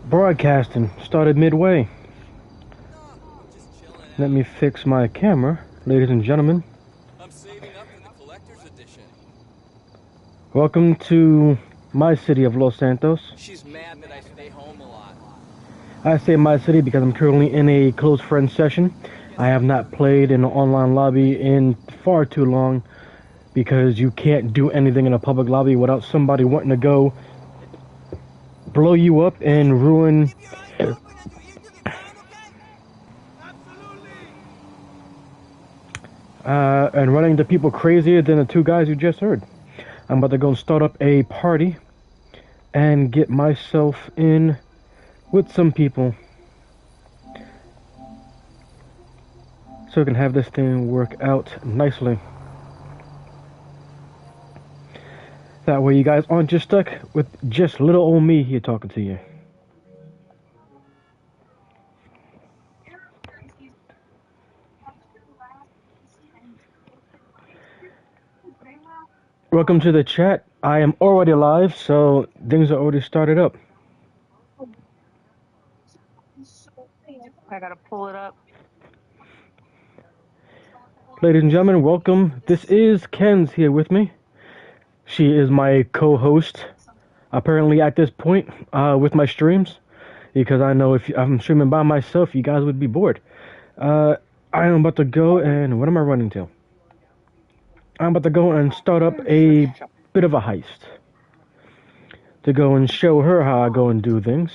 Broadcasting started midway. Let me fix my camera, ladies and gentlemen. I'm saving up for the collector's edition. Welcome to my city of Los Santos. She's mad that I stay home a lot. I say my city because I'm currently in a close friend session. I have not played in an online lobby in far too long because you can't do anything in a public lobby without somebody wanting to go blow you up and ruin and running into people crazier than the two guys you just heard. I'm about to go and start up a party and get myself in with some people so we can have this thing work out nicely. That way you guys aren't just stuck with just little old me here talking to you. Welcome to the chat. I am already live, so things are already started up. I gotta pull it up. Ladies and gentlemen, welcome. This is Ken's here with me. She is my co-host, apparently at this point, with my streams, because I know if I'm streaming by myself, you guys would be bored. I am about to go and what am I running to? I'm about to go and start up a bit of a heist to go and show her how I go and do things.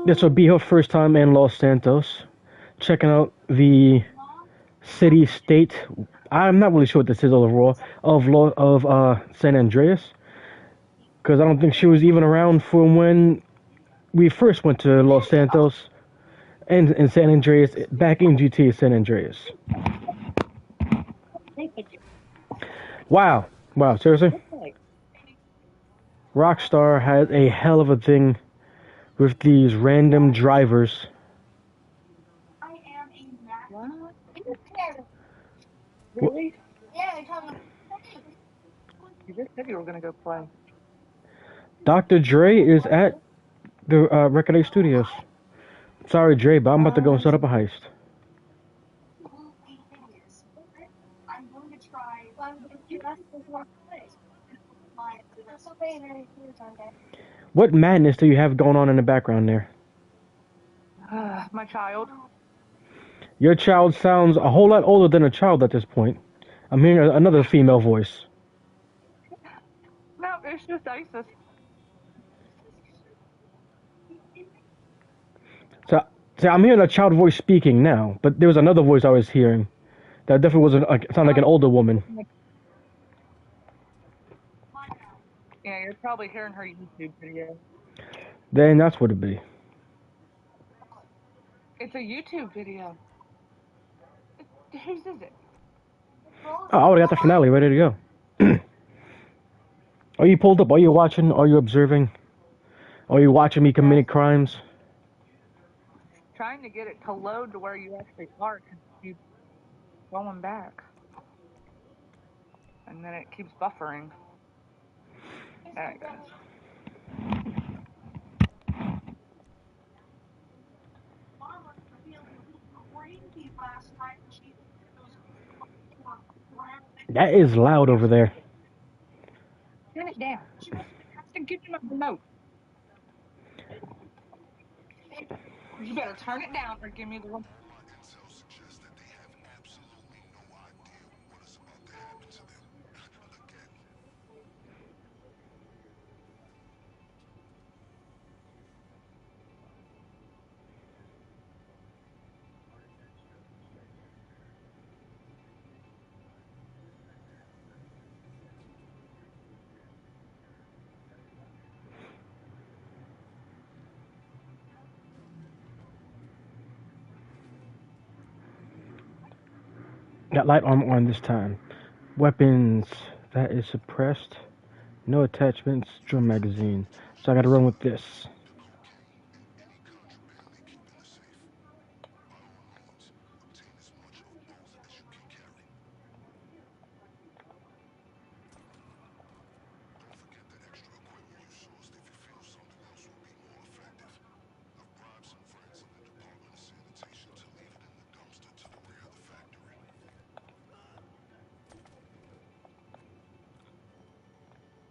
This will be her first time in Los Santos, checking out the city-state. I'm not really sure what this is overall of San Andreas, because I don't think she was even around for when we first went to Los Santos and in San Andreas, back in GTA San Andreas. Wow, seriously? Rockstar has a hell of a thing with these random drivers. Really? You just said you were gonna go play. Dr. Dre is at the Record A Studios. Sorry, Dre, but I'm about to go and set up a heist. What madness do you have going on in the background there? My child. Your child sounds a whole lot older than a child at this point. I'm hearing another female voice. No, it's just ISIS. So I'm hearing a child voice speaking now, but there was another voice I was hearing that definitely wasn't like sound like an older woman. Yeah, you're probably hearing her YouTube video. Then that's what it'd be. It's a YouTube video. Whose is it? Oh, I already got the finale ready to go. Are you pulled up? Are you watching? Are you observing? Are you watching me commit crimes? Trying to get it to load to where you actually are because it keeps going back. And then it keeps buffering. There it goes. That is loud over there. Turn it down. And give me my remote. You better turn it down or give me the remote. Got light armor on this time. Weapons, that is suppressed. No attachments, drum magazine. So I gotta run with this.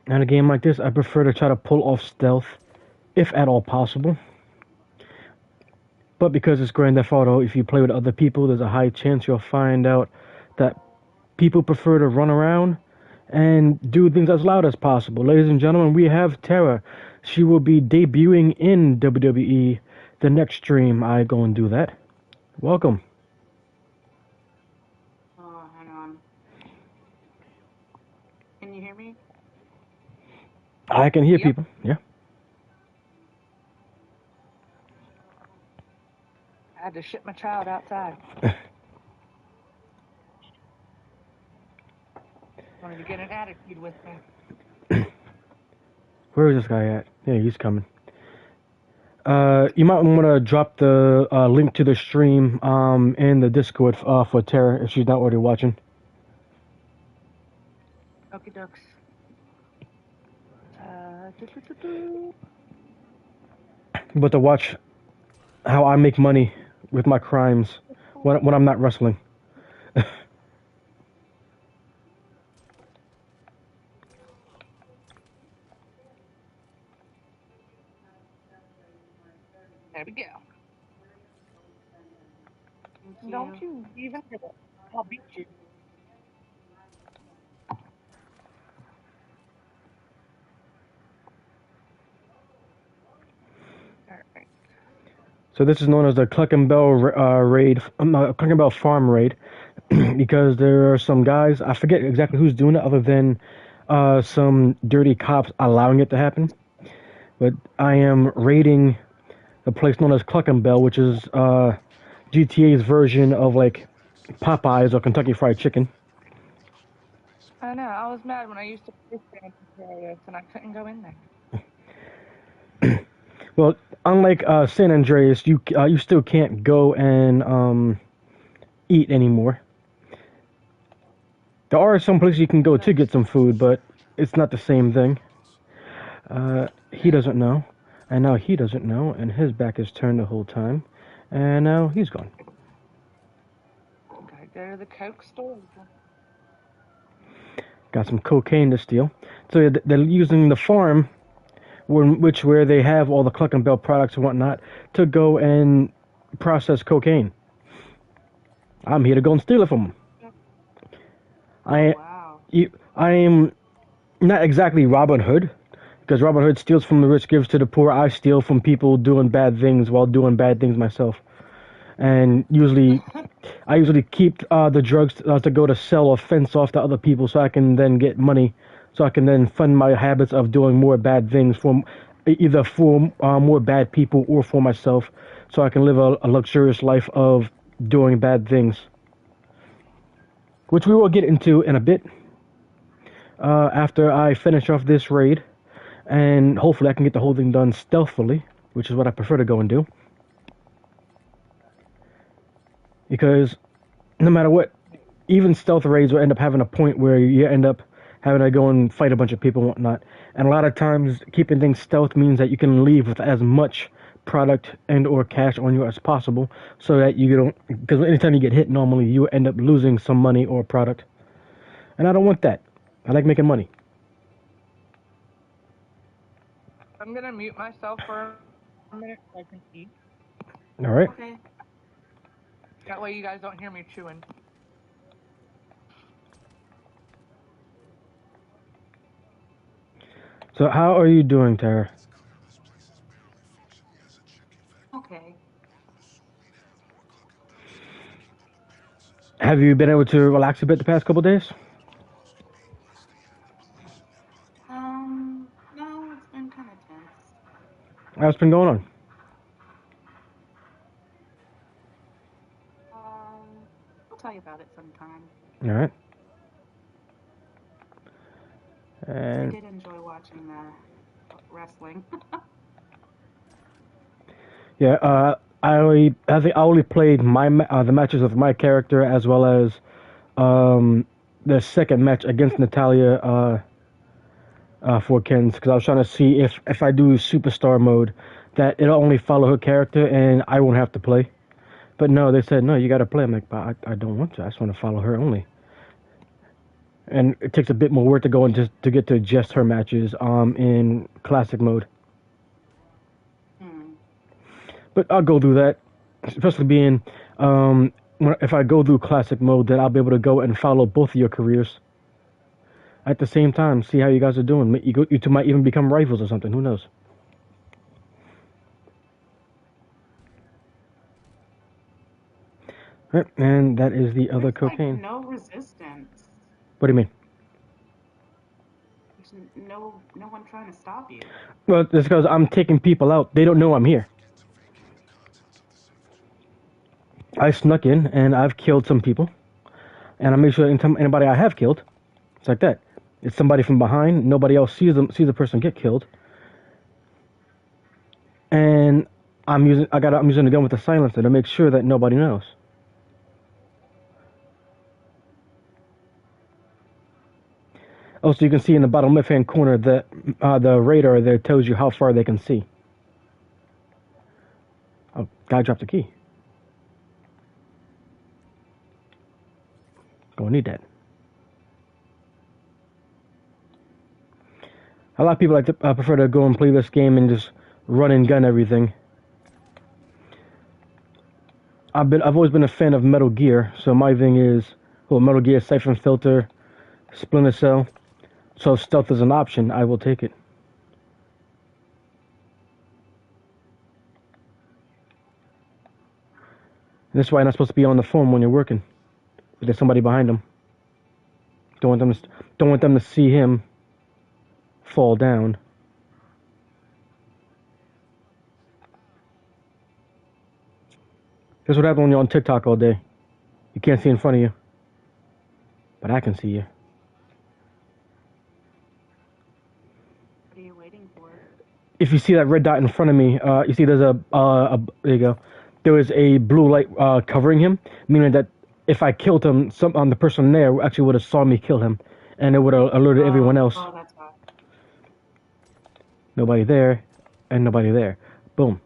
In a game like this, I prefer to try to pull off stealth, if at all possible. But because it's Grand Theft Auto, if you play with other people, there's a high chance you'll find out that people prefer to run around and do things as loud as possible. Ladies and gentlemen, we have Tara. She will be debuting in WWE the next stream. I go and do that. Welcome. Oh, hang on. Can you hear me? I can hear Yep. people. Yeah. I had to ship my child outside. Wanted to get an attitude with me. Where is this guy at? Yeah, he's coming. You might want to drop the link to the stream in the Discord for Tara if she's not already watching. Okie dokes. Doo-doo-doo-doo. But to watch how I make money with my crimes when I'm not wrestling. There we go. Don't you even hit it. I'll beat you. Alright. So this is known as the Cluckenbell raid, Cluckenbell farm raid, because there are some guys, I forget exactly who's doing it other than some dirty cops allowing it to happen. But I am raiding a place known as Cluckenbell, which is GTA's version of like Popeyes or Kentucky Fried Chicken. I know. I was mad when I used to play San Andreas and I couldn't go in there. Well, unlike San Andreas, you still can't go and eat anymore. There are some places you can go to get some food, but it's not the same thing. He doesn't know, and now he doesn't know, and his back is turned the whole time, and now he's gone. Gotta go to the Coke store. Got some cocaine to steal. So they're using the farm, where they have all the Cluckenbell products and whatnot, to go and process cocaine. I'm here to go and steal it from them. Wow. I am not exactly Robin Hood, because Robin Hood steals from the rich, gives to the poor. I steal from people doing bad things while doing bad things myself. And I usually keep the drugs to go to sell or fence off to other people so I can then get money, so I can then fund my habits of doing more bad things either for more bad people or for myself, so I can live a luxurious life of doing bad things. Which we will get into in a bit after I finish off this raid, and hopefully I can get the whole thing done stealthily, which is what I prefer to go and do. Because no matter what, even stealth raids will end up having a point where you end up having to go and fight a bunch of people and whatnot. And a lot of times, keeping things stealth means that you can leave with as much product and or cash on you as possible, so that you don't, because anytime you get hit, normally you end up losing some money or product. And I don't want that. I like making money. I'm gonna mute myself for a minute so I can eat. All right. Okay. That way you guys don't hear me chewing. So how are you doing, Tara? Okay. Have you been able to relax a bit the past couple days? No, it's been kind of tense. What's been going on? I'll tell you about it sometime. All right. I And did enjoy watching wrestling. yeah, I think I only played the matches with my character, as well as the second match against Natalia for Ken's, because I was trying to see if I do superstar mode, that it'll only follow her character and I won't have to play. But no, they said no, you got to play. I'm like, but I don't want to. I just want to follow her only. and it takes a bit more work to go and just to get to just her matches in classic mode. But I'll go through that, especially being if I go through classic mode, then I'll be able to go and follow both of your careers at the same time. See how you guys are doing. You two might even become rivals or something. Who knows? Right, and that is the other cocaine. Like no resistance. What do you mean? There's no one trying to stop you. Well, it's because I'm taking people out. They don't know I'm here. I snuck in and I've killed some people, and I make sure anybody I have killed, it's like that. It's somebody from behind. Nobody else sees the person get killed, and I'm using the gun with the silencer to make sure that nobody knows. Also, you can see in the bottom left-hand corner that the radar there tells you how far they can see. Oh, guy dropped a key. Gonna need that. A lot of people prefer to go and play this game and just run and gun everything. I've always been a fan of Metal Gear, so my thing is, well, Metal Gear, Siphon Filter, Splinter Cell. So if stealth is an option, I will take it. And that's why you're not supposed to be on the phone when you're working. If there's somebody behind them. Don't want them to see him fall down. That's what happens when you're on TikTok all day. You can't see in front of you. But I can see you. What are you waiting for? If you see that red dot in front of me, you see there's there you go. There was a blue light covering him, meaning that if I killed him, the person there actually would have saw me kill him, and it would have alerted everyone else. Oh, that's bad. Nobody there, and nobody there. Boom.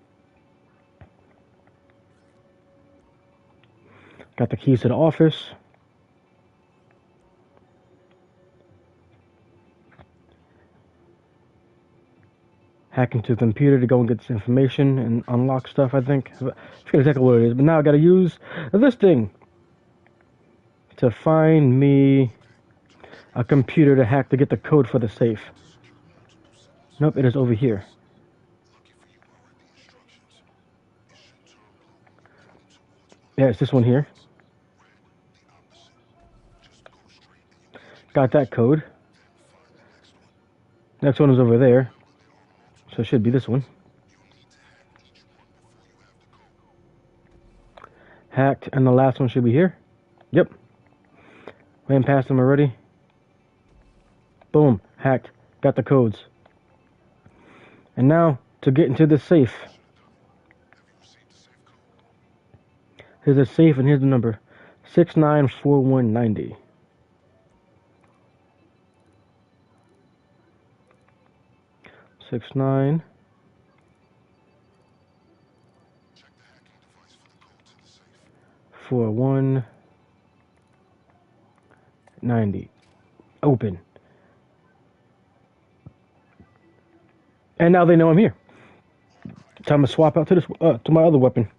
Got the keys to the office. Hack into the computer to go and get this information and unlock stuff, I think. I forget exactly what it is, but now I gotta use this thing to find me a computer to hack to get the code for the safe. Nope, it is over here. Yeah, it's this one here. Got that code. Next one is over there. So it should be this one. Hacked, and the last one should be here. Yep. Ran past them already. Boom. Hacked. Got the codes. And now, to get into the safe. Here's the safe, and here's the number. 694190. Six nine. For 190. Open. And now they know I'm here. Time to swap out to this to my other weapon.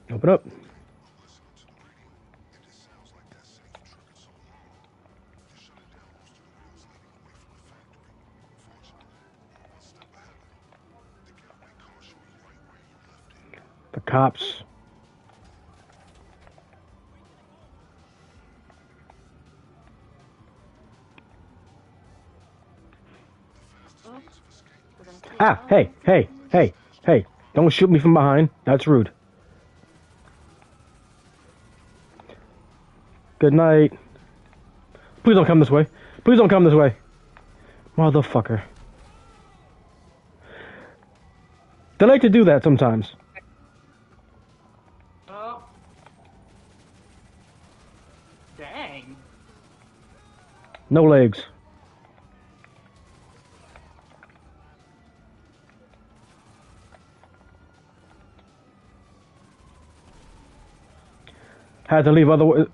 Open up. The cops. Ah, hey, hey, hey, hey. Don't shoot me from behind. That's rude. Good night. Please don't come this way. Please don't come this way. Motherfucker. They like to do that sometimes. Oh. Dang. No legs. Had to leave otherwise.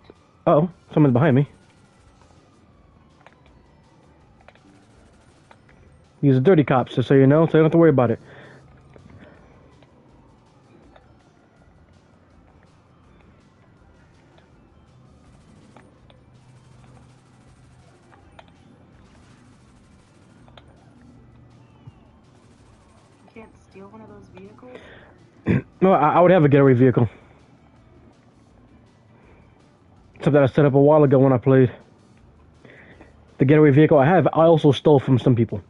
Oh, someone's behind me. He's a dirty cop, just so you know, so you don't have to worry about it. You can't steal one of those vehicles? No, I would have a getaway vehicle. Something I set up a while ago when I played. The getaway vehicle I have, I also stole from some people.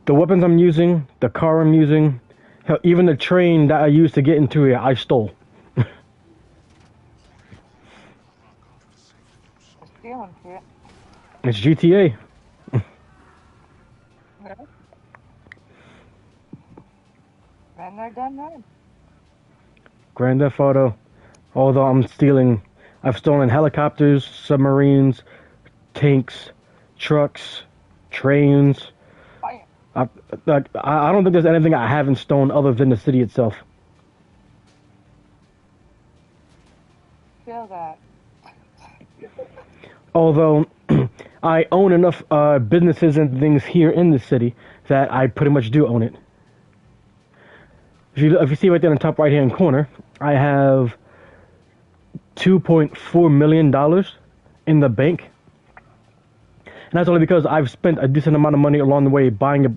The weapons I'm using, the car I'm using, hell, even the train that I used to get into here, I stole. Stealing shit. It's GTA. Yeah. Been there, done that. Grand Theft Auto. Although I've stolen helicopters, submarines, tanks, trucks, trains. Bam. I don't think there's anything I haven't stolen other than the city itself. Feel that. Although I own enough businesses and things here in the city that I pretty much do own it. If you see right there in the top right hand corner, I have $2.4 million in the bank. And that's only because I've spent a decent amount of money along the way buying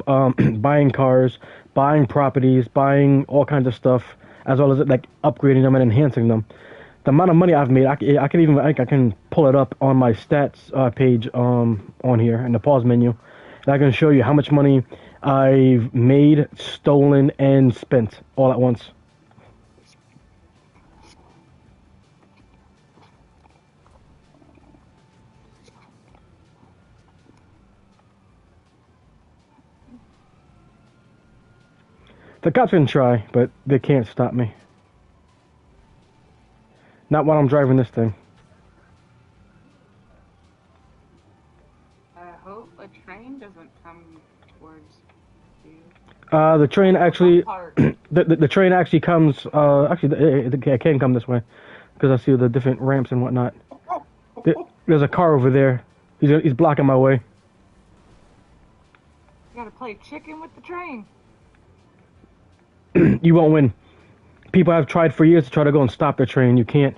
buying cars, buying properties, buying all kinds of stuff, as well as like upgrading them and enhancing them. The amount of money I've made, I can pull it up on my stats page on here in the pause menu, and I can show you how much money I've made, stolen, and spent all at once. The cops can try, but they can't stop me. Not while I'm driving this thing. I hope a train doesn't come towards you. The train actually, Part. the train actually comes. Actually, it can come this way, because I see the different ramps and whatnot. There's a car over there. He's blocking my way. You gotta play chicken with the train. You won't win. People have tried for years to try to go and stop the train. You can't.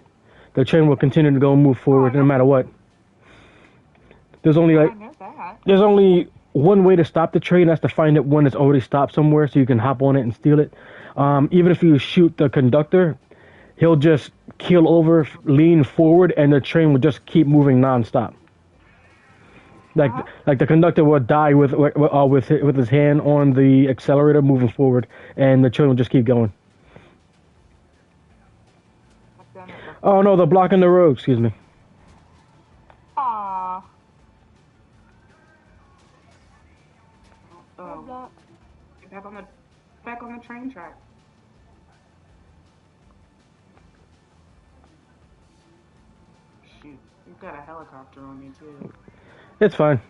The train will continue to go and move forward no matter what. There's only I know that. there's only one way to stop the train. That's to find it when it's already stopped somewhere, so you can hop on it and steal it. Even if you shoot the conductor, he'll just keel over, lean forward, and the train will just keep moving nonstop. Like the conductor will die with his hand on the accelerator moving forward, and the train will just keep going. I've done it before. Oh no, they're blocking the road. Excuse me. Aww. Oh, get back on the train track. Shoot, you've got a helicopter on you too. It's fine.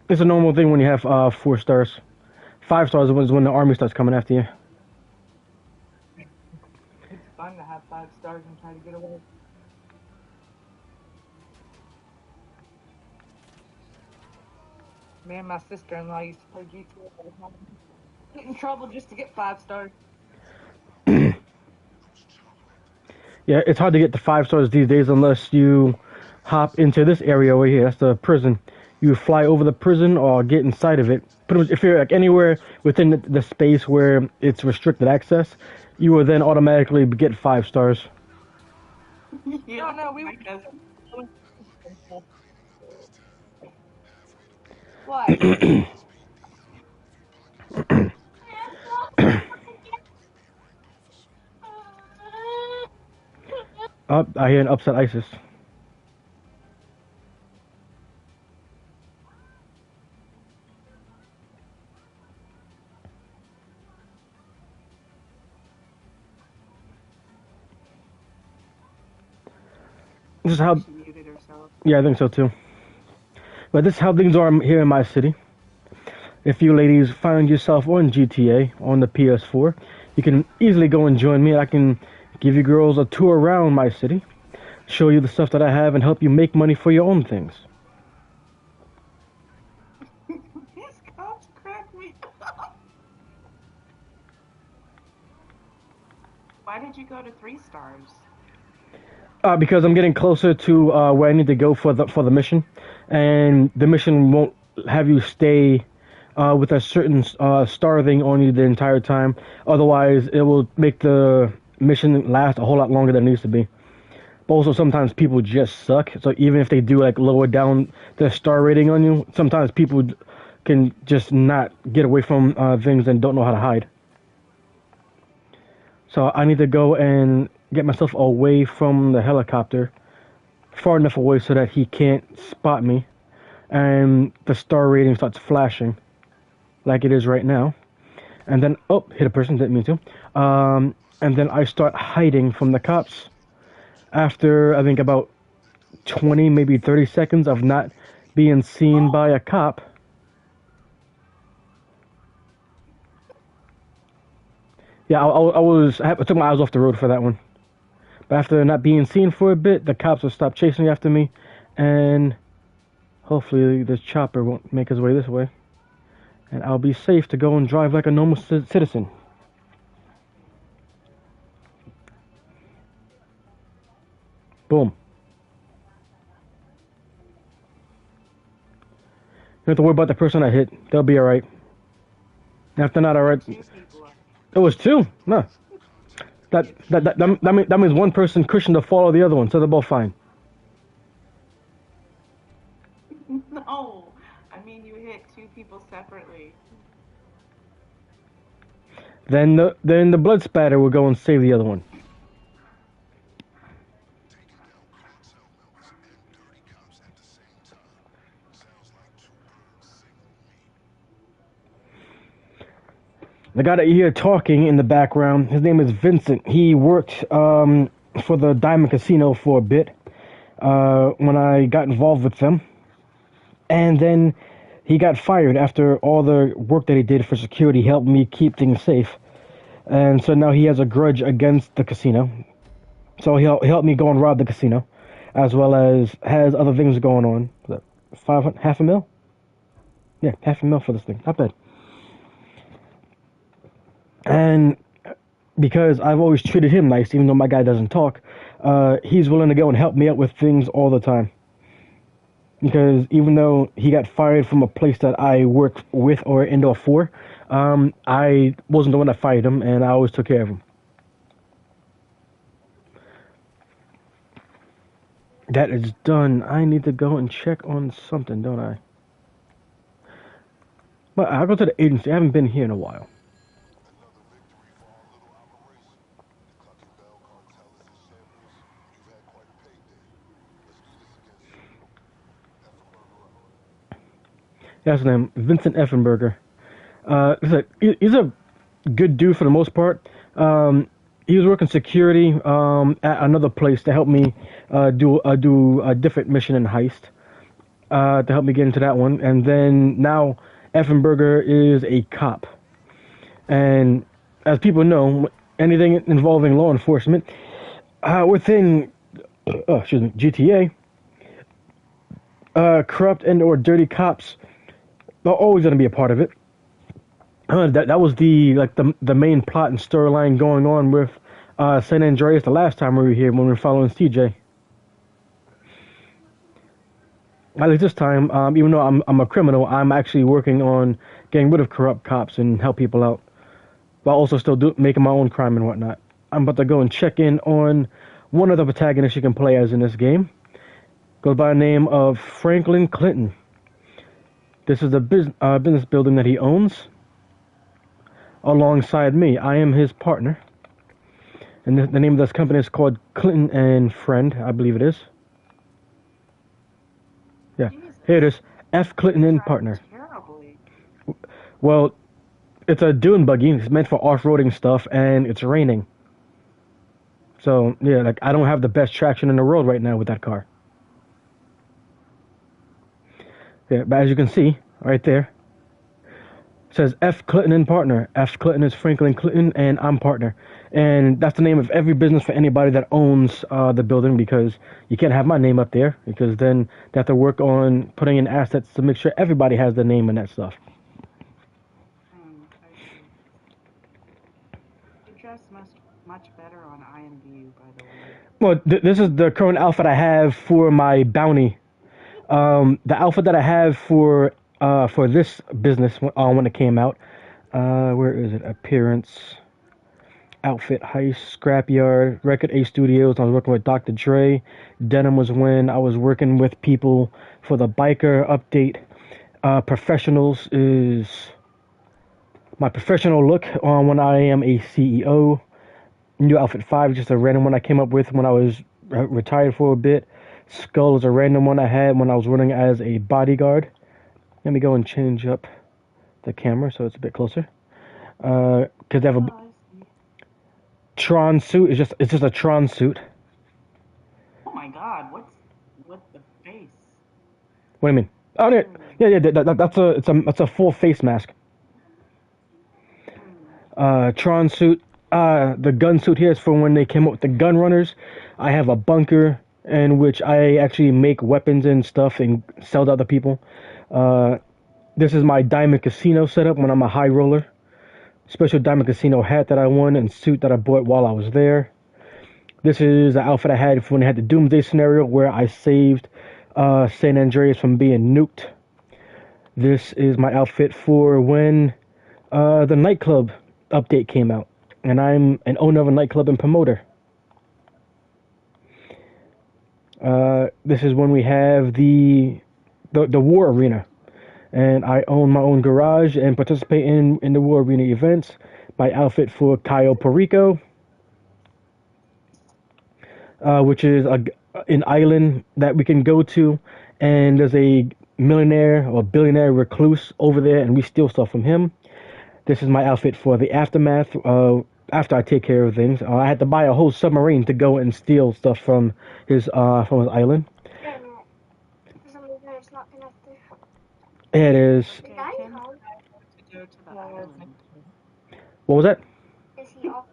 It's a normal thing when you have 4 stars. 5 stars is when the army starts coming after you. It's fun to have 5 stars and try to get away. Me and my sister-in-law used to play GTA all the time. Get in trouble just to get 5 stars. Yeah, it's hard to get to 5 stars these days unless you hop into this area over here. That's the prison. You fly over the prison or get inside of it. Pretty much, if you're like anywhere within the space where it's restricted access, you will then automatically get 5 stars. Yeah, No, we. my cousin. What? Oh, I hear an upset ISIS. This is how She muted herself. Yeah, I think so too. But this is how things are here in my city. If you ladies find yourself on GTA on the PS4, you can easily go and join me. I can give you girls a tour around my city, show you the stuff that I have, and help you make money for your own things. These cops crack me up. Why did you go to 3 stars? Because I'm getting closer to where I need to go for the mission, and the mission won't have you stay with a certain star thing on you the entire time. Otherwise, it will make the mission last a whole lot longer than it needs to be. But also, sometimes people just suck. So even if they do like lower down the star rating on you, sometimes people can just not get away from things and don't know how to hide. So I need to go and get myself away from the helicopter, far enough away so that he can't spot me, and the star rating starts flashing, like it is right now. And then, oh, hit a person, didn't mean to. And then I start hiding from the cops. After, I think, about 20, maybe 30 seconds of not being seen by a cop. Yeah, I took my eyes off the road for that one. But after not being seen for a bit, the cops will stop chasing after me, and hopefully this chopper won't make his way this way. And I'll be safe to go and drive like a normal citizen. Boom. You don't have to worry about the person I hit. They'll be alright. If they're not alright, 2 people. it was two. No. That means one person cushioned the fall of the other one, so they're both fine. No, I mean you hit 2 people separately. Then the blood spatter will go and save the other one. The guy that you hear talking in the background, his name is Vincent. He worked for the Diamond Casino for a bit when I got involved with them. And then he got fired after all the work that he did for security, helped me keep things safe. And so now he has a grudge against the casino. So he helped me go and rob the casino, as well as has other things going on. Half a mil? Yeah, half a mil for this thing. Not bad. And because I've always treated him nice, even though my guy doesn't talk, he's willing to go and help me out with things all the time. Because even though he got fired from a place that I worked with or in or for, I wasn't the one that fired him, and I always took care of him. That is done. I need to go and check on something, don't I? But I'll go to the agency. I haven't been here in a while. That's his name, Vincent Effenberger. He's a good dude for the most part. He was working security at another place to help me do a different mission and heist to help me get into that one. And then now Effenberger is a cop. And as people know, anything involving law enforcement within GTA, corrupt and or dirty cops are always going to be a part of it. That was the main plot and storyline going on with San Andreas the last time we were here when we were following CJ. At least this time, even though I'm a criminal, I'm actually working on getting rid of corrupt cops and help people out, while also still making my own crime and whatnot. I'm about to go and check in on one of the protagonists you can play as in this game. Goes by the name of Franklin Clinton. This is a business building that he owns alongside me. I am his partner. And the name of this company is called Clinton and Friend, I believe it is. Yeah, here it is. F. Clinton and Partner. Terribly. Well, it's a dune buggy. It's meant for off-roading stuff, and it's raining. So, yeah, I don't have the best traction in the world right now with that car. Yeah, but as you can see, right there, it says F. Clinton and partner. F. Clinton is Franklin Clinton, and I'm partner. And that's the name of every business for anybody that owns the building, because you can't have my name up there, because then they have to work on putting in assets to make sure everybody has the name and that stuff. I see. You dress much better on IMVU, by the way. Well, this is the current outfit I have for my bounty. The outfit that I have for this business when it came out. Where is it? Appearance, outfit, heist, scrapyard, Record A Studios. I was working with Dr. Dre. Denim was when I was working with people for the biker update. Professionals is my professional look on when I am a CEO. New outfit 5, just a random one I came up with when I was retired for a bit. Skull is a random one I had when I was running as a bodyguard. Let me go and change up the camera so it's a bit closer. Because they have a Tron suit. It's just a Tron suit. Oh my God, what's with the face? What do you mean? Oh yeah. That's a full face mask. Tron suit. The gun suit here is for when they came up with the gun runners. I have a bunker in which I actually make weapons and stuff and sell to other people. This is my Diamond Casino setup when I'm a high roller. Special Diamond Casino hat that I won and suit that I bought while I was there. This is the outfit I had for when I had the Doomsday scenario where I saved San Andreas from being nuked. This is my outfit for when the nightclub update came out, and I'm an owner of a nightclub and promoter. This is when we have the war arena, and I own my own garage and participate in the war arena events. My outfit for Cayo Perico, which is an island that we can go to, and there's a millionaire or billionaire recluse over there, and we steal stuff from him. This is my outfit for the aftermath. After I take care of things, I had to buy a whole submarine to go and steal stuff from his island. For some reason, it's not connected. It is. Is Daddy home? To go to the island. What was that? Is he off?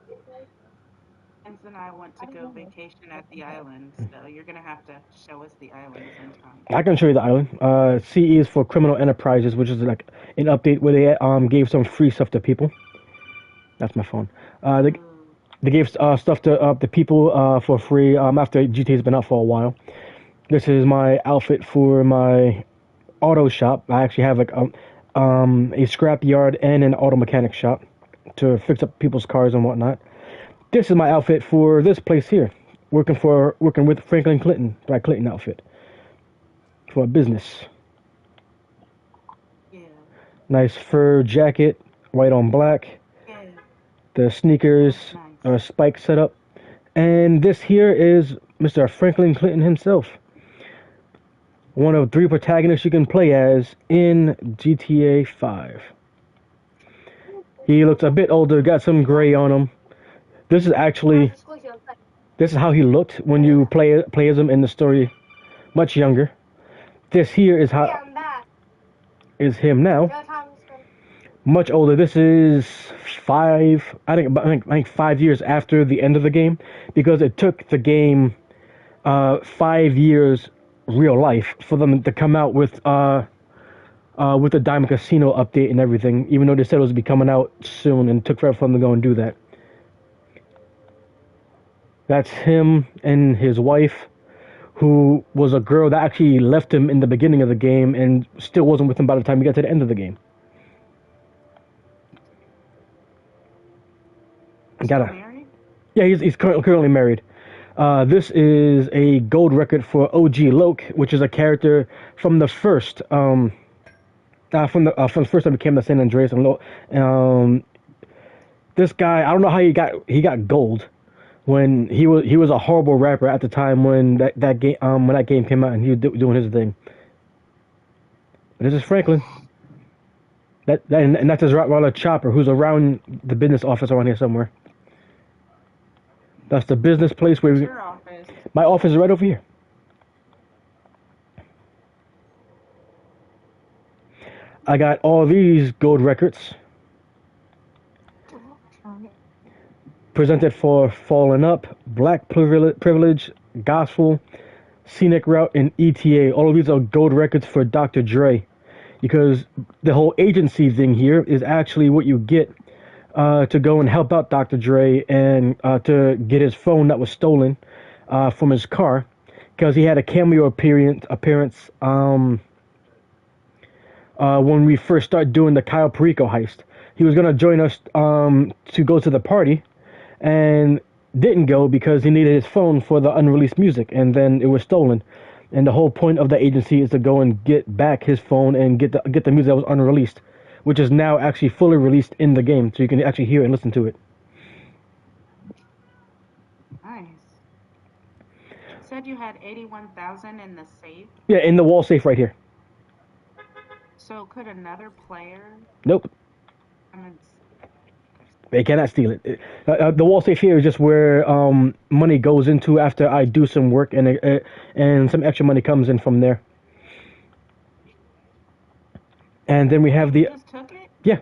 Vince and I want to go vacation at the island, so you're gonna have to show us the island sometime. I can show you the island. CE is for criminal enterprises, which is like an update where they gave some free stuff to people. That's my phone. They gave stuff to the people for free after GTA's been out for a while. This is my outfit for my auto shop. I actually have like a scrap yard and an auto mechanic shop to fix up people's cars and whatnot. This is my outfit for this place here, working with Franklin Clinton, my Clinton outfit for a business. Yeah. Nice fur jacket, white on black. Yeah. The sneakers are spike setup, and this here is Mr. Franklin Clinton himself. One of 3 protagonists you can play as in GTA 5. He looks a bit older, got some gray on him. This is how he looked when you play as him in the story, much younger. This here is is him now, much older. This is 5 years after the end of the game, because it took the game 5 years real life for them to come out with the Diamond Casino update and everything, even though they said it was be coming out soon, and it took forever for them to go and do that. That's him and his wife, who was a girl that actually left him in the beginning of the game and still wasn't with him by the time he got to the end of the game. Married? Yeah, he's currently married. This is a gold record for OG Loke, which is a character from the first from the first that became the San Andreas. And this guy, I don't know how he got gold when he was a horrible rapper at the time when that game came out and he was doing his thing. This is Franklin. And that's his Rottweiler Chopper, who's around the business office around here somewhere. That's the business place where your office? My office is right over here. I got all these gold records presented for Fallen Up, Black Privilege, Gospel, Scenic Route, and ETA. All of these are gold records for Dr. Dre, because the whole agency thing here is actually what you get to go and help out Dr. Dre and to get his phone that was stolen from his car, because he had a cameo appearance when we first started doing the Kyle Perico heist. He was going to join us to go to the party, and didn't go because he needed his phone for the unreleased music, and then it was stolen. And the whole point of the agency is to go and get back his phone and get the music that was unreleased, which is now actually fully released in the game, so you can actually hear and listen to it. Nice. You said you had 81,000 in the safe. Yeah, in the wall safe right here. So could another player? Nope. I mean, They cannot steal it. The wall safe here is just where money goes into after I do some work, and some extra money comes in from there. And then we have you the just took it? yeah.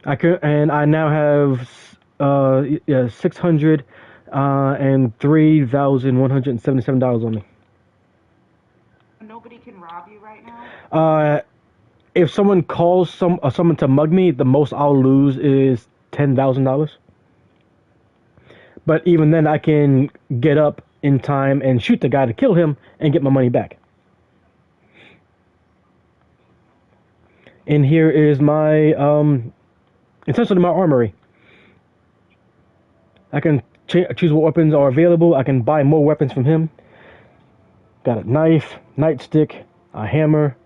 I now have 600 and $3,177 on me. Nobody can rob you right now? If someone calls someone to mug me, the most I'll lose is $10,000. But even then, I can get up in time and shoot the guy to kill him and get my money back. And here is my essentially my armory. I can choose what weapons are available. I can buy more weapons from him. Got a knife, nightstick, a hammer,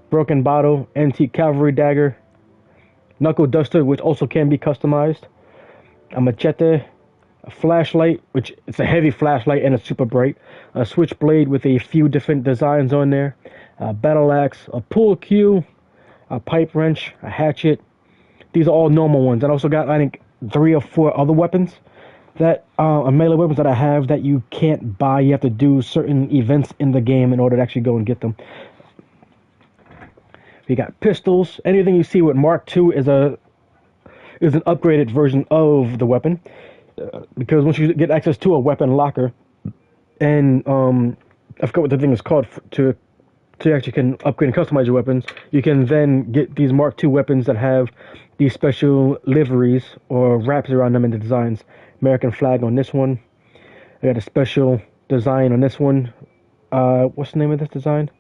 broken bottle, antique cavalry dagger, knuckle duster, which also can be customized, a machete, a flashlight, which it's a heavy flashlight and it's super bright, a switchblade with a few different designs on there, a battle axe, a pool cue, a pipe wrench, a hatchet. These are all normal ones. And I also got, I think, 3 or 4 other weapons that are melee weapons that I have that you can't buy. You have to do certain events in the game in order to actually go and get them. We got pistols. Anything you see with Mark II is an upgraded version of the weapon, because once you get access to a weapon locker, and I forgot what the thing is called to actually can upgrade and customize your weapons, you can then get these Mark II weapons that have these special liveries or wraps around them in the designs. American flag on this one. I got a special design on this one. What's the name of this design?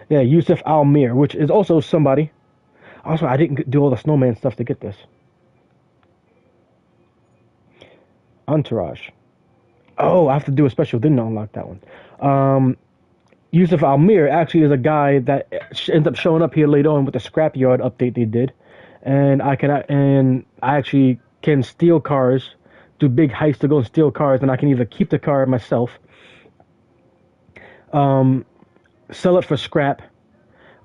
Yeah, Yusuf Almir, which is also somebody. Also, I didn't do all the snowman stuff to get this. Entourage. Oh, I have to do a special. Didn't unlock that one. Yusuf Almir actually is a guy that ends up showing up here later on with the scrapyard update they did, and I actually can steal cars, do big heists to go and steal cars, and I can either keep the car myself, sell it for scrap,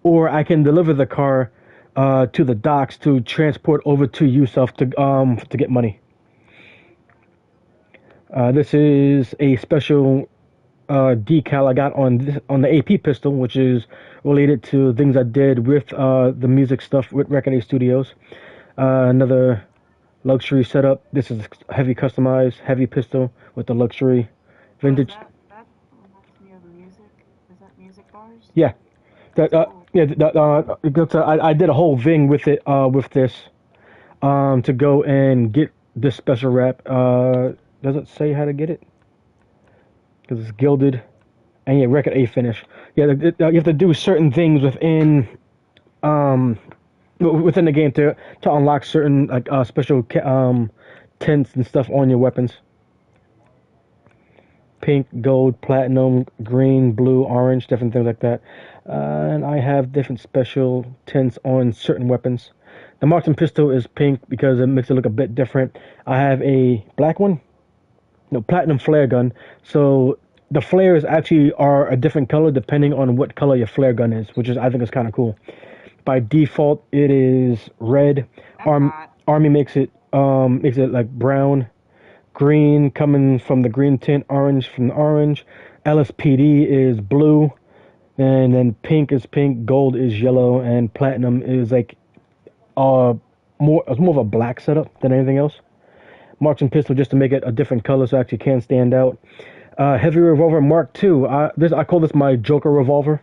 or I can deliver the car to the docks to transport over to Yusuf to get money. This is a special decal I got on the AP pistol, which is related to things I did with the music stuff with Record A Studios. Another luxury setup. This is heavy customized, heavy pistol with the luxury vintage. That reminds me of music. Is that music bars? Yeah, I did a whole thing with it with this to go and get this special wrap. Does it say how to get it? Because it's gilded, and yeah, Record A finish. Yeah, you have to do certain things within the game to unlock certain like special tints and stuff on your weapons. Pink, gold, platinum, green, blue, orange, different things like that. And I have different special tints on certain weapons. The Marksman pistol is pink because it makes it look a bit different. I have a black one. No, platinum flare gun. So the flares actually are a different color depending on what color your flare gun is, which is I think is kind of cool. By default, it is red. Army makes it like brown, green coming from the green tint, orange from the orange. LSPD is blue, And then pink is pink, gold is yellow, and platinum is like uh it's more of a black setup than anything else. Marksman pistol just to make it a different color so it actually can stand out. Heavy revolver Mark II. I call this my Joker revolver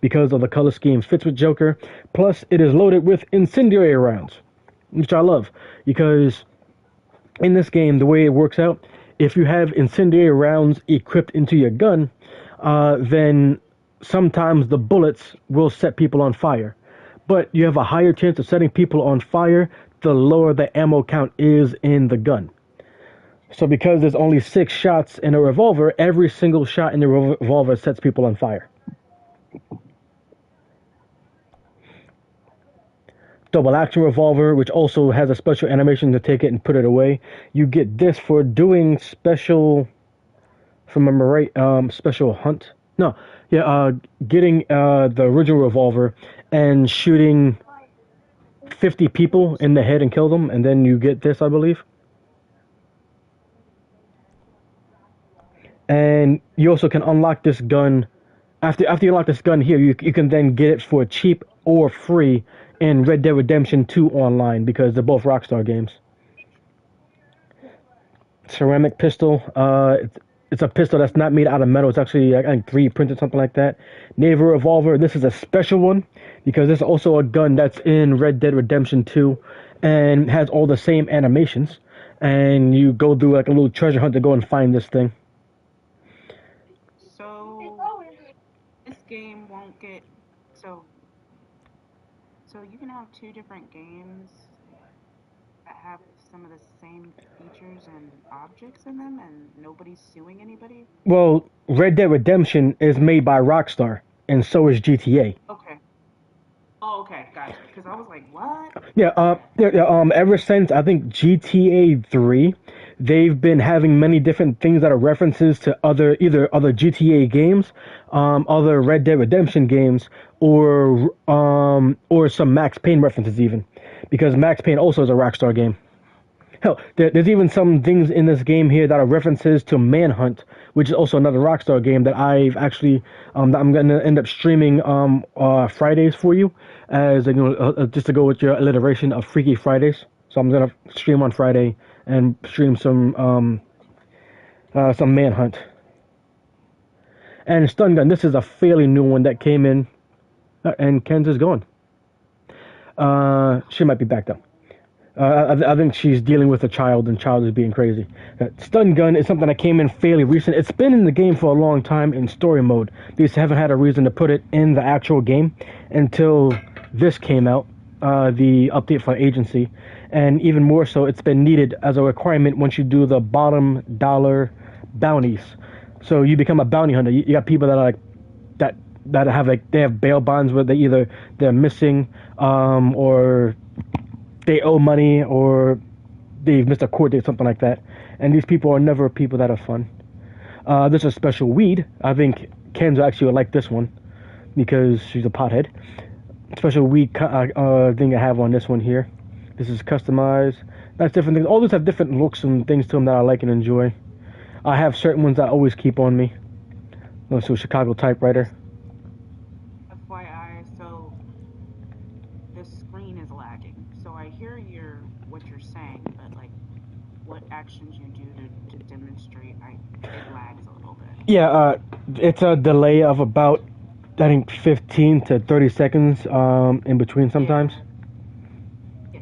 because of the color scheme. Fits with Joker. Plus, it is loaded with incendiary rounds, which I love because in this game, the way it works out, if you have incendiary rounds equipped into your gun, then sometimes the bullets will set people on fire. But you have a higher chance of setting people on fire the lower the ammo count is in the gun. So because there's only 6 shots in a revolver, every single shot in the revolver sets people on fire. Double action revolver, which also has a special animation to take it and put it away. You get this for doing special, if I remember right, special hunt. No, yeah, getting the original revolver and shooting 50 people in the head and kill them, and then you get this, I believe. And you also can unlock this gun after you unlock this gun here. You can then get it for cheap or free in Red Dead Redemption 2 online because they're both Rockstar games. Ceramic pistol. It's a pistol that's not made out of metal. It's actually, I think, 3D printed, something like that. Naval revolver. This is a special one because this is also a gun that's in Red Dead Redemption 2 and has all the same animations. And you go do like a little treasure hunt to go and find this thing. So this game won't get so you can have two different games that have some of the same features and objects in them and nobody's suing anybody? Well, Red Dead Redemption is made by Rockstar, and so is GTA. Okay. Oh, okay, gotcha. Because I was like, what? Ever since I think GTA 3, they've been having many different things that are references to either other GTA games, other Red Dead Redemption games, or some Max Payne references even, because Max Payne also is a Rockstar game. Hell, there's even some things in this game here that are references to Manhunt, which is also another Rockstar game that I've actually that I'm gonna end up streaming Fridays for you, as just to go with your alliteration of Freaky Fridays. So I'm gonna stream on Friday and stream some Manhunt and Stun Gun. This is a fairly new one that came in, and Ken's is gone. She might be back though. I think she's dealing with a child, and child is being crazy. Stun Gun is something that came in fairly recent. It's been in the game for a long time in story mode. They just haven't had a reason to put it in the actual game until this came out, the update for Agency. And even more so, it's been needed as a requirement once you do the bottom dollar bounties. So you become a bounty hunter. You got people that are like that have they have bail bonds where they're missing, or they owe money, or they've missed a court date, something like that. And these people are never people that are fun. This is a special weed. I think Kenzo actually would like this one because she's a pothead. Special weed thing I have on this one here. This is customized. That's different things. All these have different looks and things to them that I like and enjoy. I have certain ones that I always keep on me. So Chicago typewriter. FYI, so the screen is lagging. So I hear what you're saying, but like what actions you do to demonstrate, it lags a little bit. Yeah, it's a delay of about, I think, 15 to 30 seconds in between sometimes. Yeah.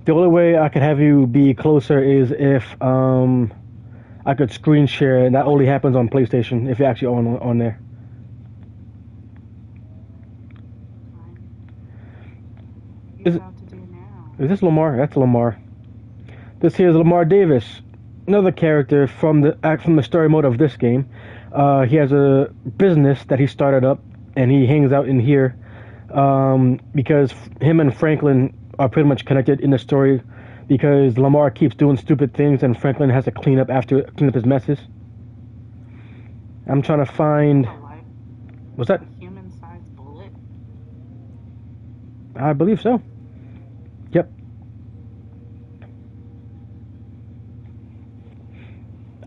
The only way I could have you be closer is if I could screen share, and that only happens on PlayStation if you're actually on there. What are you about to do now? Is this Lamar? That's Lamar. This here is Lamar Davis, another character from the story mode of this game. He has a business that he started up, and he hangs out in here because him and Franklin are pretty much connected in the story, because Lamar keeps doing stupid things and Franklin has to clean up his messes. I'm trying to find. What's that? Human-sized bullet. I believe so. Yep.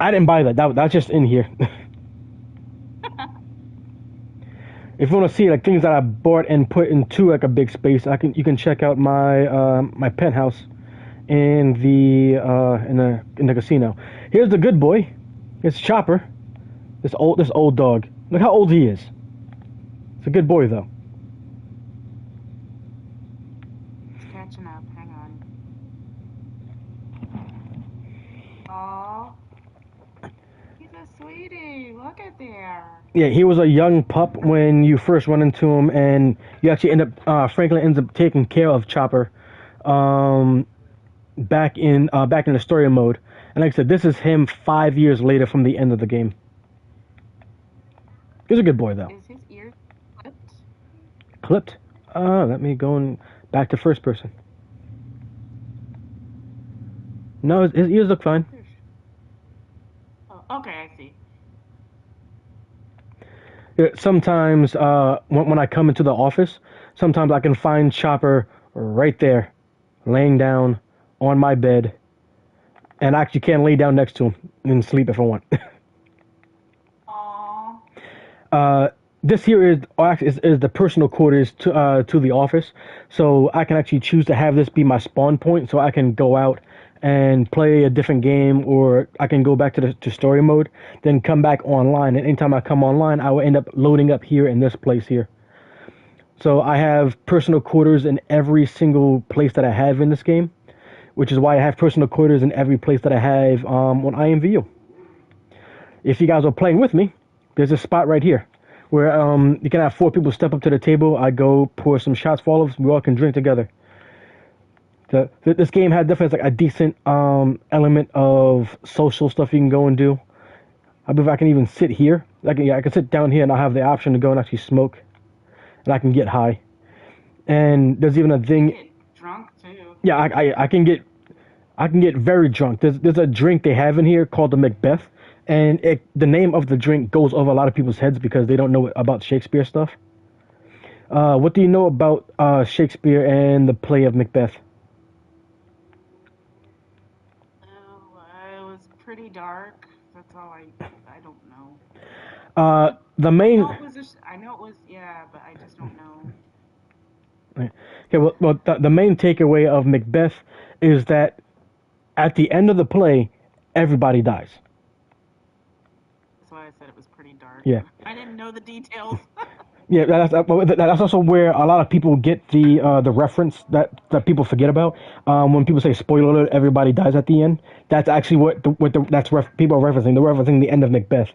I didn't buy that. That's just in here. If you want to see like things that I bought and put into like a big space, you can check out my my penthouse in the casino. Here's the good boy. It's Chopper. This old dog. Look how old he is. It's a good boy though. It's catching up. Hang on. Aw. He's a sweetie. Look at there. Yeah, he was a young pup when you first run into him, and you actually Franklin ends up taking care of Chopper, back in the story mode. And like I said, this is him 5 years later from the end of the game. He's a good boy though. Is his ear clipped? Clipped. Let me go back to first person. No, his ears look fine. Oh, okay, I see. Yeah, sometimes when I come into the office, sometimes I can find Chopper right there, laying down on my bed, and I actually can lay down next to him and sleep if I want. Aww. This here is the personal quarters to the office, so I can actually choose to have this be my spawn point, so I can go out and play a different game, or I can go back to story mode, then come back online. And anytime I come online, I will end up loading up here in this place here. So I have personal quarters in every single place that I have in this game, which is why I have personal quarters in every place that I have on IMVU. If you guys are playing with me, there's a spot right here where you can have 4 people step up to the table. I go pour some shots for all of us. We all can drink together. This game had definitely like a decent element of social stuff you can go and do. I believe I can even sit here. I can sit down here and I have the option to go and actually smoke, and I can get high. And there's even a thing. Get drunk too. Yeah, I can get very drunk. There's a drink they have in here called the Macbeth, and the name of the drink goes over a lot of people's heads because they don't know about Shakespeare stuff. What do you know about Shakespeare and the play of Macbeth? Oh, it was pretty dark. That's all I don't know. The main. I know it was, yeah, but I just don't know. Okay, well, the main takeaway of Macbeth is that at the end of the play, everybody dies. That's why I said it was pretty dark. Yeah. I didn't know the details. Yeah, that's also where a lot of people get the reference that people forget about. When people say spoiler alert, everybody dies at the end. That's actually people are referencing. They're referencing the end of Macbeth,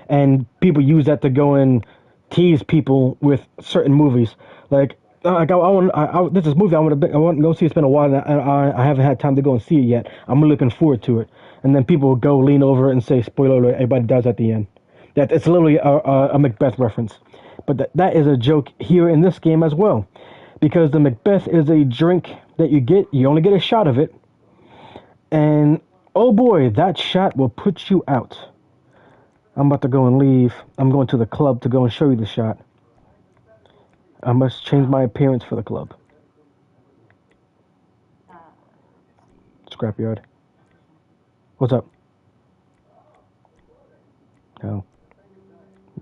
and people use that to go and tease people with certain movies. Like this is a movie I want to go see. It's been a while, and I haven't had time to go and see it yet. I'm looking forward to it, and then people will go lean over and say spoiler alert, everybody dies at the end. That it's literally a Macbeth reference. But that is a joke here in this game as well. Because the Macbeth is a drink that you only get a shot of it. And, oh boy, that shot will put you out. I'm about to go and leave. I'm going to the club to go and show you the shot. I must change my appearance for the club. Scrapyard. What's up? No.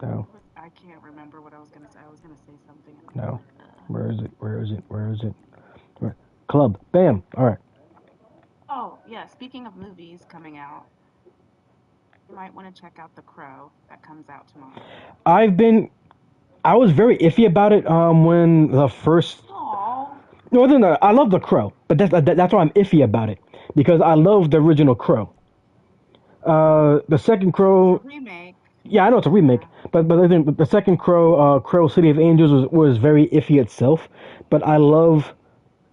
No. I can't remember what I was going to say. I was going to say something. No. Where is it? Club. Bam. All right. Oh, yeah. Speaking of movies coming out, you might want to check out The Crow that comes out tomorrow. I was very iffy about it when the first. Aww. No. I love The Crow, but that's why I'm iffy about it, because I love the original Crow. The second Crow. It's a remake. Yeah, I know it's a remake, but I think the second Crow, Crow City of Angels was very iffy itself. But I love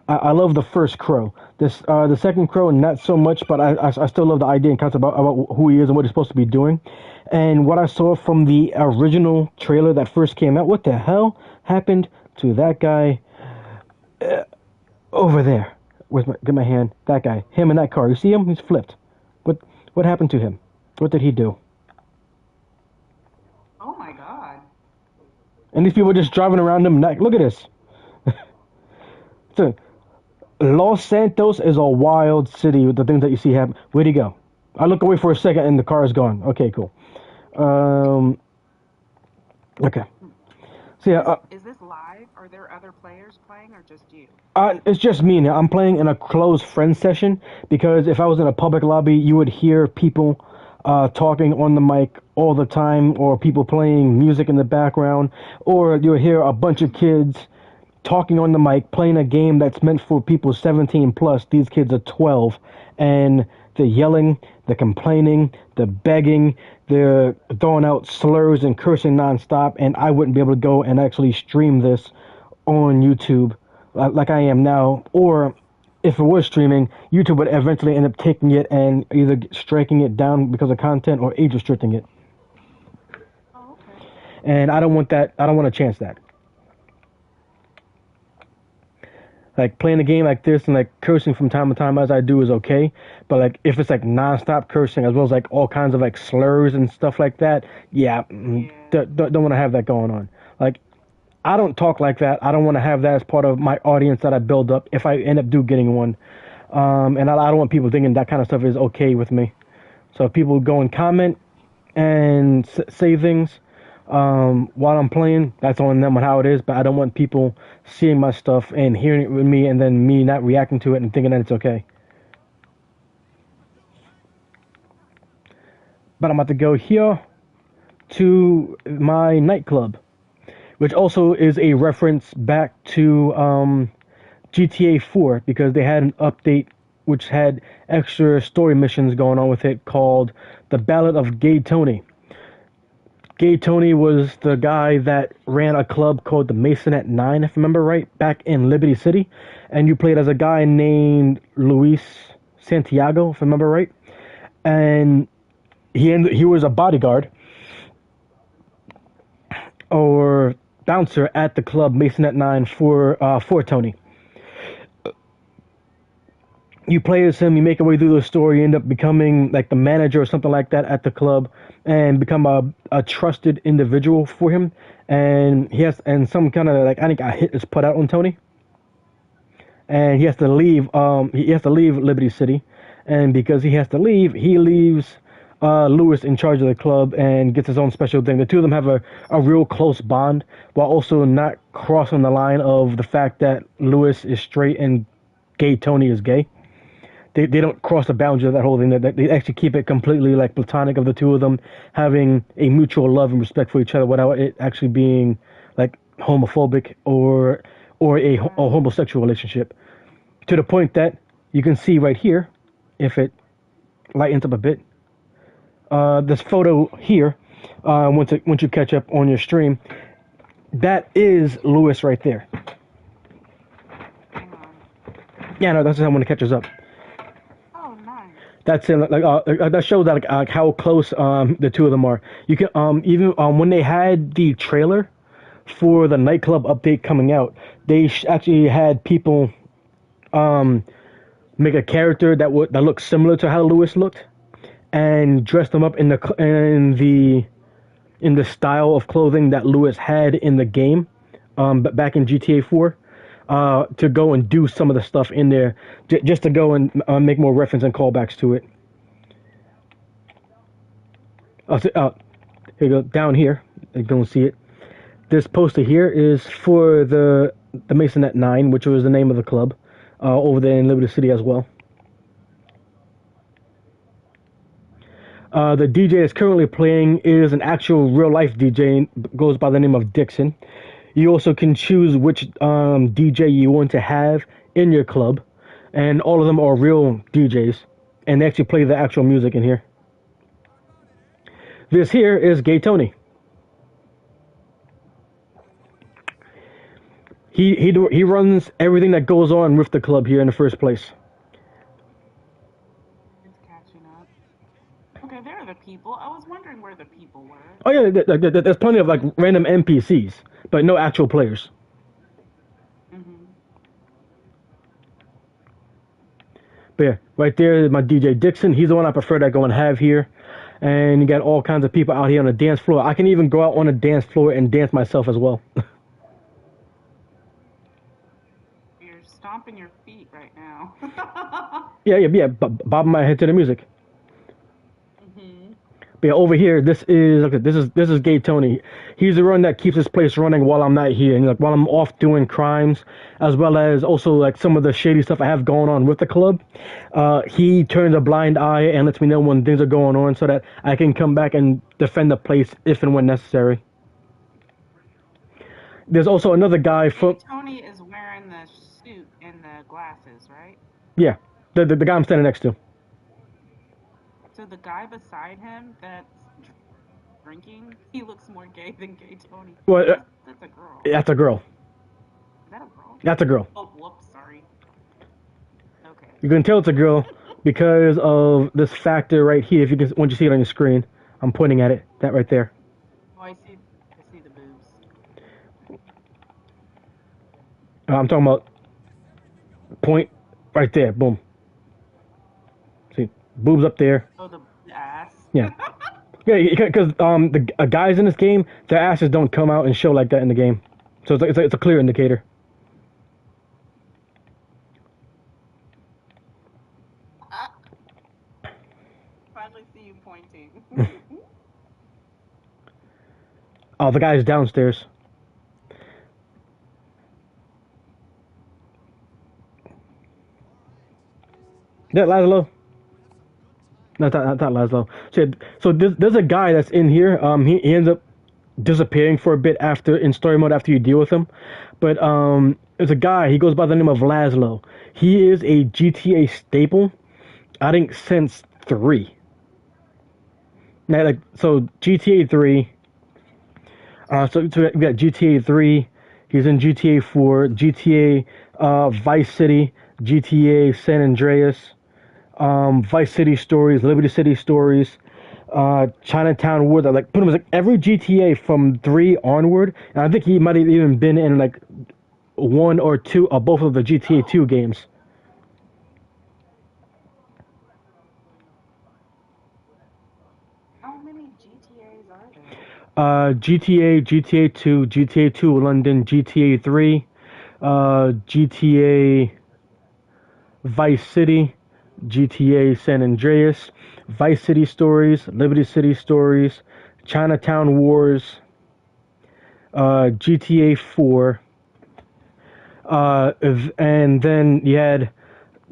the first Crow. The second Crow, not so much, but I still love the idea and concept about who he is and what he's supposed to be doing. And what I saw from the original trailer that first came out, what the hell happened to that guy over there? Get my hand. That guy, him in that car. You see him? He's flipped. What happened to him? What did he do? Oh my god. And these people are just driving around him. Look at this. So, Los Santos is a wild city with the things that you see happen. Where'd he go? I look away for a second and the car is gone. Okay, cool. Um, okay. So yeah, Is this live? Are there other players playing or just you? it's just me now. I'm playing in a closed friend session because if I was in a public lobby, you would hear people talking on the mic all the time, or people playing music in the background, or you'll hear a bunch of kids talking on the mic, playing a game that's meant for people 17 plus. These kids are 12, and they're yelling, they're complaining, they're begging, they're throwing out slurs and cursing nonstop, and I wouldn't be able to go and actually stream this on YouTube like I am now, or if it was streaming, YouTube would eventually end up taking it and either striking it down because of content or age restricting it. Oh, okay. And I don't want that. I don't want to chance that. Like playing a game like this and like cursing from time to time as I do is okay, but like if it's like nonstop cursing as well as like all kinds of like slurs and stuff like that, yeah, Yeah. don't want to have that going on. Like I don't talk like that. I don't want to have that as part of my audience that I build up if I end up getting one. And I don't want people thinking that kind of stuff is okay with me. So if people go and comment and say things while I'm playing, that's on them on how it is. But I don't want people seeing my stuff and hearing it with me and then me not reacting to it and thinking that it's okay. But I'm about to go here to my nightclub, which also is a reference back to GTA 4 because they had an update which had extra story missions going on with it called The Ballad of Gay Tony. Gay Tony was the guy that ran a club called the Mason at 9, if I remember right, back in Liberty City. And you played as a guy named Luis Santiago, if I remember right. And he was a bodyguard or bouncer at the club Mason at 9 for Tony. You play as him, you make your way through the story, you end up becoming like the manager or something like that at the club, and become a trusted individual for him. And he has and some kind of like I think a hit is put out on Tony, and he has to leave. He has to leave Liberty City, and because he has to leave, he leaves Lewis in charge of the club and gets his own special thing. The two of them have a real close bond, while also not crossing the line of the fact that Lewis is straight and gay Tony is gay. They don't cross the boundary of that whole thing. They actually keep it completely like platonic of the two of them having a mutual love and respect for each other without it actually being like homophobic or a homosexual relationship. To the point that you can see right here, if it lightens up a bit, this photo here, once you catch up on your stream, that is Lewis right there. Hang on. Yeah, no, that's just when it catches up. Oh, nice. That's it. That shows that like how close the two of them are. You can even when they had the trailer for the nightclub update coming out, they actually had people make a character that looked similar to how Lewis looked, and dressed them up in the style of clothing that Lewis had in the game, but back in GTA 4. To go and do some of the stuff in there, just to go and make more reference and callbacks to it. Here you go, down here. You don't see it. This poster here is for the Mason at 9, which was the name of the club, over there in Liberty City as well. The DJ that's currently playing is an actual real life DJ, goes by the name of Dixon. You also can choose which DJ you want to have in your club, and all of them are real DJs, and they actually play the actual music in here. This here is Gay Tony. He runs everything that goes on with the club here in the first place. It's catching up. Okay, there are the people. I was wondering where the people were. Oh yeah, there's plenty of like random NPCs, but no actual players. Mm-hmm. But yeah, right there is my DJ Dixon. He's the one I prefer to go and have here. And you got all kinds of people out here on the dance floor. I can even go out on the dance floor and dance myself as well. You're stomping your feet right now. Yeah, bobbing my head to the music. But yeah, over here, this is Gay Tony. He's the one that keeps this place running while I'm not here, and like while I'm off doing crimes, as well as also like some of the shady stuff I have going on with the club. He turns a blind eye and lets me know when things are going on, so that I can come back and defend the place if and when necessary. There's also another guy from Tony is wearing the suit and the glasses, right? yeah, the guy I'm standing next to. So the guy beside him that's drinking, he looks more gay than Gay Tony. Well, That's a girl. that's a girl. Is that a girl? That's a girl. Oh, whoops, sorry. Okay. You can tell it's a girl because of this factor right here. If you can, once you see it on your screen, I'm pointing at it. That right there. Oh, I see the boobs. I'm talking about point right there. Boom. See, boobs up there. Oh, the ass. Yeah. Yeah, because the guys in this game, their asses don't come out and show like that in the game, so it's a clear indicator. Finally see you pointing. Oh, the guy's downstairs. Yeah, Laszlo. Not Laszlo. So there's a guy that's in here. He ends up disappearing for a bit after in story mode after you deal with him, but there's a guy. He goes by the name of Laszlo. He is a GTA staple. I think since 3. Now, like so, GTA 3. So we got GTA 3. He's in GTA 4, GTA Vice City, GTA San Andreas, Vice City Stories, Liberty City Stories, Chinatown Wars. Like pretty much like every GTA from 3 onward, and I think he might have even been in like 1 or 2 or both of the GTA 2 games. How many GTAs are there? GTA 2, GTA 2 London, GTA 3, GTA Vice City, GTA San Andreas, Vice City Stories, Liberty City Stories, Chinatown Wars, GTA 4, and then you had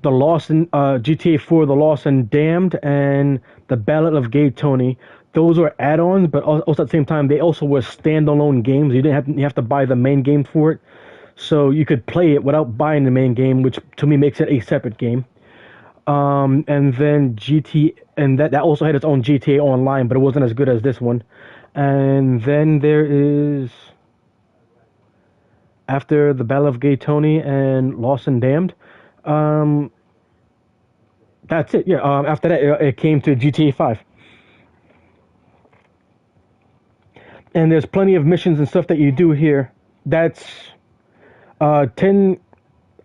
the Lost and GTA 4, The Lost and Damned, and the Ballad of Gay Tony. Those were add-ons, but also at the same time they also were standalone games. You have to buy the main game for it, so you could play it without buying the main game, which to me makes it a separate game. And then that also had its own GTA Online, but it wasn't as good as this one. And then there is after the Battle of Gay Tony and Lost and Damned. That's it. Yeah. After that, it came to GTA 5. And there's plenty of missions and stuff that you do here. That's 10.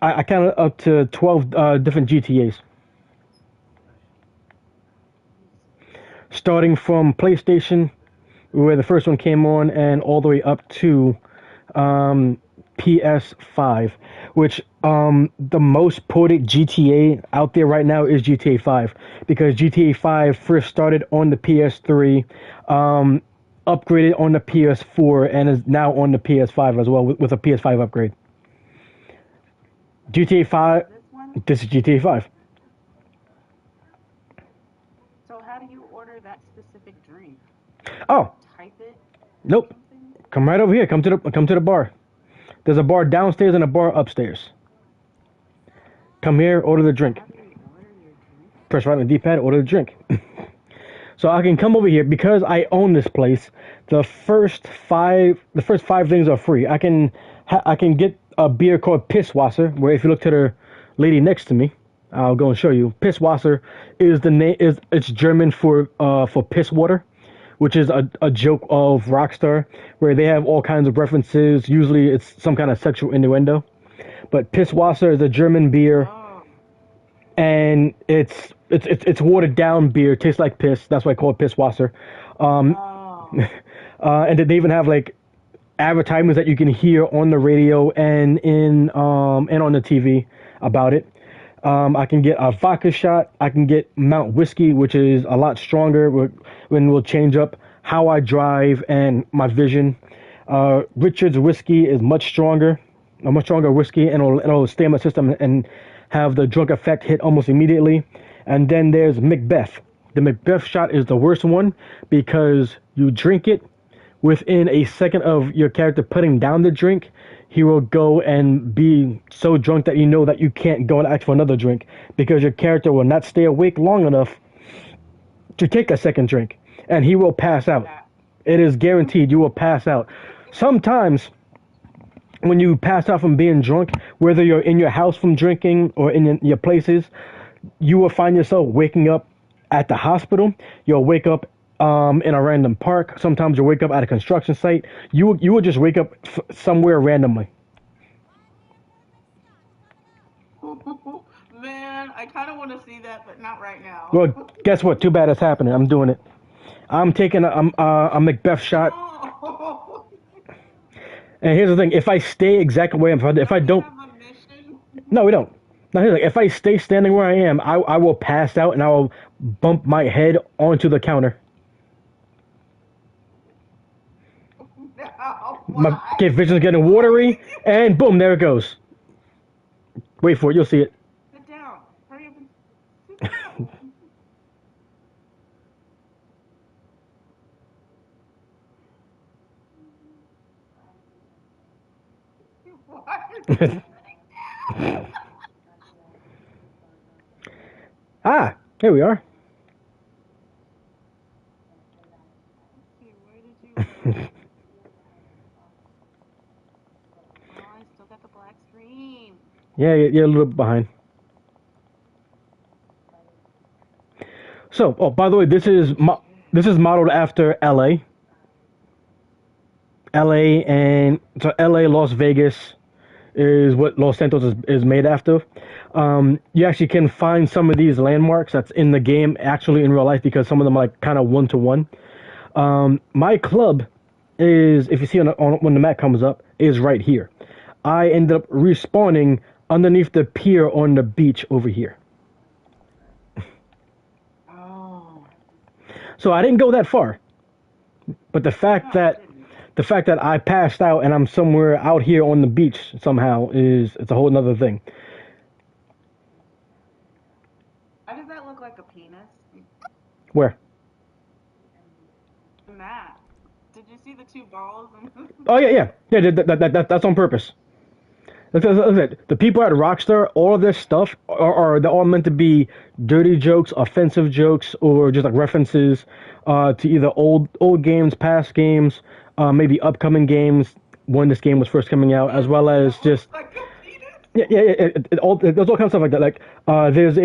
I counted up to 12 different GTAs. Starting from PlayStation, where the first one came on, and all the way up to PS5, which the most ported GTA out there right now is GTA 5, because GTA 5 first started on the PS3, upgraded on the PS4, and is now on the PS5 as well with a PS5 upgrade. GTA 5, this is GTA 5. So how do you order that specific drink? Oh, Type it? nope. Come right over here. Come to the bar. There's a bar downstairs and a bar upstairs. Come here, order the drink. How do you order your drink? Press right on the D-pad, order the drink. So I can come over here because I own this place. The first five things are free. I can get a beer called Pisswasser, where if you look to the lady next to me, I'll go and show you. Pisswasser is the name. It's German for piss water, which is a joke of Rockstar, where they have all kinds of references. Usually it's some kind of sexual innuendo. But Pisswasser is a German beer, and it's watered down beer. Tastes like piss. That's why I call it Pisswasser. And they even have like advertisements that you can hear on the radio and in and on the TV about it. I can get a vodka shot. I can get Mount Whiskey, which is a lot stronger. When we'll change up how I drive and my vision. Richard's whiskey is much stronger, a much stronger whiskey, and it'll stay in my system and have the drunk effect hit almost immediately. And then there's Macbeth. The Macbeth shot is the worst one because you drink it. Within a second of your character putting down the drink, he will go and be so drunk that you know that you can't go and ask for another drink because your character will not stay awake long enough to take a second drink, and he will pass out. It is guaranteed you will pass out. Sometimes, when you pass out from being drunk, whether you're in your house from drinking or in your places, you will find yourself waking up at the hospital. You'll wake up in a random park. Sometimes you'll wake up at a construction site. You will just wake up somewhere randomly. Man, I kind of want to see that, but not right now. Well, guess what? Too bad it's happening. I'm doing it. I'm taking a Macbeth shot. Oh. And here's the thing: if I stay exactly where I'm, if I don't, Have a mission? no, we don't. Now here's the thing, if I stay standing where I am, I will pass out and I will bump my head onto the counter. No, My why? vision's getting watery, and boom, there it goes. Wait for it, you'll see it. Sit down. Hurry up and sit down. Why are you sitting down? Ah, here we are. Okay, where did you go? Oh, I still got the black screen. Yeah, you're a little bit behind. So, oh, by the way, this is modeled after LA. LA and so LA, Las Vegas is what Los Santos is made after. You actually can find some of these landmarks that's in the game actually in real life because some of them are like kind of one to one. My club is, if you see when the map comes up, is right here. I ended up respawning underneath the pier on the beach over here. Oh. So I didn't go that far, but the fact that I passed out and I'm somewhere out here on the beach somehow it's a whole nother thing. Why does that look like a penis? Where? The map. Did you see the two balls? Oh yeah. That's on purpose. The people at Rockstar, all of this stuff they're all meant to be dirty jokes, offensive jokes, or just like references to either old games, past games, maybe upcoming games when this game was first coming out, as well as just Like a penis? there's all kinds of stuff like that. Like there's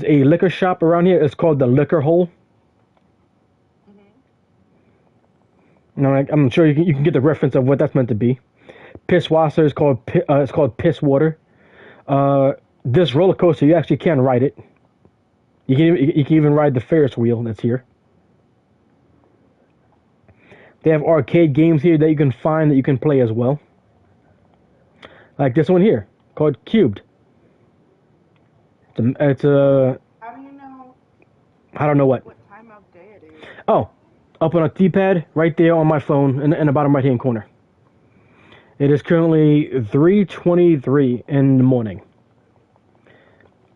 a liquor shop around here. It's called the Liquor Hole. You know, I'm sure you can get the reference of what that's meant to be. Piss wasser is called it's called piss water. This roller coaster you actually can ride it. You can even ride the Ferris wheel that's here. They have arcade games here that you can find that you can play as well. Like this one here called Cubed. It's a How do you know I don't know what. what time of day it is? Oh, up on a D-pad right there on my phone in the bottom right hand corner. It is currently 3:23 in the morning.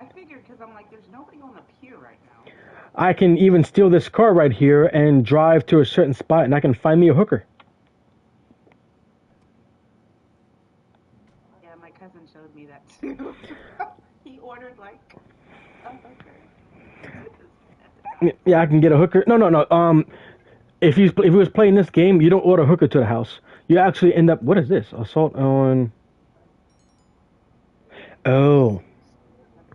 I figured because I'm like, there's nobody on the pier right now. I can even steal this car right here and drive to a certain spot and I can find me a hooker. Yeah, my cousin showed me that too. He ordered like a hooker. Yeah, I can get a hooker. No. If he was playing this game, you don't order a hooker to the house. You actually end up. What is this? Assault on. Oh.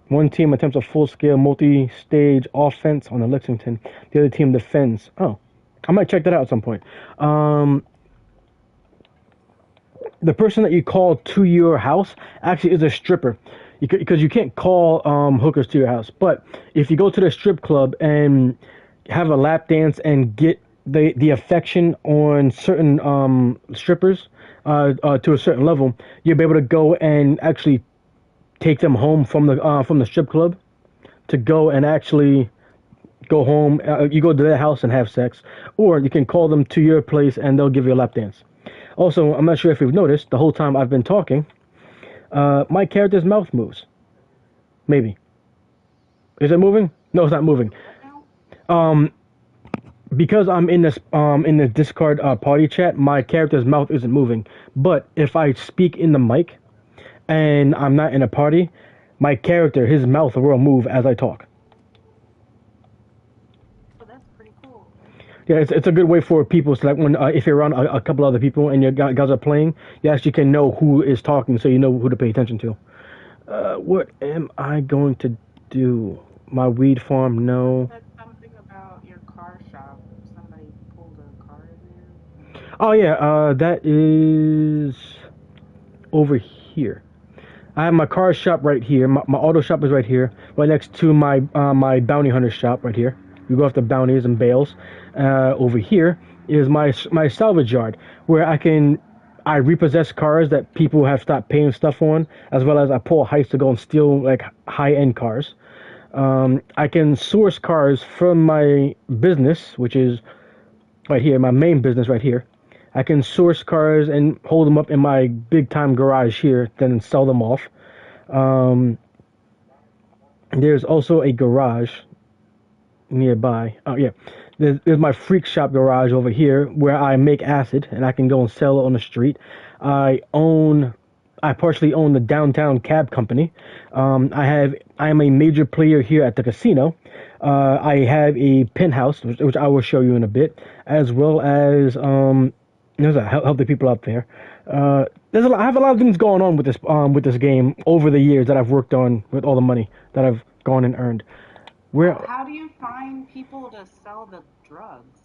One team attempts a full-scale multi-stage offense on the Lexington. The other team defends. Oh, I might check that out at some point. The person that you call to your house actually is a stripper, because you can't call hookers to your house. But if you go to the strip club and have a lap dance and get the affection on certain strippers to a certain level, you'll be able to go and actually take them home from the strip club to go and actually go home. You go to their house and have sex, or you can call them to your place and they'll give you a lap dance. Also, I'm not sure if you've noticed the whole time I've been talking, my character's mouth moves. Maybe. Is it moving? No, it's not moving. Now, Um, because I'm in the Discord party chat, my character's mouth isn't moving. But if I speak in the mic and I'm not in a party, my character, his mouth will move as I talk. so that's pretty cool. Yeah, it's a good way for people to like when if you're around a couple other people and your guys are playing, you actually can know who is talking, so you know who to pay attention to. What am I going to do? My weed farm? No. Said something about your car shop. Somebody pulled a car in there. Oh yeah, that is over here. I have my car shop right here. My auto shop is right here, right next to my bounty hunter shop right here. You go after bounties and bales. Over here is my salvage yard where I repossess cars that people have stopped paying stuff on, as well as I pull heists to go and steal like high end cars. I can source cars from my business, which is right here, my main business right here. I can source cars and hold them up in my big time garage here, then sell them off. Um, there's also a garage nearby. Oh yeah, there's my freak shop garage over here where I make acid and I can go and sell it on the street. I own, I partially own the downtown cab company. I am a major player here at the casino. I have a penthouse, which I will show you in a bit, as well as there's a help the people out there. I have a lot of things going on with this game over the years that I've worked on with all the money that I've gone and earned. Where How do you find people to sell the drugs?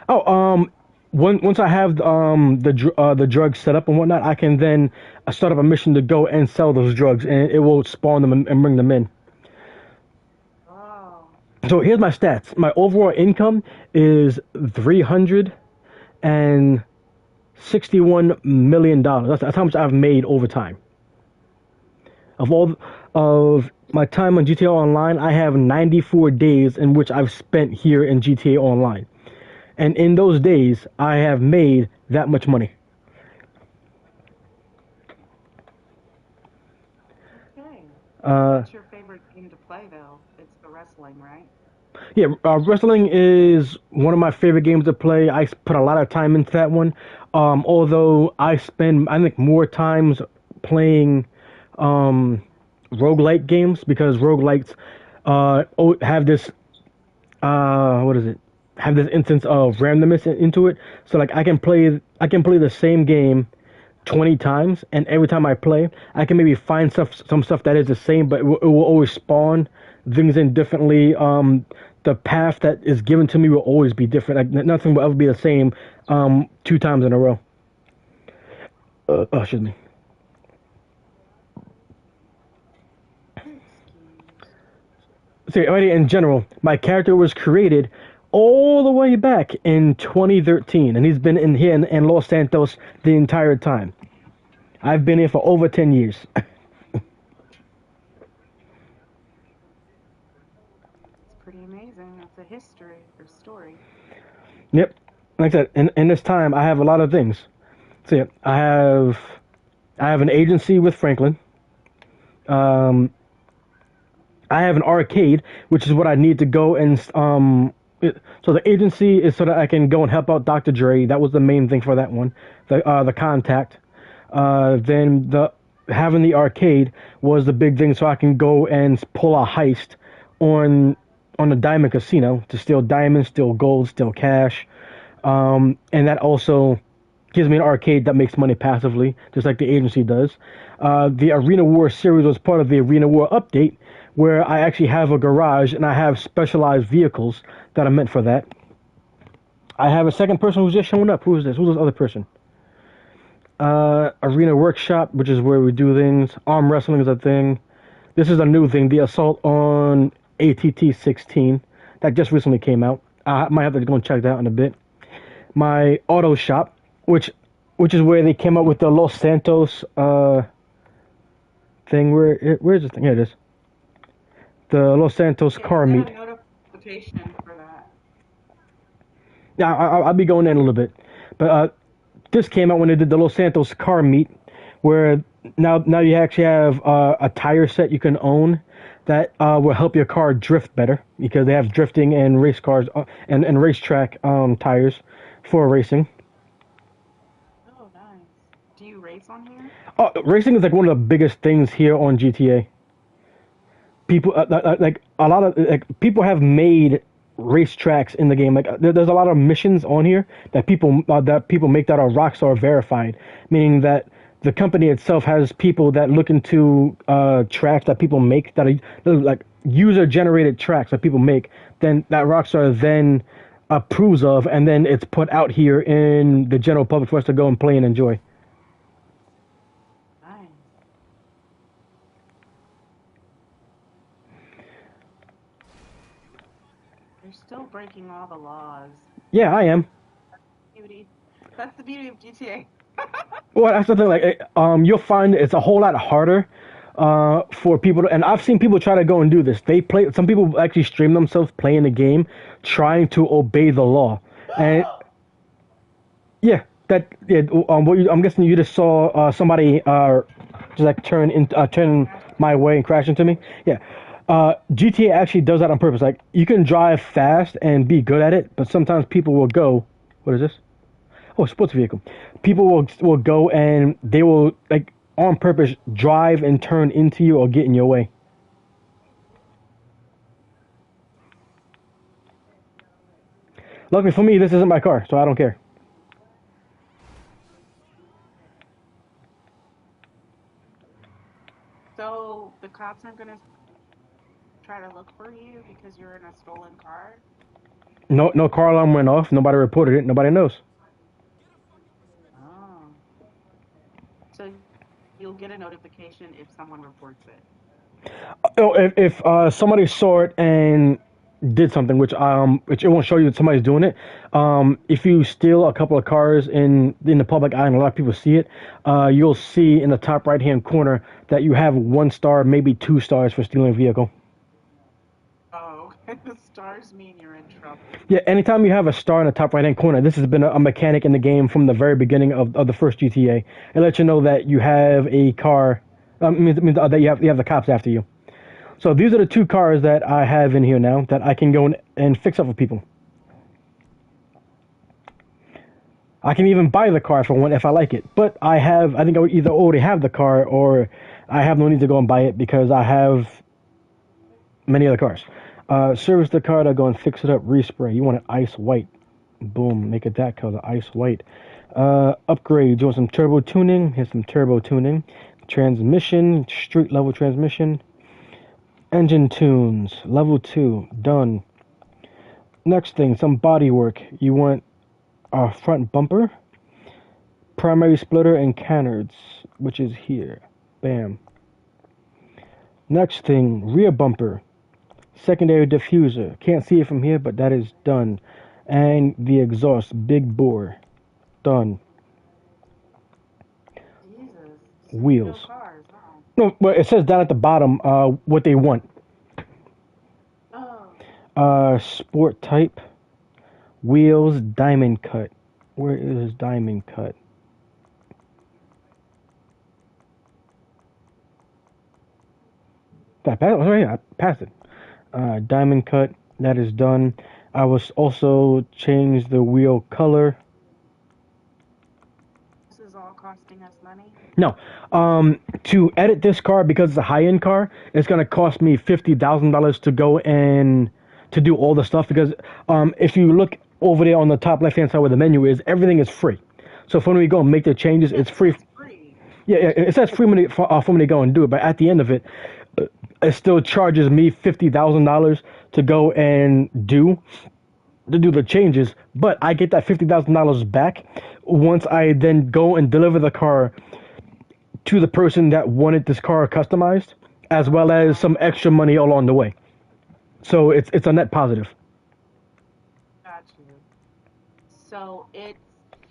oh once I have the drugs set up and whatnot, I can then start up a mission to go and sell those drugs, and it will spawn them and bring them in. Oh, So here's my stats. My overall income is $361 million. That's how much I've made over time. Of all of my time on GTA Online, I have 94 days in which I've spent here in GTA Online. And in those days, I have made that much money. okay. Uh, What's your favorite game to play, though? It's the wrestling, right? yeah, wrestling is one of my favorite games to play. I put a lot of time into that one. Although I spend, I think, more times playing roguelike games because roguelikes have this what is it? Have this instance of randomness into it. So like I can play the same game 20 times, and every time I play, I can maybe find some stuff that is the same, but it will always spawn things in differently. The path that is given to me will always be different. Like nothing will ever be the same 2 times in a row. Excuse me. So already in general, my character was created all the way back in 2013, and he's been in here in Los Santos the entire time. I've been here for over 10 years. It's pretty amazing. That's a history or story. Yep. Like I said, in this time, I have a lot of things. So yeah, I have an agency with Franklin. I have an arcade, which is what I need to go and so the agency is so that I can go and help out Dr. Dre. That was the main thing for that one. The contact. Then the having the arcade was the big thing, so I can go and pull a heist on the diamond casino to steal diamonds, steal gold, steal cash. And that also gives me an arcade that makes money passively, just like the agency does. The Arena War series was part of the Arena War update, where I actually have a garage and I have specialized vehicles that are meant for that. I have a second person who's just showing up. Who is this? Who's this other person? Arena Workshop, which is where we do things. Arm wrestling is a thing. This is a new thing, the Assault on ATT 16, that just recently came out. I might have to go and check that out in a bit. My auto shop, which is where they came up with the Los Santos thing. Where's this thing? Here it is. The Los Santos Yeah, car you'll meet. get a notification for that. Yeah, I'll be going in a little bit. But this came out when they did the Los Santos car meet, where now you actually have a tire set you can own that will help your car drift better because they have drifting and race cars and racetrack tires for racing. Oh, nice. Do you race on here? Racing is like one of the biggest things here on GTA. People like a lot of like people have made racetracks in the game. Like there's a lot of missions on here that people make that are Rockstar verified, meaning that the company itself has people that look into tracks that people make that are like user generated tracks that people make. Then that Rockstar then approves of, and then it's put out here in the general public for us to go and play and enjoy. Nice. You're still breaking all the laws. Yeah, I am. Beauty. That's the beauty of GTA. Well, that's the thing. Like, you'll find it's a whole lot harder for people to, and I've seen people try to go and do this. They play. Some people actually stream themselves playing the game, trying to obey the law, and yeah, that yeah. I'm guessing you just saw somebody just like turn my way and crash into me. Yeah. GTA actually does that on purpose. Like you can drive fast and be good at it, but sometimes people will go. What is this? Oh, sports vehicle. People will go and they will like on purpose drive and turn into you or get in your way. Luckily for me, this isn't my car, so I don't care. So the cops aren't gonna try to look for you because you're in a stolen car? No car alarm went off. Nobody reported it. Nobody knows. Oh. So you'll get a notification if someone reports it. Oh, if somebody saw it and did something, which it won't show you that somebody's doing it. If you steal a couple of cars in the public eye and a lot of people see it, you'll see in the top right hand corner that you have 1 star, maybe 2 stars for stealing a vehicle. Oh, the stars mean you're in trouble. Yeah, anytime you have a star in the top right hand corner, this has been a mechanic in the game from the very beginning of the first GTA. It lets you know that you have a car, means that you have the cops after you. So these are the 2 cars that I have in here now that I can go and fix up for people. I can even buy the car if I want, if I like it. But I think I would either already have the car or I have no need to go and buy it because I have many other cars. Service the car to go and fix it up, respray. You want it ice white. Boom, make it that color, ice white. Upgrade. You want some turbo tuning? Here's some turbo tuning. Transmission, street level transmission. Engine tunes, level 2, done. Next thing, some body work. You want a front bumper, primary splitter, and canards, which is here. Bam. Next thing, rear bumper, secondary diffuser. Can't see it from here, but that is done. And the exhaust, big bore, done. Jesus. Sweet no Wheels. cars, huh? No, well, it says down at the bottom what they want. Oh. Sport type, wheels, diamond cut. Where is diamond cut? I passed, oh, right here. I passed it. Diamond cut. That is done. I was also change the wheel color. This is all costing us money? No, to edit this car because it's a high-end car, it's gonna cost me $50,000 to go and to do all the stuff. Because if you look over there on the top left-hand side where the menu is, everything is free. So for when we go and make the changes, it's free. It's free. Yeah, it says free money for me to go and do it, but at the end of it, it still charges me $50,000 to go and to do the changes. But I get that $50,000 back once I then go and deliver the car to the person that wanted this car customized, as well as some extra money along the way. So it's a net positive. Got you. So it's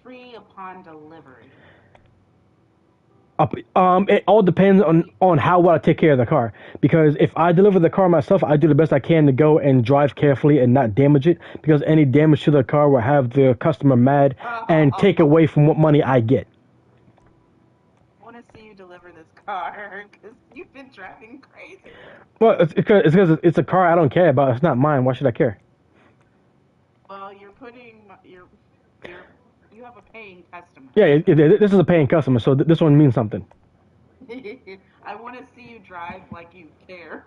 free upon delivery. It all depends on how well I take care of the car. Because if I deliver the car myself, I do the best I can to go and drive carefully and not damage it. Because any damage to the car will have the customer mad and take away from what money I get. I want to see you deliver this car because you've been driving crazy. Well, it's because it's a car I don't care about. It's not mine. Why should I care? Well, you're putting you have a paying customer. Yeah, this is a paying customer, so this one means something. I want to see you drive like you care.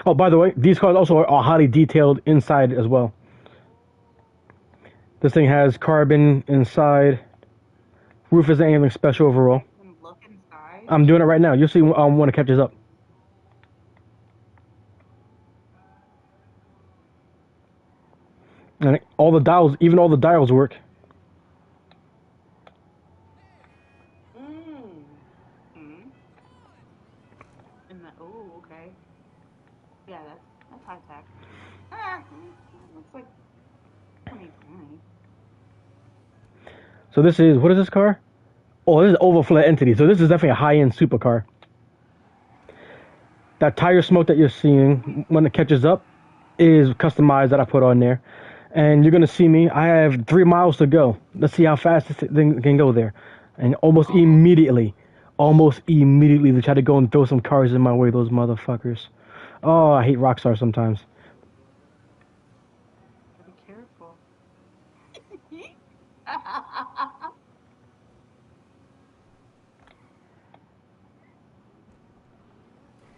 Oh, by the way, these cars also are highly detailed inside as well. This thing has carbon inside. Roof isn't anything special overall. And look inside. I'm doing it right now. You'll see when it catches up. And all the dials, even all the dials work. Mm. And okay. Yeah, that's high tech. Looks like 2020. So this is, what is this car? Oh, this is overflow entity. So this is definitely a high-end supercar. That tire smoke that you're seeing when it catches up is customized that I put on there. And you're gonna see me. I have 3 miles to go. Let's see how fast this thing can go there. And almost immediately, they try to go and throw some cars in my way. Those motherfuckers. Oh, I hate Rockstar sometimes. Be careful.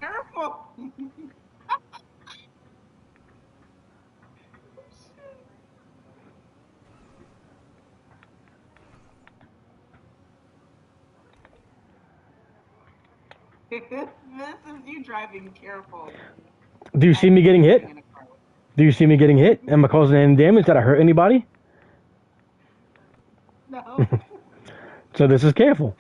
Careful. This is you driving careful. Do you see me getting hit? Do you see me getting hit? Am I causing any damage? Did I hurt anybody? No. So this is careful.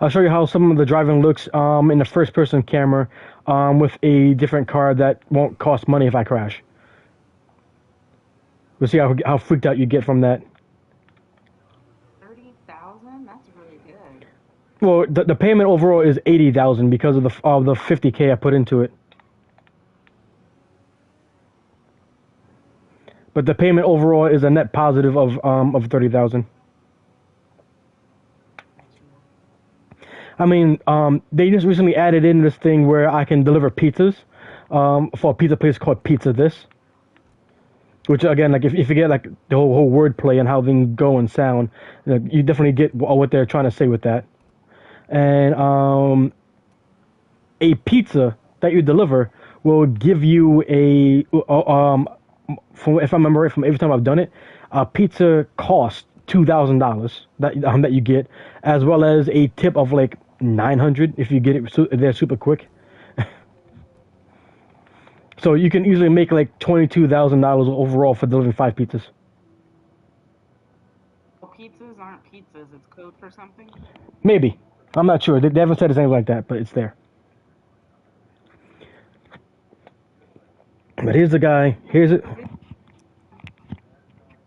I'll show you how some of the driving looks in the first person camera with a different car that won't cost money if I crash. We'll see how freaked out you get from that. 30,000? That's really good. Well, the payment overall is 80,000 because of the 50K I put into it. But the payment overall is a net positive of 30,000. I mean, they just recently added in this thing where I can deliver pizzas for a pizza place called Pizza This. Which again, like if you get like the whole wordplay and how things go and sound, you definitely get what they're trying to say with that. And a pizza that you deliver will give you if I remember right from every time I've done it, a pizza costs $2,000 that you get, as well as a tip of like 900 if you get it there super quick. So you can easily make like $22,000 overall for delivering 5 pizzas. Well, pizzas aren't pizzas. It's code for something. Maybe. I'm not sure. They haven't said anything like that, but it's there. But here's the guy. Here's it.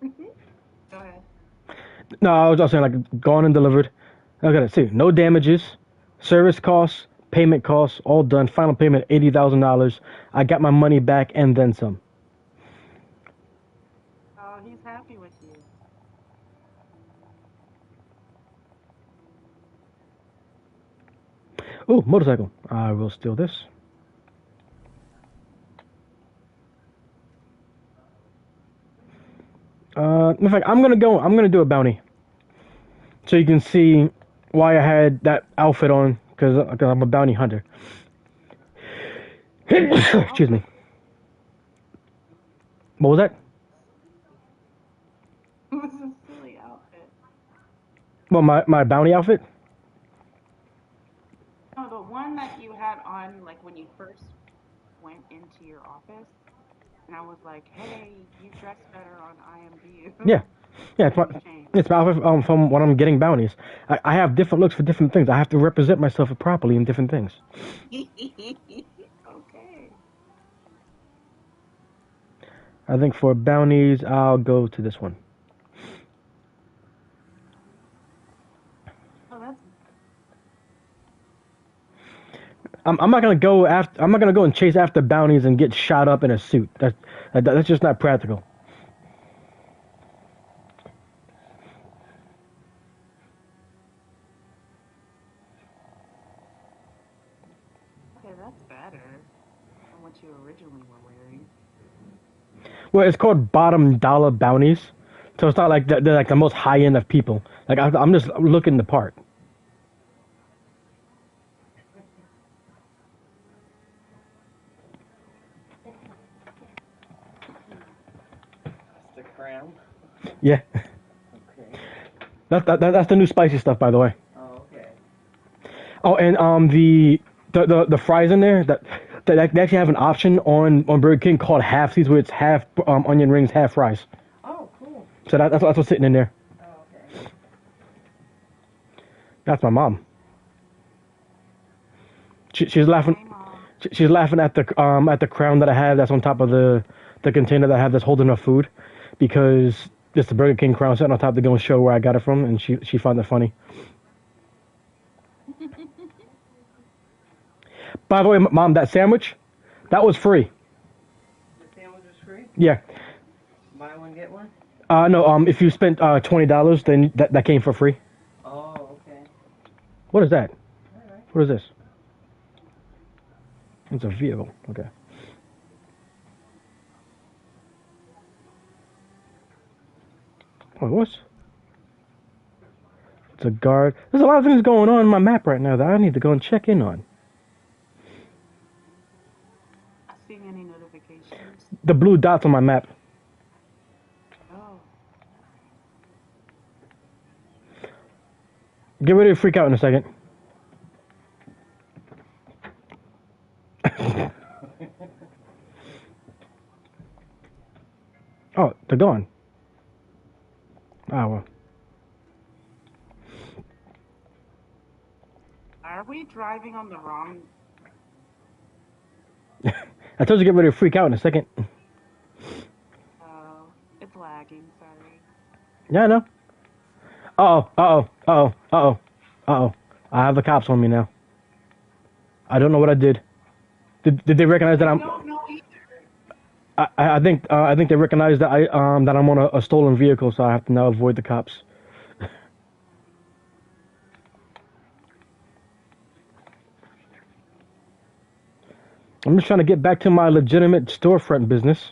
Go ahead. No, I was just saying like gone and delivered. I gotta see. No damages, service costs, payment costs, all done. Final payment $80,000. I got my money back and then some. Oh, he's happy with you. Ooh, motorcycle. I will steal this. In fact, I'm gonna do a bounty. So you can see why I had that outfit on, because I'm a bounty hunter. Excuse me. What was that? It was a silly outfit. Well, my bounty outfit? No, the one that you had on, like when you first went into your office. and I was like, "Hey, you dress better on IMDb." Yeah, yeah. And then you changed. It's my outfit from when I'm getting bounties. I have different looks for different things. I have to represent myself properly in different things. Okay. I think for bounties, I'll go to this one. Oh, that's I'm not gonna go after. I'm not gonna go and chase after bounties and get shot up in a suit. That's just not practical. okay. That's better than what you originally were wearing. Well, it's called bottom dollar bounties, so it's not like they're like the most high end of people. Like I'm just looking the part. That's the crown. Yeah, Okay. that's the new spicy stuff, by the way. Oh, okay. Oh, and the fries in there that they actually have an option on Burger King called halfsies, where it's half onion rings, half fries. Oh, cool. So that's what's sitting in there. Oh, okay. That's my mom. She's laughing. Hey, Mom. She's laughing at the crown that I have that's on top of the container that I have that's holding her food, because it's the Burger King crown sitting on top to go and show where I got it from, and she found it funny. By the way, mom, that sandwich, that was free. The sandwich is free? Yeah. Buy one, get one? No. If you spent $20, then that came for free. Oh, okay. What is that? Alright. What is this? It's a vehicle. Okay. Oh, what's? It's a guard. There's a lot of things going on my map right now that I need to go and check in on. Seeing any notifications? The blue dots on my map. Oh. Get ready to freak out in a second. Oh, they're gone. Oh, well. Are we driving on the wrong? I told you to get ready to freak out in a second. Oh, it's lagging. Sorry. Yeah, I know. Uh-oh, uh-oh, uh-oh, uh-oh, uh-oh. I have the cops on me now. I don't know what I did. Did they recognize that I I'm... don't know either. I think they recognize that that I'm on a stolen vehicle, so I have to now avoid the cops. I'm just trying to get back to my legitimate storefront business.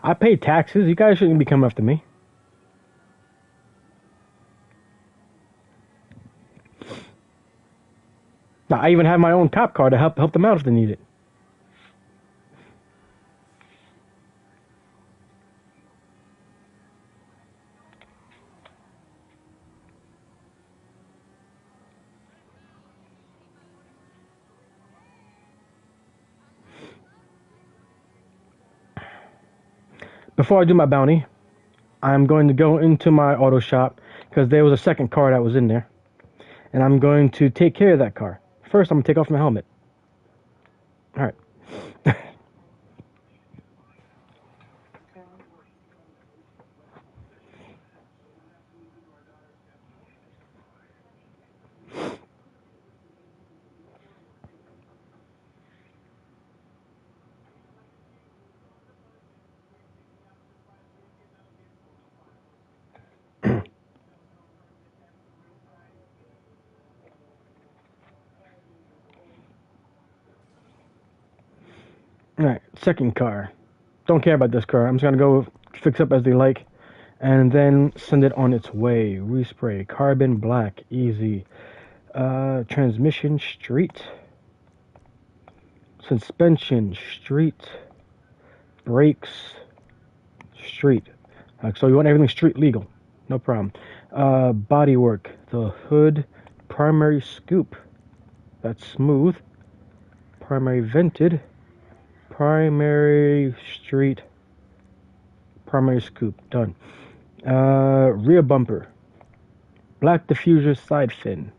I pay taxes. You guys shouldn't be coming after me. Now, I even have my own cop car to help them out if they need it. Before I do my bounty, I'm going to go into my auto shop because there was a second car that was in there, and I'm going to take care of that car. First, I'm gonna take off my helmet. All right. Okay. All right. Second car. Don't care about this car. I'm just gonna go fix up as they like, and then send it on its way. Respray. Carbon black. Easy. Transmission street. Suspension street. Brakes street. So you want everything street legal. No problem. Bodywork. The hood. Primary scoop. That's smooth. primary vented, primary street, primary scoop, done. Rear bumper, black diffuser side fin,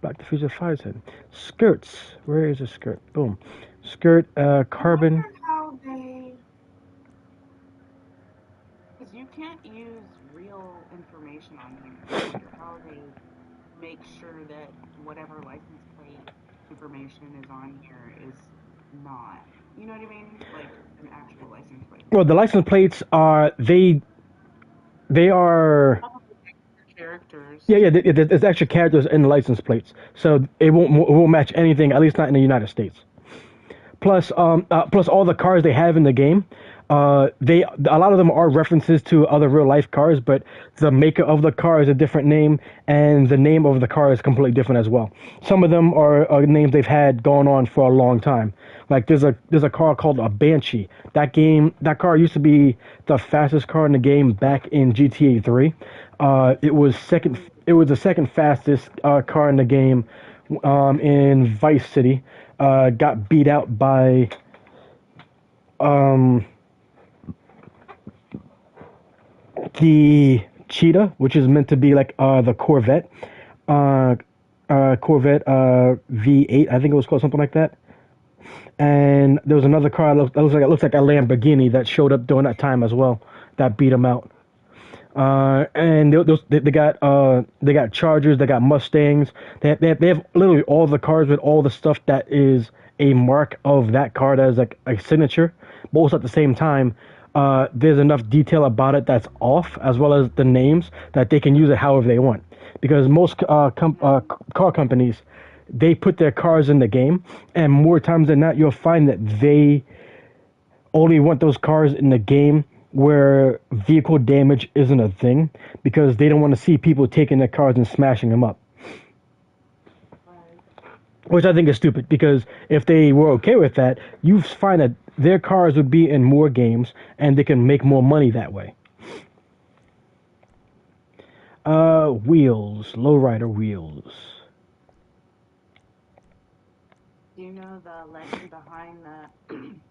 black diffuser side fin. Skirts, where is the skirt? Boom. Skirt, I carbon. wonder how they, because you can't use real information on here. I wonder how they make sure that whatever license plate information is on here is not. You know what I mean? Like an actual license plate. Well, the license plates are they are. Probably extra characters. Yeah, there's extra characters in the license plates, so it won't match anything. At least not in the United States. Plus all the cars they have in the game, a lot of them are references to other real life cars, but the maker of the car is a different name, and the name of the car is completely different as well. Some of them are names they've had going on for a long time. Like there's a car called a Banshee. That car used to be the fastest car in the game back in GTA 3. It was second. It was the second fastest car in the game in Vice City. Got beat out by um, the Cheetah, which is meant to be like the Corvette, Corvette V8, I think it was called something like that. And there was another car that looks like a Lamborghini that showed up during that time as well that beat him out. And they got Chargers, they got Mustangs. They have literally all the cars with all the stuff that is a mark of that car that is like a signature. But also at the same time, there's enough detail about it that's off, as well as the names that they can use it however they want. Because most car companies, they put their cars in the game, and more times than not, you'll find that they only want those cars in the game where vehicle damage isn't a thing, because they don't want to see people taking their cars and smashing them up. Which I think is stupid, because if they were okay with that, you find that their cars would be in more games and they can make more money that way. Wheels, lowrider wheels. Do you know the legend behind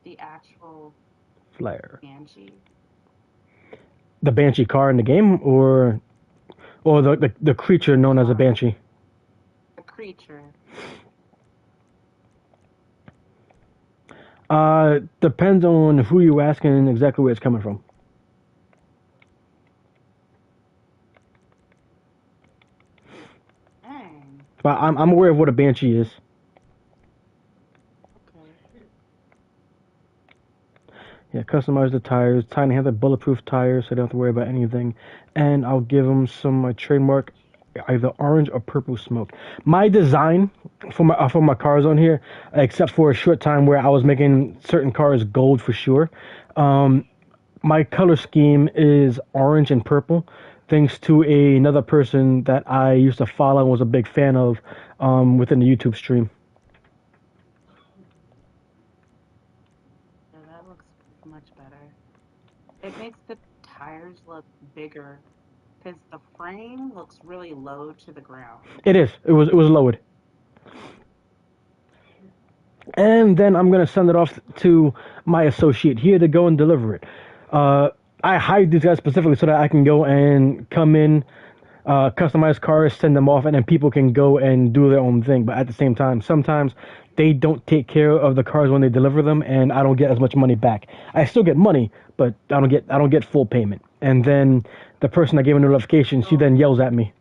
the actual Flare. Banshee? The Banshee car in the game, or the creature known as a Banshee? The creature. Depends on who you ask and exactly where it's coming from. Dang. But I'm aware of what a Banshee is. Okay. Yeah, customize the tires. Tiny has a bulletproof tires, so they don't have to worry about anything. And I'll give them my trademark, either orange or purple smoke. My design for my cars on here, except for a short time where I was making certain cars gold for sure. My color scheme is orange and purple, thanks to another person that I used to follow and was a big fan of within the YouTube stream. Yeah, that looks much better. It makes the tires look bigger because the frame looks really low to the ground. It is. It was lowered. And then I'm gonna send it off to my associate here to go and deliver it. I hired these guys specifically so that I can go and come in, customize cars, send them off, and then people can go and do their own thing. But at the same time, sometimes they don't take care of the cars when they deliver them, and I don't get as much money back. I still get money, but I don't get full payment. And then the person that gave me the notification, she then yells at me.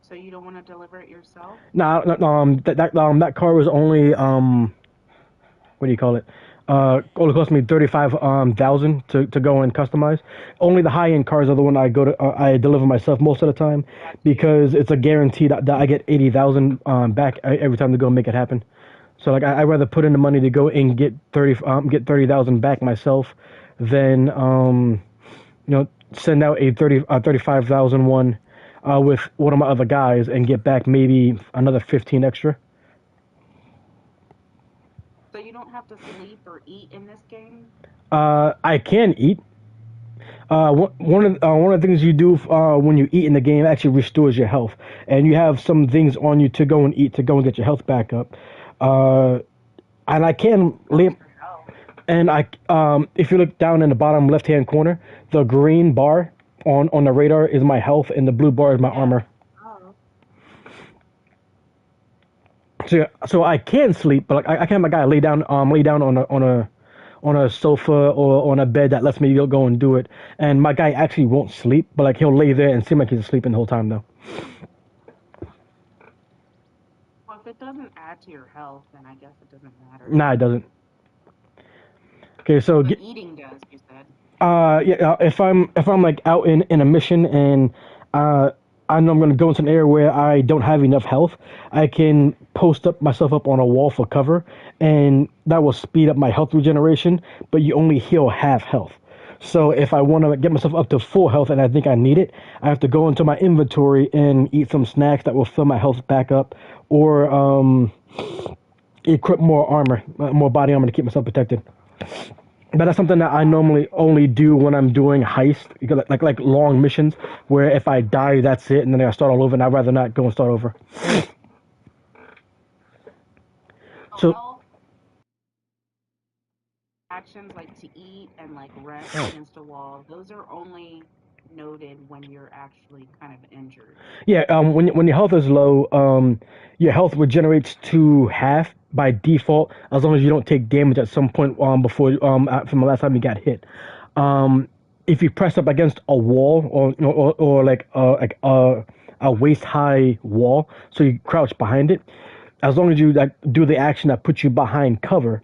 So you don't want to deliver it yourself? No, that car was only what do you call it? Only cost me 35,000 to go and customize. Only the high end cars are the one I deliver myself most of the time, because it's a guarantee that I get 80,000 back every time to go make it happen. So like I rather put in the money to go and get 30,000 back myself than send out a 35,000 one with one of my other guys and get back maybe another 15 extra. So you don't have to sleep or eat in this game? I can eat. One of the things you do when you eat in the game actually restores your health, and you have some things on you to go and eat to go and get your health back up. Uh, and I can lay, For health. and if you look down in the bottom left hand corner, the green bar on the radar is my health, and the blue bar is my Yeah. armor. Oh. So I can sleep, but like, I can't. My guy lay down on a sofa or on a bed that lets me go and do it. And my guy actually won't sleep, but like he'll lay there and seem like he's sleeping the whole time though. Well, if it doesn't add to your health, then I guess it doesn't matter. Nah, it doesn't. Okay, so But eating does, you said. yeah, if I'm like out in a mission and uh I know I'm gonna go into an area where I don't have enough health, I can post up myself up on a wall for cover, and that will speed up my health regeneration. But you only heal half health. So if I want to get myself up to full health and I think I need it, I have to go into my inventory and eat some snacks that will fill my health back up, or equip more armor, more body armor to keep myself protected. But that's something that I normally only do when I'm doing heist, because like long missions where if I die, that's it, and then I start all over, and I'd rather not go and start over. So So health actions like to eat and like rest against a wall, those are only noted when you're actually kind of injured. yeah, when your health is low, your health regenerates to half by default, as long as you don't take damage at some point before from the last time you got hit. Um, if you press up against a wall or like a waist high wall, so you crouch behind it, as long as you like do the action that puts you behind cover,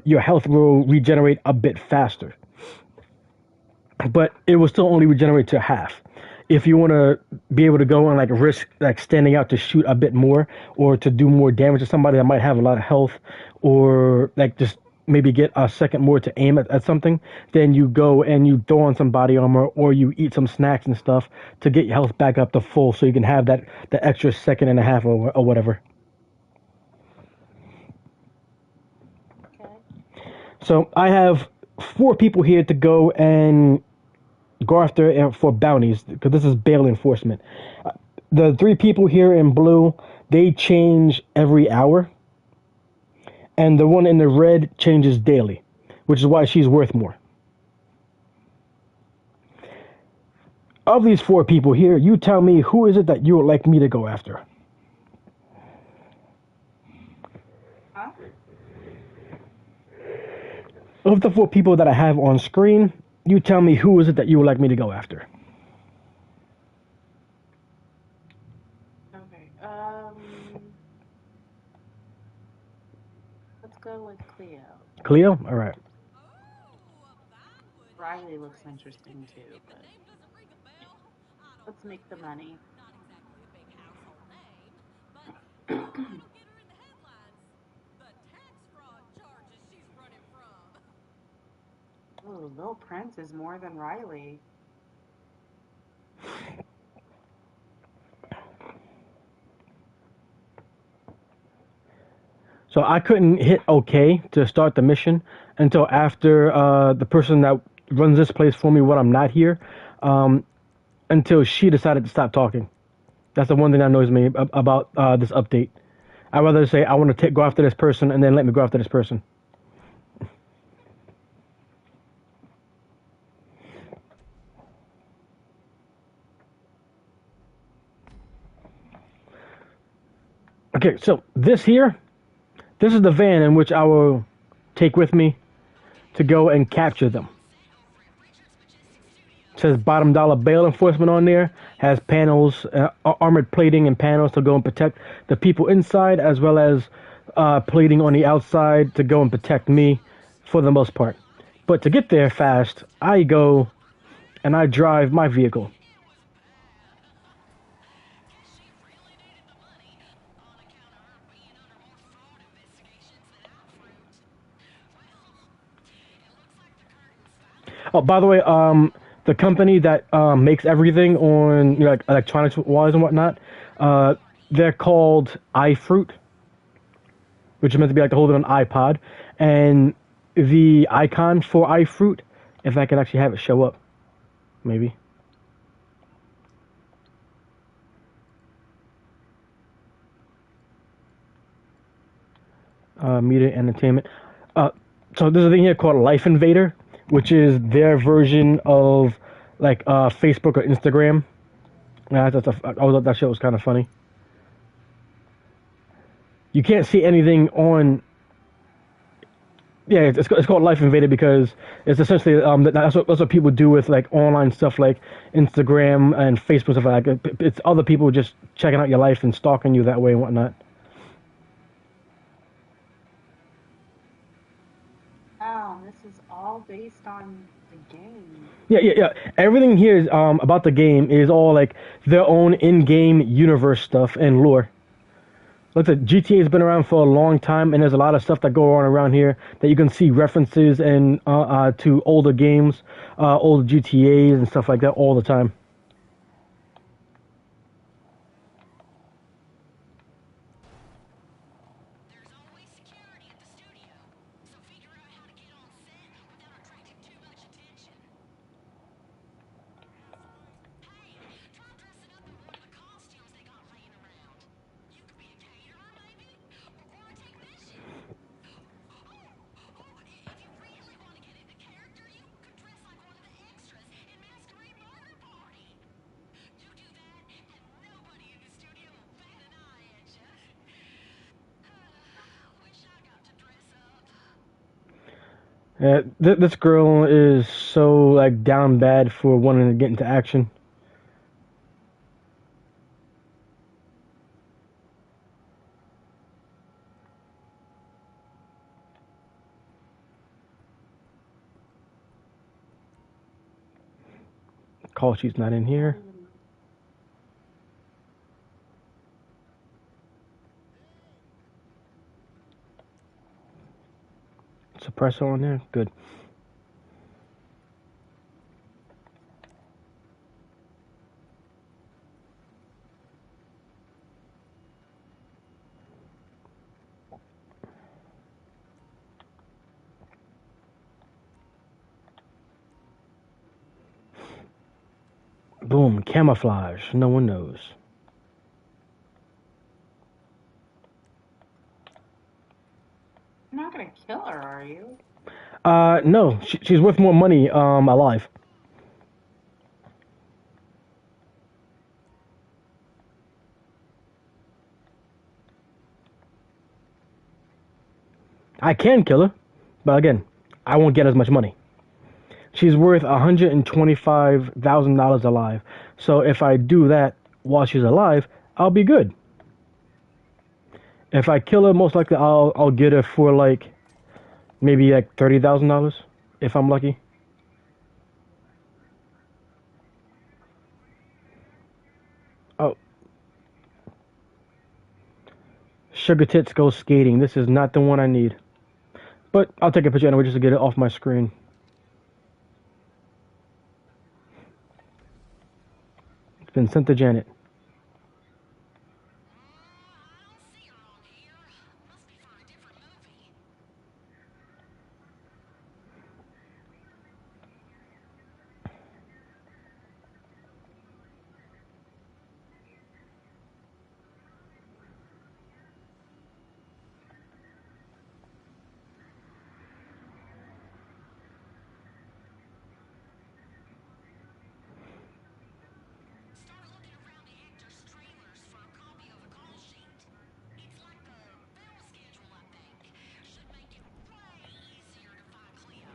your health will regenerate a bit faster, but it will still only regenerate to half. If you want to be able to go and like risk like standing out to shoot a bit more or to do more damage to somebody that might have a lot of health, or like just maybe get a second more to aim at something, then you go and you throw on some body armor or you eat some snacks and stuff to get your health back up to full, so you can have that the extra second and a half or whatever. Okay. So I have four people here to go and go after for bounties, because this is bail enforcement. The three people here in blue, they change every hour, and the one in the red changes daily, which is why she's worth more. Of these four people here, you tell me who is it that you would like me to go after. Huh? Of the four people that I have on screen, you tell me who is it that you would like me to go after. Okay. Let's go with Cleo. Cleo? All right. Riley looks interesting too, but let's make the money. Oh, Lil Prince is more than Riley. So I couldn't hit OK to start the mission until after the person that runs this place for me when I'm not here, um, until she decided to stop talking. That's the one thing that annoys me about this update. I'd rather say I want to go after this person and then let me go after this person. Okay, so this is the van in which I will take with me to go and capture them. It says bottom dollar bail enforcement on there. Has panels, armored plating and panels to go and protect the people inside, as well as plating on the outside to go and protect me for the most part. But to get there fast, I go and I drive my vehicle. Oh, by the way, the company that makes everything on like electronics wise and whatnot, uh, they're called iFruit, which is meant to be like the holding an iPod, and the icon for iFruit, if I can actually have it show up. maybe. Media entertainment. So there's a thing here called Life Invader, which is their version of like Facebook or Instagram. I thought that shit was kind of funny. You can't see anything on. Yeah, it's called Life Invader because it's essentially that's what people do with like online stuff like Instagram and Facebook stuff like that. It's other people just checking out your life and stalking you that way and whatnot. Wow, this is all based on the game. Yeah. Everything here is about the game is all like their own in-game universe stuff and lore. Like the GTA has been around for a long time, and there's a lot of stuff that go on around here that you can see references and to older games, old GTA's and stuff like that all the time. There's always security at the studio, so figure out how to get on set without attracting too much attention. Hey, try dressing up in one of the costumes they got laying around. You could be a caterer, maybe? Or a technician. If you really want to get into character, you could dress like one of the extras in Masquerade Murder Party. You do that, and nobody in the studio will bat an eye at you. Wish I got to dress up. This girl is so like down bad for wanting to get into action. Call she's not in here. Suppressor on there. Good. Boom. Camouflage. No one knows. You're not gonna kill her, are you? No. She's worth more money alive. I can kill her, but again, I won't get as much money. She's worth $125,000 alive. So if I do that while she's alive, I'll be good. If I kill her, most likely I'll get her for like maybe like $30,000 if I'm lucky. Oh, Sugar Tits goes skating. This is not the one I need, but I'll take a picture anyway just to get it off my screen. It's been sent to Janet. I don't see her on here. Must be for a different movie. Start looking around the actor's trailers for a copy of the call sheet. It's like the film schedule, I think. Should make it way easier to find Cleo.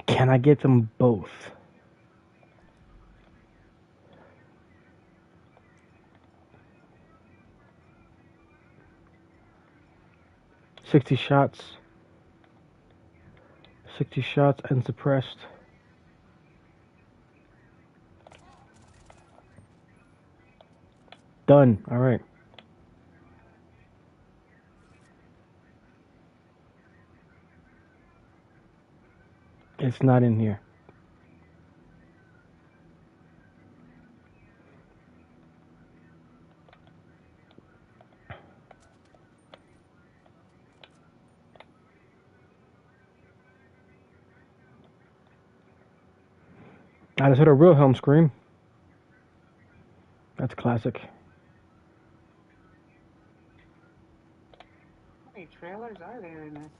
Can I get them both? Sixty shots. 60 shots and suppressed. Done. All right. It's not in here. I just heard a Wilhelm scream. That's classic. How many trailers are there in this?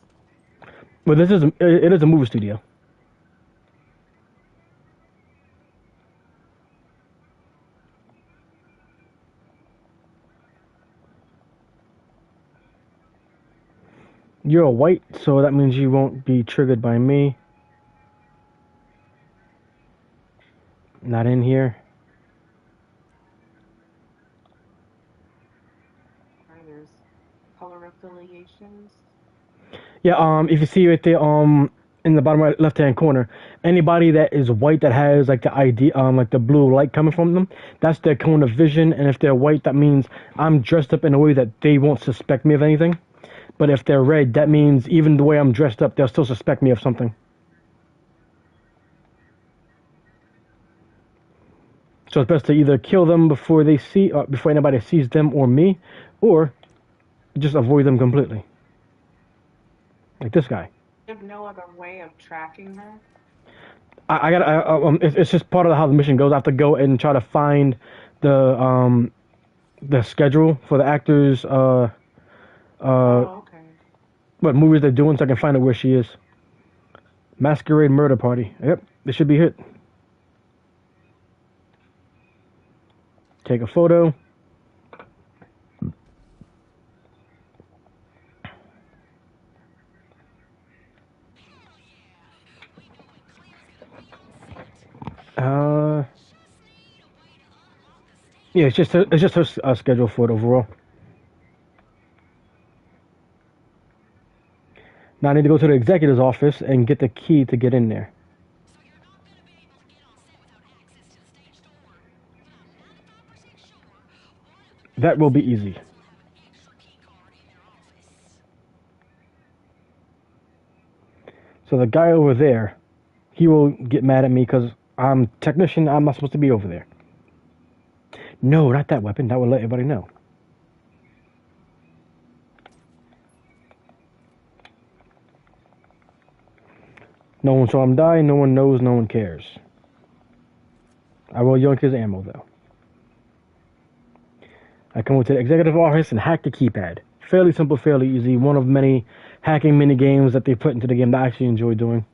Well, it is a movie studio. You're a white, so that means you won't be triggered by me. Not in here. There's color affiliations. Yeah, if you see right there, in the bottom right left hand corner, anybody that is white that has like the ID, like the blue light coming from them, that's their cone of vision. And if they're white, that means I'm dressed up in a way that they won't suspect me of anything. But if they're red, that means even the way I'm dressed up, they'll still suspect me of something. So it's best to either kill them before anybody sees them or me, or just avoid them completely. Like this guy. You have no other way of tracking her? I got it's just part of how the mission goes. I have to go and try to find the schedule for the actors, Oh, okay. what movies they're doing, so I can find out where she is. Masquerade Murder Party. Yep, they should be hit. Take a photo. Uh, yeah, it's just her schedule for it overall. Now I need to go to the executive's office and get the key to get in there. So you're not going to be able to get on set without access to the stage door. I'm 95% sure one of That will be easy. us will have an extra key card in your office. So the guy over there, he will get mad at me because I'm technician. I'm not supposed to be over there. No, not that weapon. That would let everybody know. No one saw him die. No one knows. No one cares. I will yoink his ammo though. I come over to the executive office and hack the keypad. Fairly simple, fairly easy. One of many hacking mini games that they put into the game that I actually enjoy doing.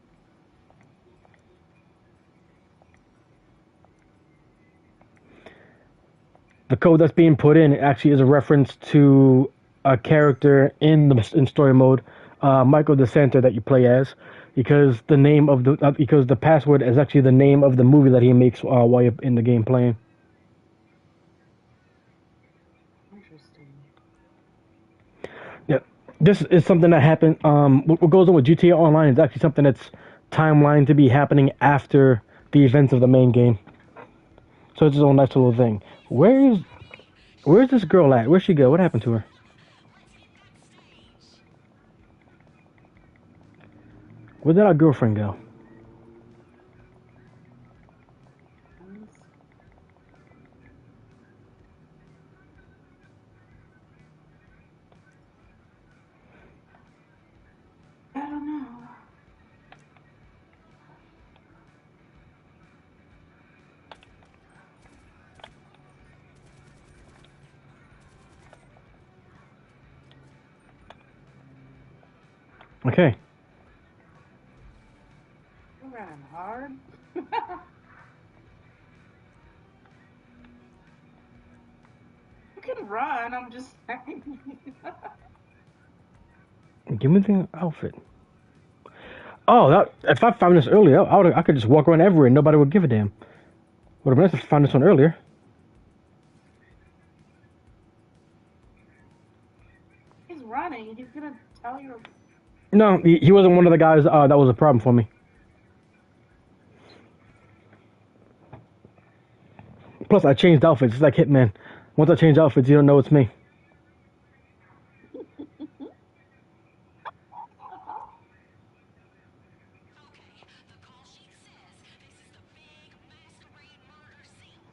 The code that's being put in actually is a reference to a character in story mode, Michael DeSanta that you play as, because the password is actually the name of the movie that he makes while you're in the game playing. Interesting. Yeah, this is something that happened. What goes on with GTA Online is actually something that's timeline to be happening after the events of the main game. So it's its own nice little thing. Where's this girl at? Where'd she go? What happened to her? Where did our girlfriend go? I don't know. Okay. You're running hard. You can run, I'm just saying. Give me the outfit. Oh, if I found this earlier, I could just walk around everywhere and nobody would give a damn. Would have been nice to find this one earlier. He's running. He's gonna tell you. No, he wasn't one of the guys that was a problem for me. Plus, I changed outfits. It's like Hitman. Once I change outfits, you don't know it's me. Okay, the call sheet says this is the big masquerade murder scene.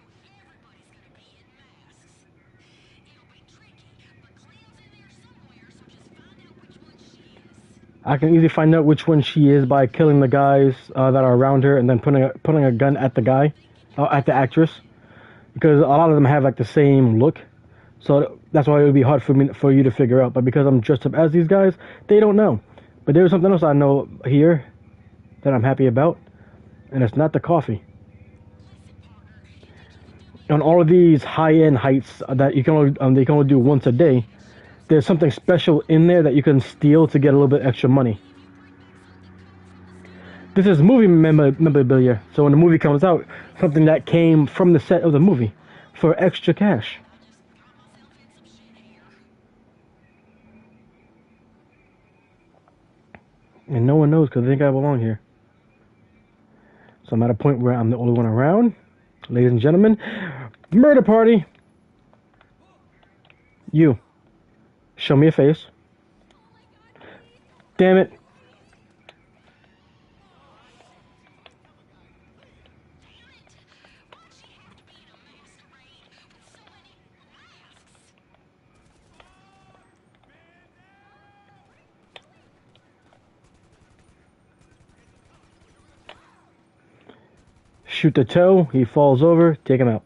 So everybody's gonna be in masks. It'll be tricky, but Clem's in there somewhere, so just find out which one she is. I can easily find out which one she is by killing the guys that are around her and then putting a gun at the guy, at the actress, because a lot of them have like the same look. So that's why it would be hard for you to figure out. But because I'm dressed up as these guys, they don't know. But there's something else I know here that I'm happy about, and it's not the coffee. On all of these high-end heights that they can only do once a day, there's something special in there that you can steal to get a little bit extra money. This is movie memorabilia, so when the movie comes out, something that came from the set of the movie for extra cash. And no one knows because they think I belong here. So I'm at a point where I'm the only one around. Ladies and gentlemen, murder party. You. Show me a face. Damn it. Shoot the toe. He falls over. Take him out.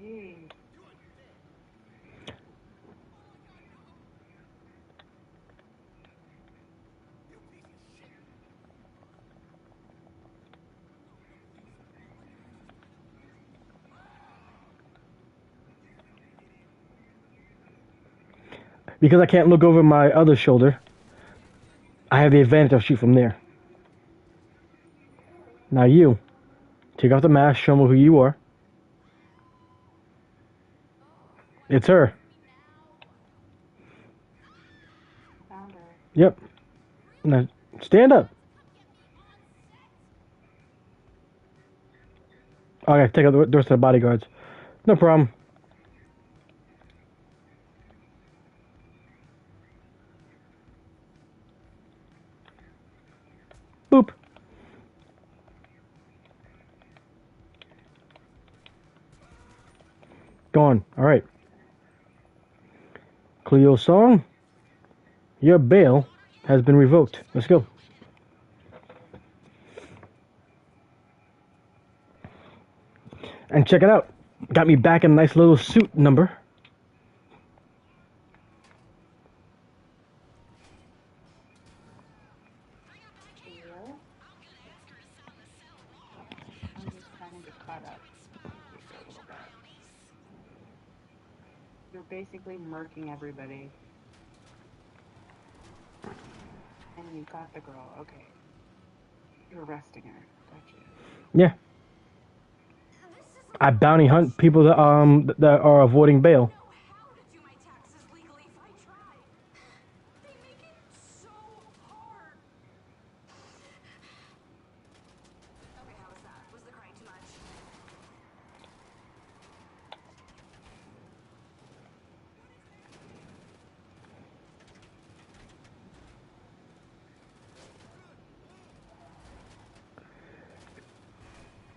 Yay. Because I can't look over my other shoulder, I have the advantage of shoot from there. Now you. Take off the mask. Show me who you are. It's her. Found her. Yep. Now, stand up. Okay, take out the rest of the bodyguards. No problem. Boop. Gone. Alright. Cleo Song, your bail has been revoked. Let's go. And check it out. Got me back in a nice little suit number. Yeah. I'm just trying to get caught up. You're basically murking everybody. And you got the girl. Okay. You're arresting her. Gotcha. Yeah. I bounty hunt people that are avoiding bail. How to do my taxes legally if I try. They make it so hard. Okay, how was that? Was the crying too much?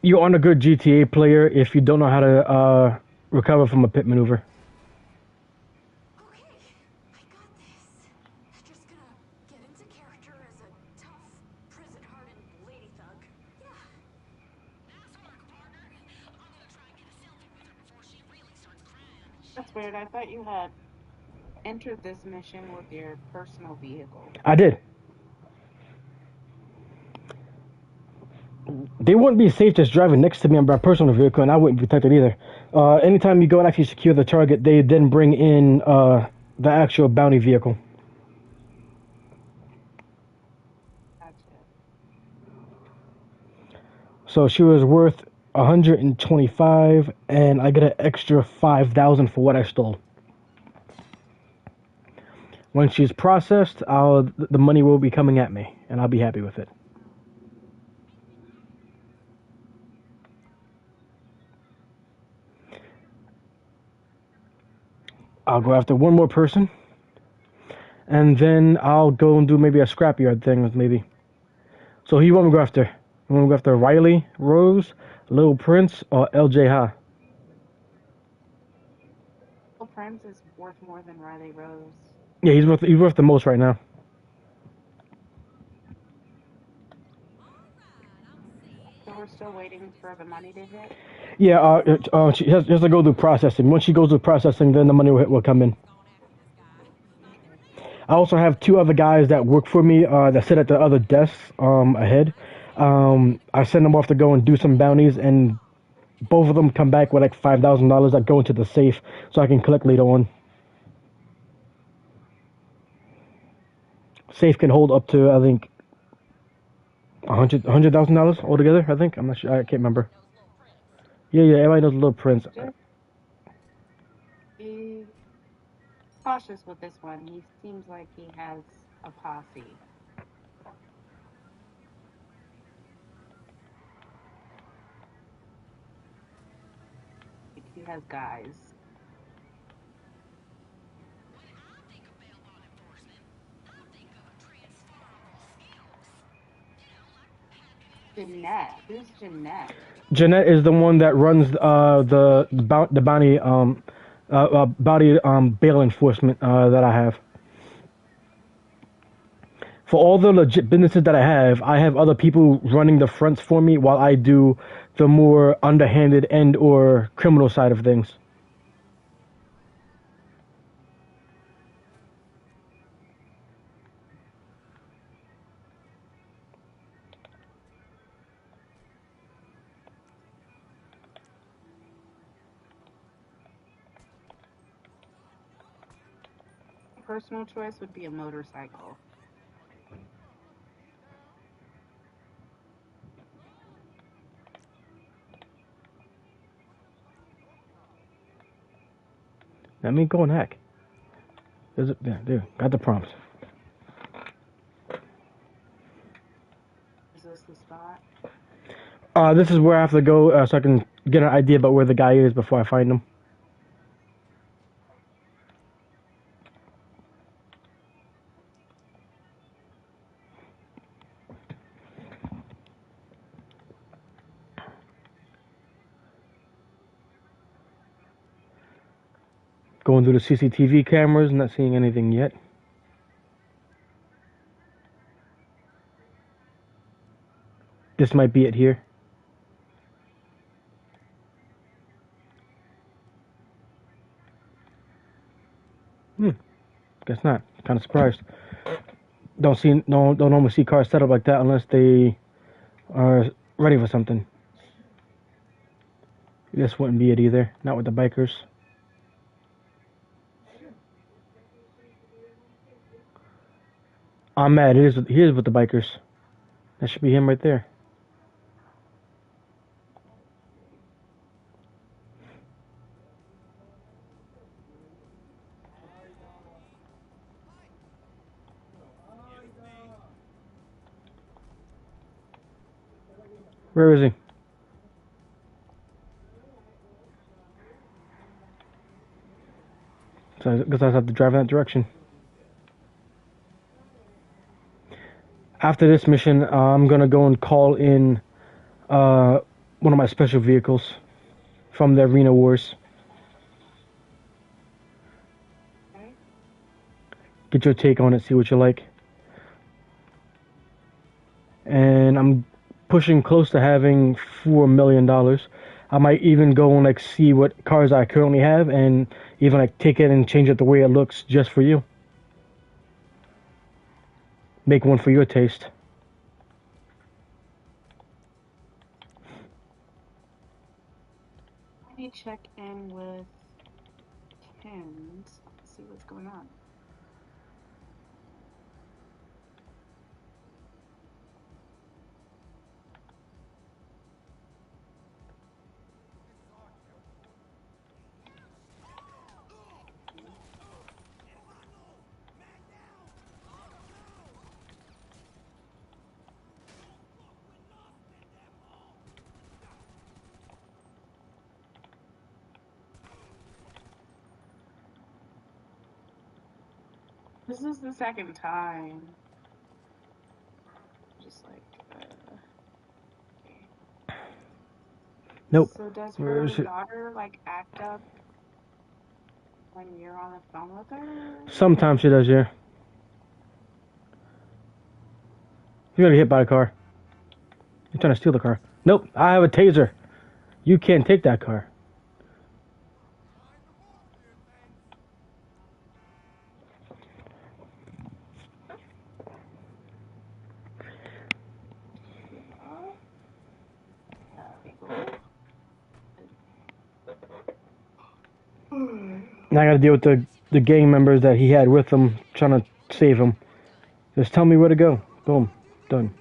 You aren't a good GTA player if you don't know how to recover from a pit maneuver. Okay, I got this. Just gonna get into character as a tough, prison-hardened lady thug. Yeah. Nice work, partner. I'm gonna try and get a selfie with her before she really starts crying. That's weird. I thought you had entered this mission with your personal vehicle. I did. They wouldn't be safe just driving next to me on my personal vehicle, and I wouldn't be protected either. Anytime you go and actually secure the target, they then bring in the actual bounty vehicle. Gotcha. So she was worth 125, and I get an extra 5,000 for what I stole. When she's processed, the money will be coming at me, and I'll be happy with it. I'll go after one more person, and then I'll go and do maybe a scrapyard thing, maybe. So who you want me to go after? You want me to go after Riley Rose, Lil Prince, or LJ Ha? Prince is worth more than Riley Rose. Yeah, he's worth the most right now. So we're still waiting for the money to hit. Yeah, she has to go through processing. Once she goes through processing, then the money will come in. I also have two other guys that work for me that sit at the other desks ahead. I send them off to go and do some bounties, and both of them come back with like $5,000 that go into the safe, so I can collect later on. Safe can hold up to I think $100,000 altogether. I think I'm not sure. I can't remember. Yeah, everybody knows Little Prince. Just be cautious with this one. He seems like he has a posse. Like he has guys. Jeanette. Who's Jeanette? Jeanette is the one that runs the bounty bail enforcement that I have. For all the legit businesses that I have other people running the fronts for me while I do the more underhanded and or criminal side of things. Personal choice would be a motorcycle. Let me go and hack. There, got the prompts. Is this the spot? This is where I have to go so I can get an idea about where the guy is before I find him. Going through the CCTV cameras, not seeing anything yet. This might be it here. Guess not. Kind of surprised. Don't normally see cars set up like that unless they are ready for something. This wouldn't be it either. Not with the bikers. I'm mad. He is with the bikers. That should be him right there. Where is he? So I guess I have to drive in that direction. After this mission, I'm gonna go and call in one of my special vehicles from the Arena Wars. Okay. Get your take on it, see what you like. And I'm pushing close to having $4 million. I might even go and like see what cars I currently have and even like take it and change it the way it looks just for you. Make one for your taste. Let me check in with Ken's. See what's going on. This is the second time. Just like, okay. Nope. So does Where her is it? daughter like act up When you're on the phone with her? Sometimes she does, yeah. You're gonna get hit by a car. You're trying to steal the car. Nope, I have a taser. You can't take that car. Now I gotta deal with the gang members that he had with him, trying to save him. Just tell me where to go. Boom. Done.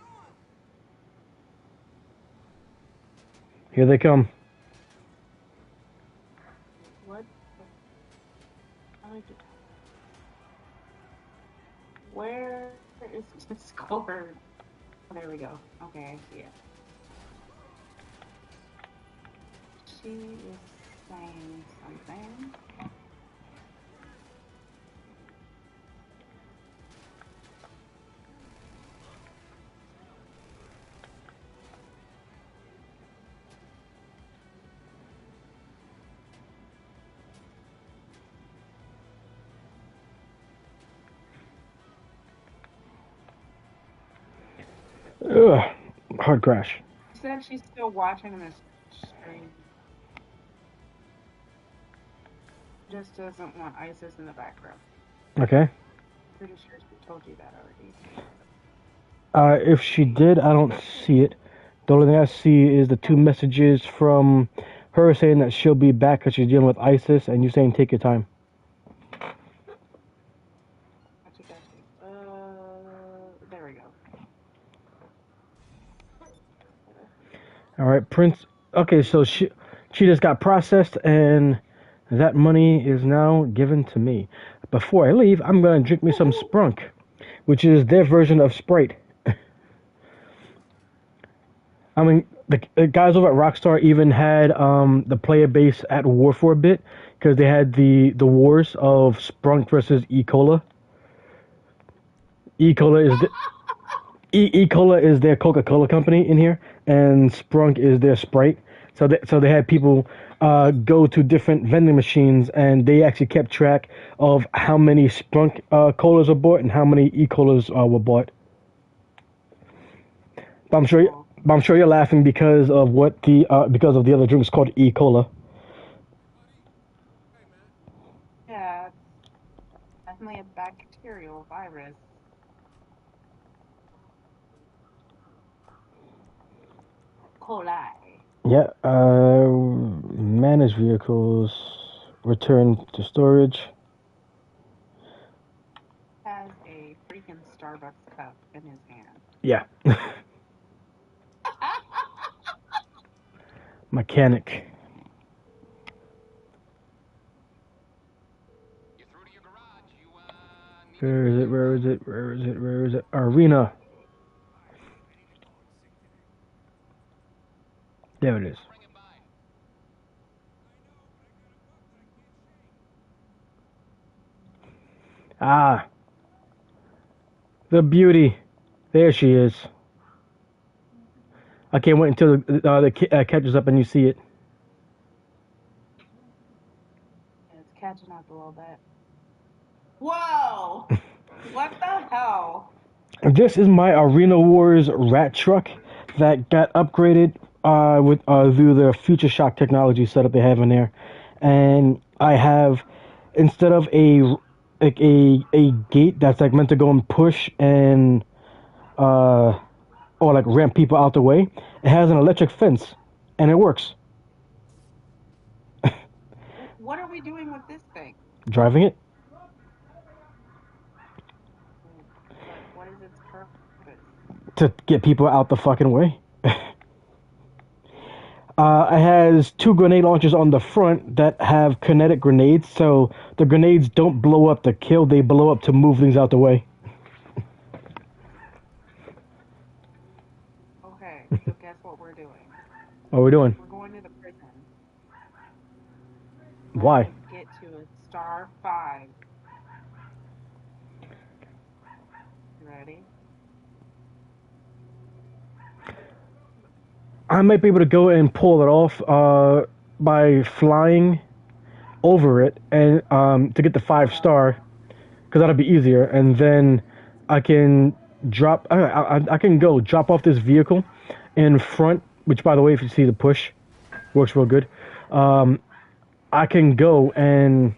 Here they come. What? Where is this cord? Oh, there we go. Okay, I see it. She is saying something. Ugh. Hard crash. She said she's still watching this stream. Just doesn't want ISIS in the background. Okay. Pretty sure she told you that already. If she did, I don't see it. The only thing I see is the two messages from her saying that she'll be back because she's dealing with ISIS, and you saying take your time. There we go. All right, Prince. Okay, so she just got processed, and that money is now given to me. Before I leave, I'm gonna drink me some Sprunk, which is their version of Sprite. I mean, the guys over at Rockstar even had the player base at war for a bit because they had the wars of Sprunk versus E. Cola. E. Cola is E. Cola is their Coca-Cola company in here, and Sprunk is their Sprite. So they had people go to different vending machines, and they actually kept track of how many Sprunk colas were bought and how many E. Colas were bought. But I'm sure you're laughing because of what because of the other drinks called E. Cola. Yeah, it's definitely a bacterial virus. Coli. Yeah. Manage vehicles. Return to storage. Has a freaking Starbucks cup in his hand. Yeah. Mechanic. Where is it? Where is it? Where is it? Where is it? Arena. There it is. Ah. The beauty. There she is. I can't wait until the catches up and you see it. It's catching up a little bit. Whoa! What the hell? This is my Arena Wars rat truck that got upgraded with through the Future Shock technology setup they have in there, and I have instead of a gate that's like meant to go and push and or like ramp people out the way, it has an electric fence, and it works. What are we doing with this thing? Driving it. What is its purpose? To get people out the fucking way. It has two grenade launchers on the front that have kinetic grenades, so the grenades don't blow up to kill, they blow up to move things out the way. Okay, so guess what we're doing? What are we doing? We're going to the prison. Why? Get to a star 5. You ready? I might be able to go and pull it off by flying over it and to get the 5-star, because that'll be easier. And then I can I can go drop off this vehicle in front. Which, by the way, if you see the push, works real good. I can go and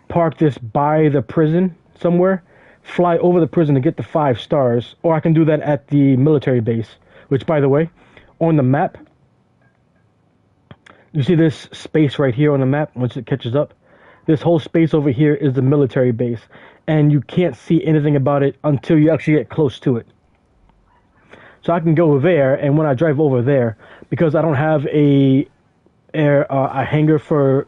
park this by the prison somewhere, fly over the prison to get the 5 stars, or I can do that at the military base. Which, by the way, on the map, you see this space right here on the map. Once it catches up, this whole space over here is the military base, and you can't see anything about it until you actually get close to it. So I can go there, and when I drive over there, because I don't have a hangar for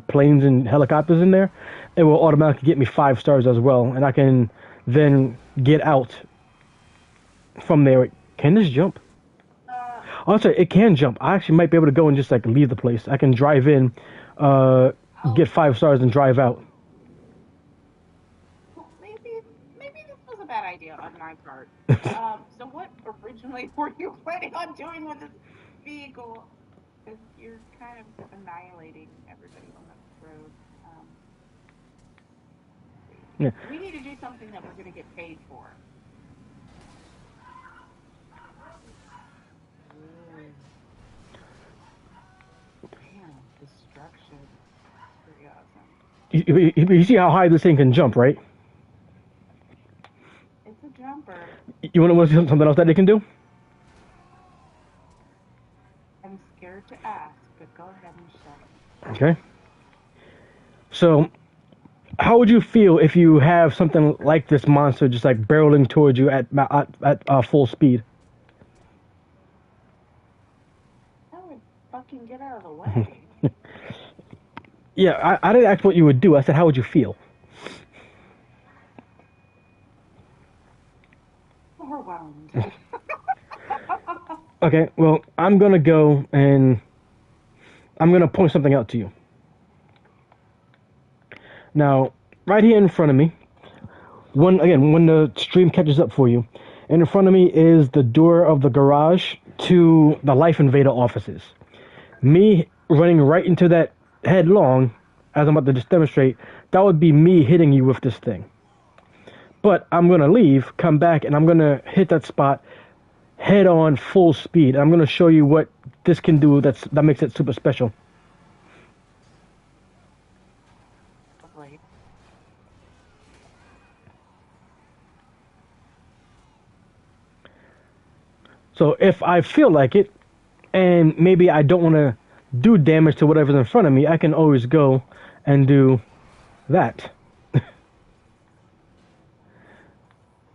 planes and helicopters in there, it will automatically get me 5 stars as well, and I can then get out from there. Wait, can this jump? Oh, sorry, it can jump. I actually might be able to go and just like leave the place. I can drive in, get 5 stars, and drive out. Maybe this was a bad idea on my part. So what originally were you planning on doing with this vehicle? Because you're kind of annihilating everybody on the road. Yeah. We need to do something that we're going to get paid for. Damn, destruction. Pretty awesome. You see how high this thing can jump, right? It's a jumper. You want to see something else that it can do? I'm scared to ask, but go ahead and show me. Okay. So, how would you feel if you have something like this monster just like barreling towards you at full speed? I would fucking get out of the way. Yeah, I didn't ask what you would do. I said, how would you feel? Overwhelmed. Okay, well, I'm going to go and I'm going to point something out to you. Now, right here in front of me, when the stream catches up for you, and in front of me is the door of the garage to the Life Invader offices. Me running right into that headlong, as I'm about to just demonstrate, that would be me hitting you with this thing. But I'm going to leave, come back, and I'm going to hit that spot head on full speed. I'm going to show you what this can do that makes it super special. Lovely. So if I feel like it, and maybe I don't want to do damage to whatever's in front of me, I can always go and do that.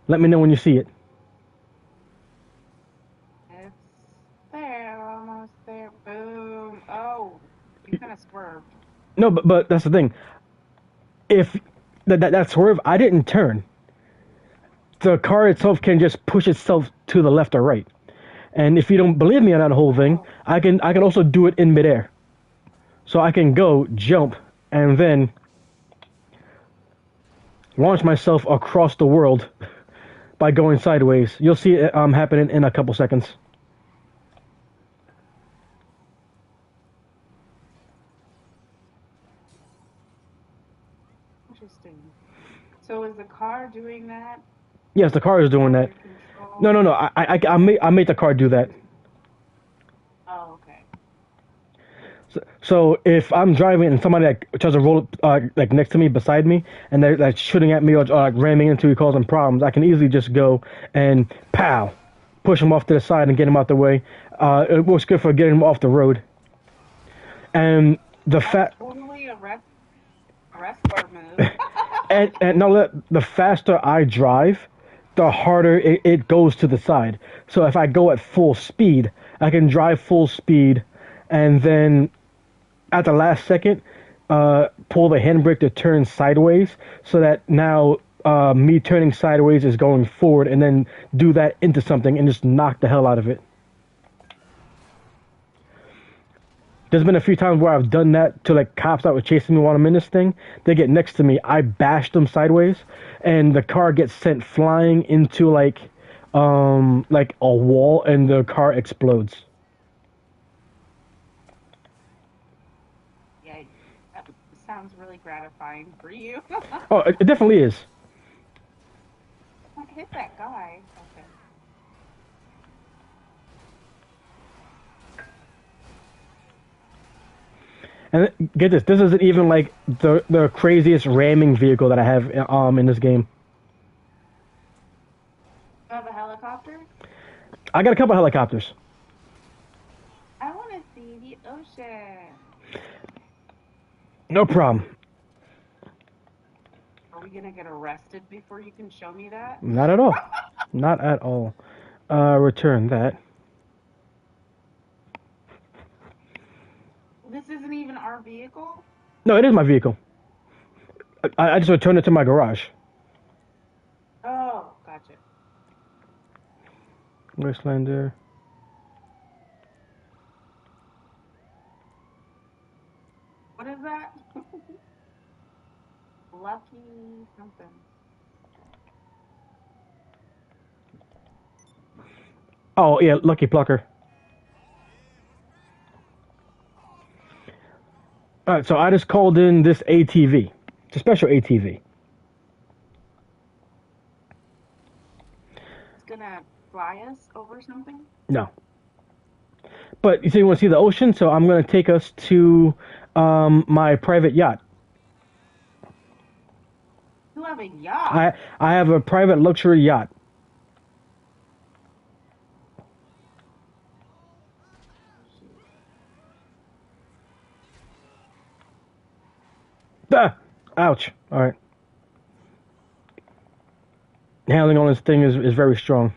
Let me know when you see it. It's there, almost there. Boom. Oh, you kind of swerved. No, but that's the thing. If that swerve, I didn't turn. The car itself can just push itself to the left or right. And if you don't believe me on that whole thing, I can also do it in midair. So I can go, jump, and then launch myself across the world by going sideways. You'll see it happening in a couple seconds. Interesting. So is the car doing that? Yes, the car is doing that. No. I made the car do that. Oh, okay. So if I'm driving and somebody like tries to roll like next to me, beside me, and they're like shooting at me or like ramming into me, causing problems, I can easily just go and pow, push them off to the side and get them out the way. It works good for getting them off the road. And the fact. Totally a wrestler move. and now the faster I drive, the harder it goes to the side. So if I go at full speed, I can drive full speed, and then at the last second, pull the handbrake to turn sideways, so that now me turning sideways is going forward, and then do that into something and just knock the hell out of it. There's been a few times where I've done that to like cops that were chasing me while I'm in this thing. They get next to me, I bash them sideways, and the car gets sent flying into like a wall, and the car explodes. Yikes. That sounds really gratifying for you. Oh, it definitely is. I hit that guy. Okay. And get this, this isn't even like the craziest ramming vehicle that I have in this game. You have a helicopter? I got a couple helicopters. I want to see the ocean. No problem. Are we gonna get arrested before you can show me that? Not at all. Not at all. Return that. This isn't even our vehicle? No, it is my vehicle. I just returned it to my garage. Oh, gotcha. Wastelander. What is that? Lucky something. Oh yeah, Lucky Plucker. All right, so I just called in this ATV. It's a special ATV. It's gonna fly us over something? No. But you say you want to see the ocean, so I'm going to take us to my private yacht. You have a yacht? I have a private luxury yacht. Ah! Ouch. Alright. Handling on this thing is very strong.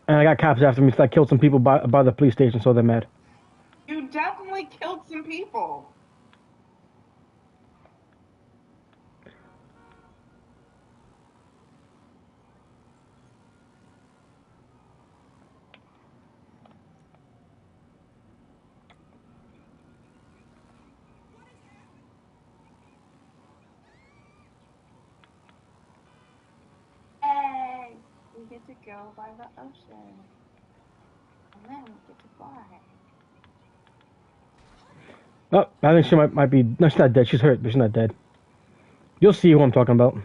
And I got cops after me, so I killed some people by the police station, so they're mad. You definitely killed some people. Hey, we get to go by the ocean. And then we get to fly. Oh, I think she might be... No, she's not dead. She's hurt, but she's not dead. You'll see who I'm talking about.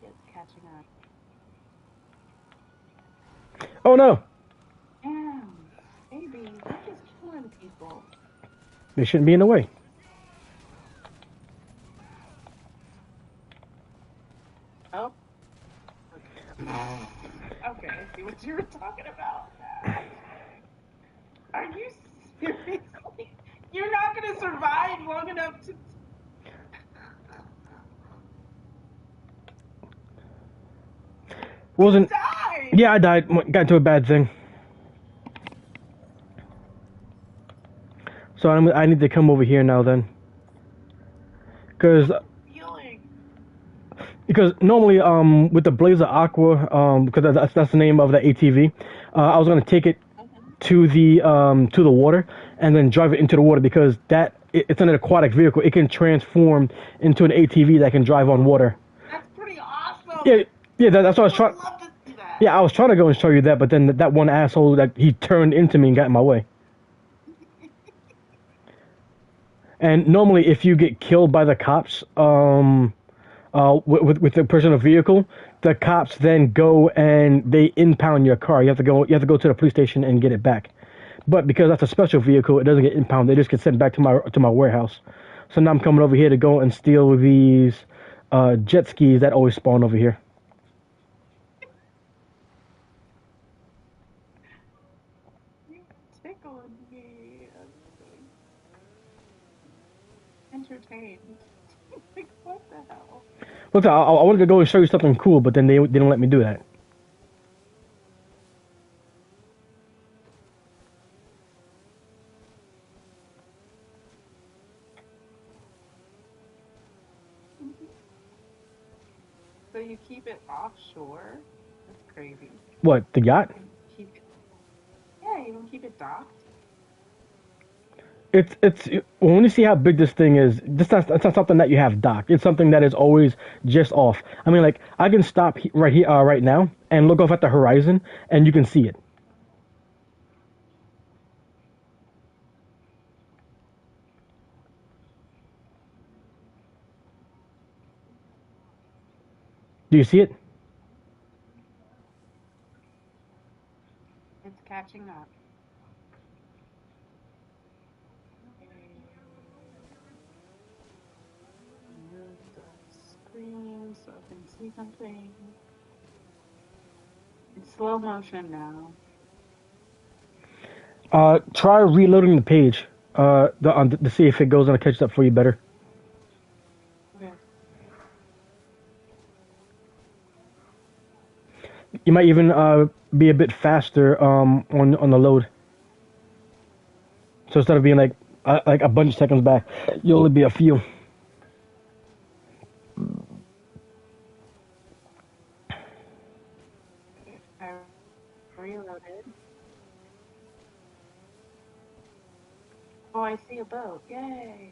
It's catching up. Oh, no! Damn, baby, we're just killing people. They shouldn't be in the way. Oh. Okay, I see what you were talking about. Are you seriously? You're not going to survive long enough to... Wasn't... Die! Yeah, I died. Got into a bad thing. So I need to come over here now then. Because normally with the Blazer Aqua, because that's the name of the ATV, I was gonna take it to the water and then drive it into the water because it's an aquatic vehicle. It can transform into an ATV that can drive on water. That's pretty awesome. Yeah, that's what I was trying. Love to see that. Yeah, I was trying to go and show you that, but then that one asshole that he turned into me and got in my way. And normally, if you get killed by the cops, with the personal vehicle, the cops then go and they impound your car. You have to go to the police station and get it back. But because that's a special vehicle, it doesn't get impounded. They just get sent back to my warehouse. So now I'm coming over here to go and steal these jet skis that always spawn over here. You tickled me. Entertained. Like, what the hell? Look, I wanted to go and show you something cool, but then they didn't let me do that. So you keep it offshore? That's crazy. What, the yacht? Yeah, you don't keep it docked? When you see how big this thing is, it's not something that you have docked. It's something that is always just off. I mean, like, I can stop right here, right now, and look off at the horizon, and you can see it. Do you see it? It's catching up. Move the screen so I can see something. It's slow motion now. Try reloading the page. To see if it goes and catches up for you better. Okay. You might even be a bit faster on the load. So instead of being like a bunch of seconds back, you'll only be a few. I reloaded. Oh, I see a boat. Yay!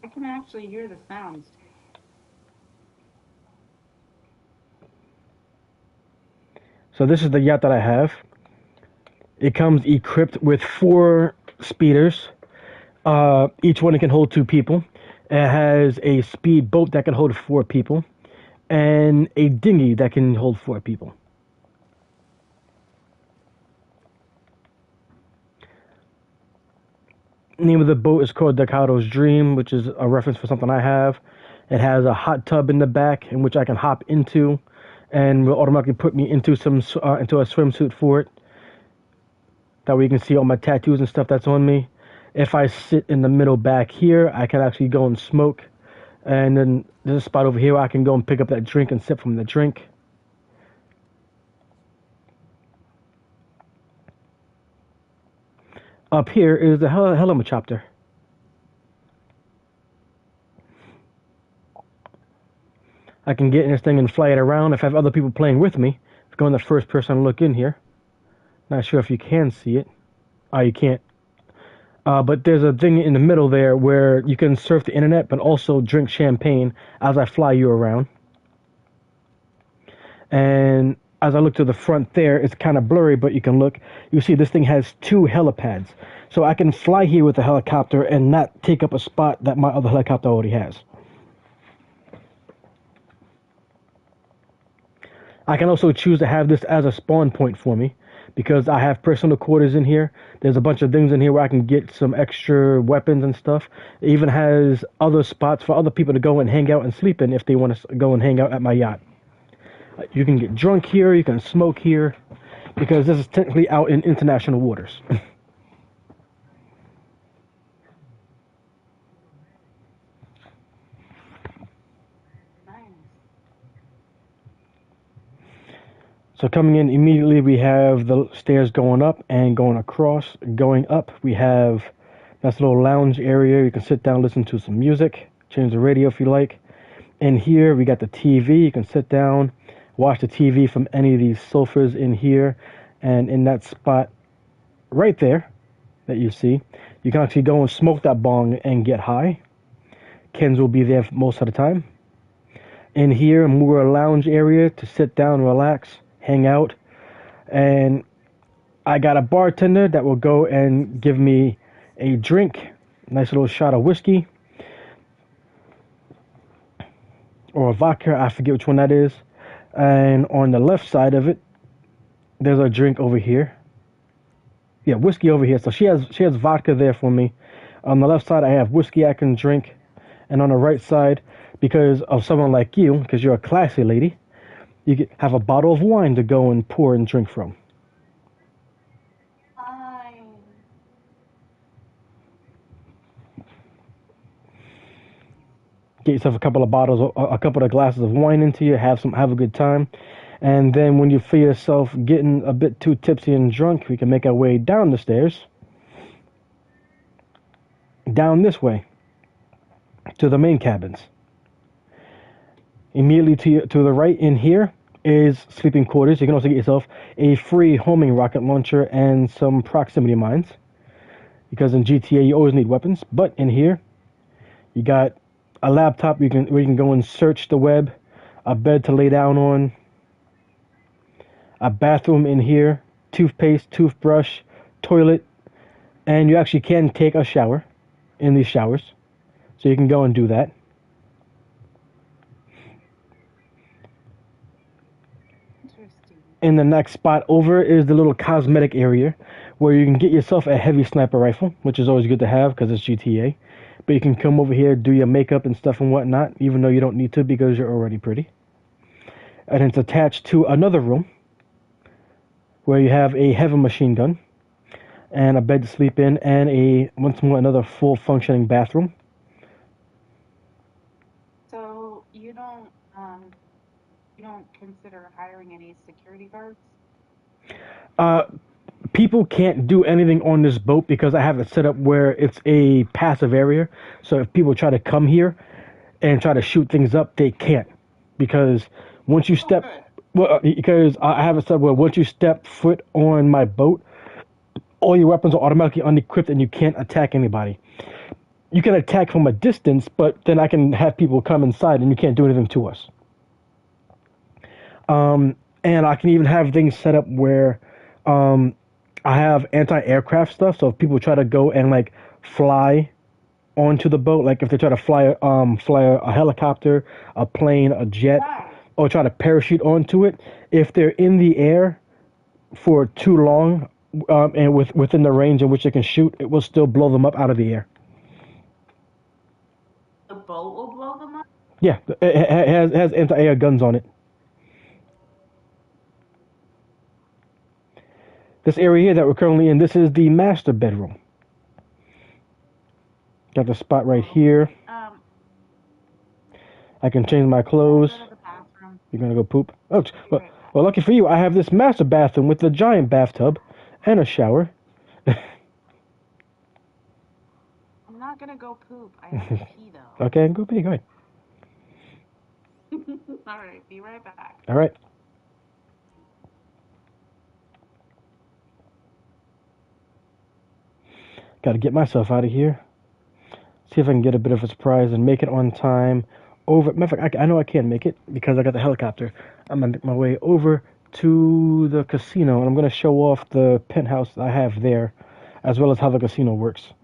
I can actually hear the sounds. So this is the yacht that I have. It comes equipped with 4 speeders. Each one can hold 2 people. It has a speed boat that can hold 4 people, and a dinghy that can hold 4 people. Name of the boat is called Dakado's Dream, which is a reference for something I have. It has a hot tub in the back in which I can hop into, and will automatically put me into into a swimsuit for it. That way you can see all my tattoos and stuff that's on me. If I sit in the middle back here, I can actually go and smoke. And then there's a spot over here where I can go and pick up that drink and sip from the drink. Up here is the helicopter. I can get in this thing and fly it around. If I have other people playing with me, if I go in the first person look in here. Not sure if you can see it. Oh, you can't. But there's a thing in the middle there where you can surf the internet, but also drink champagne as I fly you around. And as I look to the front there, it's kind of blurry, but you can look. You see this thing has 2 helipads. So I can fly here with the helicopter and not take up a spot that my other helicopter already has. I can also choose to have this as a spawn point for me, because I have personal quarters in here. There's a bunch of things in here where I can get some extra weapons and stuff. It even has other spots for other people to go and hang out and sleep in if they want to go and hang out at my yacht. You can get drunk here, you can smoke here, because this is technically out in international waters. Nice. So coming in immediately, we have the stairs going up and going across. Going up, we have that's a little lounge area. You can sit down, listen to some music, change the radio if you like. In here, we got the TV. You can sit down, watch the TV from any of these sofas in here. And in that spot right there that you see, you can actually go and smoke that bong and get high. Ken's will be there most of the time. In here, more a lounge area to sit down, relax, hang out. And I got a bartender that will go and give me a drink, nice little shot of whiskey or a vodka, I forget which one that is. And on the left side of it, there's a drink over here. Yeah, whiskey over here. So she has vodka there for me. On the left side, I have whiskey I can drink, and on the right side, because of someone like you, because you're a classy lady, you can have a bottle of wine to go and pour and drink from. Fine. Get yourself a couple of bottles, a couple of glasses of wine into you. Have a good time, and then when you feel yourself getting a bit too tipsy and drunk, we can make our way down the stairs, down this way, to the main cabins. Immediately to the right in here is sleeping quarters. You can also get yourself a free homing rocket launcher and some proximity mines, because in GTA you always need weapons. But in here, you got a laptop where you can go and search the web, a bed to lay down on, a bathroom in here, toothpaste, toothbrush, toilet, and you actually can take a shower. in these showers. So you can go and do that. Interesting. In the next spot over is the little cosmetic area where you can get yourself a heavy sniper rifle, which is always good to have because it's GTA. But you can come over here, do your makeup and stuff and whatnot, even though you don't need to because you're already pretty. And it's attached to another room where you have a heavy machine gun and a bed to sleep in and once more another full functioning bathroom. So you don't consider hiring any security guards? Uh, People can't do anything on this boat because I have it set up where it's a passive area. So if people try to come here and try to shoot things up, they can't because once you step, because I have it set up where once you step foot on my boat, all your weapons are automatically unequipped and you can't attack anybody. You can attack from a distance, but then I can have people come inside and you can't do anything to us. And I can even have things set up where I have anti-aircraft stuff. So if people try to go and like fly onto the boat, like if they try to fly a helicopter, a plane, a jet, or try to parachute onto it, if they're in the air for too long and within the range in which they can shoot, it will still blow them up out of the air. The boat will blow them up? Yeah, it has anti-air guns on it. This area here that we're currently in, this is the master bedroom. Got the spot right here. I can change my clothes. Go to the bathroom. You're gonna go poop? Oh, well, lucky for you, I have this master bathroom with a giant bathtub and a shower. I'm not gonna go poop. I have to pee though. Okay, go pee. Go ahead. All right, be right back. All right. Got to get myself out of here. See if I can get a bit of a surprise and make it on time. Matter of fact, I know I can make it because I got the helicopter. I'm gonna make my way over to the casino and I'm gonna show off the penthouse I have there, as well as how the casino works.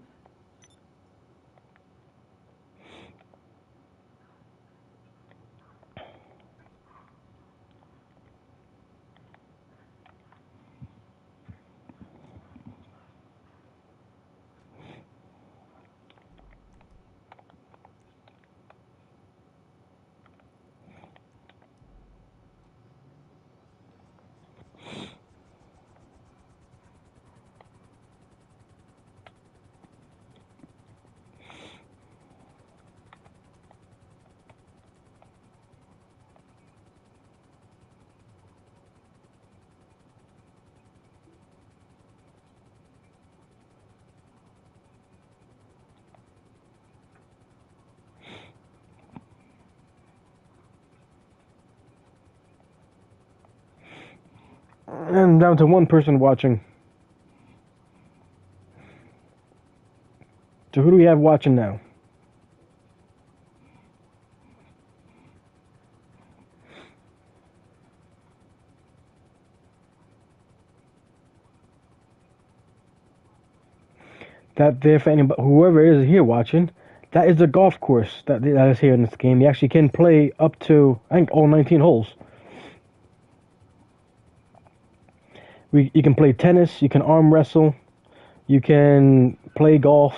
And down to one person watching. So who do we have watching now? That there for anybody, whoever is here watching, that is the golf course that is here in this game. You actually can play up to, I think, all 19 holes. You can play tennis, you can arm wrestle, you can play golf.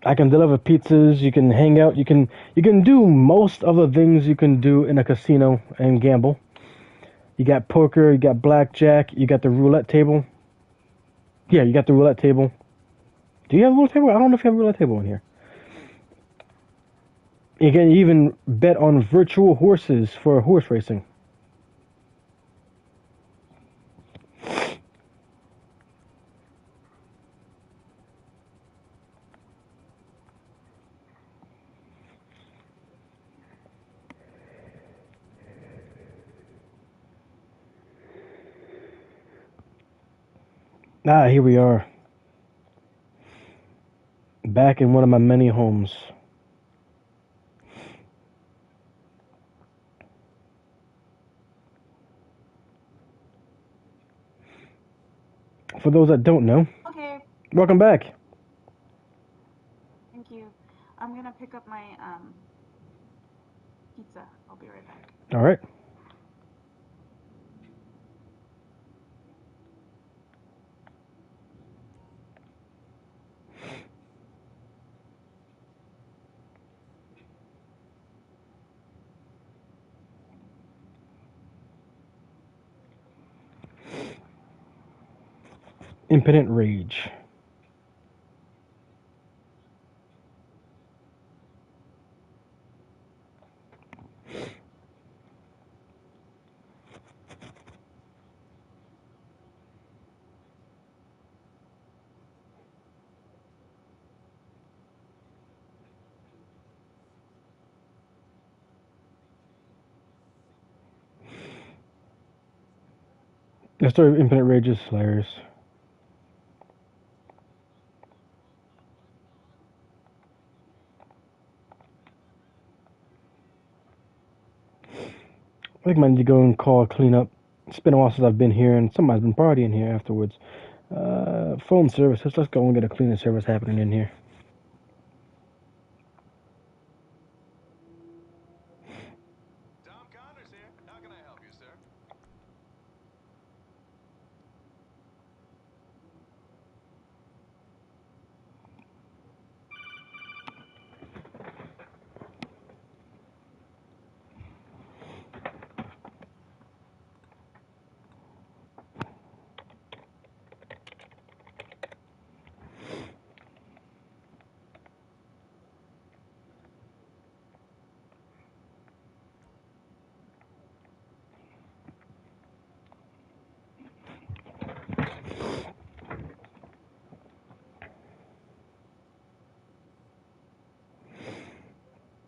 I can deliver pizzas, you can hang out, you can do most of the things you can do in a casino and gamble. You got poker, you got blackjack, you got the roulette table. Yeah, you got the roulette table. Do you have a roulette table? I don't know if you have a roulette table in here. You can even bet on virtual horses for horse racing. Ah, here we are. Back in one of my many homes. For those that don't know, Okay. welcome back. gonna pick up my pizza. I'll be right back. All right. Impotent Rage. The story of Infinite Rage is hilarious. I think I might need to go and call a cleanup. It's been a while since I've been here, and somebody's been partying here afterwards. Phone services. Let's go and get a cleaning service happening in here. Tom Connors here. How can I help you, sir?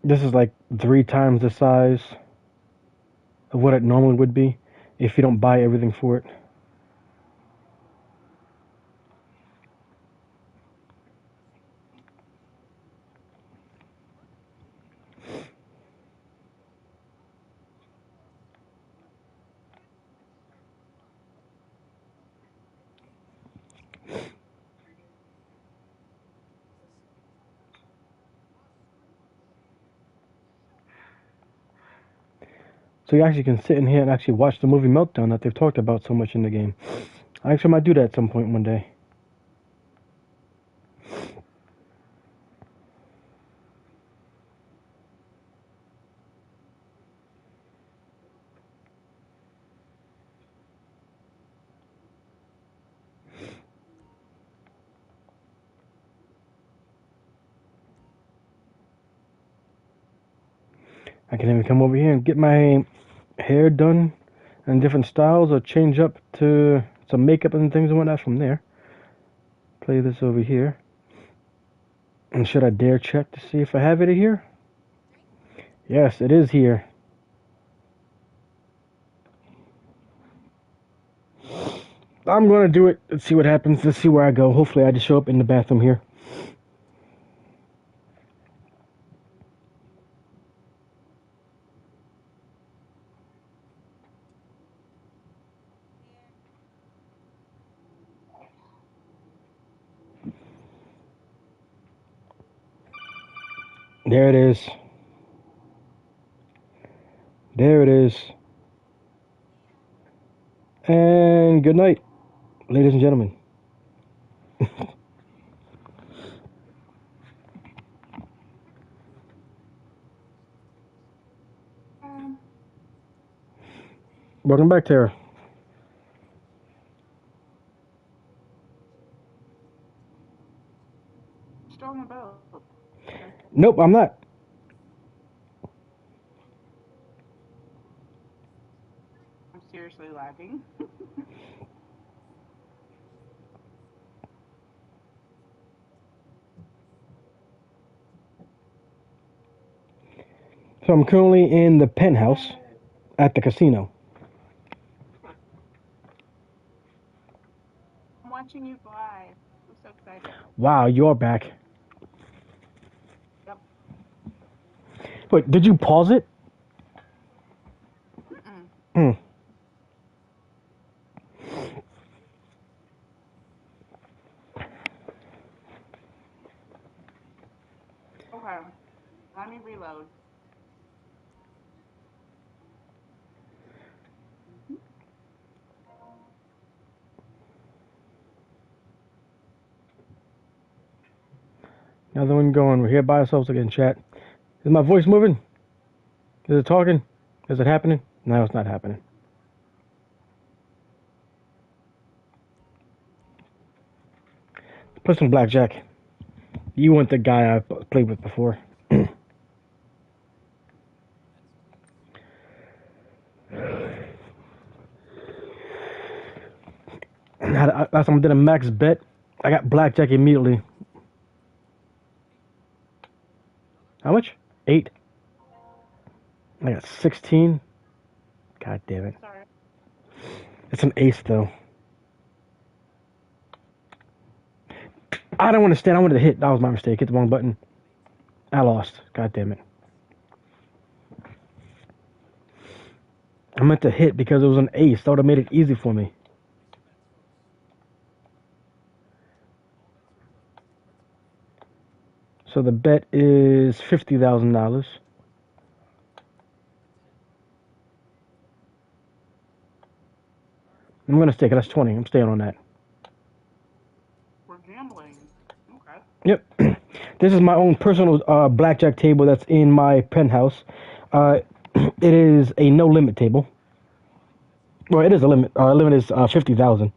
This is like 3 times the size of what it normally would be if you don't buy everything for it. So you actually can sit in here and actually watch the movie Meltdown that they've talked about so much in the game. I actually might do that at some point one day. I can even come over here and get my hair done in different styles or change up to some makeup and things and whatnot from there. Play this over here. And should I dare check to see if I have it here? Yes, it is here. I'm gonna do it. Let's see what happens. Let's see where I go. Hopefully I just show up in the bathroom here. There it is. There it is. And good night, ladies and gentlemen. Welcome back, Tara. Strong about. Nope, I'm not. I'm seriously lagging. So I'm currently in the penthouse at the casino. I'm watching you live. I'm so excited. Wow, you're back. Yep. Wait, did you pause it? Mm-mm. Hmm. Okay. Another one going. We're here by ourselves again, chat. Is my voice moving? Is it talking? Is it happening? No, it's not happening. Play some blackjack. You weren't the guy I played with before. Last time I did a max bet, I got blackjack immediately. How much? 8. I got 16. God damn it. Sorry. It's an ace though. I don't want to stand. I wanted to hit. That was my mistake. Hit the wrong button. I lost. God damn it. I meant to hit because it was an ace. That would have made it easy for me. So the bet is $50,000. I'm gonna stake it. That's 20. I'm staying on that. We're gambling. Okay. Yep. This is my own personal blackjack table that's in my penthouse. It is a no limit table. Well, it is a limit. Limit is 50,000.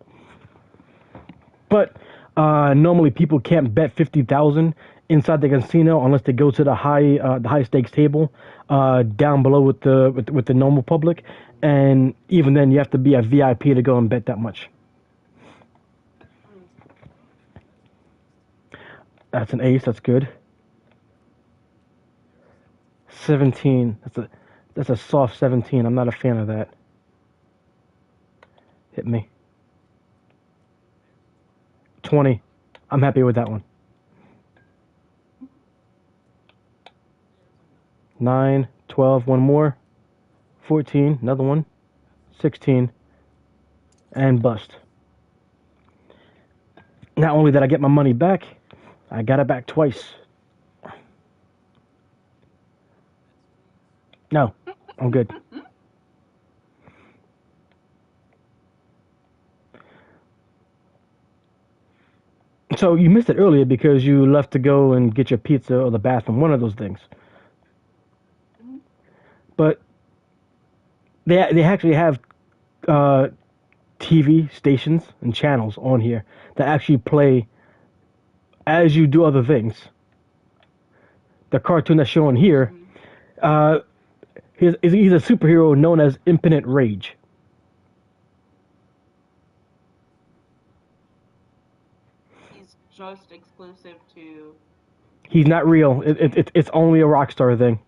But normally people can't bet 50,000 inside the casino unless they go to the high stakes table down below with the normal public, and even then you have to be a VIP to go and bet that much. That's an ace. That's good. 17. That's a soft 17. I'm not a fan of that. Hit me. 20. I'm happy with that one. 9, 12, one more. 14, another one. 16, and bust. Not only did I get my money back, I got it back twice. No, I'm good. So you missed it earlier because you left to go and get your pizza or the bathroom, one of those things. But they actually have TV stations and channels on here that actually play as you do other things. The cartoon that's shown here, he's a superhero known as Infinite Rage. He's just exclusive to. He's not real. It's only a Rockstar thing.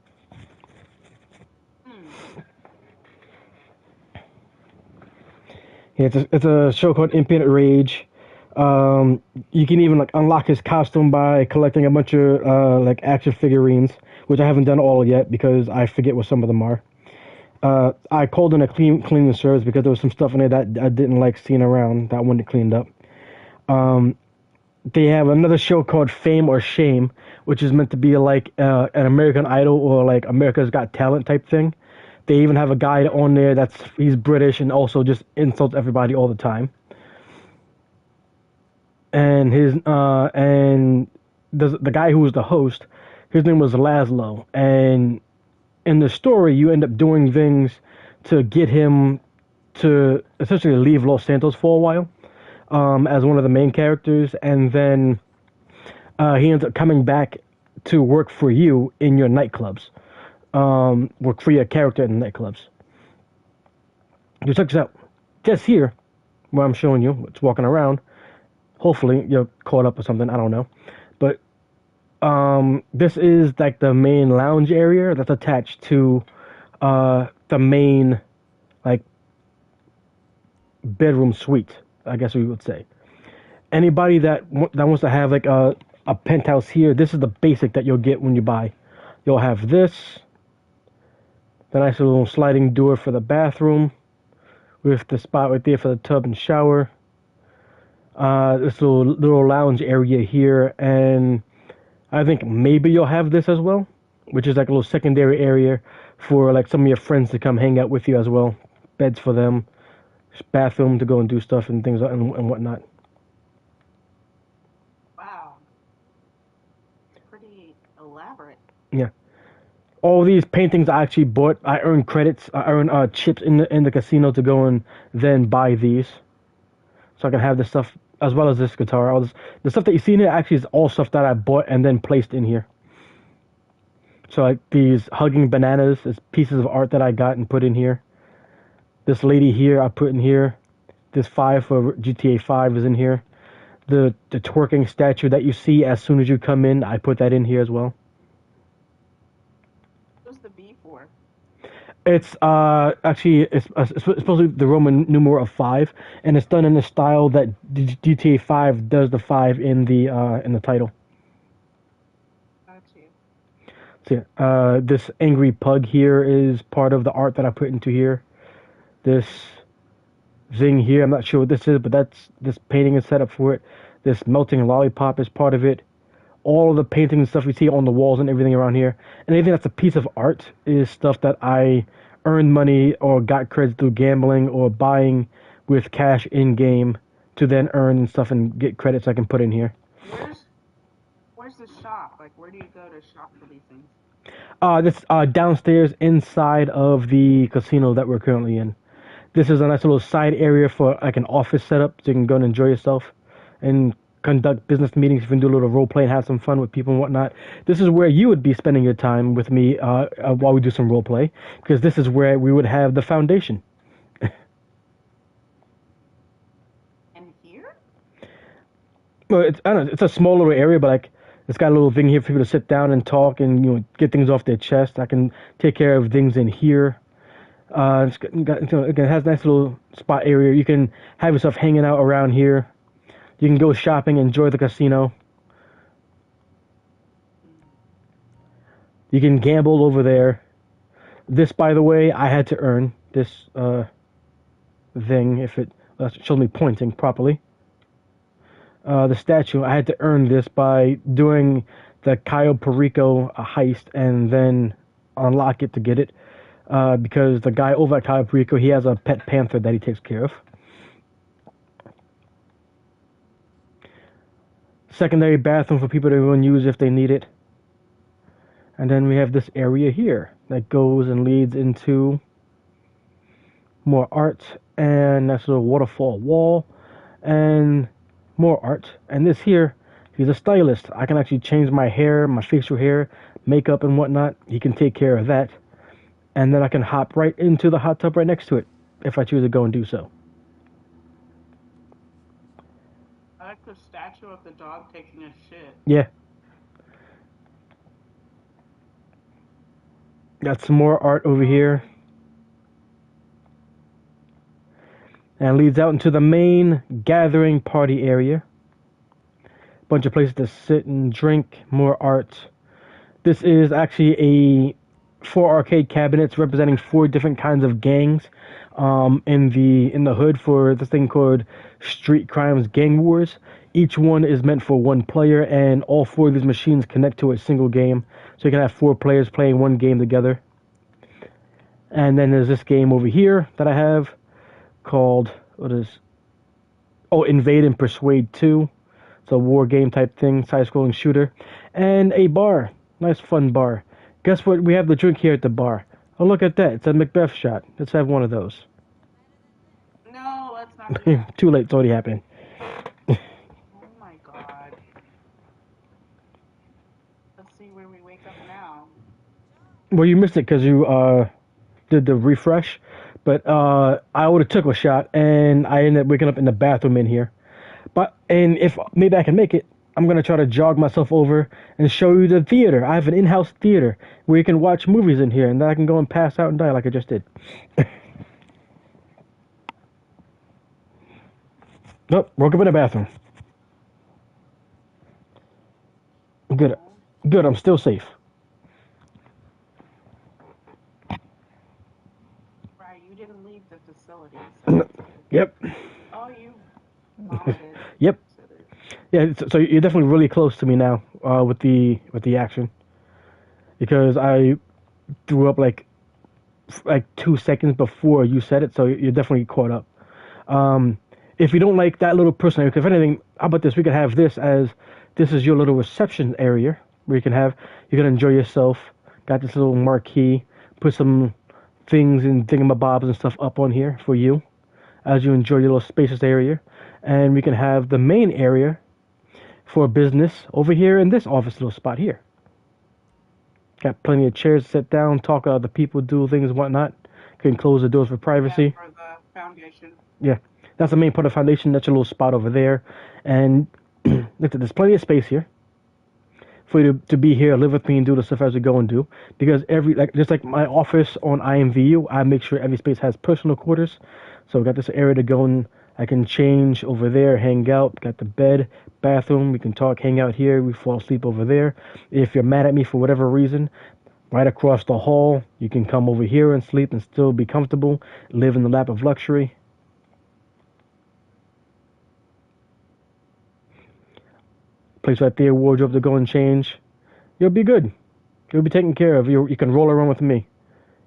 Yeah, it's a show called Infinite Rage. You can even like unlock his costume by collecting a bunch of like action figurines, which I haven't done all yet because I forget what some of them are. I called in a cleaning service because there was some stuff in there that I didn't like seeing around. That wanted cleaned up. They have another show called Fame or Shame, which is meant to be like an American Idol or like America's Got Talent type thing. They even have a guy on there he's British and also just insults everybody all the time. And the guy who was the host, his name was Laszlo, and in the story you end up doing things to get him to essentially leave Los Santos for a while, as one of the main characters, and then he ends up coming back to work for you in your nightclubs, work for your character in the nightclubs. You check this out. Just here, where I'm showing you, it's walking around. Hopefully you're caught up or something. I don't know, but this is like the main lounge area that's attached to the main like bedroom suite, I guess we would say. Anybody that wants to have like a penthouse here, this is the basic that you'll get when you buy. You'll have this, the nice little sliding door for the bathroom, with the spot right there for the tub and shower. This little lounge area here, and I think maybe you'll have this as well, which is like a little secondary area for like some of your friends to come hang out with you as well. Beds for them, bathroom to go and do stuff and things and whatnot. Wow. Yeah. All these paintings I actually bought. I earned credits. I earned chips in the casino to go and then buy these, so I can have this stuff as well as this guitar. All this, the stuff that you see in here actually is all stuff that I bought and then placed in here. So like these hugging bananas is pieces of art that I got and put in here. This lady here I put in here. This 5 for GTA 5 is in here. The twerking statue that you see as soon as you come in, I put that in here as well. What's the B for? It's actually it's supposed to be the Roman numeral of 5, and it's done in the style that GTA 5 does the 5 in the title. Got you. So yeah, this angry pug here is part of the art that I put into here. This thing here, I'm not sure what this is, but this painting is set up for it. This melting lollipop is part of it. All of the paintings and stuff you see on the walls and everything around here, and anything that's a piece of art is stuff that I earned money or got credits through gambling or buying with cash in game to then earn and stuff and get credits I can put in here. Where's the shop? Like, where do you go to shop for these things? This downstairs inside of the casino that we're currently in. This is a nice little side area for like an office setup, so you can go and enjoy yourself and conduct business meetings. You can do a little role play and have some fun with people and whatnot. This is where you would be spending your time with me while we do some role play, because this is where we would have the foundation. And here? Well, I don't know, it's a small little area, but like it's got a little thing here for people to sit down and talk and get things off their chest. I can take care of things in here. Again, it has a nice little spot area. You can have yourself hanging out around here. You can go shopping, enjoy the casino. You can gamble over there. This, by the way, I had to earn this thing. If it showed me pointing properly. The statue, I had to earn this by doing the Cayo Perico heist and then unlock it to get it. Because the guy over at Cayo Perico, he has a pet panther that he takes care of. Secondary bathroom for people to go and use if they need it. And then we have this area here that goes and leads into more art and that's a little waterfall wall and more art. And this here, he's a stylist. I can actually change my hair, my facial hair, makeup and whatnot. He can take care of that. And then I can hop right into the hot tub right next to it if I choose to go and do so. I like the statue of the dog taking a shit. Yeah. Got some more art over here. And leads out into the main gathering party area. Bunch of places to sit and drink, more art. This is actually a 4 arcade cabinets representing 4 different kinds of gangs in the hood for this thing called Street Crimes Gang Wars. Each one is meant for 1 player, and all 4 of these machines connect to a single game, so you can have 4 players playing one game together. And then there's this game over here that I have called Invade and Persuade 2. It's a war game type thing, side-scrolling shooter, and a bar, nice fun bar. Guess what? We have the drink here at the bar. Oh, look at that. It's a Macbeth shot. Let's have one of those. No, let's not do that. Too late. It's already happened. Oh my god. Let's see where we wake up now. Well, you missed it because you did the refresh. But I would have took a shot, and I ended up waking up in the bathroom in here. And if maybe I can make it, I'm going to try to jog myself over and show you the theater. I have an in-house theater where you can watch movies in here, and then I can go and pass out and die like I just did. Nope, woke up in the bathroom. Good. Good, I'm still safe. Right, you didn't leave the facility. So. Yep. Oh, you vomited. Yep. Yeah, so you're definitely really close to me now with the action, because I threw up like 2 seconds before you said it, so you're definitely caught up. If you don't like that little person, if anything, how about this? We could have this as this is your little reception area where you can enjoy yourself. Got this little marquee. Put some things and thingamabobs and stuff up on here for you as you enjoy your little spacious area. And we can have the main area for business over here in this office little spot here. Got plenty of chairs to sit down, talk to other people, do things and whatnot. Can close the doors for privacy. For the foundation. Yeah, that's the main part of the foundation. That's your little spot over there. And there's plenty of space here for you to be here, live with me, and do the stuff as we go and do. Because just like my office on IMVU, I make sure every space has personal quarters. So we got this area to go and I can change over there, hang out. Got the bed, bathroom. We can talk, hang out here. We fall asleep over there. If you're mad at me for whatever reason, right across the hall, you can come over here and sleep and still be comfortable. Live in the lap of luxury. Place right there, wardrobe to go and change. You'll be good. You'll be taken care of. You can roll around with me.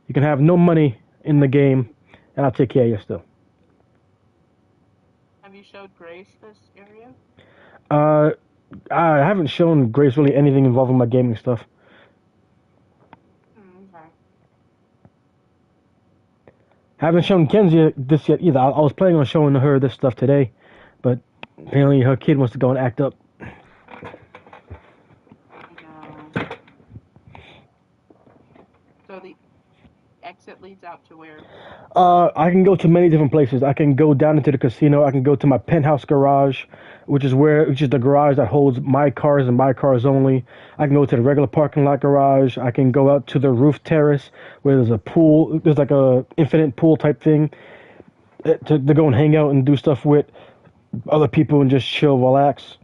You can have no money in the game, and I'll take care of you still. Have you showed Grace this area? I haven't shown Grace really anything involving my gaming stuff. Okay. Haven't shown Kenzie this yet either. I was planning on showing her this stuff today, but apparently her kid wants to go and act up. No. So the exit leads out to where? I can go to many different places. I can go down into the casino. I can go to my penthouse garage, which is the garage that holds my cars and my cars only. I can go to the regular parking lot garage. I can go out to the roof terrace where there's a pool. There's like a infinite pool type thing to go and hang out and do stuff with other people and just chill, relax.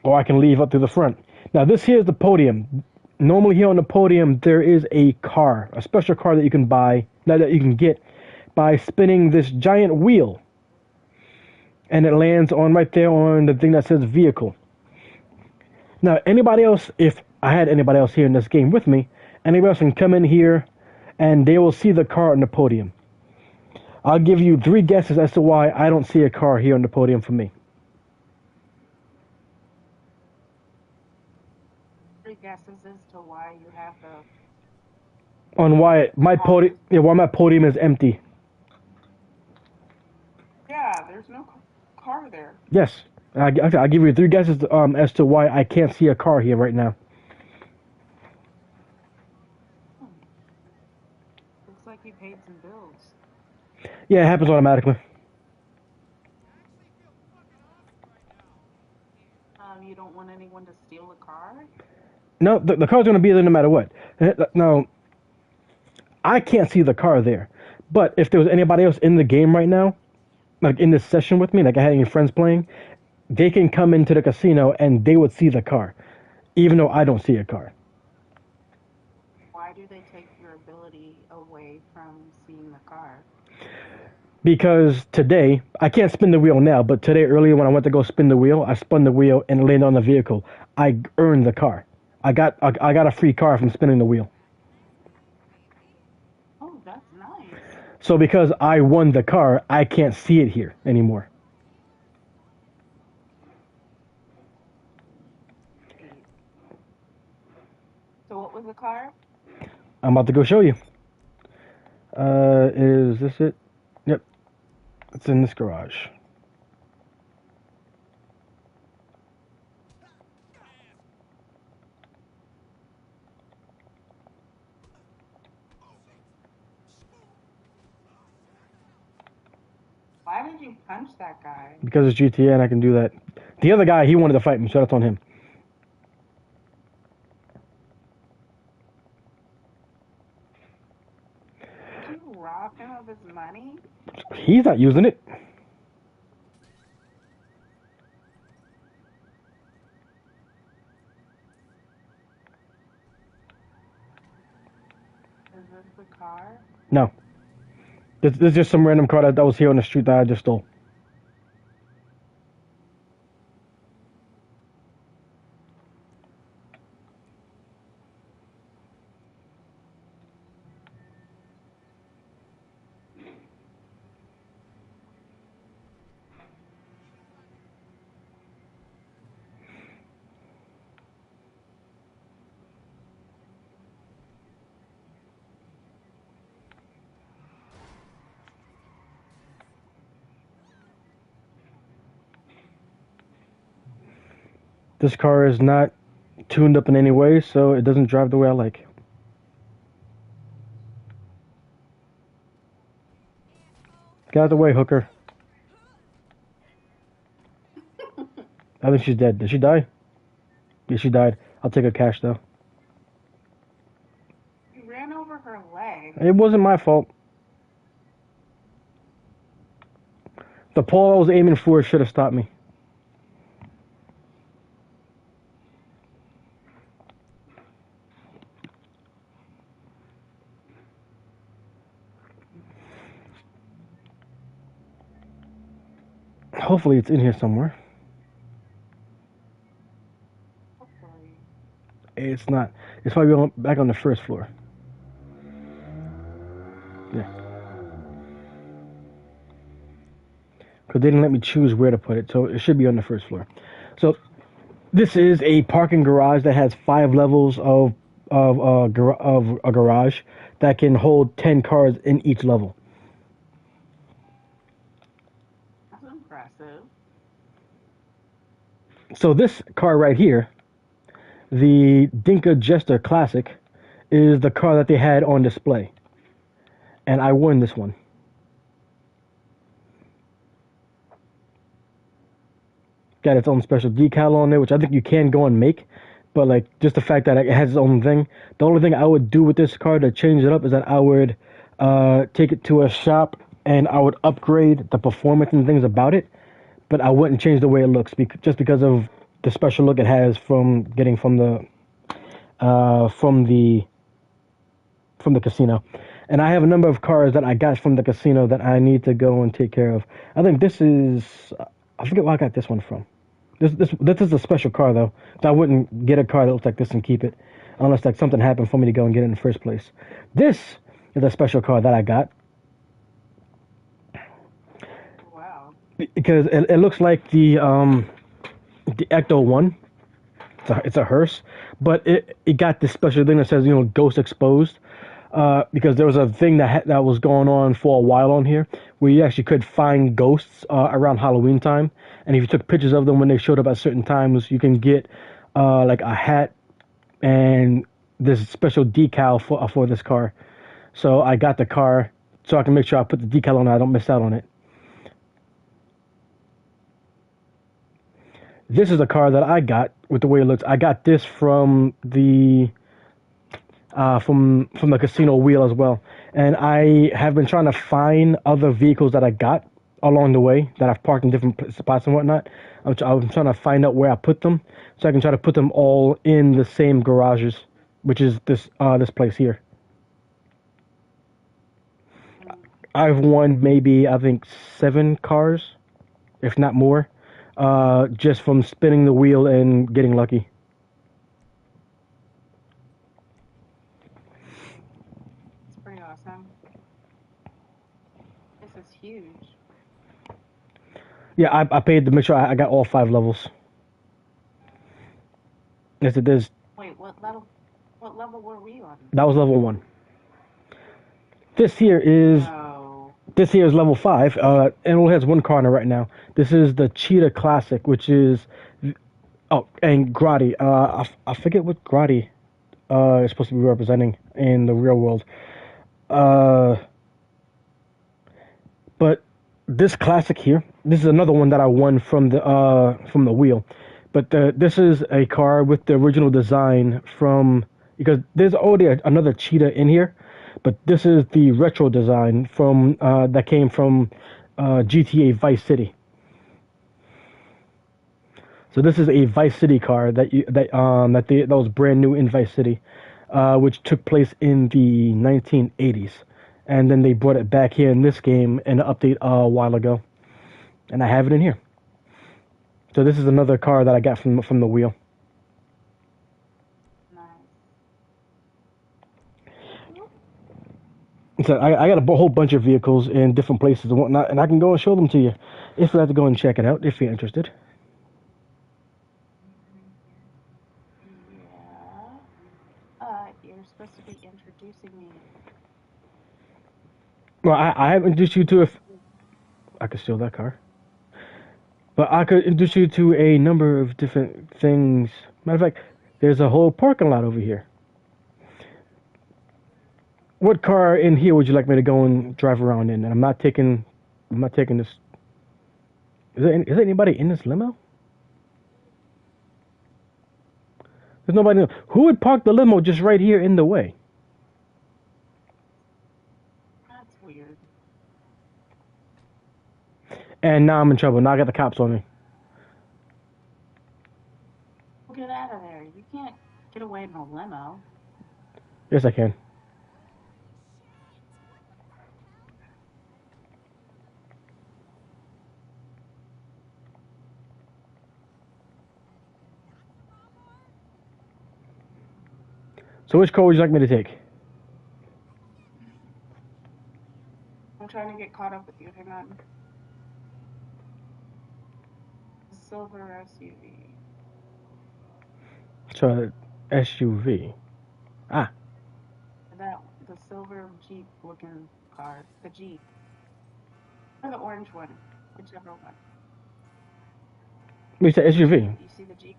Or I can leave up to the front. Now this here is the podium. Normally here on the podium there is a car, a special car that you can buy, that you can get by spinning this giant wheel. And it lands on right there on the thing that says vehicle. Now anybody else, if I had anybody else here in this game with me, anybody else can come in here and they will see the car on the podium. I'll give you 3 guesses as to why I don't see a car here on the podium for me. 3 guesses as to why you have the... On why my podium is empty. Yeah, there's no car there. Yes, I'll give you 3 guesses as to why I can't see a car here right now. Looks like you paid some bills. Yeah, it happens automatically. You don't want anyone to steal the car? No, the car's going to be there no matter what. Now, I can't see the car there. But if there was anybody else in the game right now, like in this session with me, like I had any friends playing, they can come into the casino and they would see the car, even though I don't see a car. Why do they take your ability away from seeing the car? Because today, I can't spin the wheel now, but today earlier when I went to go spin the wheel, I spun the wheel and landed on the vehicle. I earned the car. I got a free car from spinning the wheel. Oh, that's nice. So because I won the car, I can't see it here anymore. So what was the car? I'm about to go show you. Is this it? Yep. It's in this garage. Why did you punch that guy? Because it's GTA and I can do that. The other guy, he wanted to fight me, so that's on him. Did you rob him of his money? He's not using it. Is this the car? No. This is just some random car that was here on the street that I just stole. This car is not tuned up in any way, so it doesn't drive the way I like. Get out of the way, hooker. I think she's dead. Did she die? Yeah, she died. I'll take her cash, though. You ran over her leg. It wasn't my fault. The pole I was aiming for should have stopped me. Hopefully it's in here somewhere. Hopefully. It's not. It's probably back on the first floor. Yeah. Because they didn't let me choose where to put it, so it should be on the first floor. So this is a parking garage that has 5 levels of a garage that can hold 10 cars in each level. That's impressive. So this car right here, the Dinka Jester Classic, is the car that they had on display. And I won this one. Got its own special decal on there, which I think you can go and make. But like just the fact that it has its own thing. The only thing I would do with this car to change it up is that I would take it to a shop and I would upgrade the performance and things about it. But I wouldn't change the way it looks just because of the special look it has from getting from the casino. And I have a number of cars that I got from the casino that I need to go and take care of. I think this is, I forget where I got this one from. This is a special car though. So I wouldn't get a car that looks like this and keep it unless like something happened for me to go and get it in the first place. This is a special car that I got. Because it looks like the Ecto one. It's a hearse, but it got this special thing that says ghost exposed. Because there was a thing that was going on for a while on here where you actually could find ghosts around Halloween time, and if you took pictures of them when they showed up at certain times, you can get like a hat and this special decal for this car. So I got the car so I can make sure I put the decal on it. I don't miss out on it. This is a car that I got with the way it looks. I got this from the casino wheel as well, and I have been trying to find other vehicles that I got along the way that I've parked in different spots and whatnot. I'm trying to find out where I put them so I can try to put them all in the same garages, which is this place here. I've won maybe I think 7 cars, if not more, just from spinning the wheel and getting lucky. It's pretty awesome. This is huge. Yeah, I paid to make sure I got all 5 levels. Yes, it is. Wait, what level? What level were we on? That was level 1. This here is level 5, and it only has 1 car in it right now. This is the Cheetah Classic, which is and Grotti. I forget what Grotti is supposed to be representing in the real world. But this classic here, this is another one that I won from the wheel. But this is a car with the original design because there's already another Cheetah in here, but this is the retro design that came from GTA Vice City. So this is a Vice City car that was brand new in Vice City, which took place in the 1980s, and then they brought it back here in this game in an update a while ago, and I have it in here. So this is another car that I got from the wheel. So I got a whole bunch of vehicles in different places and whatnot, and I can go and show them to you if you have to go and check it out if you're interested. Yeah. You're supposed to be introducing me. Well, I haven't introduced you to if I could steal that car. But I could introduce you to a number of different things. Matter of fact, there's a whole parking lot over here. What car in here would you like me to go and drive around in? And I'm not taking this. Is there anybody in this limo? There's nobody. Who would park the limo just right here in the way? That's weird. And now I'm in trouble. Now I got the cops on me. Well, get out of there. You can't get away in a limo. Yes, I can. So which car would you like me to take? I'm trying to get caught up with you. Hang on. The silver SUV. So SUV. Ah, The silver Jeep looking car. The Jeep. Or the orange one. Whichever one. we said SUV. You see the Jeep?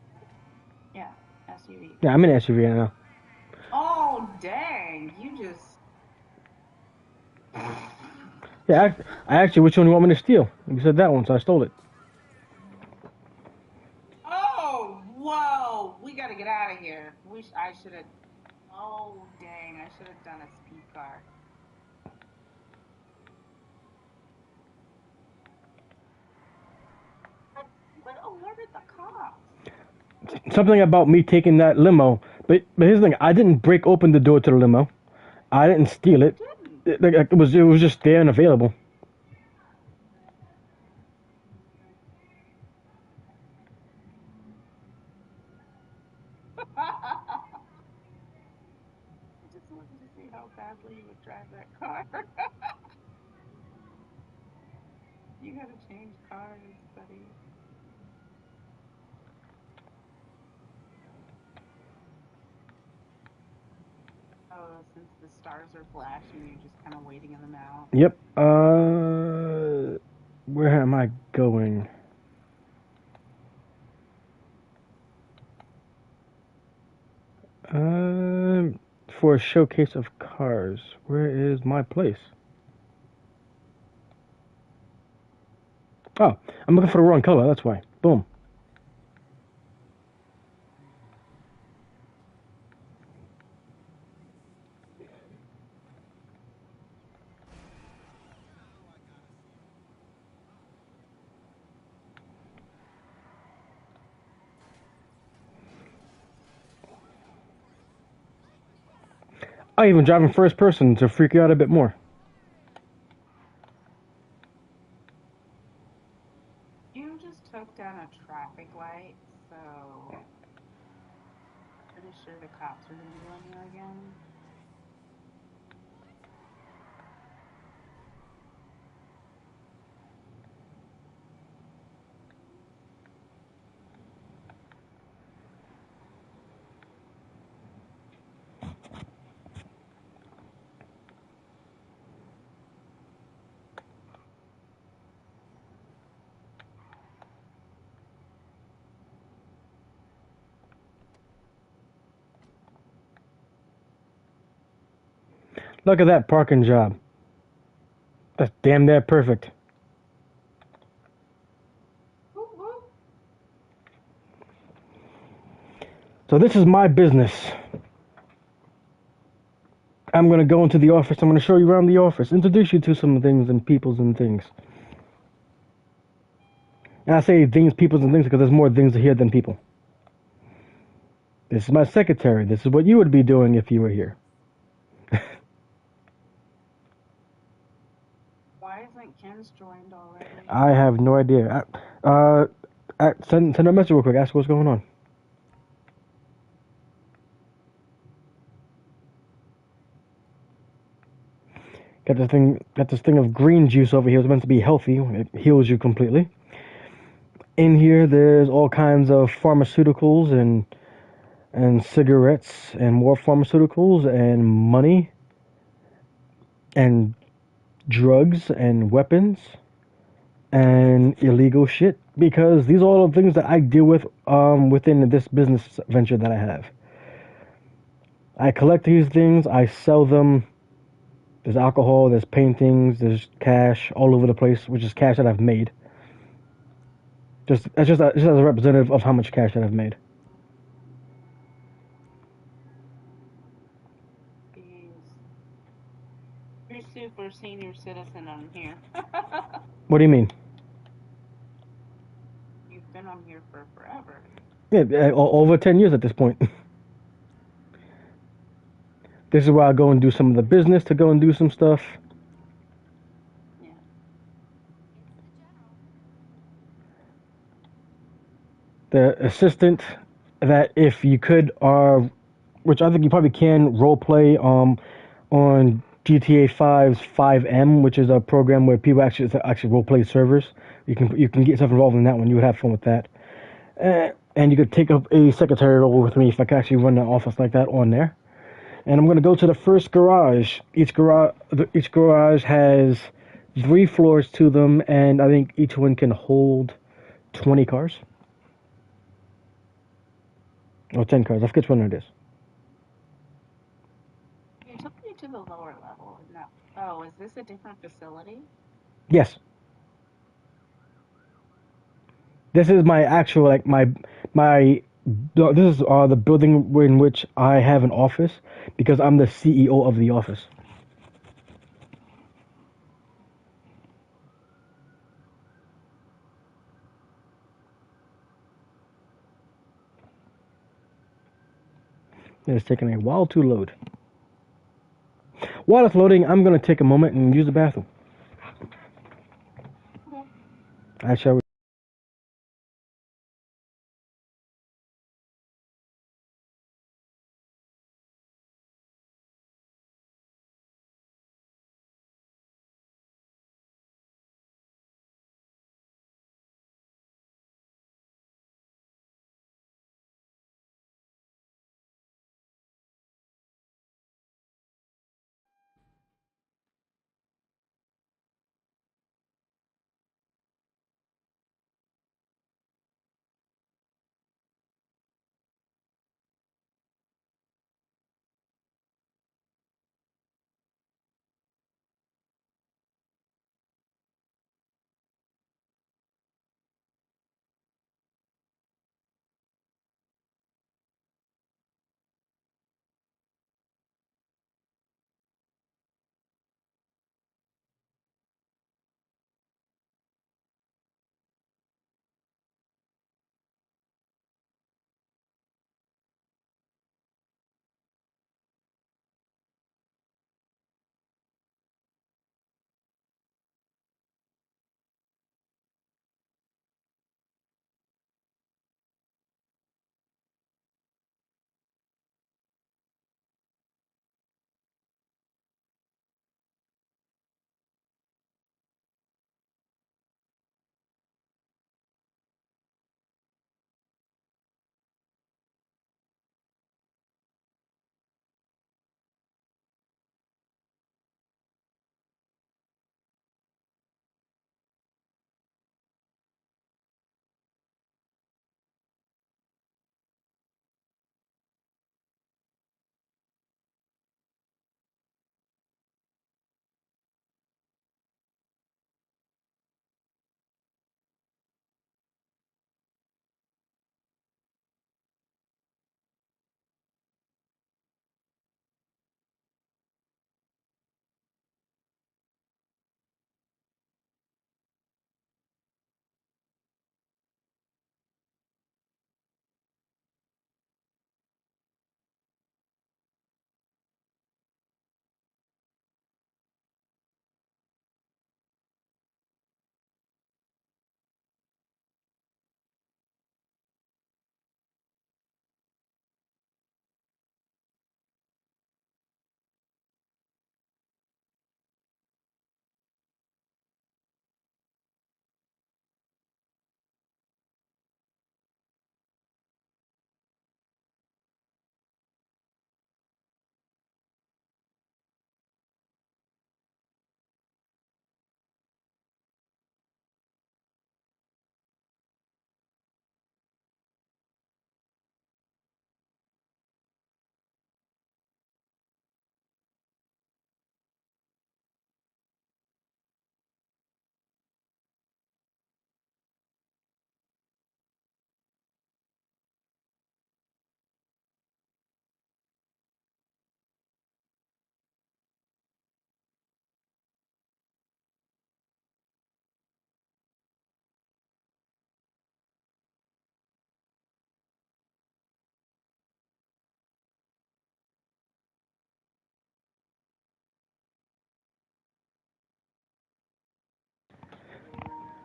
Yeah, SUV. Yeah, I'm in SUV right now. Oh, dang. You just. Yeah, I actually, which one do you want me to steal? You said that one, so I stole it. Oh, whoa. We got to get out of here. I should have. Oh, dang. I should have done a speed car. But alerted the cops. Something about me taking that limo, but here's the thing: I didn't break open the door to the limo. I didn't steal it. Didn't. It was just there and available. I just wanted to see how badly you would drive that car. You gotta change cars, buddy. Oh, since the stars are flashing, you're just kind of waiting them out. Yep. Where am I going? For a showcase of cars. Where is my place? Oh, I'm looking for the wrong color. That's why. Boom. I even drive in first person to freak you out a bit more. You just took down a traffic light, so pretty sure the cops are gonna be on you again. Look at that parking job. That's damn near perfect. Whoop, whoop. So this is my business. I'm gonna go into the office. I'm gonna show you around the office, introduce you to some things and peoples and things. And I say things, peoples, and things because there's more things here than people. This is my secretary. This is what you would be doing if you were here. Why isn't Ken's joined already? I have no idea. Send a message real quick. Ask what's going on. Got this thing of green juice over here. It's meant to be healthy. It heals you completely. In here, there's all kinds of pharmaceuticals and cigarettes and more pharmaceuticals and money and drugs and weapons and illegal shit because these are all the things that I deal with within this business venture that I have. I collect these things, I sell them. There's alcohol, there's paintings, there's cash all over the place, which is cash that I've made. Just as a representative of how much cash that I've made. Jeez. You're super senior citizen on here. What do you mean? You've been on here for forever. Yeah, over 10 years at this point. This is where I go and do some of the business to go and do some stuff. Yeah. The assistant that if you could, which I think you probably can role play on GTA 5's 5M, which is a program where people actually role play servers. You can get yourself involved in that one. You would have fun with that. And you could take up a secretary role with me if I could actually run an office like that on there. And I'm gonna go to the first garage. Each garage has 3 floors to them, and I think each one can hold 20 cars or 10 cars. I forget which one it is. You took me to the lower level. No. Oh, is this a different facility? Yes, this is my actual my. This is the building in which I have an office because I'm the CEO of the office. It's taking a while to load. While it's loading, I'm gonna take a moment and use the bathroom. Okay. I shall.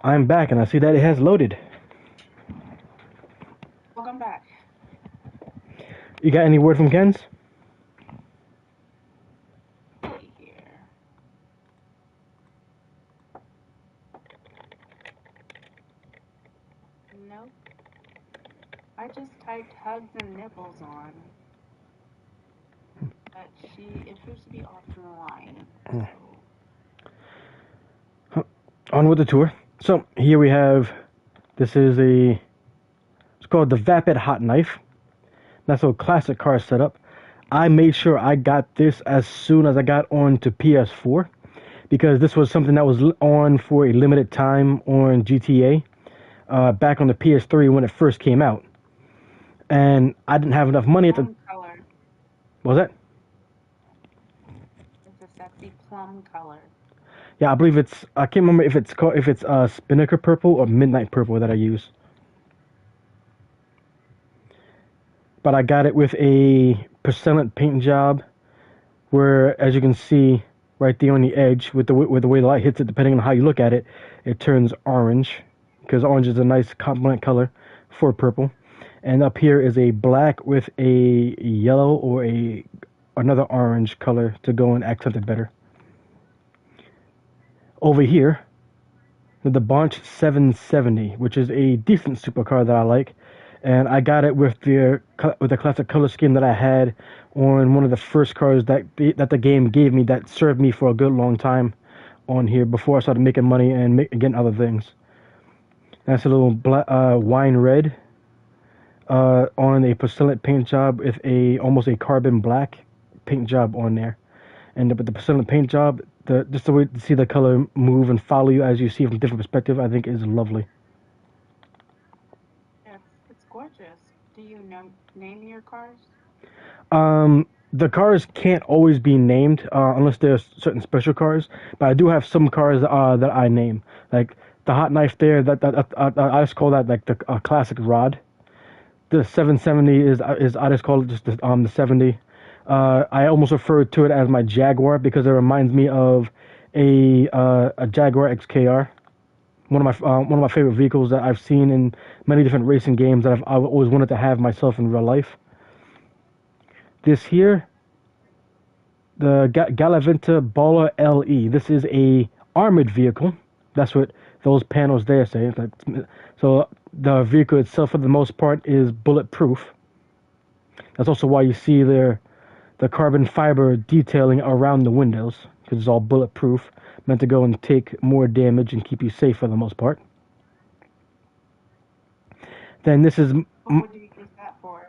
I'm back, and I see that it has loaded. Welcome back. You got any word from Ken's? See here. Nope. I just typed hugs and nipples on. But she appears to be offline. So. On with the tour. So here we have, this is it's called the Vapid Hot Knife. That's a classic car setup. I made sure I got this as soon as I got on to PS4 because this was something that was on for a limited time on GTA back on the PS3 when it first came out. And I didn't have enough money at the... Plum color. What was that? It's a sexy plum color. Yeah, I believe it's... I can't remember if it's called, if it's Spinnaker Purple or Midnight Purple that I use. But I got it with a porcelain paint job where, as you can see right there on the edge, with the way the light hits it, depending on how you look at it, it turns orange, because orange is a nice complement color for purple. And up here is a black with a yellow or another orange color to go and accent it better. Over here, the Bonch 770, which is a decent supercar that I like, and I got it with the classic color scheme that I had on one of the first cars that the game gave me that served me for a good long time on here before I started making money and getting other things. That's a little wine red on a porcelain paint job with almost a carbon black paint job on there, and with the porcelain paint job, just the way to see the color move and follow you as you see it from a different perspective, I think is lovely. It's gorgeous. Do you name your cars? The cars can't always be named unless they're certain special cars. But I do have some cars that I name, like the Hot Knife there. I just call that like the classic rod. The 770 is I just call it just the 70. I almost refer to it as my Jaguar because it reminds me of a Jaguar XKR. One of my favorite vehicles that I've seen in many different racing games that I've always wanted to have myself in real life. This here, the Galaventa Baller LE. This is a armored vehicle. That's what those panels there say. So the vehicle itself, for the most part, is bulletproof. That's also why you see the carbon fiber detailing around the windows, because it's all bulletproof, meant to go and take more damage and keep you safe for the most part. Then this is... What would you use that for?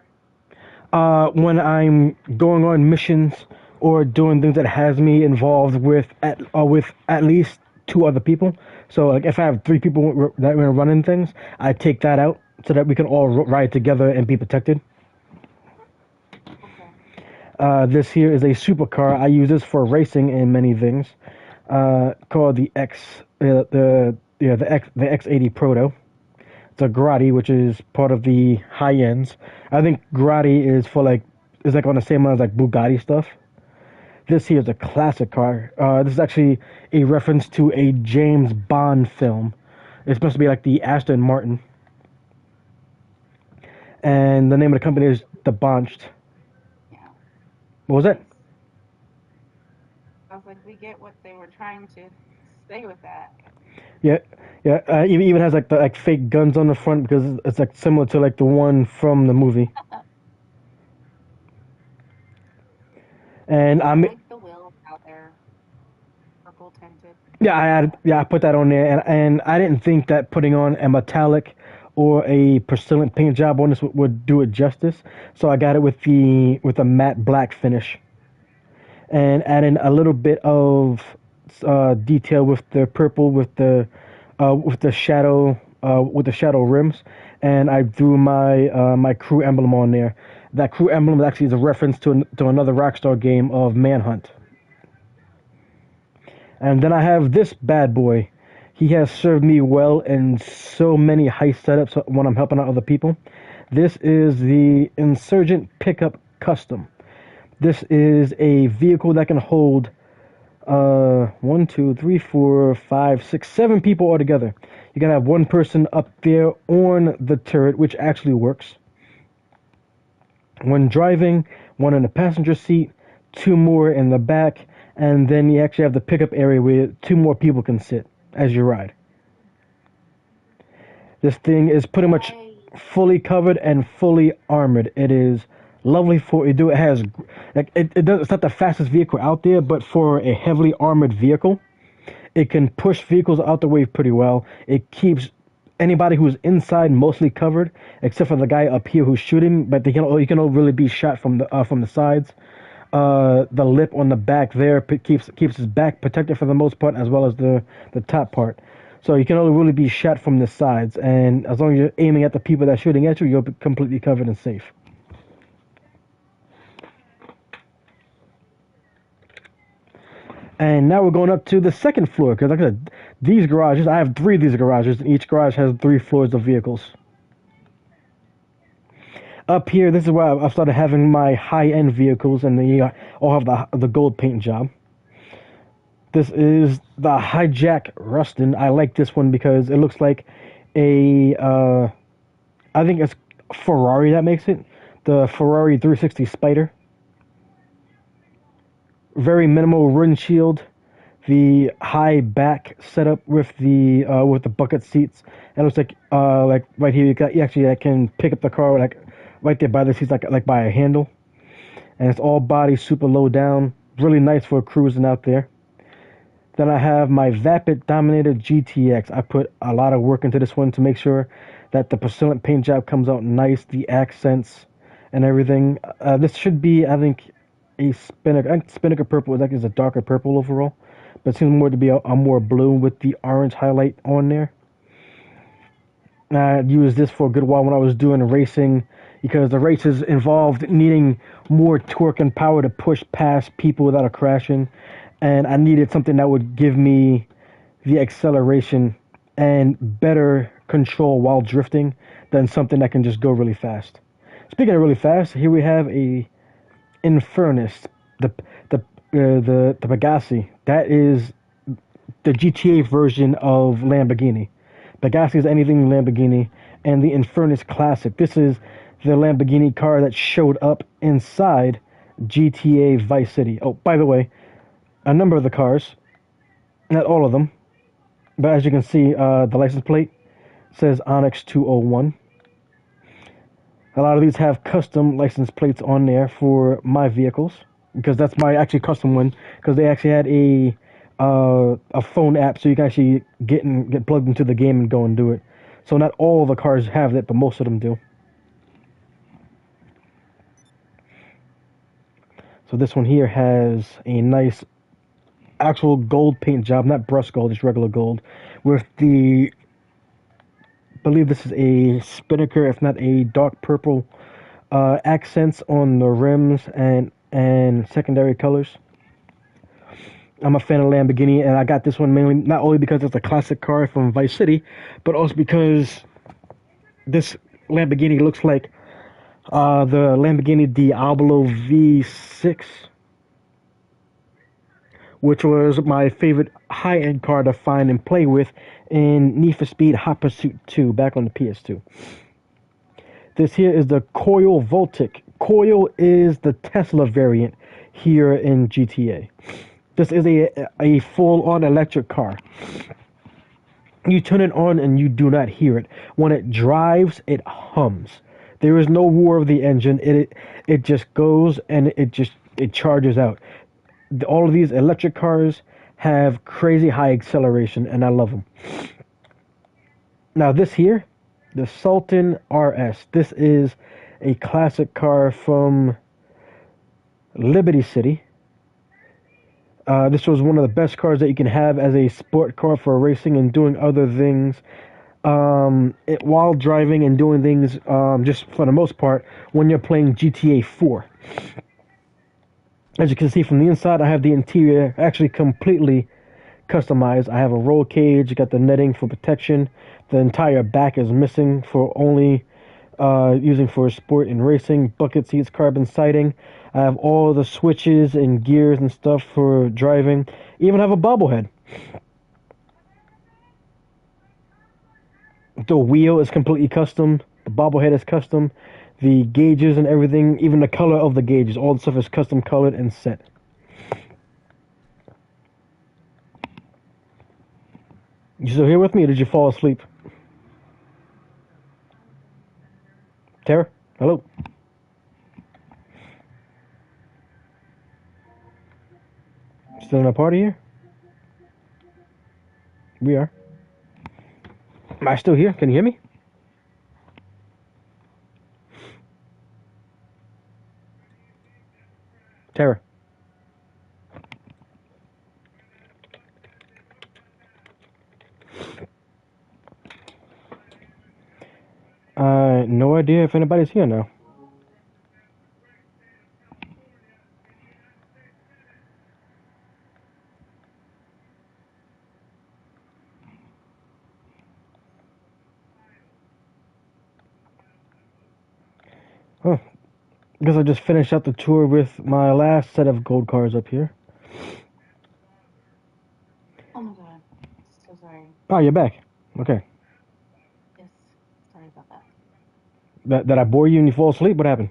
When I'm going on missions or doing things that has me involved with at least 2 other people. So like if I have 3 people that are running things, I take that out so that we can all ride together and be protected. Okay. This here is a supercar. I use this for racing and many things. Called the X80 Proto. It's a Grotti, which is part of the high ends. I think Grotti is like on the same line as like Bugatti stuff. This here is a classic car. This is actually a reference to a James Bond film. It's supposed to be like the Aston Martin. And the name of the company is The Bonched. Yeah. What was that? I was like, we get what they were trying to say with that. Yeah. It even has like fake guns on the front because it's like similar to like the one from the movie. And I like the wheels out there, purple tinted. I put that on there, and I didn't think that putting on a metallic or a porcelain paint job on this would do it justice. So I got it with a matte black finish, and adding a little bit of detail with the purple with the shadow rims, and I threw my crew emblem on there. That crew emblem actually is a reference to another Rockstar game of Manhunt. And then I have this bad boy. He has served me well in so many heist setups when I'm helping out other people. This is the Insurgent Pickup Custom. This is a vehicle that can hold 1, 2, 3, 4, 5, 6, 7 people altogether. You can have one person up there on the turret, which actually works. When driving, one in the passenger seat, 2 more in the back, and then you actually have the pickup area where 2 more people can sit as you ride. This thing is pretty much fully covered and fully armored. It is lovely for it. It has like it's not the fastest vehicle out there, but for a heavily armored vehicle, it can push vehicles out the way pretty well. It keeps anybody who's inside mostly covered, except for the guy up here who's shooting. But you can all really be shot from the sides. The lip on the back there keeps his back protected for the most part, as well as the top part. So you can only really be shot from the sides, and as long as you're aiming at the people that are shooting at you, you're completely covered and safe. And now we're going up to the second floor, because like I said, these garages, I have 3 of these garages, and each garage has 3 floors of vehicles. Up here, this is where I've started having my high-end vehicles, and they all have the gold paint job. This is the Hijack Rustin. I like this one because it looks like I think it's Ferrari that makes it. The Ferrari 360 Spider. Very minimal windshield. The high back setup with the bucket seats. And it looks like right here you actually can pick up the car like right there by the seats like by a handle. And it's all body super low down. Really nice for cruising out there. Then I have my Vapid Dominator GTX. I put a lot of work into this one to make sure that the porcelain paint job comes out nice, the accents and everything. This should be, I think, a Spinnaker. I think Spinnaker purple is a darker purple overall, but it seems more to be a more blue with the orange highlight on there. I used this for a good while when I was doing racing, because the races involved needing more torque and power to push past people without crashing. And I needed something that would give me the acceleration and better control while drifting than something that can just go really fast. Speaking of really fast, here we have a Infernus, the Pegassi. That is the GTA version of Lamborghini. Pegassi is anything Lamborghini, and the Infernus Classic. This is the Lamborghini car that showed up inside GTA Vice City. Oh, by the way, a number of the cars, not all of them, but as you can see, the license plate says Onyx 201. A lot of these have custom license plates on there for my vehicles, because that's my actually custom one, because they actually had a phone app so you can actually get plugged into the game and go and do it. So not all the cars have that, but most of them do. So this one here has a nice actual gold paint job, not brushed gold, just regular gold, with the, I believe this is a Spinnaker, if not a dark purple, accents on the rims and secondary colors. I'm a fan of Lamborghini, and I got this one mainly not only because it's a classic car from Vice City, but also because this Lamborghini looks like the Lamborghini Diablo V6, which was my favorite high-end car to find and play with in Need for Speed Hot Pursuit 2 back on the PS2. This here is the Coil Voltic. Coil is the Tesla variant here in GTA. This is a full-on electric car. You turn it on and you do not hear it. When it drives, it hums. There is no roar of the engine. It just goes and it charges out. All of these electric cars have crazy high acceleration, and I love them. Now this here, the Sultan RS. This is a classic car from Liberty City. This was one of the best cars that you can have as a sport car for racing and doing other things. While driving and doing things, just for the most part, when you're playing GTA 4. As you can see from the inside, I have the interior actually completely customized. I have a roll cage, got the netting for protection. The entire back is missing for only using for sport and racing, bucket seats, carbon siding. I have all the switches and gears and stuff for driving. Even have a bobblehead. The wheel is completely custom. The bobblehead is custom. The gauges and everything, even the color of the gauges, all the stuff is custom colored and set. You still here with me, or did you fall asleep? Tara? Hello? Still in a party here? We are. Am I still here? Can you hear me? Tara? No idea if anybody's here now. Oh, guess I just finished up the tour with my last set of gold cars up here. Oh my god. So sorry. Oh, you're back. Okay. Yes. Sorry about that. Did I bore you and you fall asleep? What happened?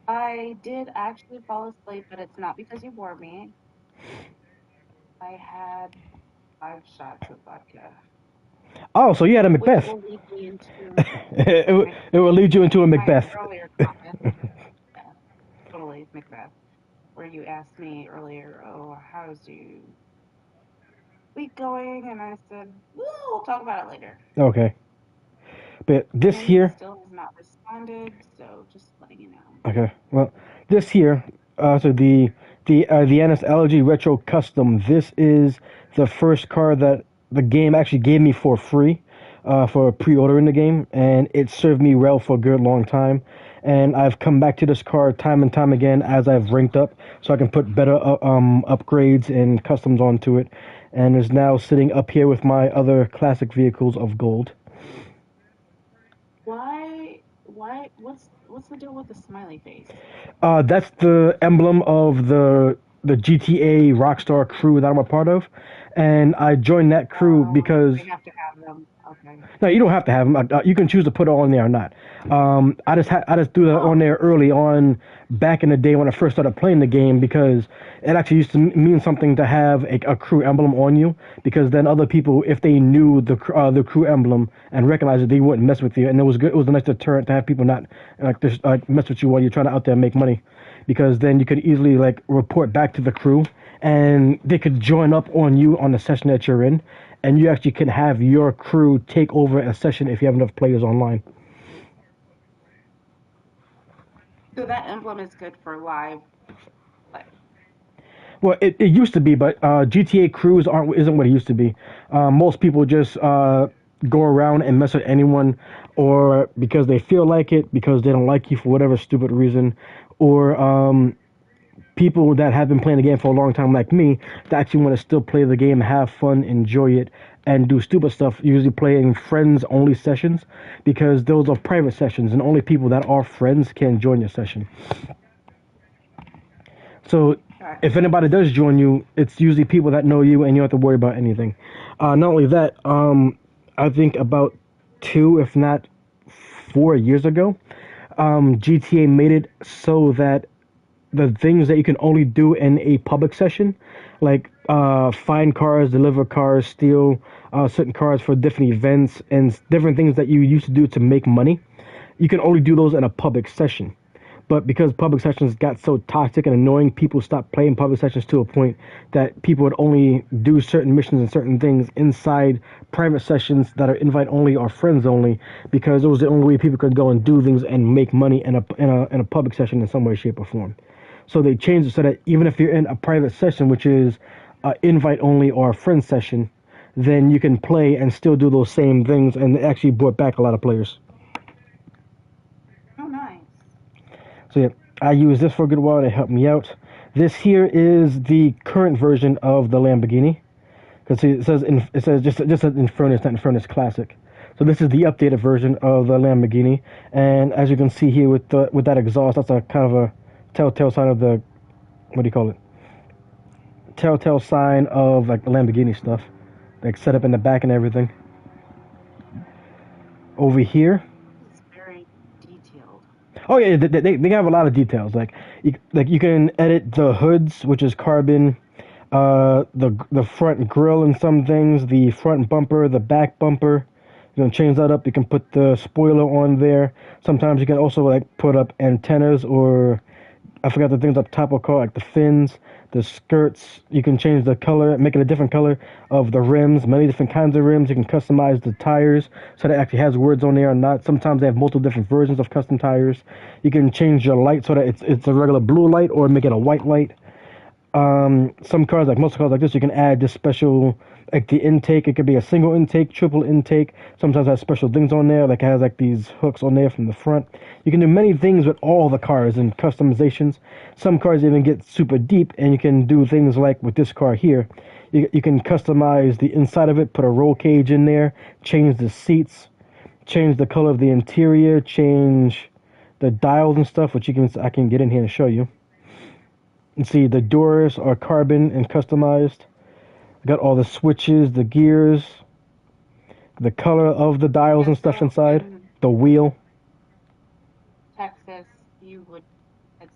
I did actually fall asleep, but it's not because you bored me. I had 5 shots of vodka, Oh, so you had a which Macbeth. will lead me into It will lead you into a my Macbeth. earlier comment. Yeah, totally Macbeth, where you asked me earlier, oh, how's your week going? And I said, we'll talk about it later. Okay. But this And he here, still has not responded, so just letting you know. okay. Well, this here, so the NSLG Retro Custom. This is the first car that the game actually gave me for free, for pre-ordering the game, and it served me well for a good long time. And I've come back to this car time and time again as I've ranked up, so I can put better upgrades and customs onto it. And is now sitting up here with my other classic vehicles of gold. What's the deal with the smiley face? That's the emblem of the GTA Rockstar crew that I'm a part of, and I joined that crew because We have to have them. Okay. no, you don't have to have them. You can choose to put it on there or not. I just threw that on there early on back in the day when I first started playing the game because it actually used to mean something to have a crew emblem on you because then other people, if they knew the crew emblem and recognized it, they wouldn't mess with you. And it was good. It was a nice deterrent to have people not mess with you while you're trying to out there make money, because then you could easily report back to the crew and they could join up on you on the session that you're in, and you actually can have your crew take over a session if you have enough players online. So that emblem is good for live. Well, it used to be, but GTA crews isn't what it used to be. Most people just go around and mess with anyone, or because they feel like it, because they don't like you for whatever stupid reason, or people that have been playing the game for a long time, like me, that actually want to still play the game, have fun, enjoy it, and do stupid stuff. Usually playing friends-only sessions, because those are private sessions, and only people that are friends can join your session. So if anybody does join you, it's usually people that know you, and you don't have to worry about anything. Not only that, I think about 2, if not 4 years ago, GTA made it so that the things that you can only do in a public session, like find cars, deliver cars, steal certain cars for different events, and different things that you used to do to make money, you can only do those in a public session. But because public sessions got so toxic and annoying, people stopped playing public sessions to a point that people would only do certain missions and certain things inside private sessions that are invite only or friends only, because it was the only way people could go and do things and make money in a public session in some way, shape, or form. So they changed it so that even if you're in a private session, which is invite only or a friend session, then you can play and still do those same things, and it actually brought back a lot of players. Oh, nice. So yeah, I used this for a good while to help me out. This here is the current version of the Lamborghini, because it says just Infernus, not Infernus Classic. So this is the updated version of the Lamborghini, and as you can see here with that exhaust, that's a kind of a telltale sign of the, what do you call it? Telltale sign of like the Lamborghini stuff, like set up in the back and everything. Over here, It's very detailed. oh yeah, they have a lot of details. Like you can edit the hoods, which is carbon, the front grille and some things, the front bumper, the back bumper. You can change that up. You can put the spoiler on there. Sometimes you can also like put up antennas, or I forgot the things up top are called, like the fins, the skirts. You can change the color, make it a different color of the rims, many different kinds of rims. You can customize the tires so that it actually has words on there or not. Sometimes they have multiple different versions of custom tires. You can change your light so that it's a regular blue light or make it a white light. Some cars, like most cars like this, you can add this special, like the intake. It could be a single intake, triple intake. Sometimes it has special things on there, like it has like these hooks on there from the front. You can do many things with all the cars and customizations. Some cars even get super deep, and you can do things like with this car here. You can customize the inside of it, put a roll cage in there, change the seats, change the color of the interior, change the dials and stuff, which I can get in here and show you. And see, the doors are carbon and customized. Got all the switches, the gears, the color of the dials and stuff So inside, in the wheel. Texas, it's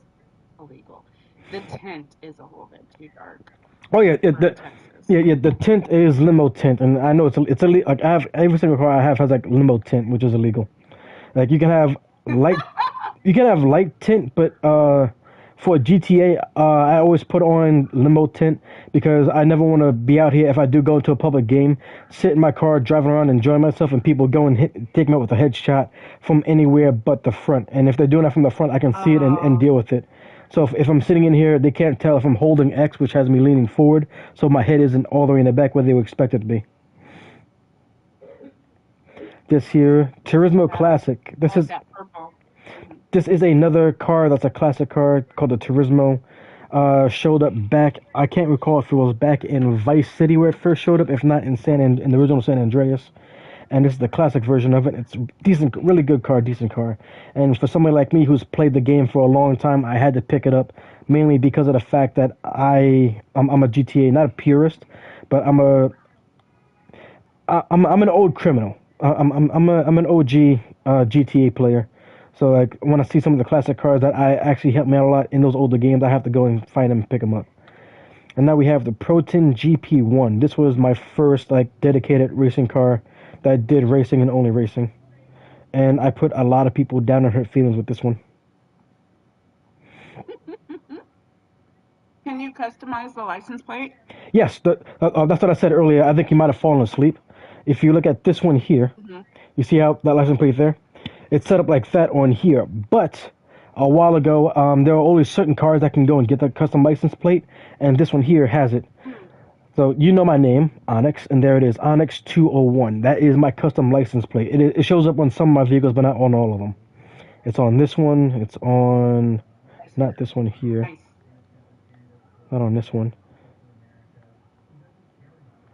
illegal. The tint is a little bit too dark Oh yeah, for Texas. yeah. The tint is limo tint, and I know it's illegal. Like I have every single car I have has like limo tint, which is illegal. Like light, you can have light tint, but for GTA, I always put on limo tint because I never want to be out here if I do go into a public game, sit in my car, driving around, enjoying myself, and people go and take me out with a headshot from anywhere but the front. And if they're doing that from the front, I can see it and deal with it. So if I'm sitting in here, they can't tell if I'm holding X, which has me leaning forward, so my head isn't all the way in the back where they would expect it to be. This here, Turismo Classic. That purple. This is another car that's a classic car called the Turismo. Showed up back, I can't recall if it was back in Vice City where it first showed up, if not in in the original San Andreas. And this is the classic version of it. It's decent, really good car, decent car. And for somebody like me who's played the game for a long time, I had to pick it up mainly because of the fact that I'm a GTA, not a purist, but I'm an old criminal. I'm an OG GTA player. So like when I see some of the classic cars that I actually helped me out a lot in those older games, I have to go and find them and pick them up. And now we have the Proton GP1. This was my first like dedicated racing car that did racing and only racing. And I put a lot of people down and hurt feelings with this one. Can you customize the license plate? Yes, that's what I said earlier. I think you might have fallen asleep. If you look at this one here, you see how that license plate there? It's set up like that on here. But a while ago, there are only certain cars that can go and get the custom license plate, and this one here has it. So you know my name, Onyx, and there it is, Onyx 201. That is my custom license plate. It shows up on some of my vehicles, but not on all of them. It's on this one. It's on, not this one here. Nice. Not on this one.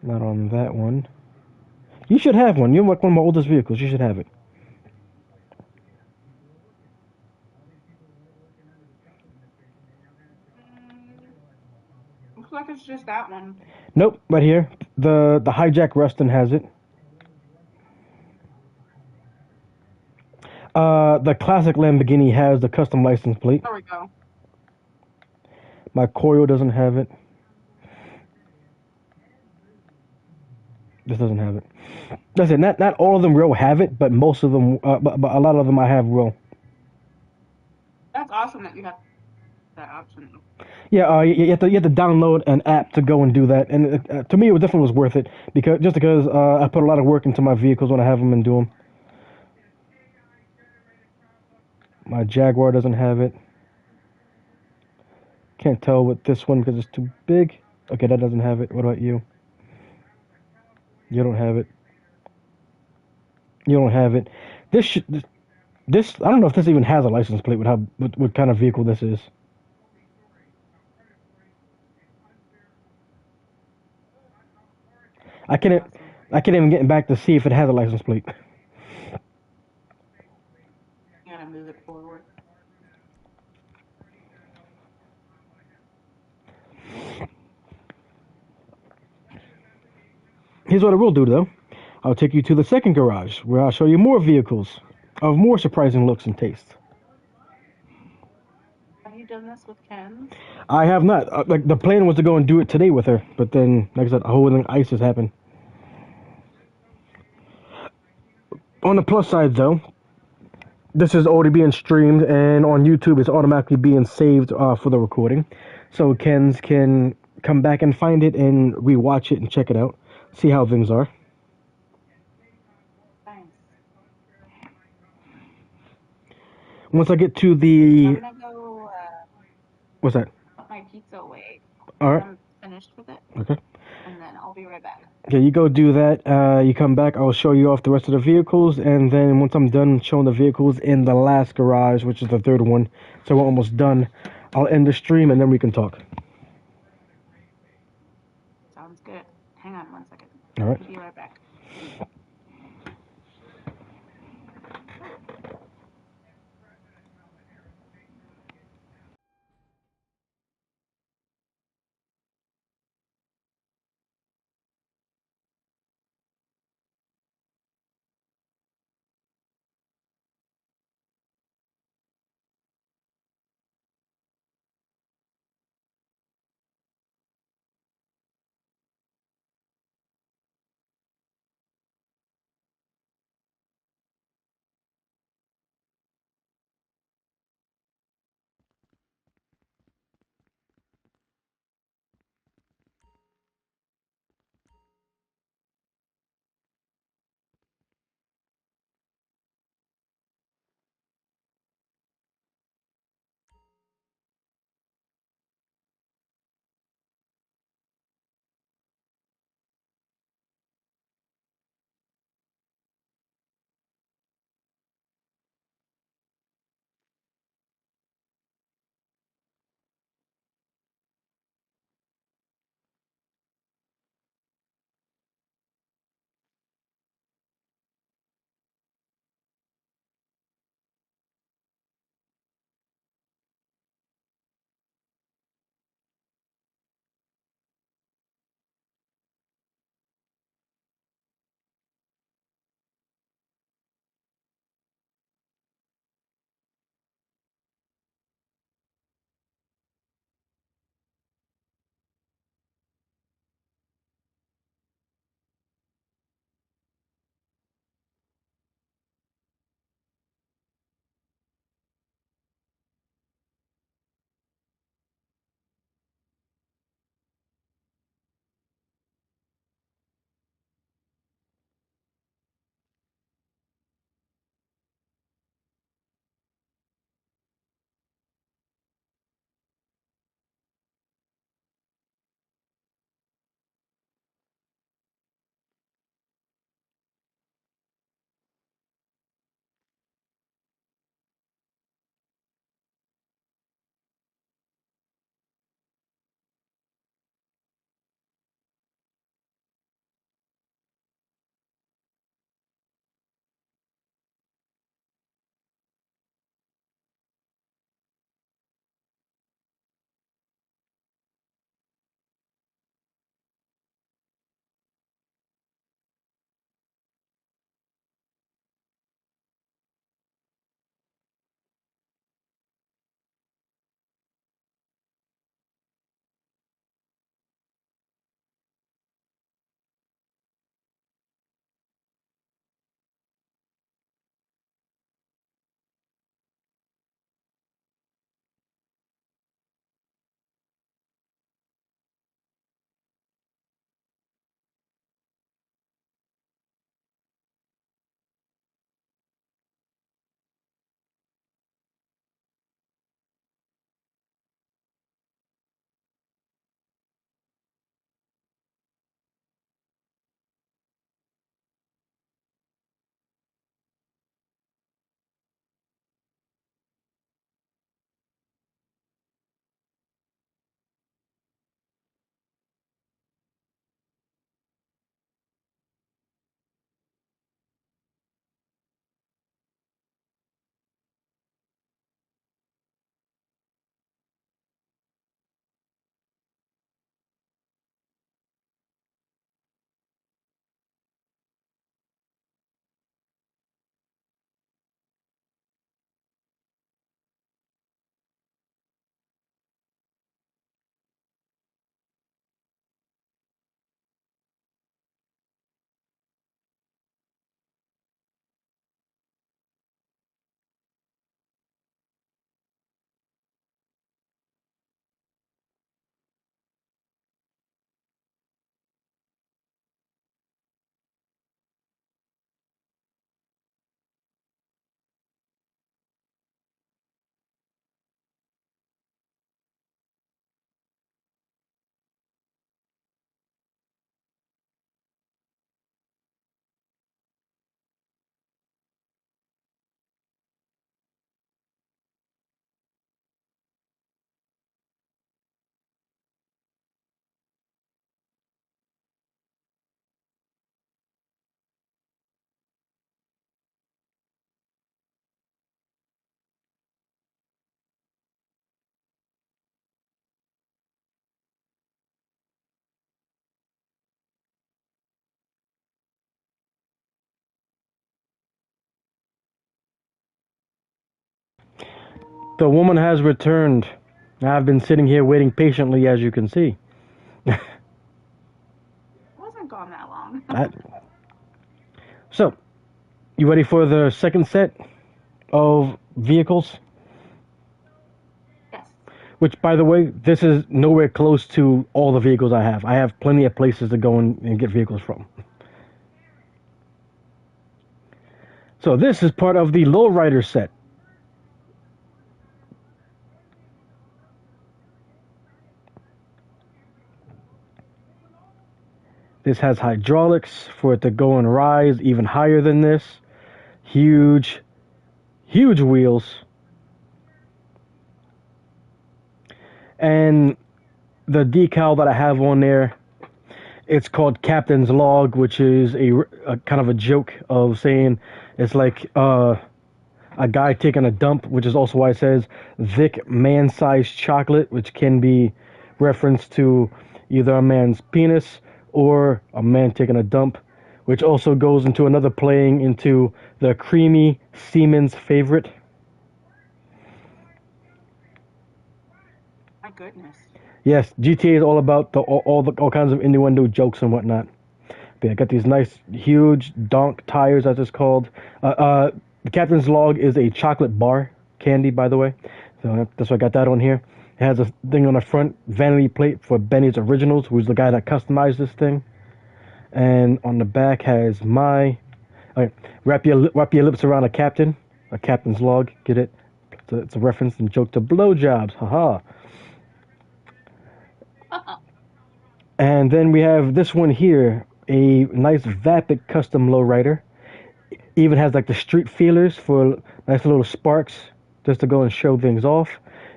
Not on that one. You should have one. You're like one of my oldest vehicles. You should have it. Looks like it's just that one. Nope, right here. The hijack Rustin has it. The classic Lamborghini has the custom license plate. There we go. My Coyo doesn't have it. This doesn't have it. That's it. Not all of them will have it, but most of them, but a lot of them I have will. That's awesome that you have that option. Yeah, you have to download an app to go and do that, and to me it definitely was worth it because I put a lot of work into my vehicles when I have them and do them. My Jaguar doesn't have it. Can't tell with this one because it's too big. Okay, that doesn't have it. What about you? You don't have it. You don't have it. This I don't know if this even has a license plate with what kind of vehicle this is. I can't even get back to see if it has a license plate. Here's what I will do though. I'll take you to the second garage where I'll show you more vehicles of more surprising looks and taste. Have you done this with Ken? I have not. Like the plan was to go and do it today with her, but then, like I said, a whole thing ISIS happened. On the plus side, though, this is already being streamed, and on YouTube, it's automatically being saved for the recording, so Ken's can come back and find it and rewatch it and check it out, see how things are. Nice. Once I get to the I'm gonna go what's that? put my pizza away. All right. I'm finished with it, Okay. and then I'll be right back. Okay, you go do that. You come back. I'll show you off the rest of the vehicles, and then once I'm done showing the vehicles in the last garage, which is the third one, so we're almost done, I'll end the stream and then we can talk. Sounds good. Hang on 1 second. All right. I'll be right back. the woman has returned. I've been sitting here waiting patiently, as you can see. It wasn't gone that long. So, you ready for the second set of vehicles? Yes. Which, by the way, this is nowhere close to all the vehicles I have. I have plenty of places to go and get vehicles from. So this is part of the lowrider set. This has hydraulics for it to go and rise even higher than this. Huge, huge wheels. And the decal that I have on there, it's called Captain's Log, which is a kind of a joke of saying it's like a guy taking a dump, which is also why it says thick man-sized chocolate, which can be referenced to either a man's penis or a man taking a dump, which also goes into another playing into the creamy seaman's favorite. My goodness. Yes, GTA is all about all kinds of innuendo jokes and whatnot. But yeah, I got these nice, huge donk tires, as it's called. The Captain's Log is a chocolate bar candy, by the way. So that's why I got that on here. It has a thing on the front, vanity plate for Benny's Originals, who's the guy that customized this thing. And on the back has my... Okay, wrap your lips around a captain's log, get it? It's a reference and joke to blowjobs, haha. And then we have this one here, a nice Vapid custom lowrider. Even has like the street feelers for nice little sparks just to go and show things off.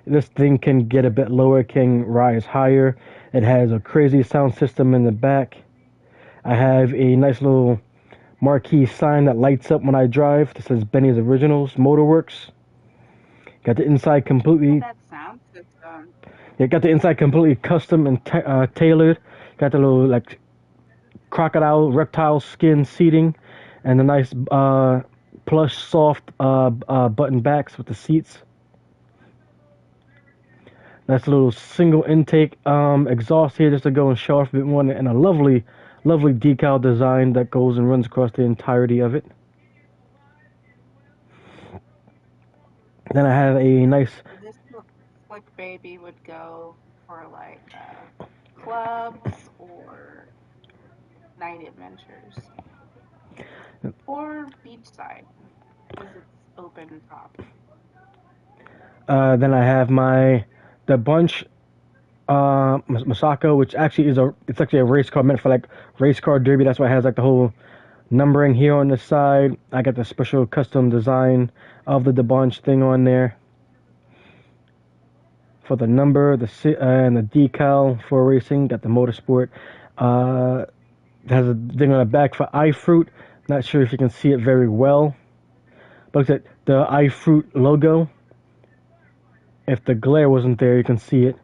This thing can get a bit lower, can rise higher. It has a crazy sound system in the back. I have a nice little marquee sign that lights up when I drive. This says Benny's Originals Motorworks. Got the inside completely. That sound system. Yeah, got the inside completely custom and tailored. Got the little like crocodile reptile skin seating, and the nice plush soft button backs with the seats. Nice little single intake exhaust here just to go and show off a bit more, and a lovely decal design that goes and runs across the entirety of it. Then I have a nice... This looks like baby would go for like clubs or night adventures. Or beachside, because it's open top. Then I have the Bunch Masako, which actually it's actually a race car meant for like race car derby. That's why it has like the whole numbering here on the side. I got the special custom design of the DeBunch thing on there for the number, and the decal for racing. Got the motorsport. It has a thing on the back for iFruit. Not sure if you can see it very well, but look at the iFruit logo. If the glare wasn't there, you can see it.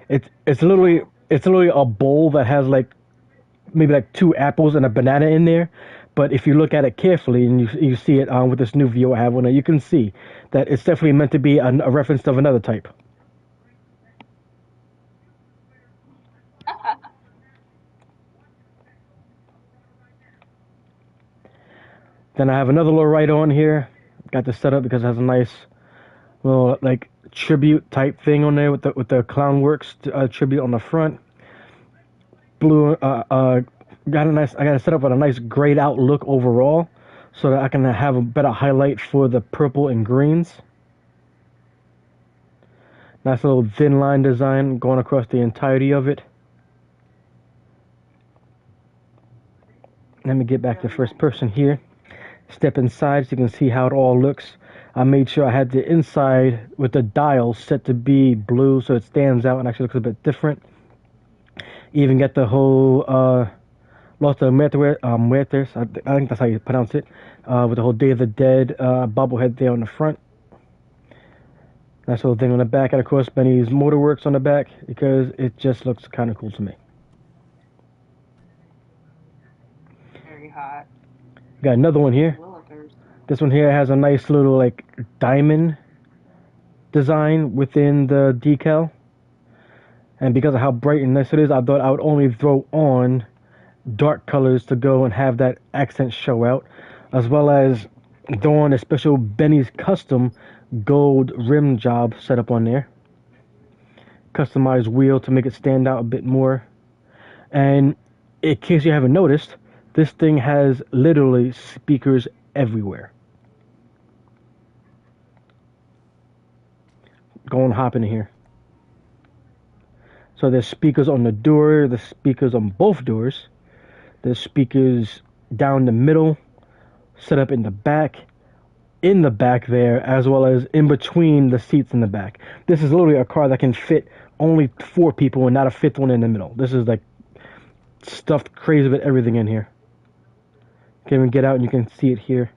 It's literally a bowl that has like maybe like 2 apples and a banana in there. But if you look at it carefully and you see it with this new view I have on it, you can see that it's definitely meant to be a reference of another type. Then I have another lowrider on here. Got this set up because it has a nice little like tribute type thing on there with the Clownworks tribute on the front. Blue. I got it set up with a nice grayed out look overall, so that I can have a better highlight for the purple and greens. Nice little thin line design going across the entirety of it. Let me get back to first person here. Step inside so you can see how it all looks. I made sure I had the inside with the dial set to be blue so it stands out and actually looks a bit different. Even get the whole Los Muertos, I think that's how you pronounce it, with the whole Day of the Dead bobblehead there on the front. Nice little thing on the back, and of course Benny's Motorworks on the back because it just looks kind of cool to me. Very hot. Got another one here. Willikers. This one here has a nice little like diamond design within the decal. And because of how bright and nice it is, I thought I would only throw on dark colors to go and have that accent show out, as well as throw on a special Benny's custom gold rim job set up on there. Customized wheel to make it stand out a bit more. And in case you haven't noticed, this thing has literally speakers everywhere. Go and hop in here. So there's speakers on the door, there's speakers on both doors, there's speakers down the middle, set up in the back there, as well as in between the seats in the back. This is literally a car that can fit only 4 people and not a fifth one in the middle. This is like stuffed crazy with everything in here. You can even get out and you can see it here.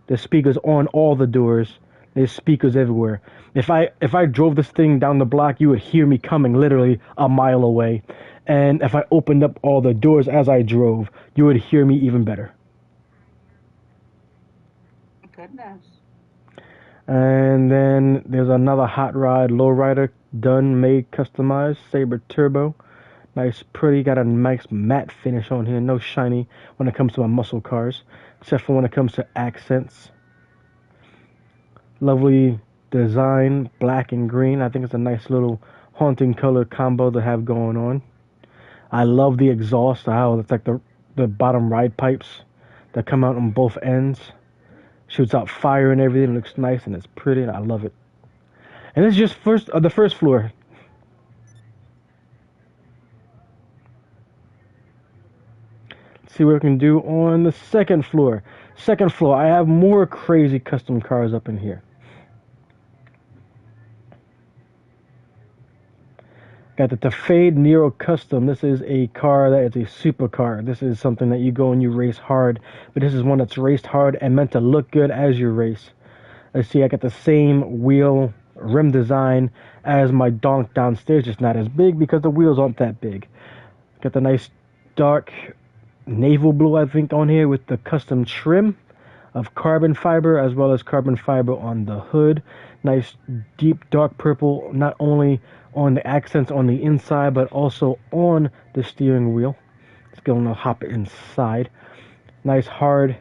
There's speakers on all the doors. There's speakers everywhere. If I drove this thing down the block, you would hear me coming literally a mile away. And if I opened up all the doors as I drove, you would hear me even better. Goodness. And then there's another hot rod lowrider, done, made, customized, Sabre Turbo. Nice, pretty, got a nice matte finish on here. No shiny when it comes to my muscle cars, except for when it comes to accents. Lovely design, black and green. I think it's a nice little haunting color combo to have going on. I love the exhaust, how it's like the bottom ride pipes that come out on both ends. Shoots out fire and everything. It looks nice and it's pretty and I love it. And this is just the first floor. Let's see what we can do on the second floor. Second floor, I have more crazy custom cars up in here. Got the Tafade Nero Custom. This is a car that is a supercar. This is something that you go and you race hard, but this is one that's raced hard and meant to look good as you race. Let's see, I got the same wheel rim design as my donk downstairs, just not as big because the wheels aren't that big. Got the nice dark naval blue, I think, on here with the custom trim of carbon fiber, as well as carbon fiber on the hood. Nice deep dark purple, not only on the accents on the inside, but also on the steering wheel. Let's go and hop inside. Nice hard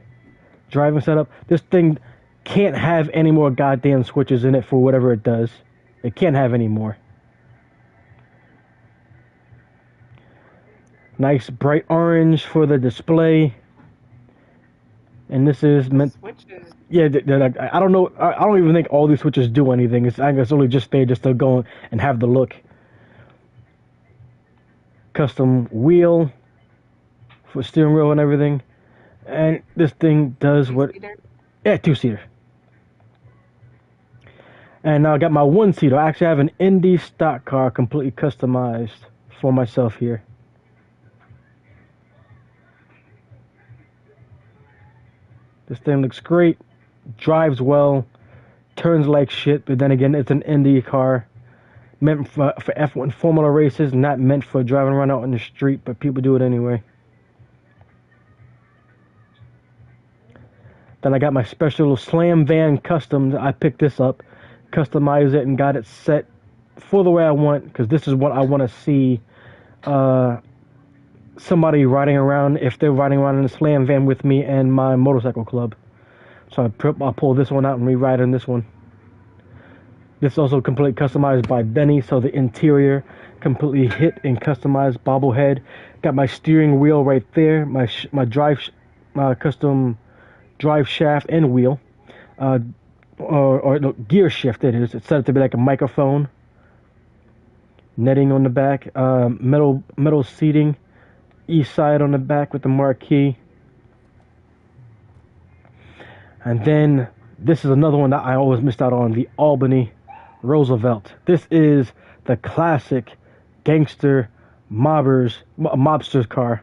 driving setup. This thing can't have any more goddamn switches in it for whatever it does. It can't have any more. Nice bright orange for the display. And this is meant. Switches. Yeah, I don't know. I don't even think all these switches do anything. I guess only just there just to go and have the look. Custom wheel for steering wheel and everything. And this thing does what. Yeah, 2-seater. And now I got my 1-seater. I actually have an Indy stock car completely customized for myself here. This thing looks great, drives well, turns like shit, but then again, it's an Indy car. Meant for F1 Formula races, not meant for driving around out on the street, but people do it anyway. Then I got my special Slam Van Custom. I picked this up, customized it, and got it set for the way I want, because this is what I want to see somebody riding around, if they're riding around in a Slam Van with me and my motorcycle club. So I'll pull this one out and re-ride in this one. This is also completely customized by Benny, so the interior completely hit and customized bobblehead. Got my steering wheel right there, my custom drive shaft and wheel, or no, gear shift it is. It's set up to be like a microphone. Netting on the back, metal seating, east side on the back with the marquee. And then this is another one that I always missed out on, the Albany Roosevelt. This is the classic gangster mobster's car.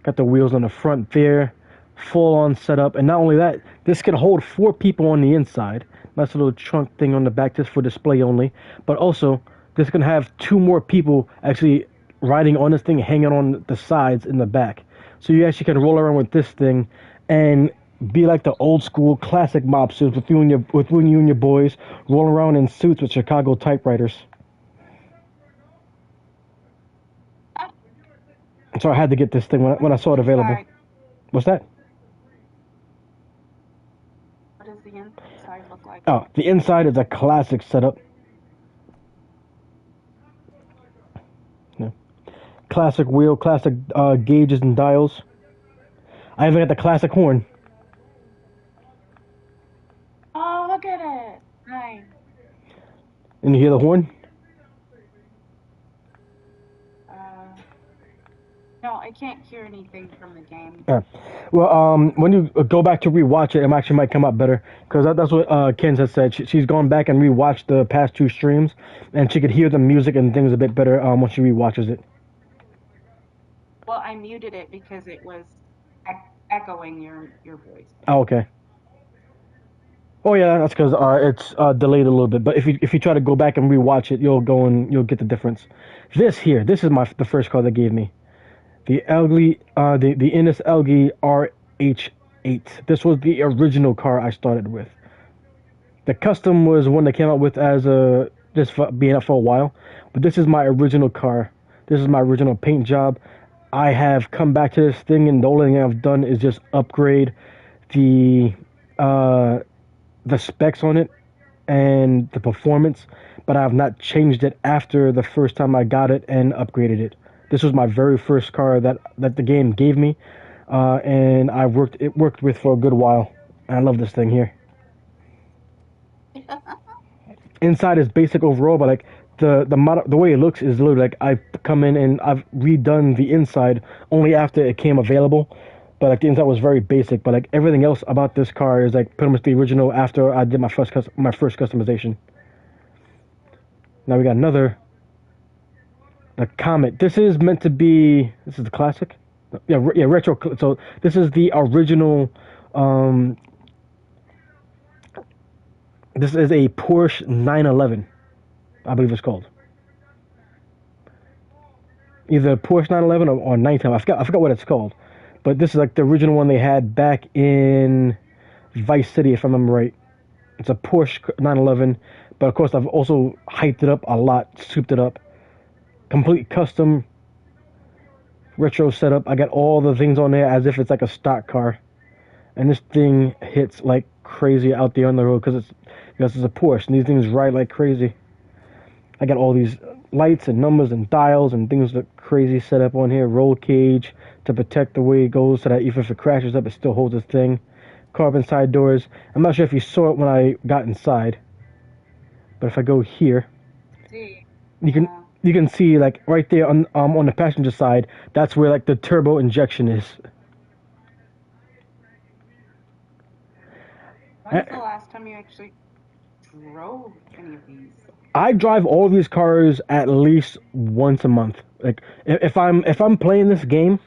Got the wheels on the front there, full on setup, and not only that, this can hold 4 people on the inside. Nice little trunk thing on the back just for display only, but also this can have 2 more people actually riding on this thing, hanging on the sides in the back. So you actually can roll around with this thing, and be like the old school classic mobsters with you and your boys rolling around in suits with Chicago typewriters. So I had to get this thing when I saw it available. Inside, What's that? what does the inside look like? Oh, the inside is a classic setup. Yeah. Classic wheel, classic gauges and dials. I even got the classic horn. Oh, look at it. Nice. And you hear the horn? No, I can't hear anything from the game. Yeah. Well, when you go back to rewatch it, it actually might come out better because that's what Ken has said. She's gone back and rewatched the past two streams, and she could hear the music and things a bit better once she rewatches it. Well, I muted it because it was echoing your voice. Oh, okay. Oh yeah, that's because it's delayed a little bit. But if you try to go back and rewatch it, you'll get the difference. This is the first card they gave me. The the Innis Elgi RH8. This was the original car I started with. The custom was one that came out with as just for being up for a while, but this is my original car. This is my original paint job. I have come back to this thing, and the only thing I've done is just upgrade the specs on it and the performance, but I have not changed it after the first time I got it and upgraded it. This was my very first car that the game gave me, and it worked with for a good while. And I love this thing here. Inside is basic overall, but like the way it looks is literally like I've come in and I've redone the inside only after it came available. But like the inside was very basic, but like everything else about this car is like pretty much the original after I did my first customization. Now we got the Comet. This is meant to be. This is the classic. Yeah, retro. So this is the original. This is a Porsche 911, I believe it's called. Either Porsche 911 or 910. I forgot what it's called. But this is like the original one they had back in Vice City, if I remember right. It's a Porsche 911, but of course I've also hyped it up a lot, souped it up. Complete custom retro setup. I got all the things on there as if it's like a stock car, and this thing hits like crazy out there on the road because it's a Porsche, and these things ride like crazy. I got all these lights and numbers and dials and things that crazy set up on here. Roll cage to protect the way it goes so that even if it crashes up, it still holds its thing. Carbon side doors. I'm not sure if you saw it when I got inside, but if I go here, you can see like right there on the passenger side. That's where like the turbo injection is. When's the last time you actually drove any of these? I drive all these cars at least once a month. Like if I'm playing this game,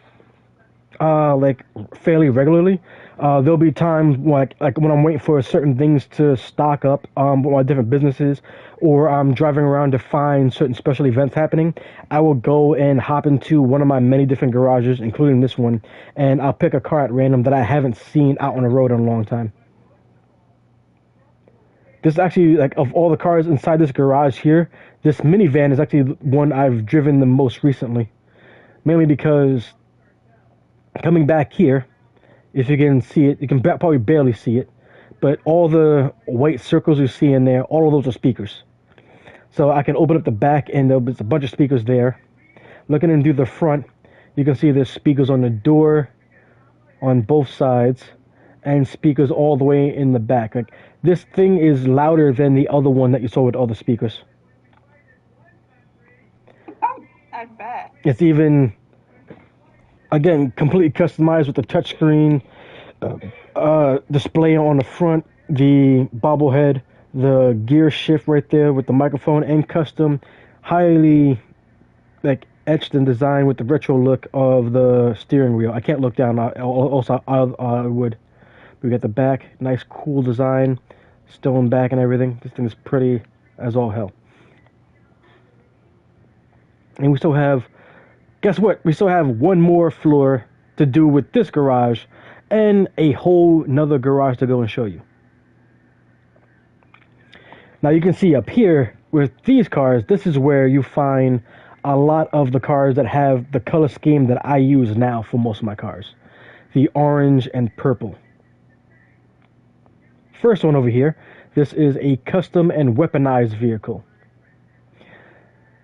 like fairly regularly, there'll be times like when I'm waiting for certain things to stock up, with my different businesses, or I'm driving around to find certain special events happening. I will go and hop into one of my many different garages, including this one, and I'll pick a car at random that I haven't seen out on the road in a long time. This is actually, like, of all the cars inside this garage here, this minivan is actually one I've driven the most recently. Mainly because coming back here, if you can see it, you can probably barely see it, but all the white circles you see in there, all of those are speakers. So I can open up the back and there's a bunch of speakers there. Looking into the front, you can see there's speakers on the door, on both sides, and speakers all the way in the back. Like, this thing is louder than the other one that you saw with all the speakers. I bet. It's even, again, completely customized with the touchscreen display on the front, the bobblehead, the gear shift right there with the microphone, and custom, highly like etched and designed with the retro look of the steering wheel. I can't look down. I would. We got the back, nice cool design, stone back and everything. This thing is pretty as all hell. And we still have, guess what? We still have one more floor to do with this garage, and a whole nother garage to go and show you. Now you can see up here with these cars, this is where you find a lot of the cars that have the color scheme that I use now for most of my cars. The orange and purple. First one over here, this is a custom and weaponized vehicle.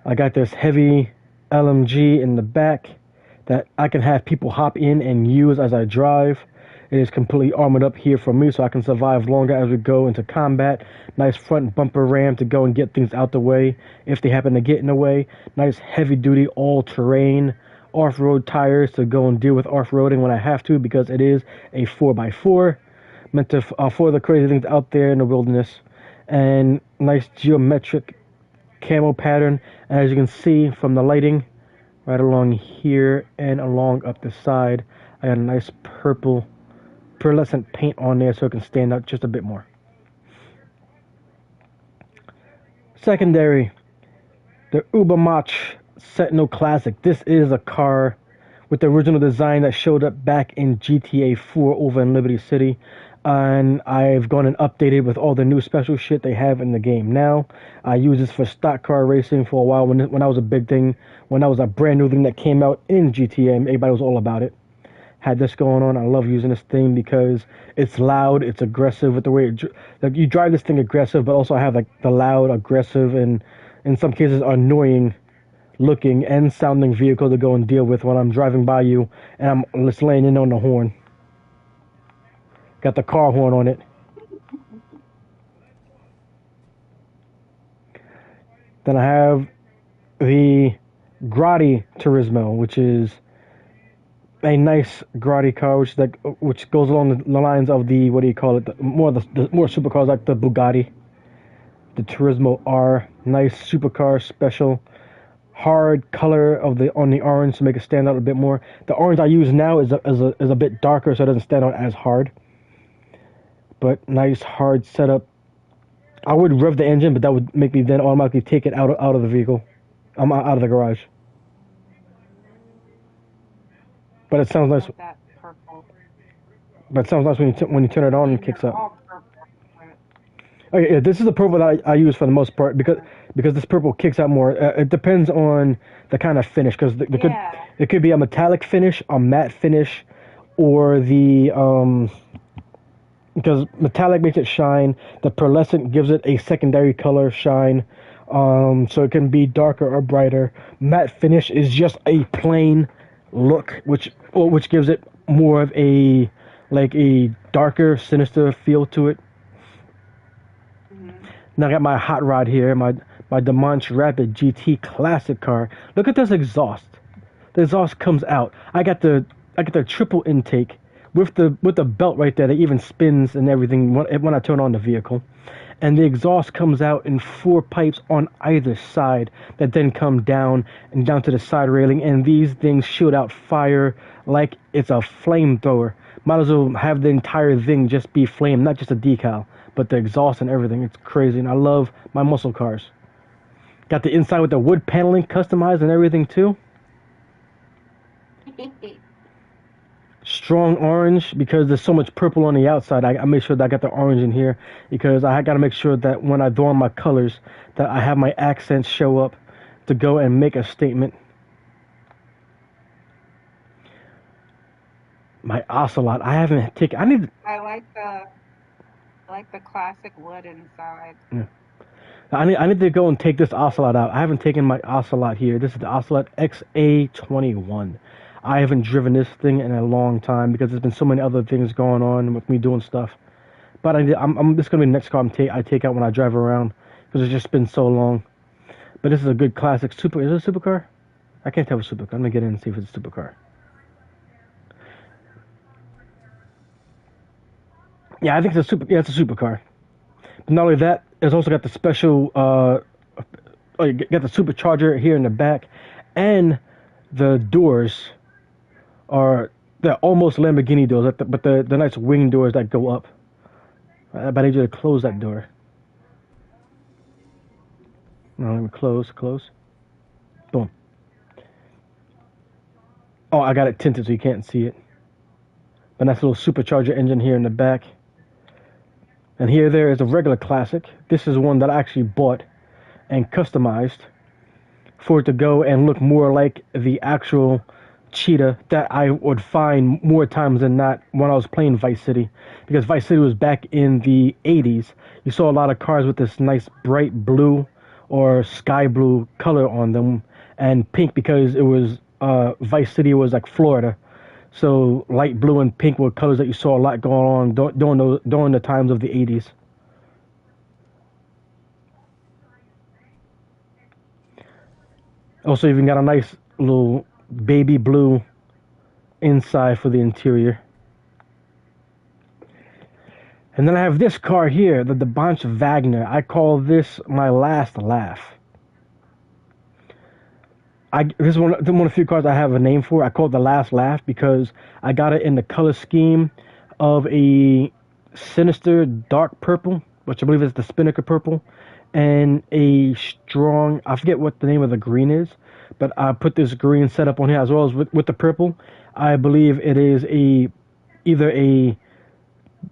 I got this heavy LMG in the back that I can have people hop in and use as I drive. It is completely armored up here for me so I can survive longer as we go into combat. Nice front bumper ram to go and get things out the way if they happen to get in the way. Nice heavy duty all-terrain off-road tires to go and deal with off-roading when I have to, because it is a 4x4 meant to for the crazy things out there in the wilderness. And nice geometric camo pattern, and as you can see from the lighting right along here and along up the side, I got a nice purple pearlescent paint on there so it can stand out just a bit more. Secondary, the Ubermach Sentinel Classic. This is a car with the original design that showed up back in GTA 4 over in Liberty City, and I've gone and updated with all the new special shit they have in the game now. I use this for stock car racing for a while when I was a big thing, when I was a brand new thing that came out in GTA, everybody was all about it. Had this going on. I love using this thing because it's loud, it's aggressive with the way like you drive this thing aggressive, but also I have like the loud, aggressive, and in some cases annoying looking and sounding vehicle to go and deal with when I'm driving by you and I'm just laying in on the horn. Got the car horn on it. Then I have the Grotti Turismo, which is a nice Grotti car, which goes along the lines of the, what do you call it, the more supercars like the Bugatti, the Turismo R. Nice supercar, special hard color of on the orange to make it stand out a bit more. The orange I use now is a bit darker, so it doesn't stand out as hard. But nice hard setup. I would rev the engine, but that would make me then automatically take it out of the vehicle. I'm out of the garage. But it sounds nice. That purple. But it sounds nice when you turn it on and it kicks up. All purple. Okay, yeah, this is the purple that I use for the most part because this purple kicks out more. It depends on the kind of finish, because it could be a metallic finish, a matte finish, or the because metallic makes it shine. The pearlescent gives it a secondary color shine, so it can be darker or brighter. Matte finish is just a plain look, which gives it more of a darker, sinister feel to it. Now I got my hot rod here, my Demonch Rapid GT classic car. Look at this exhaust. The exhaust comes out. I got the triple intake with the belt right there that even spins and everything when I turn on the vehicle. And the exhaust comes out in 4 pipes on either side that then come down and down to the side railing, and these things shoot out fire like it's a flamethrower. Might as well have the entire thing just be flame, not just a decal, but the exhaust and everything. It's crazy, and I love my muscle cars. Got the inside with the wood paneling customized and everything too. Strong orange, because there's so much purple on the outside. I make sure that I got the orange in here because I got to make sure that when I throw on my colors that I have my accents show up to go and make a statement. My Ocelot, I haven't taken. I like the classic wood inside. Yeah. I need to go and take this Ocelot out. I haven't taken my Ocelot here. This is the Ocelot XA21. I haven't driven this thing in a long time because there's been so many other things going on with me doing stuff. But this is gonna be the next car I take out when I drive around because it's just been so long. But this is a good classic super. Is it a supercar? I can't tell if it's a supercar. I'm gonna get in and see if it's a supercar. Yeah, I think it's a super. Yeah, it's a supercar. But not only that, it's also got the special. You got the supercharger here in the back, and the doors they're almost Lamborghini doors, but the nice wing doors that go up. But I need you to close that door. No, let me close. Boom. Oh, I got it tinted so you can't see it. A nice little supercharger engine here in the back. And here there is a regular classic. This is one that I actually bought and customized for it to go and look more like the actual cheetah that I would find more times than not when I was playing Vice City. Because Vice City was back in the 80s. You saw a lot of cars with this nice bright blue or sky blue color on them, and pink because it was Vice City was like Florida. So light blue and pink were colors that you saw a lot going on during the times of the 80s. Also, even got a nice little baby blue inside for the interior. And then I have this car here, the Banch Wagner. I call this my last laugh. This is one of the few cars I have a name for. I call it the last laugh because I got it in the color scheme of a sinister dark purple, which I believe is the Spinnaker purple, and a strong, I forget what the name of the green is, but I put this green setup on here as well as with the purple. I believe it is either a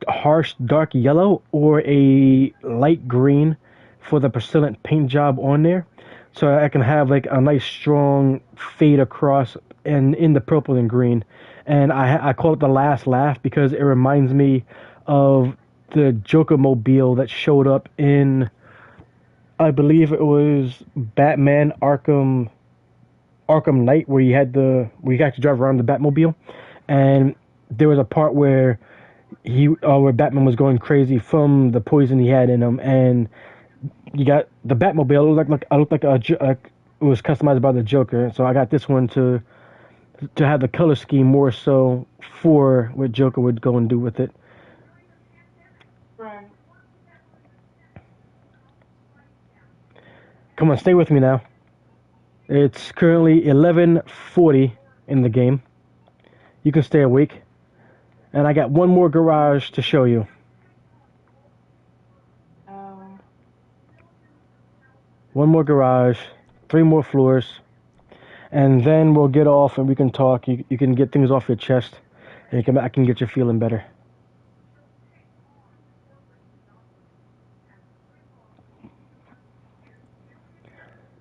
harsh dark yellow or a light green for the Persilent paint job on there. So I can have like a nice strong fade across and in the purple and green. And I call it the last laugh because it reminds me of the Joker mobile that showed up in, I believe it was Batman Arkham Knight, where you had to drive around the Batmobile, and there was a part where where Batman was going crazy from the poison he had in him, and you got the Batmobile. It looked like it was customized by the Joker. So I got this one to have the color scheme more so for what Joker would go and do with it. Right. Come on, stay with me now. It's currently 11:40 in the game. You can stay awake. And I got one more garage to show you. One more garage, 3 more floors, and then we'll get off and we can talk. You can get things off your chest, and I can get you feeling better.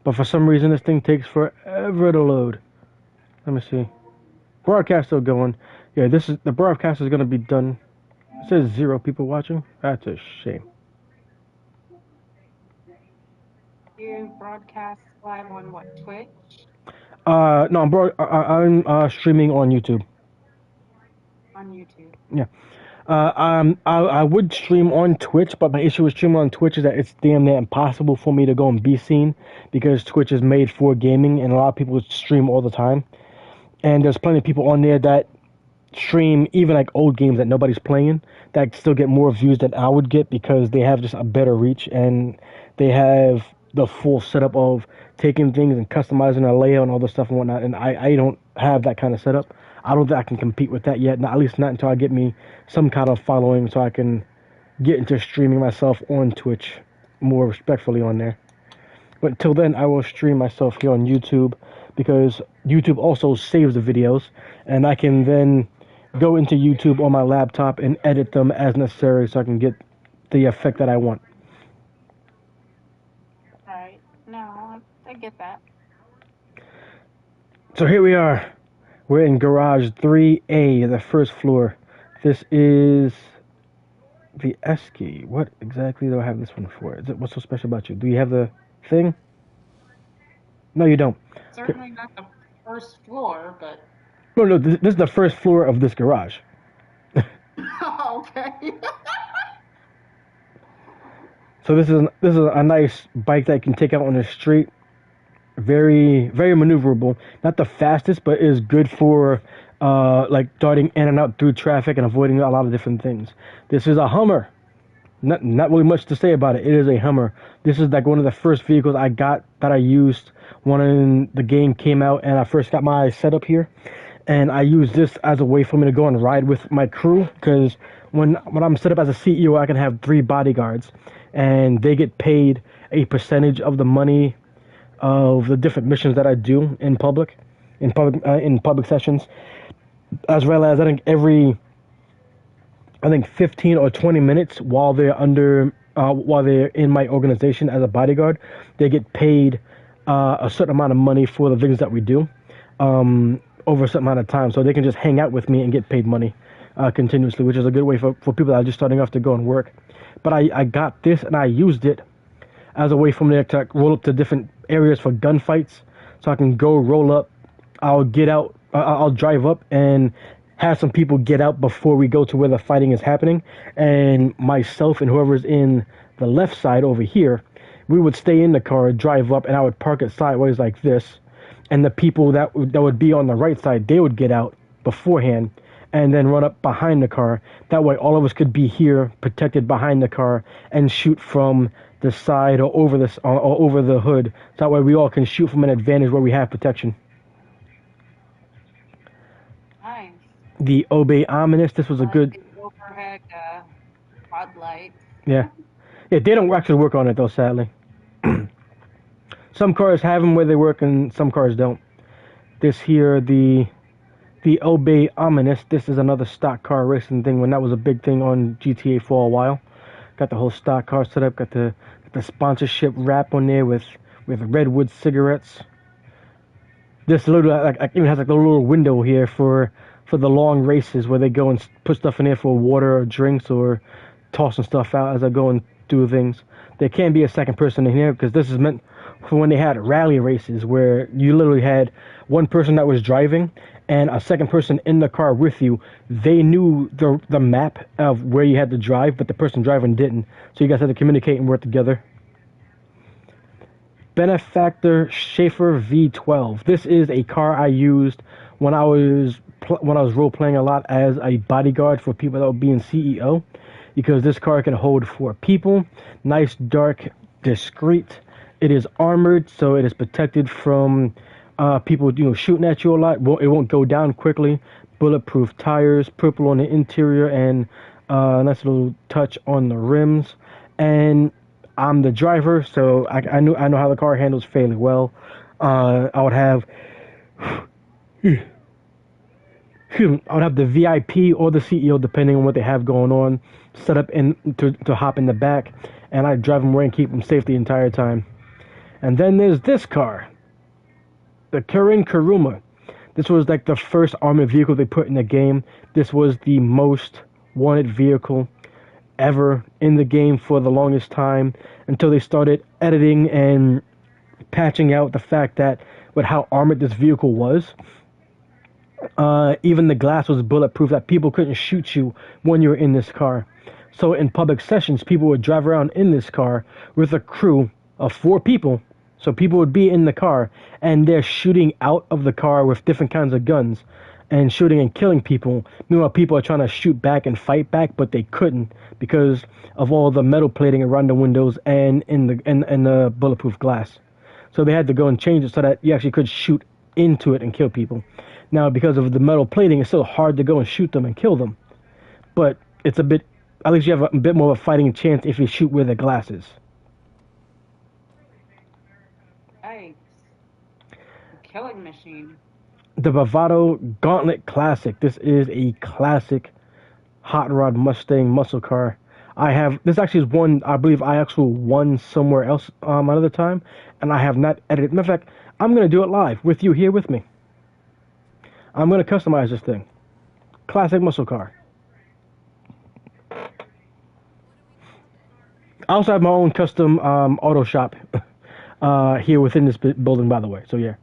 But for some reason, this thing takes forever to load. Let me see. Broadcast still going. Yeah, the broadcast is going to be done. It says 0 people watching. That's a shame. You broadcast live on what, Twitch? No, I'm streaming on YouTube. On YouTube. Yeah. I would stream on Twitch, but my issue with streaming on Twitch is that it's damn near impossible for me to go and be seen because Twitch is made for gaming, and a lot of people stream all the time. And there's plenty of people on there that stream even like old games that nobody's playing that still get more views than I would get because they have just a better reach and they have the full setup of taking things and customizing a layout and all this stuff and whatnot. And I don't have that kind of setup. I don't think I can compete with that yet. At least not until I get me some kind of following so I can get into streaming myself on Twitch more respectfully on there. But until then, I will stream myself here on YouTube because YouTube also saves the videos, and I can then go into YouTube on my laptop and edit them as necessary so I can get the effect that I want. Right. No, I get that. So here we are. We're in garage 3A, the first floor. This is the S key. What exactly do I have this one for? What's so special about you? Do you have the thing? No, you don't. Certainly not the first floor, but... No, this is the first floor of this garage. Okay. So this is a nice bike that you can take out on the street. Very, very maneuverable. Not the fastest, but is good for like darting in and out through traffic and avoiding a lot of different things. This is a Hummer. Not really much to say about it. It is a Hummer. This is like one of the first vehicles I got that I used when the game came out and I first got my setup here. And I use this as a way for me to go and ride with my crew because when I'm set up as a CEO, I can have 3 bodyguards, and they get paid a percentage of the money of the different missions that I do in public sessions, as well as I think every I think 15 or 20 minutes while they're while they're in my organization as a bodyguard. They get paid a certain amount of money for the things that we do over a certain amount of time, so they can just hang out with me and get paid money continuously, which is a good way for people that are just starting off to go and work. But I got this and I used it as a way for me to roll up to different areas for gunfights, so I can go roll up. I'll get out. I'll drive up and have some people get out before we go to where the fighting is happening, and myself and whoever's in the left side over here, we would stay in the car, drive up, and I would park it sideways like this, and the people that would be on the right side, they would get out beforehand and then run up behind the car. That way all of us could be here protected behind the car and shoot from the side or over the hood. So that way we all can shoot from an advantage where we have protection. Nice. The Obey Ominous, this was a good... The overhead spotlight. Yeah. Yeah, they don't actually work on it though, sadly. Some cars have them where they work and some cars don't. This here, the Obey Ominous, this is another stock car racing thing when that was a big thing on GTA for a while. Got the whole stock car set up, got the sponsorship wrap on there with Redwood cigarettes. This little, even has like a little window here for the long races where they go and put stuff in there for water or drinks or tossing stuff out as I go and do things. There can be a second person in here because this is meant for when they had rally races where you literally had one person that was driving and a second person in the car with you. They knew the map of where you had to drive, but the person driving didn't. So you guys had to communicate and work together. Benefactor Schaefer V12. This is a car I used when I was role playing a lot as a bodyguard for people that were being CEO, because this car can hold 4 people. Nice, dark, discreet. It is armored, so it is protected from people shooting at you a lot. It won't go down quickly. Bulletproof tires, purple on the interior, and nice little touch on the rims. And I'm the driver, so I know how the car handles fairly well. I would have the VIP or the CEO, depending on what they have going on, set up to hop in the back, and I drive them away and keep them safe the entire time. And then there's this car, the Kirin Kuruma. This was like the first armored vehicle they put in the game. This was the most wanted vehicle ever in the game for the longest time, until they started editing and patching out the fact that with how armored this vehicle was, even the glass was bulletproof, that people couldn't shoot you when you were in this car. So in public sessions, people would drive around in this car with a crew of 4 people. So people would be in the car and they're shooting out of the car with different kinds of guns and shooting and killing people. Meanwhile, people are trying to shoot back and fight back, but they couldn't because of all the metal plating around the windows and in the bulletproof glass. So they had to go and change it so that you actually could shoot into it and kill people. Now, because of the metal plating, it's still hard to go and shoot them and kill them. But it's at least you have a bit more of a fighting chance if you shoot where the glass is. Nice. Killing machine. The Bravado Gauntlet Classic. This is a classic hot rod Mustang muscle car. This actually is one I believe I actually won somewhere else another time, and I have not edited. Matter of fact, I'm going to do it live with you here with me. I'm going to customize this thing. Classic muscle car. I also have my own custom auto shop here within this building, by the way. So yeah.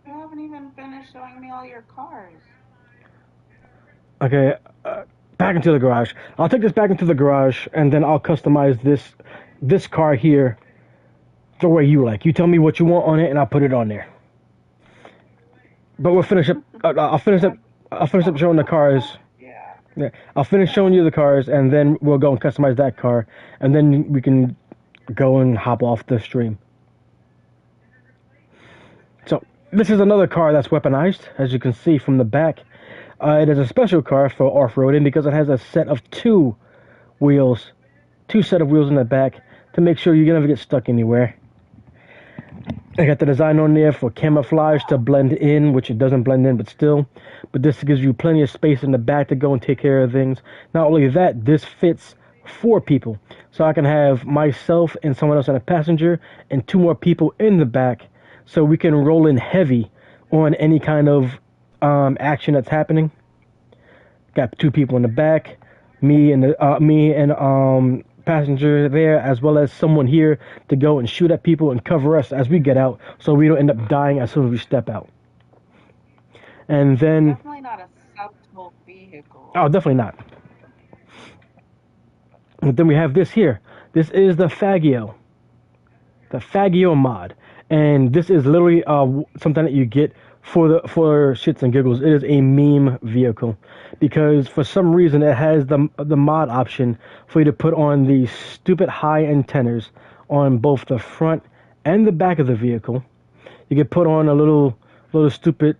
You haven't even finished showing me all your cars. Okay, back into the garage. I'll take this back into the garage, and then I'll customize this car here the way you like. You tell me what you want on it, and I'll put it on there. But we'll finish up. I'll finish up showing the cars. Yeah, I'll finish showing you the cars, and then we'll go and customize that car, and then we can go and hop off the stream. So this is another car that's weaponized, as you can see from the back. It is a special car for off-roading because it has a set of two set of wheels in the back to make sure you never get stuck anywhere. I got the design on there for camouflage to blend in, which it doesn't blend in, but still. But this gives you plenty of space in the back to go and take care of things. Not only that, this fits 4 people. So I can have myself and someone else on a passenger and 2 more people in the back. So we can roll in heavy on any kind of action that's happening. Got 2 people in the back, me and passenger there, as well as someone here to go and shoot at people and cover us as we get out, so we don't end up dying as soon as we step out. And then, Definitely not a subtool vehicle. oh, definitely not. And then we have this here. This is the Fagio mod, and this is literally something that you get for shits and giggles. It is a meme vehicle because for some reason it has the mod option for you to put on these stupid high antennas on both the front and the back of the vehicle. You can put on a little stupid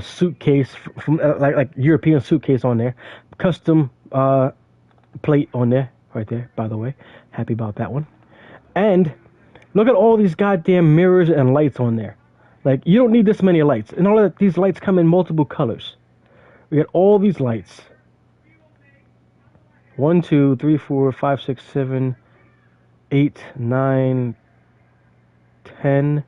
suitcase from like European suitcase on there, custom plate on there right there. By the way, happy about that one. And look at all these goddamn mirrors and lights on there. Like, you don't need this many lights. And all of these lights come in multiple colors. We got all these lights. 1, 2, 3, 4, 5, 6, 7, 8, 9, 10,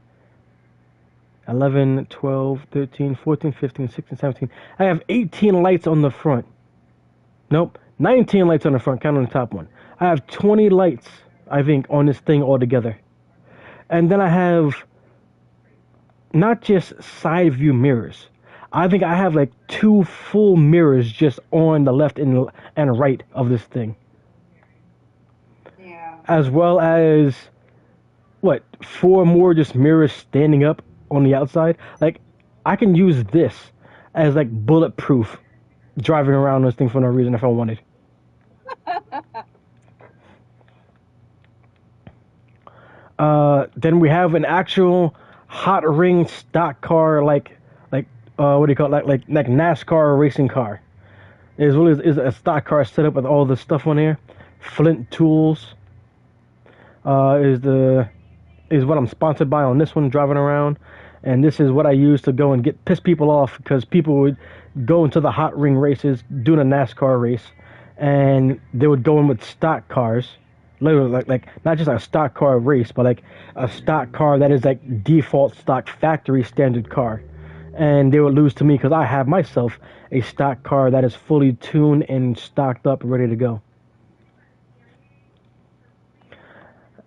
11, 12, 13, 14, 15, 16, 17. I have 18 lights on the front. Nope, 19 lights on the front, counting the top one. I have 20 lights, I think, on this thing altogether. And then I have not just side view mirrors. I think I have like 2 full mirrors just on the left and right of this thing. Yeah. As well as, 4 more just mirrors standing up on the outside. Like, I can use this as like bulletproof driving around this thing for no reason if I wanted. Then we have an actual hot ring stock car, like what do you call it? Like NASCAR racing car. It really is a stock car set up with all the stuff on there. Flint tools is what I'm sponsored by on this one, driving around. And this is what I use to go and piss people off, because people would go into the hot ring races, doing a NASCAR race, and they would go in with stock cars. Literally, like not just a stock car race, but like a stock car that is like default stock factory standard car. And they would lose to me because I have myself a stock car that is fully tuned and stocked up, ready to go.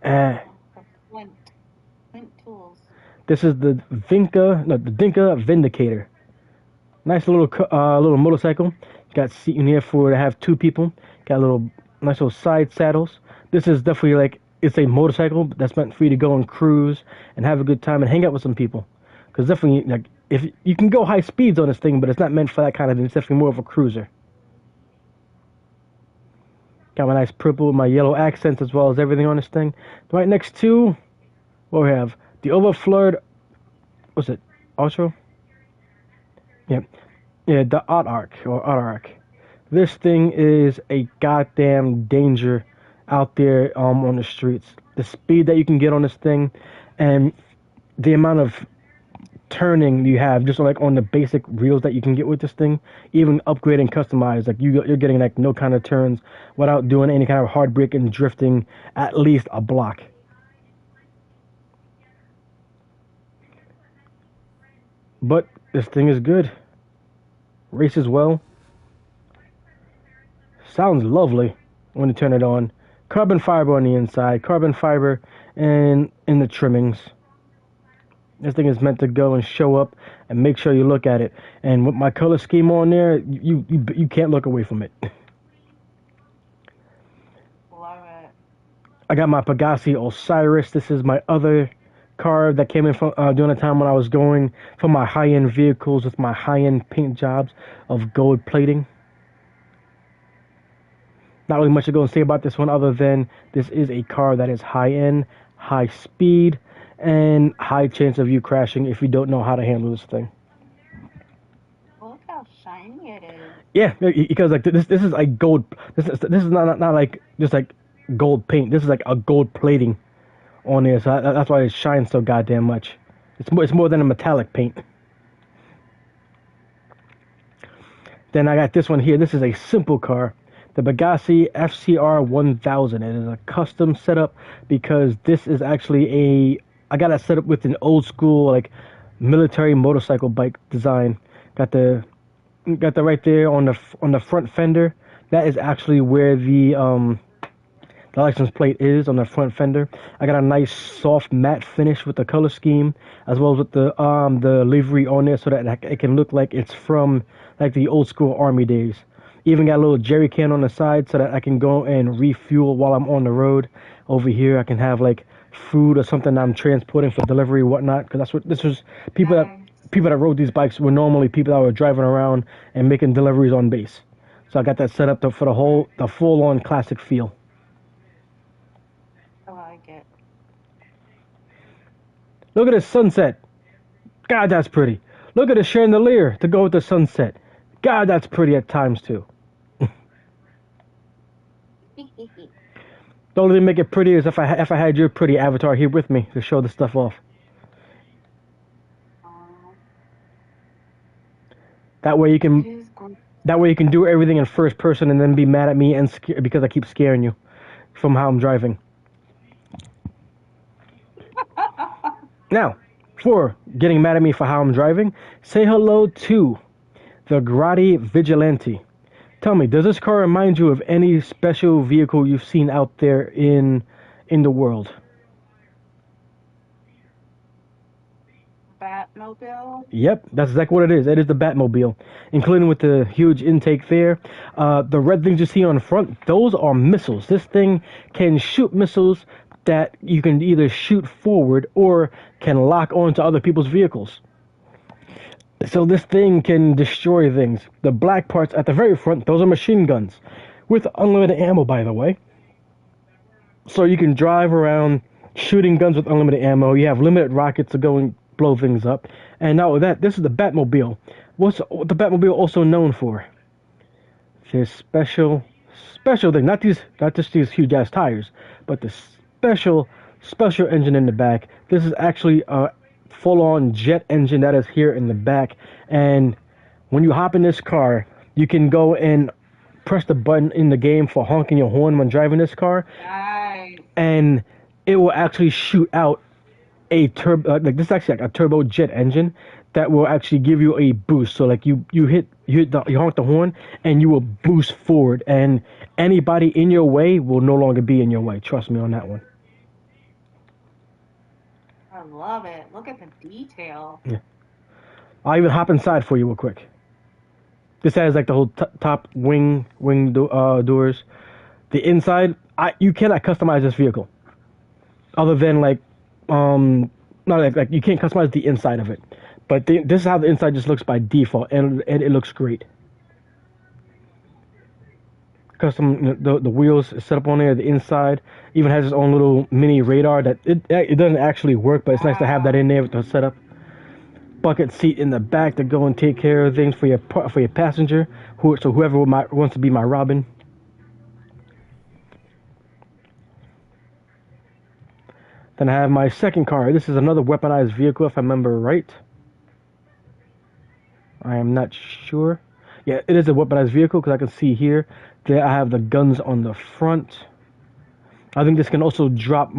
Flint tools. This is the Dinka Vindicator. Nice little motorcycle. Got seat in here to have 2 people. Got nice little side saddles. This is definitely like, it's a motorcycle that's meant for you to go and cruise and have a good time and hang out with some people. Because definitely, like, if you can go high speeds on this thing, but it's not meant for that kind of thing. It's definitely more of a cruiser. Got my nice purple with my yellow accents as well as everything on this thing. Right next to what we have, the overflowed, what's it, Ultra? Yeah, the Autark. This thing is a goddamn danger out there on the streets. The speed that you can get on this thing, and the amount of turning you have just like on the basic reels that you can get with this thing, even upgrade and customize, like you're getting like no kind of turns without doing any kind of hard braking, drifting at least a block. But this thing is good, races well, sounds lovely when you turn it on. Carbon fiber on the inside, carbon fiber and in the trimmings. This thing is meant to go and show up and make sure you look at it. And with my color scheme on there, you can't look away from it. Love it. I got my Pegassi Osiris. This is my other car that came in from during the time when I was going for my high-end vehicles with my high-end paint jobs of gold plating. Not really much to go and say about this one other than this is a car that is high-end, high speed, and high chance of you crashing if you don't know how to handle this thing. Look how shiny it is. Yeah, because like this is like gold. This is not like just like gold paint. This is like a gold plating on there, so that's why it shines so goddamn much. It's more than a metallic paint. Then I got this one here. This is a simple car, the Bugatti FCR 1000. It is a custom setup because this is actually I got it set up with an old school like military motorcycle bike design. Got the right there on the front fender. That is actually where the license plate is on the front fender. I got a nice soft matte finish with the color scheme, as well as with the livery on there, so that it can look like it's from like the old school army days. Even got a little jerry can on the side so that I can go and refuel while I'm on the road. Over here, I can have like food or something I'm transporting for delivery, whatnot. Because that's what this was. People that rode these bikes were normally people that were driving around and making deliveries on base. So I got that set up for the full-on classic feel. I like it. Look at this sunset. God, that's pretty. Look at the chandelier to go with the sunset. God, that's pretty at times too. The only thing to make it pretty is if I had your pretty avatar here with me to show the stuff off. That way you can do everything in first person and then be mad at me and because I keep scaring you from how I'm driving. Now, for getting mad at me for how I'm driving, say hello to the Grotti Vigilante. Tell me, does this car remind you of any special vehicle you've seen out there in the world? Batmobile? Yep, that's exactly what it is. It is the Batmobile, including with the huge intake there. The red things you see on the front, those are missiles. This thing can shoot missiles that you can either shoot forward or can lock onto other people's vehicles. So this thing can destroy things. The black parts at the very front, those are machine guns with unlimited ammo, by the way. So you can drive around shooting guns with unlimited ammo. You have limited rockets to go and blow things up. And not only that, this is the Batmobile. What's the Batmobile also known for? This special thing. Not just these huge ass tires, but the special engine in the back. This is actually a full-on jet engine that is here in the back, and when you hop in this car, you can go and press the button in the game for honking your horn when driving this car. Nice. And it will actually shoot out a turbo. Like this is actually like a turbo jet engine that will actually give you a boost. So like you honk the horn and you will boost forward, and anybody in your way will no longer be in your way. Trust me on that one. I love it. Look at the detail. Yeah. I'll even hop inside for you real quick. This has like the whole top wing doors. The inside, you cannot customize this vehicle. Other than like, not like you can't customize the inside of it. But this is how the inside just looks by default, and it looks great. Custom, the wheels set up on there. The inside even has its own little mini radar that it doesn't actually work, but it's nice to have that in there with the setup. Bucket seat in the back to go and take care of things for your passenger. So whoever wants to be my Robin. Then I have my second car. This is another weaponized vehicle, if I remember right. I am not sure. Yeah, it is a weaponized vehicle because I can see here that I have the guns on the front. I think this can also drop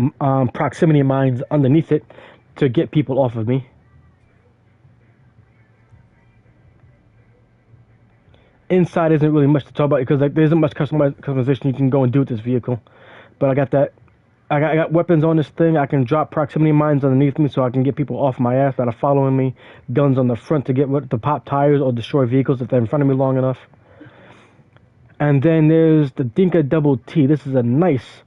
proximity mines underneath it to get people off of me. Inside isn't really much to talk about because like, there isn't much customization you can go and do with this vehicle. But I got that. I got weapons on this thing. I can drop proximity mines underneath me so I can get people off my ass that are following me. Guns on the front to pop tires or destroy vehicles if they're in front of me long enough. And then there's the Dinka Double T. This is a nice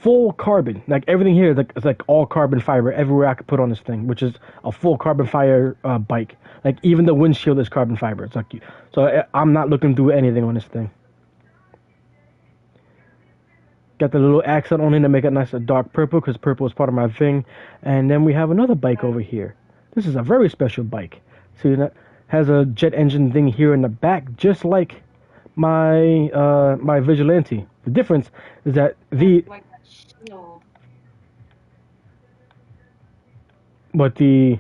full carbon. Like everything here is like all carbon fiber everywhere I could put on this thing, which is a full carbon fiber bike. Like even the windshield is carbon fiber. It's like so I'm not looking through anything on this thing. Got the little accent on it to make it nice and dark purple because purple is part of my thing. And then we have another bike over here. This is a very special bike. See that has a jet engine thing here in the back, just like my Vigilante. The difference is that Like a shield. But the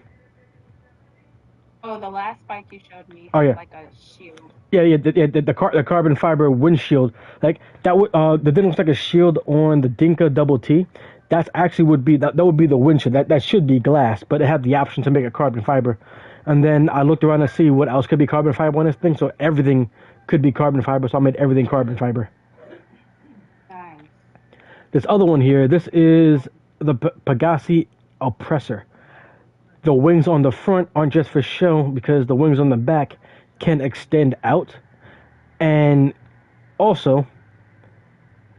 Oh, the last bike you showed me oh had yeah, like a shield. the carbon fiber windshield, like that would the thing looks like a shield on the Dinka Double T. That's actually would be that would be the windshield. That should be glass, but it had the option to make it carbon fiber. And then I looked around to see what else could be carbon fiber on this thing. So everything could be carbon fiber. So I made everything carbon fiber. Nice. This other one here, this is the Pagasi Oppressor. The wings on the front aren't just for show because the wings on the back can extend out. And also,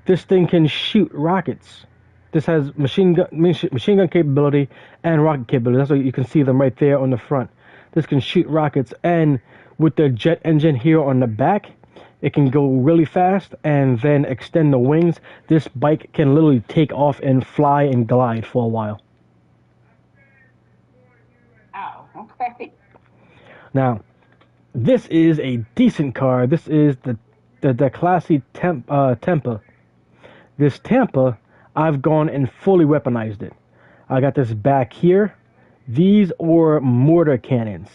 this thing can shoot rockets. This has machine gun capability and rocket capability. That's why you can see them right there on the front. This can shoot rockets, and with the jet engine here on the back, it can go really fast and then extend the wings. This bike can literally take off and fly and glide for a while. Oh, okay. Now, this is a decent car. This is the classy Tempa. This Tampa, I've gone and fully weaponized it. I got this back here. These are mortar cannons.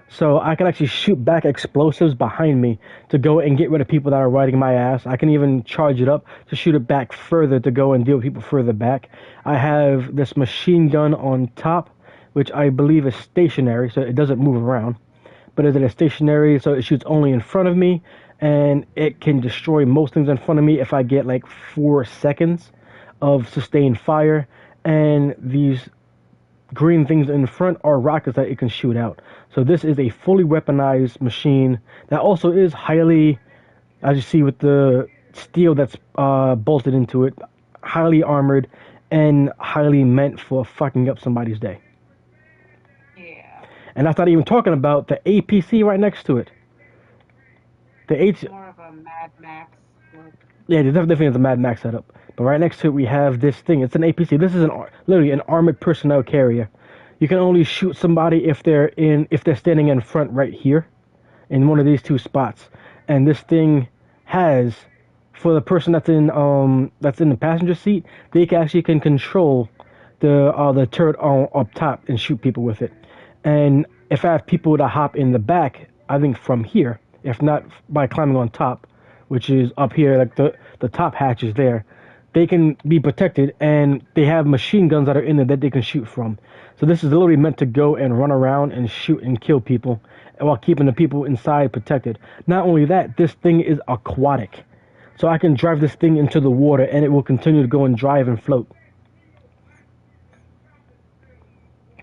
So I can actually shoot back explosives behind me to go and get rid of people that are riding my ass. I can even charge it up to shoot it back further to go and deal with people further back. I have this machine gun on top, which I believe is stationary, so it doesn't move around. But it is stationary, so it shoots only in front of me, and it can destroy most things in front of me if I get like 4 seconds of sustained fire. And these green things in front are rockets that it can shoot out. So this is a fully weaponized machine that also is highly, as you see with the steel that's bolted into it, highly armored and highly meant for fucking up somebody's day. Yeah. And that's not even talking about the APC right next to it. The H, More of a Mad Max look. yeah, there's definitely is a Mad Max setup. But right next to it, we have this thing. It's an APC. This is literally an armored personnel carrier. You can only shoot somebody if they're standing in front right here, in one of these two spots. And this thing has, for the person that's in the passenger seat, they actually can control the turret on up top and shoot people with it. And if I have people to hop in the back, I think from here, if not by climbing on top, which is up here, like the top hatch is there, they can be protected, and they have machine guns that are in there that they can shoot from. So this is literally meant to go and run around and shoot and kill people while keeping the people inside protected. Not only that, this thing is aquatic. So I can drive this thing into the water and it will continue to go and drive and float.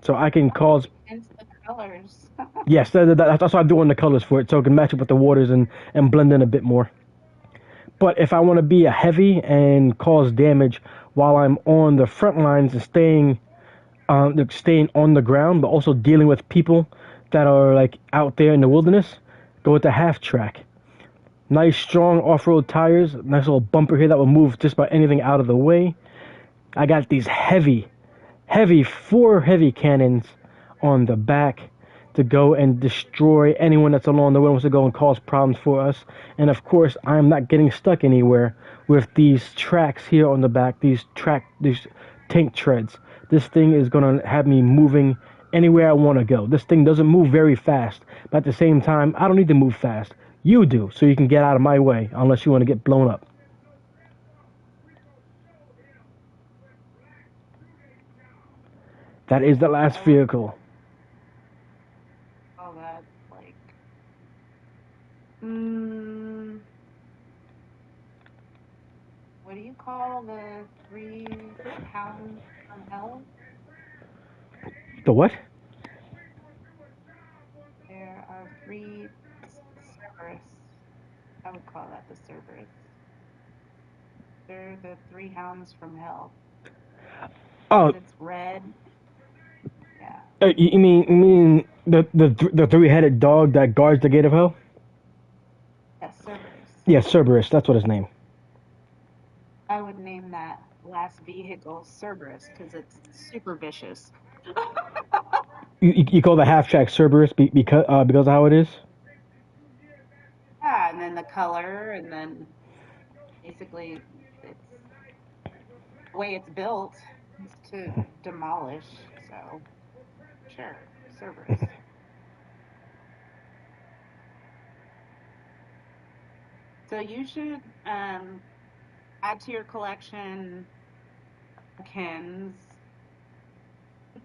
So I can cause... Hence the colors. Yes, that's what I'm doing the colors for it, so it can match up with the waters and blend in a bit more. But if I want to be a heavy and cause damage while I'm on the front lines and staying on the ground, but also dealing with people that are like out there in the wilderness, go with the half track. Nice strong off-road tires, nice little bumper here that will move just about anything out of the way. I got these four heavy cannons on the back to go and destroy anyone that's along the way wants to go and cause problems for us. And of course, I'm not getting stuck anywhere with these tracks here on the back, these tank treads. This thing is going to have me moving anywhere I want to go. This thing doesn't move very fast, but at the same time, I don't need to move fast. You do, so you can get out of my way, unless you want to get blown up. That is the last vehicle. Oh, that's like. What do you call the 3 hounds from hell? The what? There are 3 Cerberus. I would call that the Cerberus. They're the 3 hounds from hell. Oh, It's red. Yeah. you mean the three-headed dog that guards the gate of hell? Yes, Cerberus. Yes, Cerberus. That's what his name. I would name that last vehicle Cerberus because it's super vicious. You call the half track Cerberus because of how it is? Yeah, and then the color, and then basically it's the way it's built is to demolish. So Sure, Cerberus. So you should add to your collection a Ken's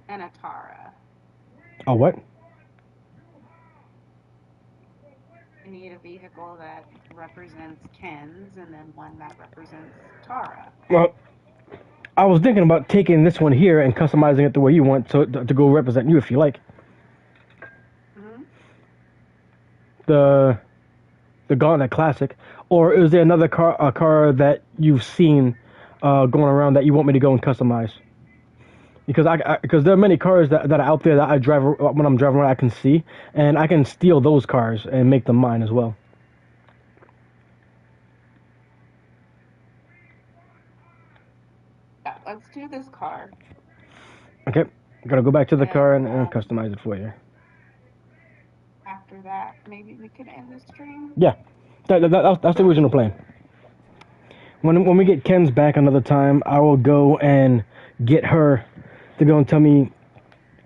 and a Tara. Oh, what? You need a vehicle that represents Ken's and then one that represents Tara. Well, I was thinking about taking this one here and customizing it the way you want to go represent you if you like. Mm-hmm. The Gauntlet Classic, or is there another car that you've seen going around that you want me to go and customize? Because there are many cars that are out there that I drive when I'm driving around I can see, and I can steal those cars and make them mine as well. Yeah, let's do this car. Okay, gotta go back to the car and And customize it for you. after that, maybe we can end the stream. Yeah, that's the original plan. When we get Ken's back another time, I will go and get her to go and tell me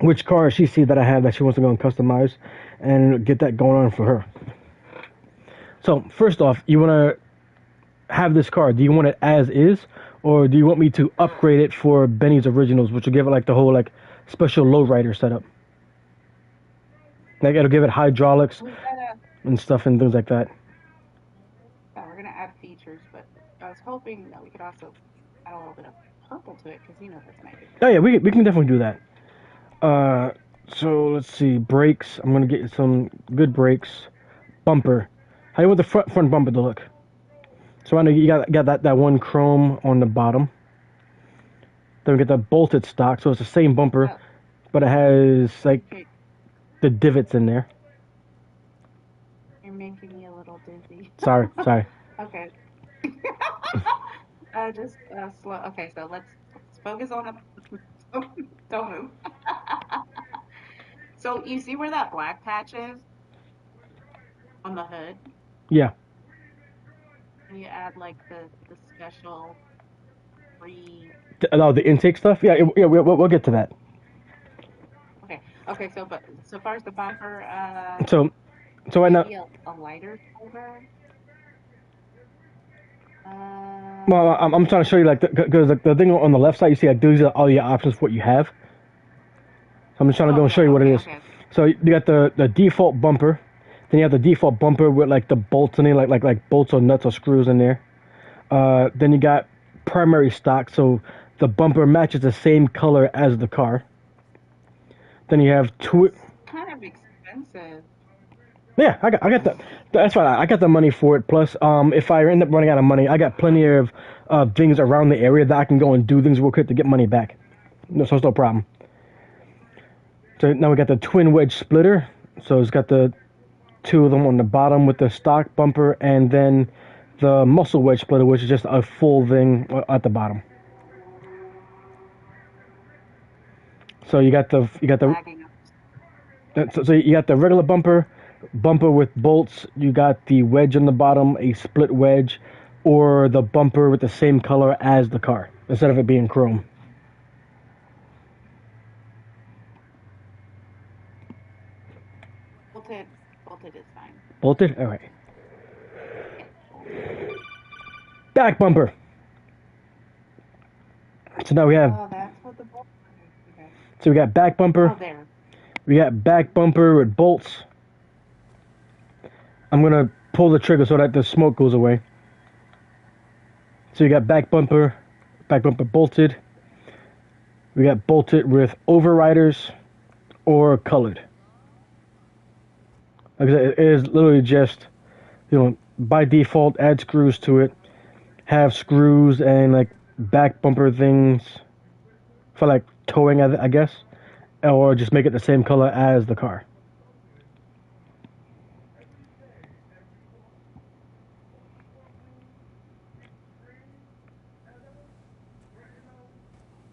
which car she sees that I have that she wants to go and customize, and get that going on for her. So first off, you want to have this car. Do you want it as is, or do you want me to upgrade it for Benny's Originals, which will give it like the whole like special lowrider setup? Like it'll give it hydraulics and stuff and things like that. We're gonna add features, but I was hoping that we could also add a little bit of purple to it because that's my favorite. Oh yeah, we can definitely do that. So let's see, brakes. I'm gonna get you some good brakes. Bumper. How do you want the front bumper to look? So I know you got that one chrome on the bottom. Then we get the bolted stock, so it's the same bumper, but it has like the divots in there. You're making me a little dizzy. Sorry. Okay. Just slow. Okay, so let's focus on the. Don't move. So you see where that black patch is on the hood? Yeah. And you add like the special free. The intake stuff. Yeah, we'll get to that. Okay. But so far as the bumper, So right now. A lighter color. Well, I'm trying to show you like because the thing on the left side, you see like these are all your options for what you have. So I'm just trying to go and show you what it is. Okay. So you got the default bumper, then you have the default bumper with like the bolts in it, like bolts or nuts or screws in there. Then you got primary stock, so the bumper matches the same color as the car. Then you have It's kind of expensive. Yeah, I got that. That's fine. I got the money for it. Plus, if I end up running out of money, I got plenty of things around the area that I can go and do things real quick to get money back. So it's no problem. So now we got the twin wedge splitter. So it's got the two of them on the bottom with the stock bumper, and then the muscle wedge splitter, which is just a full thing at the bottom. So you got the so you got the regular bumper with bolts. You got the wedge on the bottom, a split wedge, or the bumper with the same color as the car instead of it being chrome. Bolted is fine. Bolted? All right. Back bumper. So now we have. Oh, that's what the bolt is. Okay. So we got back bumper. Oh, there. We got back bumper with bolts. I'm gonna pull the trigger so that the smoke goes away. So you got back bumper bolted. We got bolted with overriders or colored. Like I said, it is literally just, by default, add screws to it. Have screws and like back bumper things for like towing, I guess. Or just make it the same color as the car.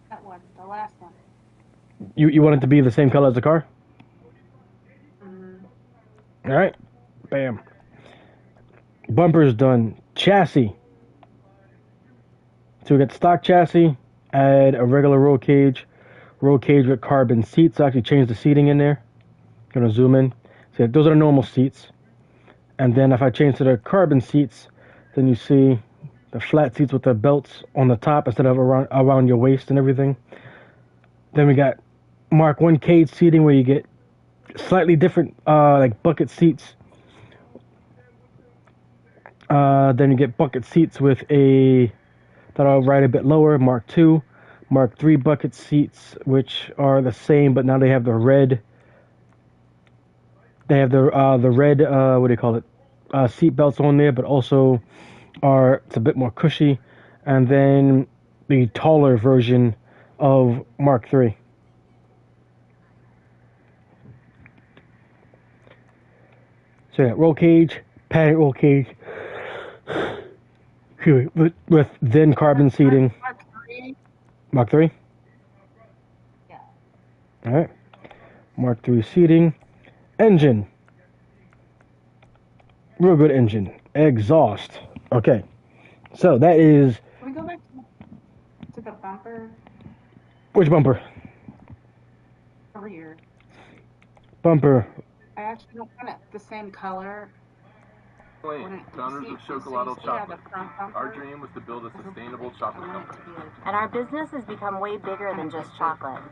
That one, the last one. You want it to be the same color as the car? Mm-hmm. All right. Bam. Bumper's done. Chassis. So we got stock chassis, add a regular roll cage, roll cage with carbon seats. I actually changed the seating in there. Gonna zoom in. See, those are the normal seats. And then if I change to the carbon seats, then you see the flat seats with the belts on the top instead of around your waist and everything. Then we got Mark 1 cage seating where you get slightly different like bucket seats. Then you get bucket seats with that are right a bit lower. Mark 2, Mark 3 bucket seats, which are the same, but now they have the red. They have the red what do you call it? Seat belts on there, but also it's a bit more cushy. And then the taller version of Mark 3. So yeah, roll cage, padded roll cage. With then carbon seating. Mark 3. Mark 3? Yeah. Alright. Mark 3 seating. Engine. Real good engine. Exhaust. Okay. So that is. Can we go back to the bumper Which bumper? over here? Bumper. I actually don't want it the same color. Wait, founders of Chocolate the Chocolate. front bumper. Our dream was to build a sustainable I chocolate want it company. to be like And our business has become way bigger than just chocolate.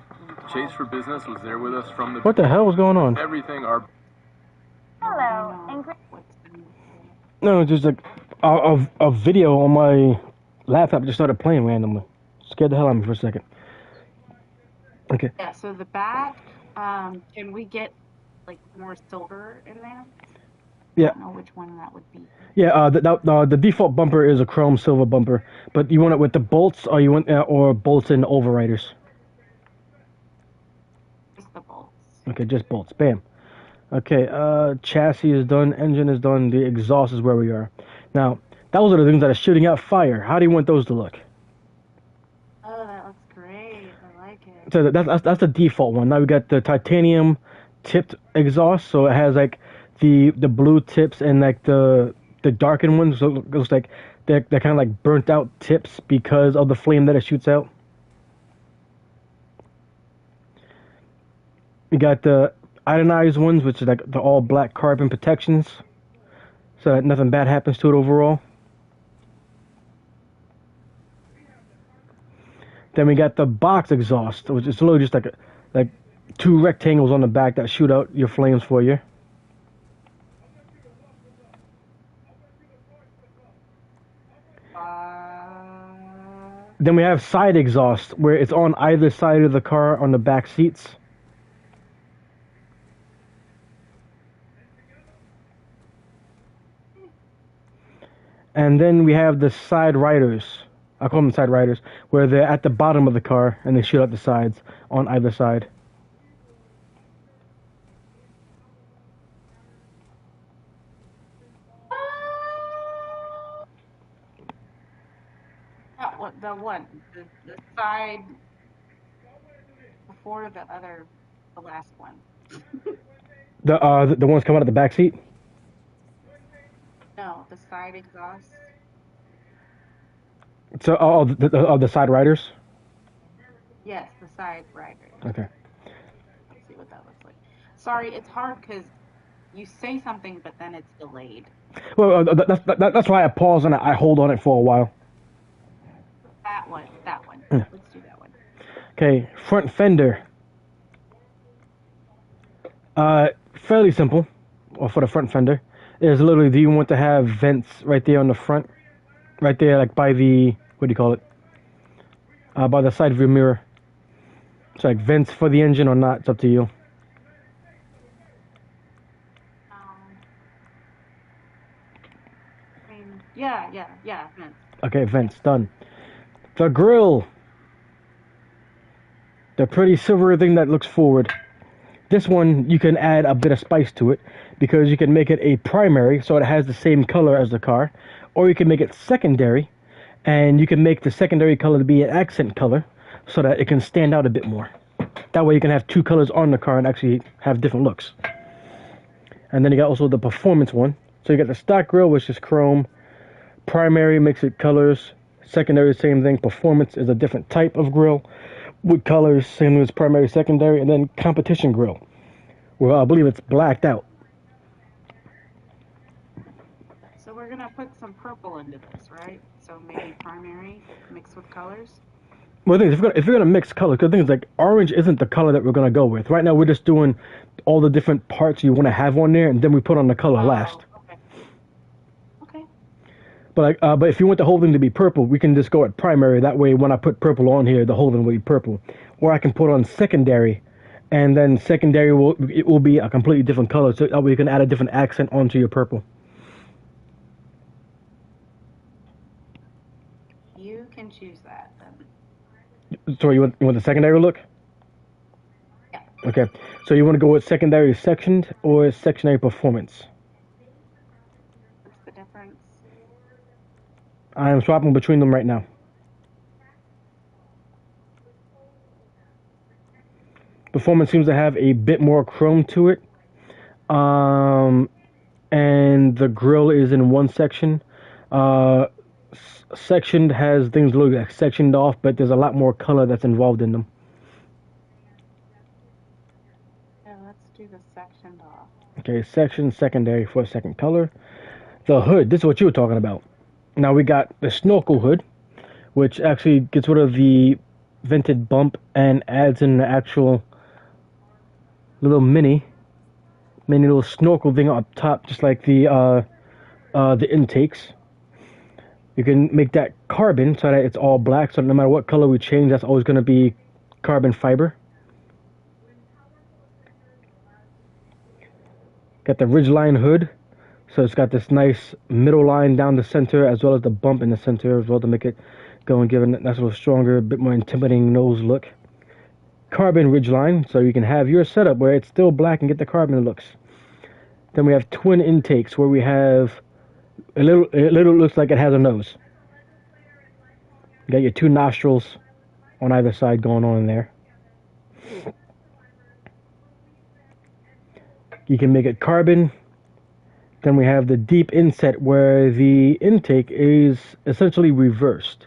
Chase for Business was there with us from the What the hell was going on? everything our Hello, and No, just like a video on my laptop just started playing randomly. Scared the hell out of me for a second. Okay. Yeah, so the back, can we get like more silver in there? Yeah. I don't know which one that would be. Yeah. The default bumper is a chrome silver bumper, but you want it with the bolts, or you want or bolts and overriders. Just the bolts. Okay, just bolts. Bam. Okay. Chassis is done. Engine is done. The exhaust is where we are. Now, those are the things that are shooting out fire. How do you want those to look? Oh, that looks great. I like it. So that's the default one. Now we got the titanium tipped exhaust, so it has like the blue tips and like the darkened ones. So it looks like they're kind of like burnt out tips because of the flame that it shoots out. We got the iodized ones, which is like the all black carbon protections, so that nothing bad happens to it overall. Then we got the box exhaust, which is literally just like two rectangles on the back that shoot out your flames for you. Then we have side exhaust, where it's on either side of the car on the back seats. And then we have the side riders. I call them side riders, where they're at the bottom of the car and they shoot out the sides on either side. The side before the last one. The ones coming out of the back seat. No, the side exhaust. So the side riders. Yes, the side riders. Okay. Let's see what that looks like. Sorry, it's hard because you say something, but then it's delayed. Well, that's why I pause and I hold on it for a while. That one. Yeah. Let's do that one. Okay, front fender. Fairly simple. Or for the front fender, is literally, do you want to have vents right there on the front, right there, like by the, what do you call it? By the side of your mirror. So like vents for the engine or not, it's up to you. Yeah, vents. Okay, vents done. The grill. The pretty silvery thing that looks forward. This one, you can add a bit of spice to it, because you can make it a primary, so it has the same color as the car, or you can make it secondary, and you can make the secondary color to be an accent color, so that it can stand out a bit more. That way you can have two colors on the car and actually have different looks. And then you got also the performance one. So you got the stock grill, which is chrome. Primary makes it colors. Secondary, same thing. Performance is a different type of grill, with colors, same as primary, secondary, and then competition grill. Well, I believe it's blacked out. So we're gonna put some purple into this, right? So maybe primary mixed with colors. Well, the thing is, if you're gonna mix colors, because the thing is, like, orange isn't the color that we're gonna go with. Right now, we're just doing all the different parts you want to have on there, and then we put on the color last. Okay. Okay. But if you want the whole thing to be purple, we can just go at primary. That way, when I put purple on here, the whole thing will be purple. Or I can put on secondary, and then secondary will be a completely different color. So that way, you can add a different accent onto your purple. You can choose that then. So you want the secondary look? Yeah. Okay. So you want to go with secondary sectioned or secondary performance? What's the difference? I am swapping between them right now. Performance seems to have a bit more chrome to it. And the grill is in one section. Uh, Sectioned has things look like sectioned off, but there's a lot more color that's involved in them. Yeah, let's do the sectioned off. Okay, section secondary for a second color. The hood, this is what you were talking about. Now we got the snorkel hood, which actually gets rid of the vented bump and adds in the actual little mini little snorkel thing up top, just like the intakes. You can make that carbon so that it's all black, so no matter what color we change, that's always going to be carbon fiber. Got the ridgeline hood, so it's got this nice middle line down the center, as well as the bump in the center as well, to make it go and give it a nice little stronger, a bit more intimidating nose look. Carbon ridgeline, so you can have your setup where it's still black and get the carbon looks. Then we have twin intakes, where we have it little looks like it has a nose. You got your two nostrils on either side going on in there. You can make it carbon. Then we have the deep inset, where the intake is essentially reversed.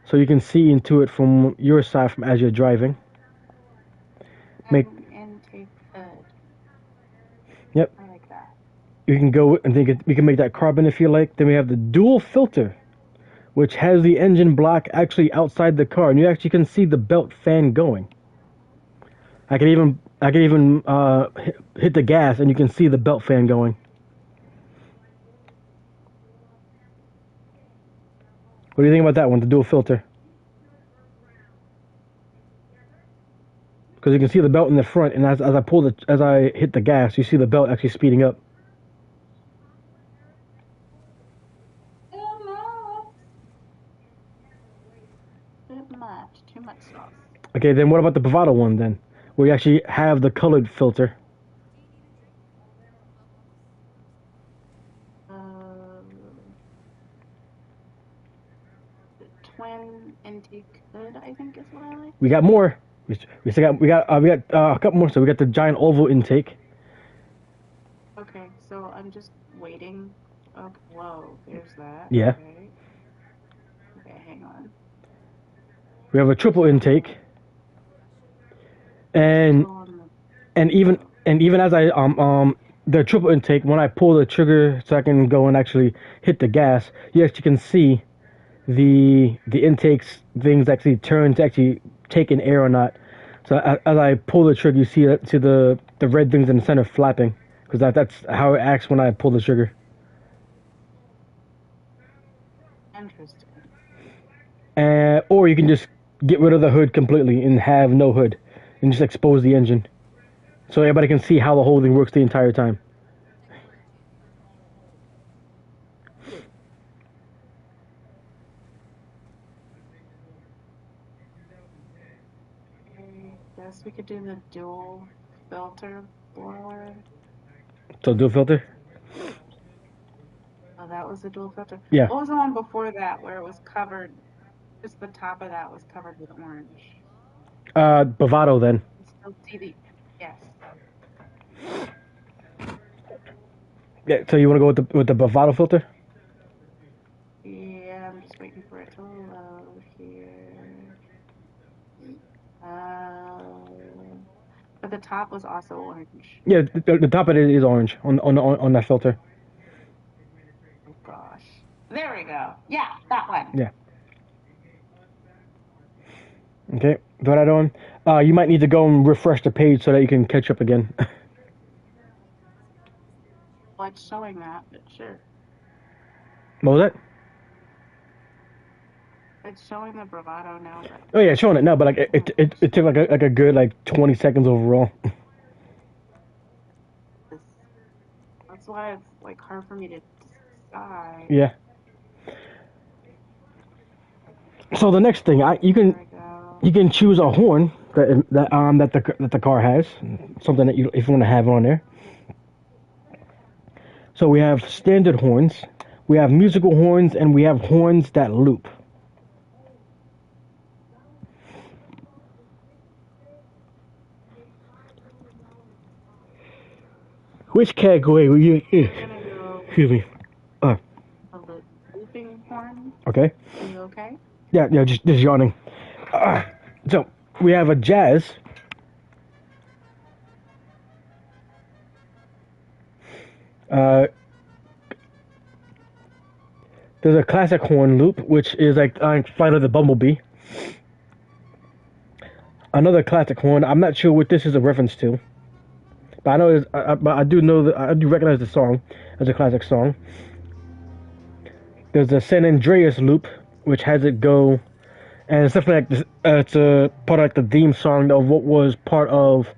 So you can see into it from your side from as you're driving. Make intake hood. Yep. I like that. You can go and we can make that carbon if you like. Then we have the dual filter, which has the engine block actually outside the car, and you actually can see the belt fan going. I can even hit the gas, and you can see the belt fan going. What do you think about that one, the dual filter? Because you can see the belt in the front, and as I hit the gas, you see the belt actually speeding up. Too much sauce. Okay, then what about the Bravado one then? Where you actually have the colored filter. The twin intake hood, I think, is what I like. We got more. We got a couple more. So we got the giant oval intake. Okay, so I'm just waiting. Okay, whoa, there's that. Yeah. Okay, hang on. We have a triple intake. And even as I the triple intake, when I pull the trigger so I can go and actually hit the gas, you actually can see the intakes things actually turn to actually take in air or not. So as I pull the trigger, you see the red things in the center flapping, because that's how it acts when I pull the trigger. Interesting. Or you can just get rid of the hood completely and have no hood, and just expose the engine, so everybody can see how the whole thing works the entire time. Guess we could do the dual filter blower. So dual filter? Oh, that was the dual filter? Yeah. What was the one before that where it was covered, just the top of that was covered with orange? Bravado then. You still see the, yes. Yeah, so you want to go with the Bravado filter? Yeah, I'm just waiting for it to load here. But the top was also orange. Yeah, the top of it is orange on that filter. Oh gosh. There we go. Yeah, that one. Yeah. Okay, throw that on. You might need to go and refresh the page so that you can catch up again. Well, it's showing that, but sure. What was that? It's showing the bravado now. But Oh yeah, it's showing it now, but like it took like a good like 20 seconds overall. that's why it's like hard for me to decide. Yeah. So the next thing, you can choose a horn that the car has, something that if you want to have on there. So we have standard horns, we have musical horns, and we have horns that loop. Which category will you? Excuse me. A looping horn. Okay. Are you okay? Yeah, just yawning. So we have a jazz. There's a classic horn loop, which is like Flight of the Bumblebee. Another classic horn. I'm not sure what this is a reference to, but I know. But I do know that I do recognize the song as a classic song. There's the San Andreas loop, which has it go, and it's definitely like this, it's a part of like the theme song of what was part of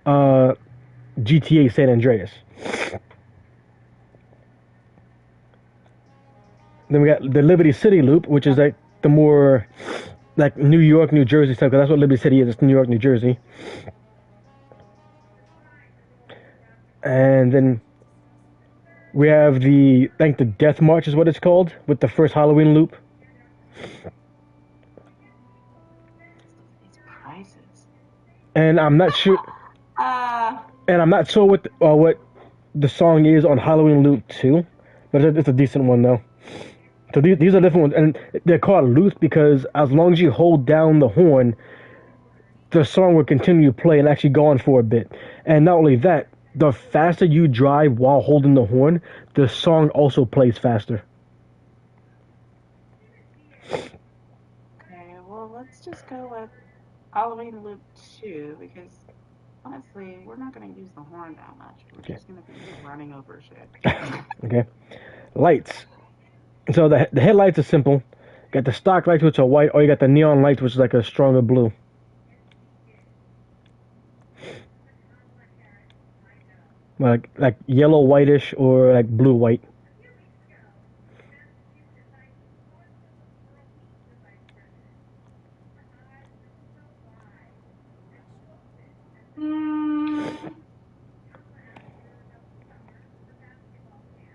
GTA San Andreas. Then we got the Liberty City loop, which is like the more like New York, New Jersey stuff, because that's what Liberty City is. It's New York, New Jersey. And then we have the Death March is what it's called, with the first Halloween loop. These prices. And I'm not sure. And I'm not sure what the song is on Halloween Loop 2, but it's a decent one though. So these are different ones, and they're called loops because as long as you hold down the horn, the song will continue to play and actually go on for a bit. And not only that, the faster you drive while holding the horn, the song also plays faster. Okay, well, let's just go with Halloween Loop 2 because honestly, we're not going to use the horn that much. We're just going to be running over shit. Okay. Lights. So the headlights are simple. Got the stock lights, which are white, or you got the neon lights, which is like a stronger blue. Like yellow whitish or like blue white.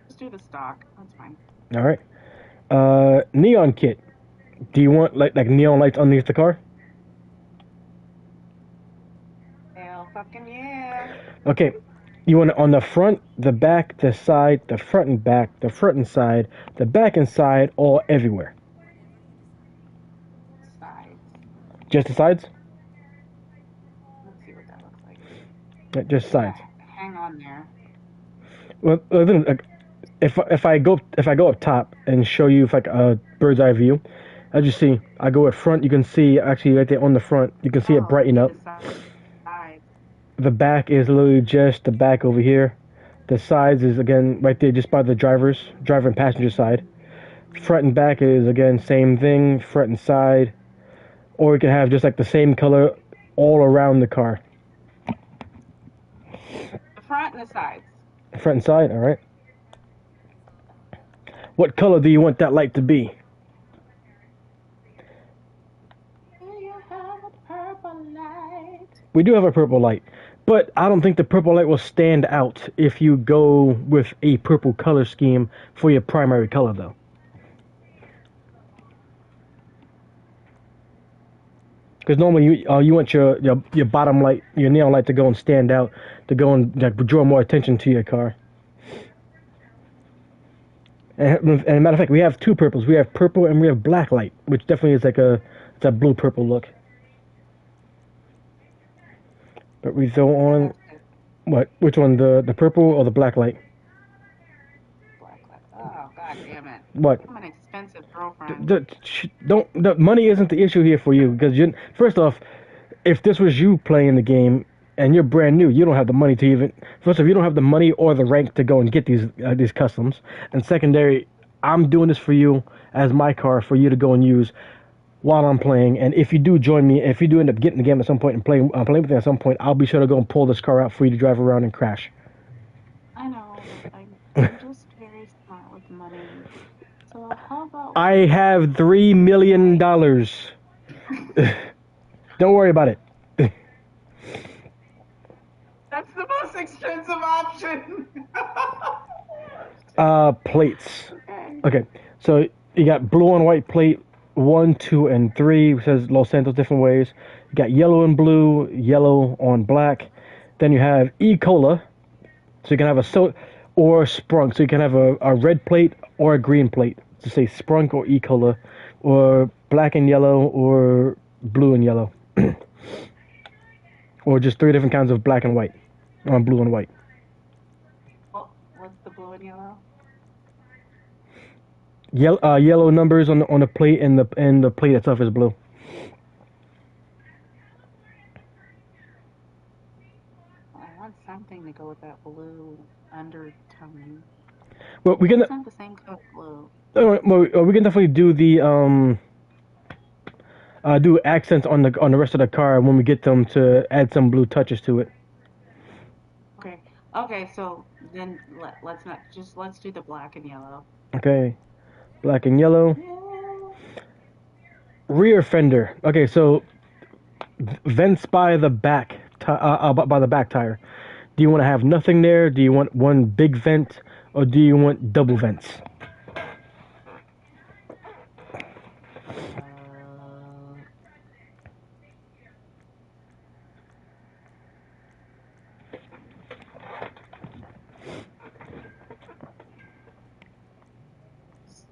Just do the stock. That's fine. All right. Neon kit. Do you want like neon lights underneath the car? Hell fucking yeah. Okay. You want it on the front, the back, the side, the front and back, the front and side, the back and side, or everywhere? Sides. Just the sides? Let's see what that looks like. Yeah, just sides. Hang on there. Well, if I go up top and show you like a bird's eye view, as you see, I go at front. You can see actually right there on the front. You can see it brighten up. The back is literally just the back over here. The sides is again right there, just by the driver and passenger side. Front and back is again same thing, front and side, or you can have just like the same color all around the car. The front and the sides. Front and side, all right. What color do you want that light to be? Do you have a purple light? We do have a purple light, but I don't think the purple light will stand out if you go with a purple color scheme for your primary color, though. Because normally you want your bottom light, your neon light, to go and stand out, to go and like, draw more attention to your car. And as a matter of fact, we have two purples. We have purple and we have black light, which definitely is like it's a blue purple look. But we throw on That's good. what? Which one? The purple or the black light? Black light. Oh, god damn it. What? I'm an expensive girlfriend. Don't. The money isn't the issue here for you because you. First off, if this was you playing the game and you're brand new, you don't have the money to even. First off, you don't have the money or the rank to go and get these customs. And secondary, I'm doing this for you as my car for you to go and use while I'm playing. And if you do join me, if you do end up getting the game at some point and playing with me at some point, I'll be sure to go and pull this car out for you to drive around and crash. I know, but I'm just very smart with money. So how about I have $3 million. Don't worry about it. that's the most expensive option. Plates. Okay. Okay, so you got blue and white plate 1, 2, and 3. It says Los Santos different ways. You got yellow and blue, yellow on black. Then you have E cola, so you can have or sprunk. So you can have a red plate or a green plate. To say sprunk or E cola, or black and yellow or blue and yellow, or just 3 different kinds of black and white, on blue and white. What's the blue and yellow? Yellow numbers on the plate, and the plate itself is blue. I want something to go with that blue undertone. Well, we can It's not the same color blue. we can definitely do do accents on the rest of the car when we get them to add some blue touches to it. Okay. Okay, so then let's do the black and yellow. Okay, black and yellow. Yeah. Rear fender. Okay, so vents by the back, by the back tire. Do you want to have nothing there? Do you want one big vent, or do you want double vents?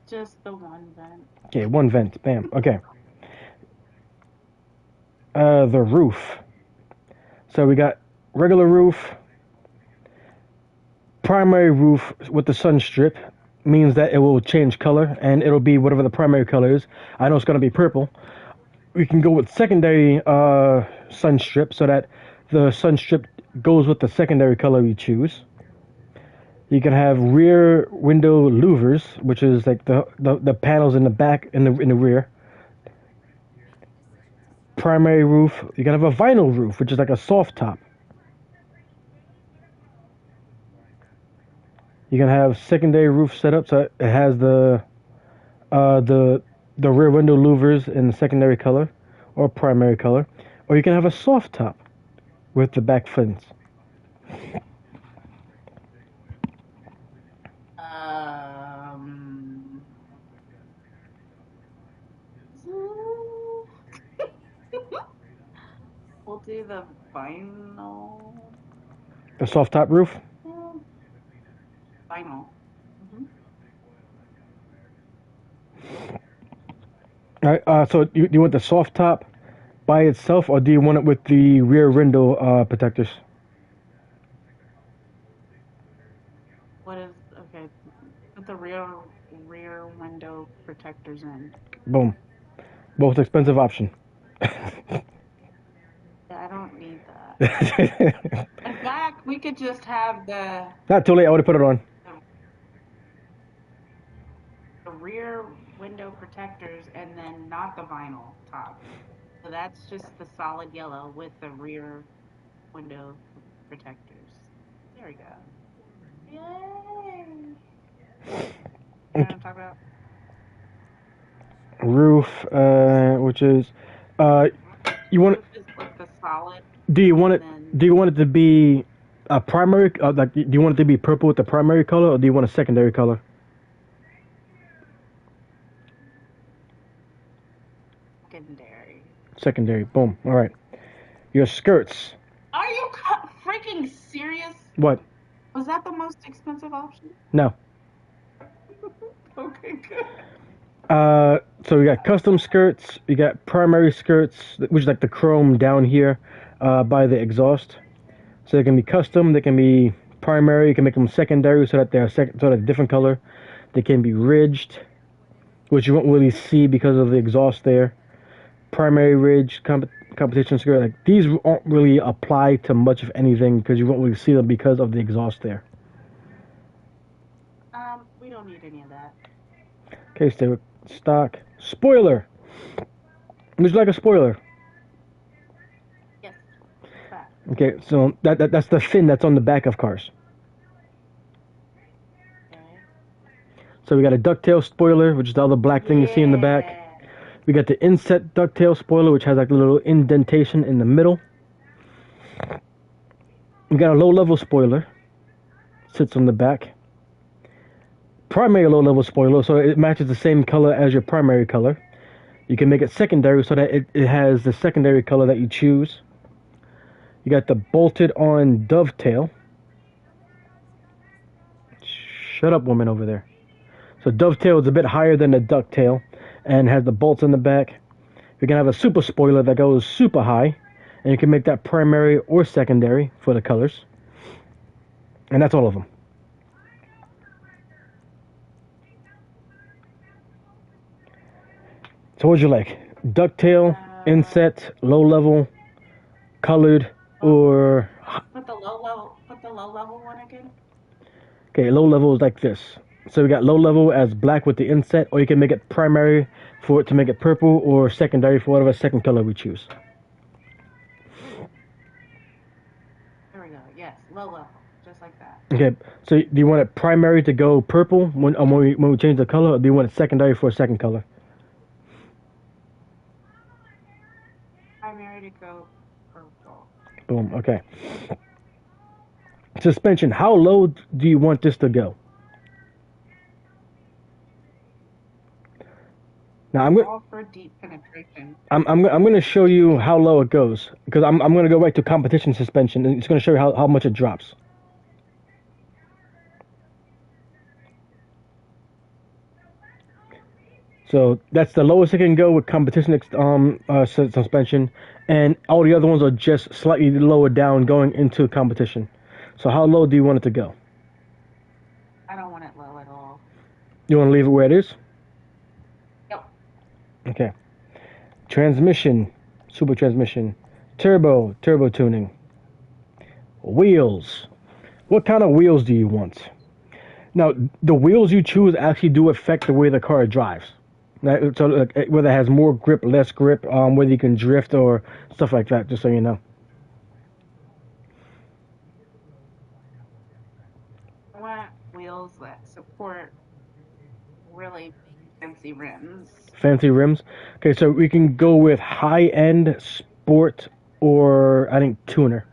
Just the one vent. Okay, one vent. Bam. Okay. The roof. So we got regular roof, primary roof with the sun strip means that it will change color and it'll be whatever the primary color is. I know it's going to be purple. We can go with secondary sun strip so that the sun strip goes with the secondary color you choose. You can have rear window louvers, which is like the panels in the back in the rear. Primary roof. You can have a vinyl roof, which is like a soft top. You can have secondary roof setup, so it has the rear window louvers in the secondary color or primary color, or you can have a soft top with the back fins. We'll do the vinyl. The soft top roof. Vinyl. All right. So do you want the soft top by itself, or do you want it with the rear window protectors? What is okay? Put the rear window protectors in. Boom. Most expensive option. Yeah, I don't need that. In fact, we could just have the Not too late. I would have put it on. rear window protectors and then not the vinyl top. So that's just the solid yellow with the rear window protectors. There we go. Yay! You know what I'm talking about? Roof, which is, you want. Just with the solid. Do you want it? Do you want it to be a primary? Like, do you want it to be purple with the primary color, or do you want a secondary color? Secondary. Secondary. Boom. All right. Your skirts. Are you freaking serious? What? Was that the most expensive option? No. Okay, good. So we got custom skirts. You got primary skirts, which is like the chrome down here. by the exhaust. So they can be custom, they can be primary, you can make them secondary so that they're so that a different color. They can be ridged, which you won't really see because of the exhaust there. Primary ridge, competition skirt, like these won't really apply to much of anything because you won't really see them because of the exhaust there. We don't need any of that. Okay, stay with stock. Spoiler! Would you like a spoiler? Yes. What's that? Okay, so that's the fin that's on the back of cars. Okay. So we got a ducktail spoiler, which is the other black thing you see in the back. We got the inset ducktail spoiler, which has like a little indentation in the middle. We got a low-level spoiler, sits on the back. Primary low-level spoiler, so it matches the same color as your primary color. You can make it secondary so that it has the secondary color that you choose. You got the bolted-on dovetail. Shut up, woman over there. So dovetail is a bit higher than the ducktail and has the bolts in the back. You can have a super spoiler that goes super high, and you can make that primary or secondary for the colors. And that's all of them. So what'd you like? Ducktail, inset, low level, colored, or Put the low level one again. okay, low level is like this. So we got low level as black with the inset, or you can make it primary for it to make it purple, or secondary for whatever second color we choose. There we go. Yes, low level, just like that. Okay, so do you want it primary to go purple when we change the color, or do you want it secondary for a second color? Primary to go purple. Boom. Okay. Suspension. How low do you want this to go? Now I'm All for deep penetration. I'm going to show you how low it goes because I'm going to go right to competition suspension and it's going to show you how much it drops. So that's the lowest it can go with competition suspension, and all the other ones are just slightly lower down going into competition. So how low do you want it to go? I don't want it low at all. You want to leave it where it is? Yep. Okay. Transmission, super transmission, turbo tuning. Wheels. What kind of wheels do you want? Now, the wheels you choose actually do affect the way the car drives. So whether it has more grip, less grip, whether you can drift or stuff like that, just so you know. I want wheels that support really fancy rims. Fancy rims. Okay, so we can go with high-end sport or I think tuner.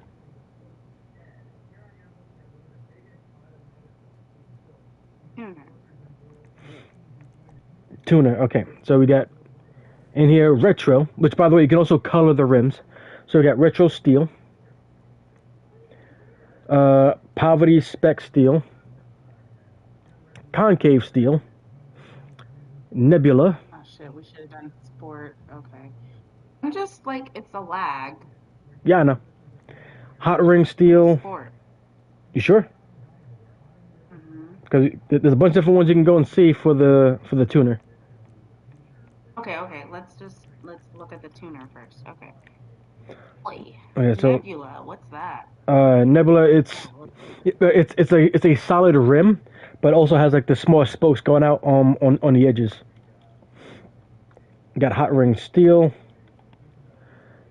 Tuner. Okay, so we got in here retro, which by the way you can also color the rims. So we got retro steel, poverty spec steel, concave steel, nebula. Oh shit, we should have done sport. Okay. I'm just like, it's a lag. Yeah, I know. Hot ring steel. Sport. You sure? Because there's a bunch of different ones you can go and see for the tuner. Okay. Let's look at the tuner first. Okay. Okay, so Nebula, what's that? nebula, it's a solid rim, but also has like the small spokes going out on the edges. You got hot ring steel.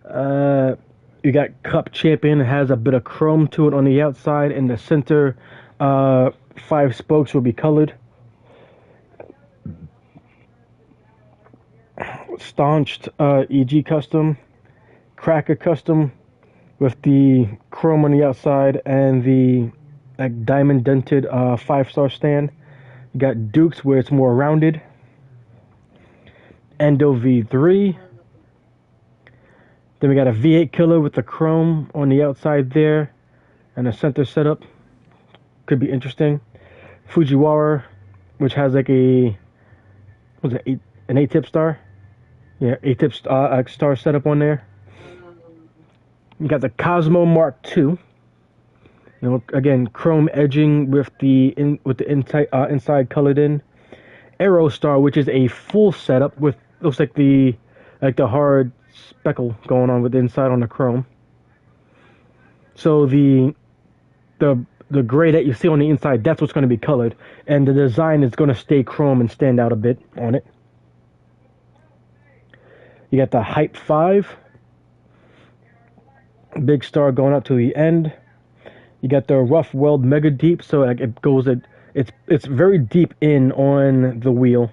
You got Cup Champion. It has a bit of chrome to it on the outside. In the center, 5 spokes will be colored. Staunched EG Custom. Cracker Custom with the chrome on the outside and the like diamond dented 5-star stand. You got Dukes where it's more rounded. Endo V3. Then we got a V8 Killer with the chrome on the outside there and a center setup. Could be interesting. Fujiwara, which has like an 8-tip star? Yeah, 8-tip star setup on there. You got the Cosmo Mark II. You know, again, chrome edging with the inside colored in. Aerostar, which is a full setup with looks like the hard speckle going on with the inside on the chrome. So the gray that you see on the inside, that's what's going to be colored, and the design is going to stay chrome and stand out a bit on it. You got the Hype 5, big star going out to the end. You got the Rough Weld Mega Deep, so like it goes it's very deep in on the wheel,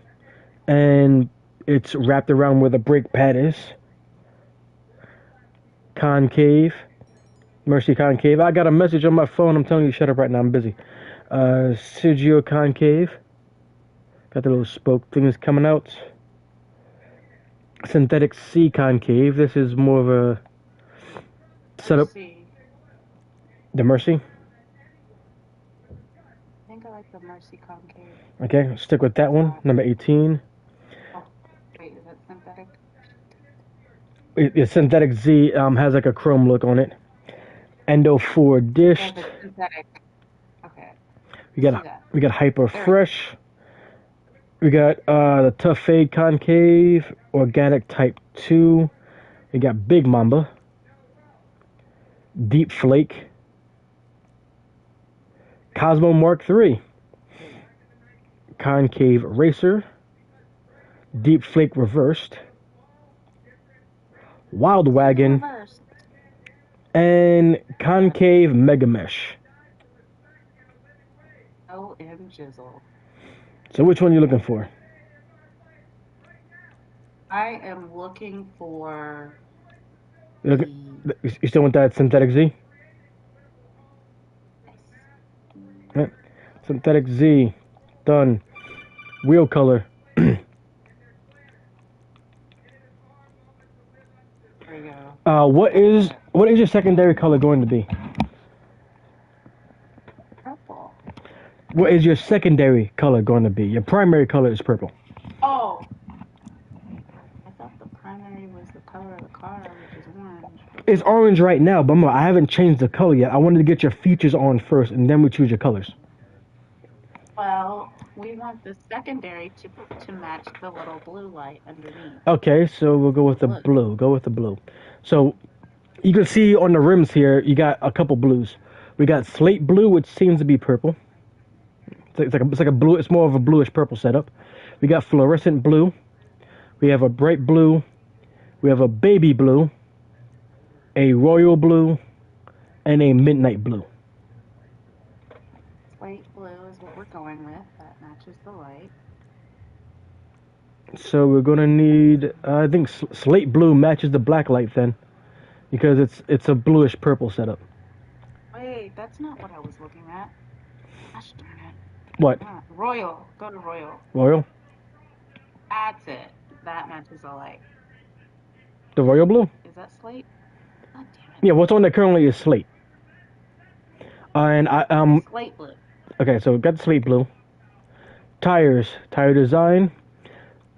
and it's wrapped around where the brake pad is. Concave, Mercy Concave. I got a message on my phone. I'm telling you, shut up right now. I'm busy. Sergio Concave. Got the little spoke things coming out. Synthetic C Concave. This is more of a setup. Mercy. The Mercy. I think I like the Mercy concave. Okay, stick with that one. Number 18. Oh, wait, is that synthetic? Synthetic Z has like a chrome look on it. Endo 4 dished. Yeah, the synthetic. Okay. We got Hyper Fresh. We got the Tough Fade Concave, Organic Type 2. We got Big Mamba, Deep Flake, Cosmo Mark III, Concave Racer, Deep Flake Reversed, Wild Wagon, and Concave Mega Mesh. OM Jizzle. So which one are you looking for? I am looking for. You still want that Synthetic Z? Right. Synthetic Z. Done. Wheel color. There you go. What is your secondary color going to be? Purple. What is your secondary color going to be? Your primary color is purple. Oh! I thought the primary was the color of the car, which is orange. It's orange right now, but I haven't changed the color yet. I wanted to get your features on first, and then we choose your colors. Well, we want the secondary to match the little blue light underneath. Okay, so we'll go with the blue. Go with the blue. So you can see on the rims here, you got a couple blues. We got slate blue, which seems to be purple. It's like a blue. It's more of a bluish purple setup. We got fluorescent blue. We have a bright blue. We have a baby blue, a royal blue, and a midnight blue. Slate blue is what we're going with. That matches the light. So we're gonna need. I think slate blue matches the black light then, because it's a bluish purple setup. Wait, that's not what I was looking at. Gosh darn it. What? Royal. Go to Royal. Royal? That's it. That matches the light. The royal blue? Is that slate? God damn it. Yeah, what's on there currently is slate. And Slate blue. Okay, so we got the slate blue. Tires, tire design.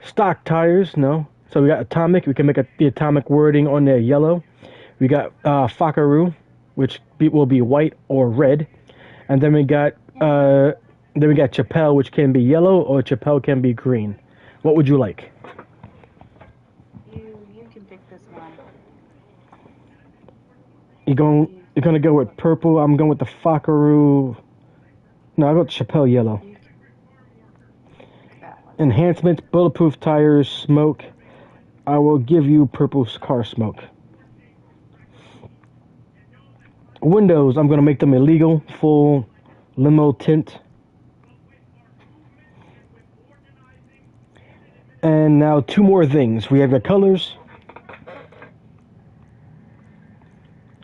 Stock tires, no. So we got atomic. We can make the atomic wording on there yellow. We got Fakaru, which will be white or red. And then we got Chappelle, which can be yellow or Chappelle can be green. What would you like? You can pick this one. You're gonna go with purple. I'm going with the Fakaru. No, I'll go with Chappelle yellow. Enhancements, bulletproof tires, smoke. I will give you purple car smoke. Windows, I'm gonna make them illegal, full limo tint. And now two more things. We have your colors.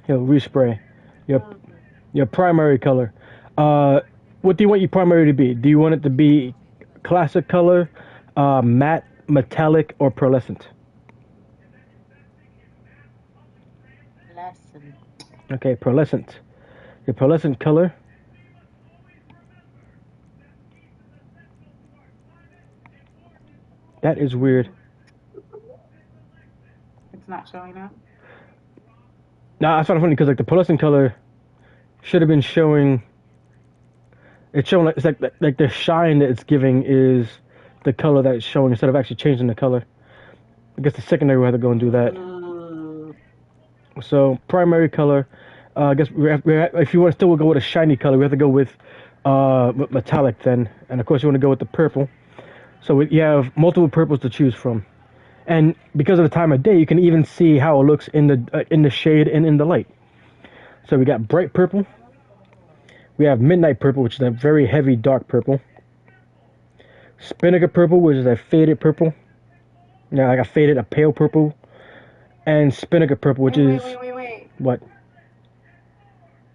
Here, respray. Your primary color. What do you want your primary to be? Do you want it to be classic color, matte, metallic, or pearlescent? Lesson. Okay, pearlescent. Your pearlescent color. That is weird. It's not showing up? Nah, I found it funny because like the pearlescent color should have been showing. It's showing like it's like the shine that it's giving is the color that it's showing instead of actually changing the color. I guess the secondary we have to go and do that. Ooh. So primary color. I guess if you want to still go with a shiny color, we have to go with metallic then, and of course you want to go with the purple. So you have multiple purples to choose from, and because of the time of day, you can even see how it looks in the shade and in the light. So we got bright purple. We have midnight purple, which is a very heavy dark purple. Spinnaker purple, which is a faded purple. Yeah, like a pale purple. And spinnaker purple, which is Wait. what?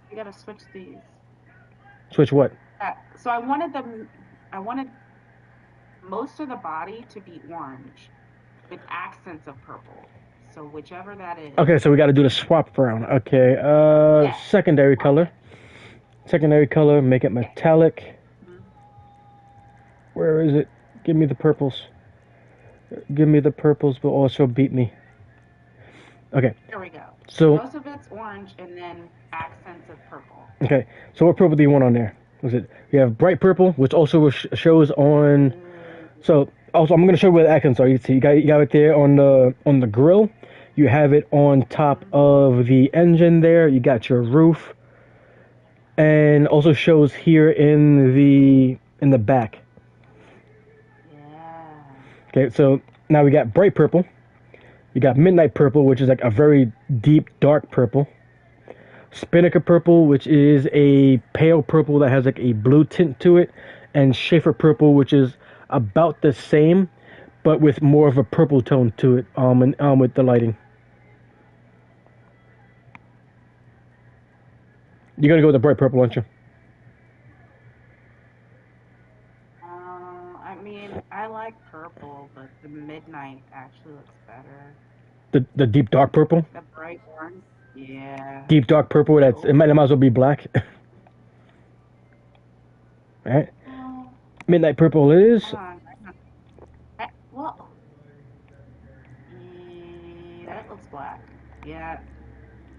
You gotta switch these. Switch what? So I wanted most of the body to be orange with accents of purple. So whichever that is. Okay, so we got to do the swap around. Okay, Yeah. secondary color. Secondary color, make it metallic. Mhm. Where is it? Give me the purples. Give me the purples, but also beat me. Okay. There we go. So most of it's orange and then accents of purple. okay. So what purple do you want on there? Was it? You have bright purple, which also shows on. So also, I'm going to show you where the accents are. You see, you got it there on the grill. You have it on top of the engine there. You got your roof, and also shows here in the back. Yeah. Okay, so now we got bright purple. You got midnight purple, which is like a very deep dark purple. Spinnaker purple, which is a pale purple that has like a blue tint to it, and Schaefer purple, which is about the same, but with more of a purple tone to it. And with the lighting, you're gonna go with the bright purple, aren't you? I mean, I like purple, but the midnight actually looks better. The deep dark purple. The bright orange. Yeah. Deep dark purple. It might as well be black. All right. Midnight purple is. Hold on. Well, that looks black. Yeah.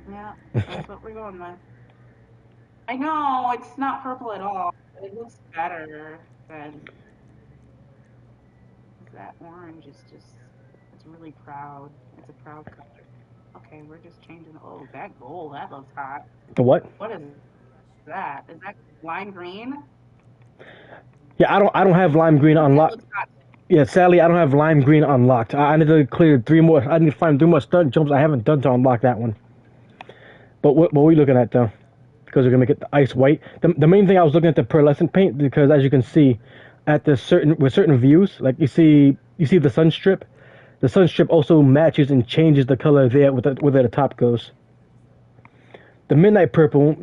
Yeah, that's what we're going with. I know it's not purple at all. But it looks better than that orange. Is just it's really proud. It's a proud color. Okay, we're just changing. Oh, that gold. That looks hot. The what? What is that? Is that lime green? Yeah, I don't have lime green That unlocked. looks hot. Yeah, sadly, I don't have lime green unlocked. I need to clear 3 more. I need to find 3 more stunt jumps I haven't done to unlock that one. But what are we looking at though? Because we're gonna make it the ice white. The main thing I was looking at the pearlescent paint because as you can see, at the certain views, like you see the sun strip. The sun strip also matches and changes the color there with where the top goes. The midnight purple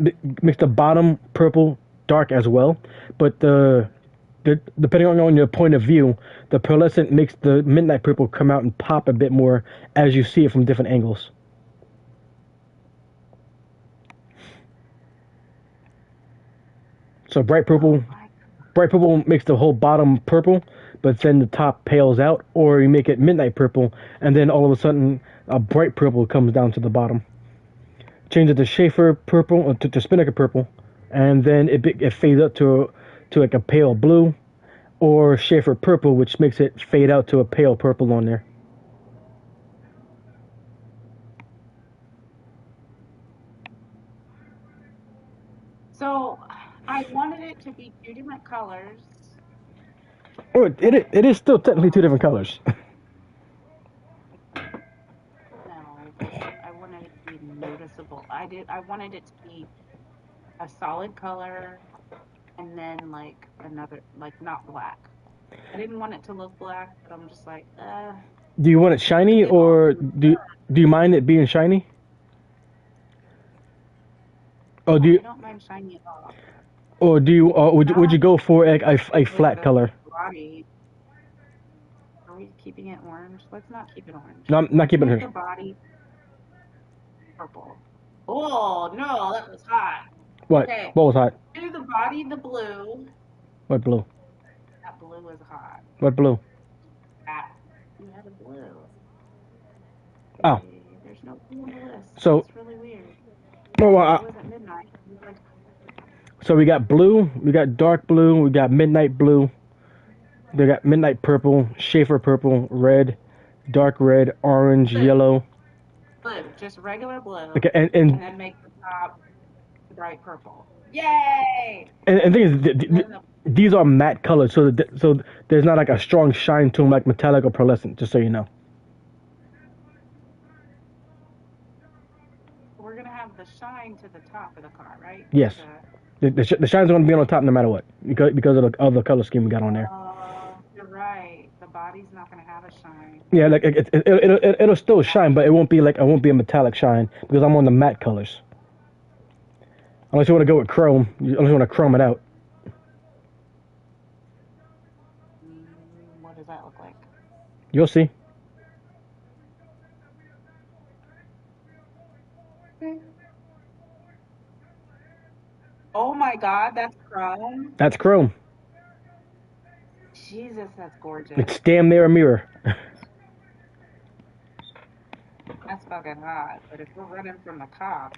makes the bottom purple dark as well, but depending on your point of view, the pearlescent makes the midnight purple come out and pop a bit more as you see it from different angles. So bright purple makes the whole bottom purple, but then the top pales out, or you make it midnight purple, and then all of a sudden a bright purple comes down to the bottom. Change it to Schaefer purple, or to Spinnaker purple, and then it fades up to like a pale blue, or Schaefer purple, which makes it fade out to a pale purple on there. So I wanted it to be 2 different colors. Or it is still technically 2 different colors. No, but I wanted it to be noticeable. I wanted it to be a solid color and then like another like not black. I didn't want it to look black, but I'm just like, Do you want it shiny, or do you mind it being shiny? Or do you? I don't mind shiny at all. Or do you? Would you go for a flat color? Body. Are we keeping it orange? Let's not keep it orange. No, I'm not keeping Make her. the body purple. Oh no, that was hot. What? Okay. What was hot? Do the body the blue. What blue? That blue is hot. What blue? That you had a blue. Oh. There's no blue on the list. So- It's really weird. Well, It wasn't midnight. It was like, so we got blue, we got dark blue, we got midnight blue, they got midnight purple, Schaefer purple, red, dark red, orange, blue. yellow. Blue, just regular blue. Okay, And then make the top bright purple. Yay! and the thing is, Then these are matte colors, so so there's not like a strong shine to them like metallic or pearlescent. Just so you know. we're gonna have the shine to the top of the car, right? Yes, the shine's going to be on the top no matter what because of the color scheme we got on there. You're right. The body's not gonna have a shine. Yeah, like it'll still shine, but it won't be a metallic shine because I'm on the matte colors. Unless you want to go with chrome, unless you want to chrome it out. What does that look like? You'll see. Oh my God, that's chrome. That's chrome. Jesus, that's gorgeous. It's damn near a mirror. That's fucking hot. But if we're running from the cops,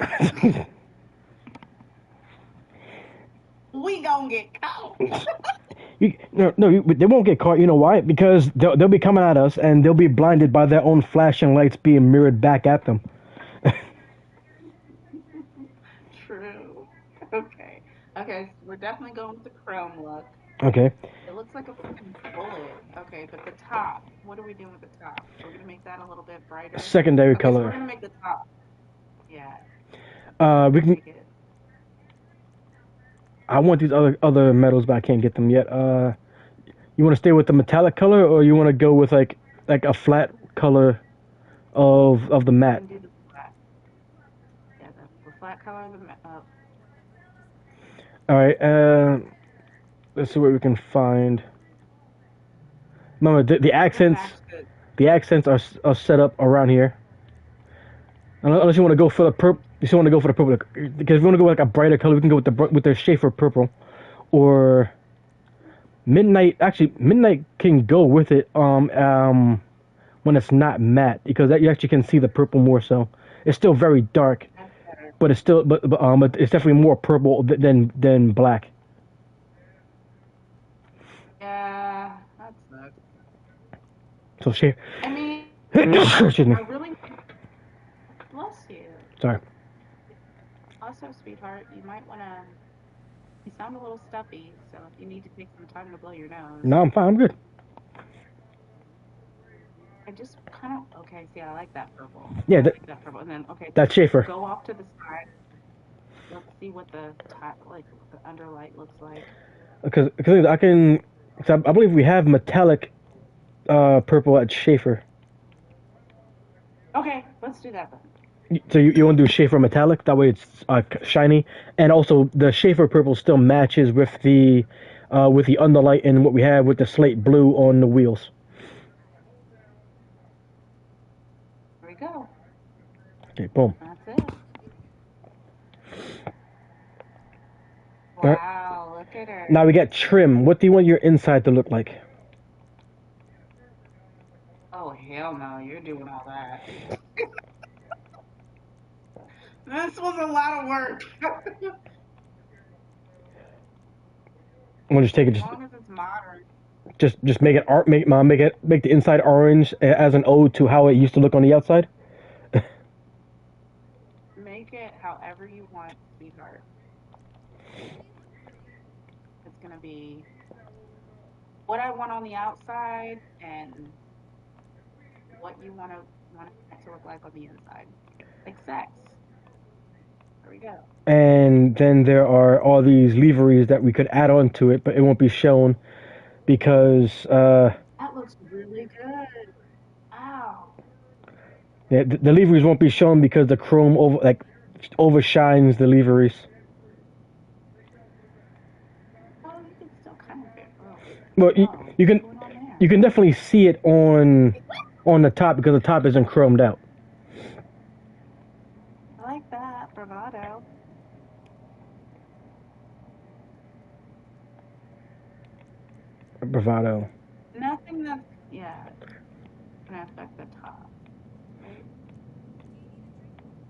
we gonna get caught. They won't get caught. You know why? Because they'll be coming at us and they'll be blinded by their own flashing lights being mirrored back at them. True. Okay. Okay, so we're definitely going with the chrome look. Okay. It looks like a fucking bullet. Okay, but the top. What are we doing with the top? We're gonna make that a little bit brighter. Secondary Okay, so color. we're gonna make the top. Yeah. We can. I want these other metals, but I can't get them yet. You want to stay with the metallic color, or you want to go with like a flat color of the matte? Do the flat. Yeah, the flat color of the All right. Let's see what we can find. Remember, the accents are set up around here. Unless you want to go for the purple, you still want to go for the purple because if you want to go with like a brighter color, we can go with the Schaefer purple, or midnight. Actually, midnight can go with it. When it's not matte because you actually can see the purple more so. It's still very dark, but it's still but it's definitely more purple than black. Yeah, that sucks. So Schaefer. I mean, Excuse me. I really bless you. Sorry. Also, sweetheart, you might want to. You sound a little stuffy, so if you need to take some time to blow your nose. No, I'm fine. I'm good. I just kind of okay. See, I like that purple. Yeah, I like that purple. And then okay, that's Schaefer. go off to the side. Let's see what the top, like what the underlight looks like. Because I can. Cause I believe we have metallic purple at Schaefer. Okay, let's do that then. So you want to do Schaefer metallic? That way it's shiny, and also the Schaefer purple still matches with the underlight and what we have with the slate blue on the wheels. Here we go. Okay, boom. That's it. Right. Wow, look at her. Now we got trim. What do you want your inside to look like? Oh hell no, you're doing all that. This was a lot of work. I'm gonna just take it. As long as it's modern. Just make it art. Make the inside orange as an ode to how it used to look on the outside. Make it however you want, sweetheart. It's gonna be what I want on the outside and what you want it to look like on the inside, like sex. There we go. And then there are all these liveries that we could add on to it, but it won't be shown because That looks really good. Wow. yeah, the liveries won't be shown because the chrome overshines the liveries. Oh, you can still kind of fit. Oh. Well, Oh, you can what's going on there? you can definitely see it on the top because the top isn't chromed out. I like that bravado. Bravado. Nothing that's gonna affect the top. Right?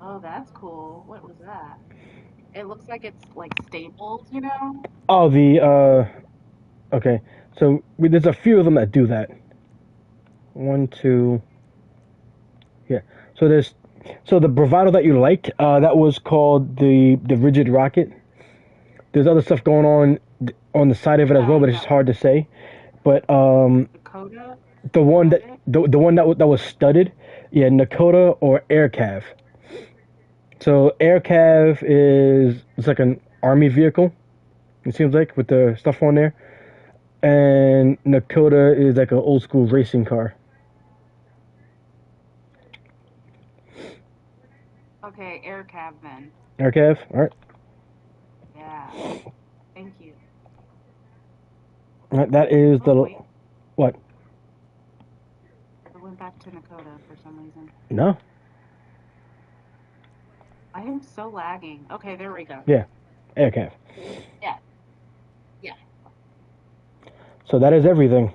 Oh, that's cool. What was that? It looks like it's like stapled, you know? Oh, okay. So there's a few of them that do that. One, two, yeah. So the bravado that you liked, that was called the rigid rocket. There's other stuff going on the side of it as Yeah, well, I but it's just know. hard to say. But Dakota? the Is one that that it? the one that was studded, yeah, Nakota or Aircav. So Aircav is it's like an army vehicle. It seems like with the stuff on there, and Nakota is like an old school racing car. Okay, air cab then. Aircav, all right. Yeah. Thank you. That is Oh, the wait. what? It went back to Nakota for some reason. No, I am so lagging. Okay, there we go. yeah, Aircav. Yeah. Yeah. So that is everything.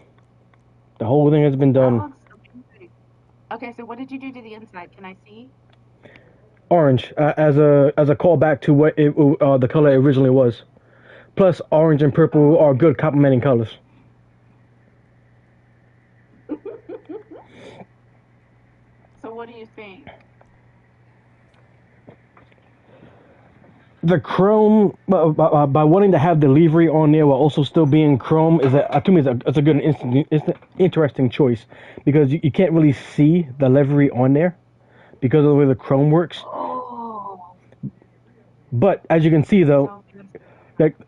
The whole thing has been That done. looks amazing. Okay, so what did you do to the inside? Can I see? Orange as a callback to what the color it originally was. Plus, orange and Oh, purple are okay. good complementing colors. So what do you think? The chrome, by wanting to have the livery on there while also still being chrome, to me it's a good it's an interesting choice because you can't really see the livery on there because of the way the chrome works. Oh, But as you can see though, so good.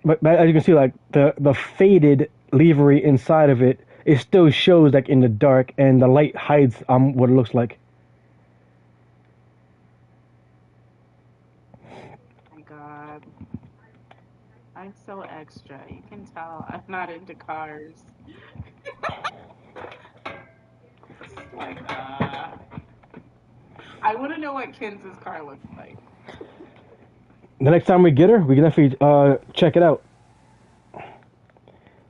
but as you can see, like the faded livery inside of it, it still shows like in the dark, and the light hides what it looks like. My God. I'm so extra. You can tell I'm not into cars. Like, I want to know what Kenz's car looks like. The next time we get her, we can definitely check it out.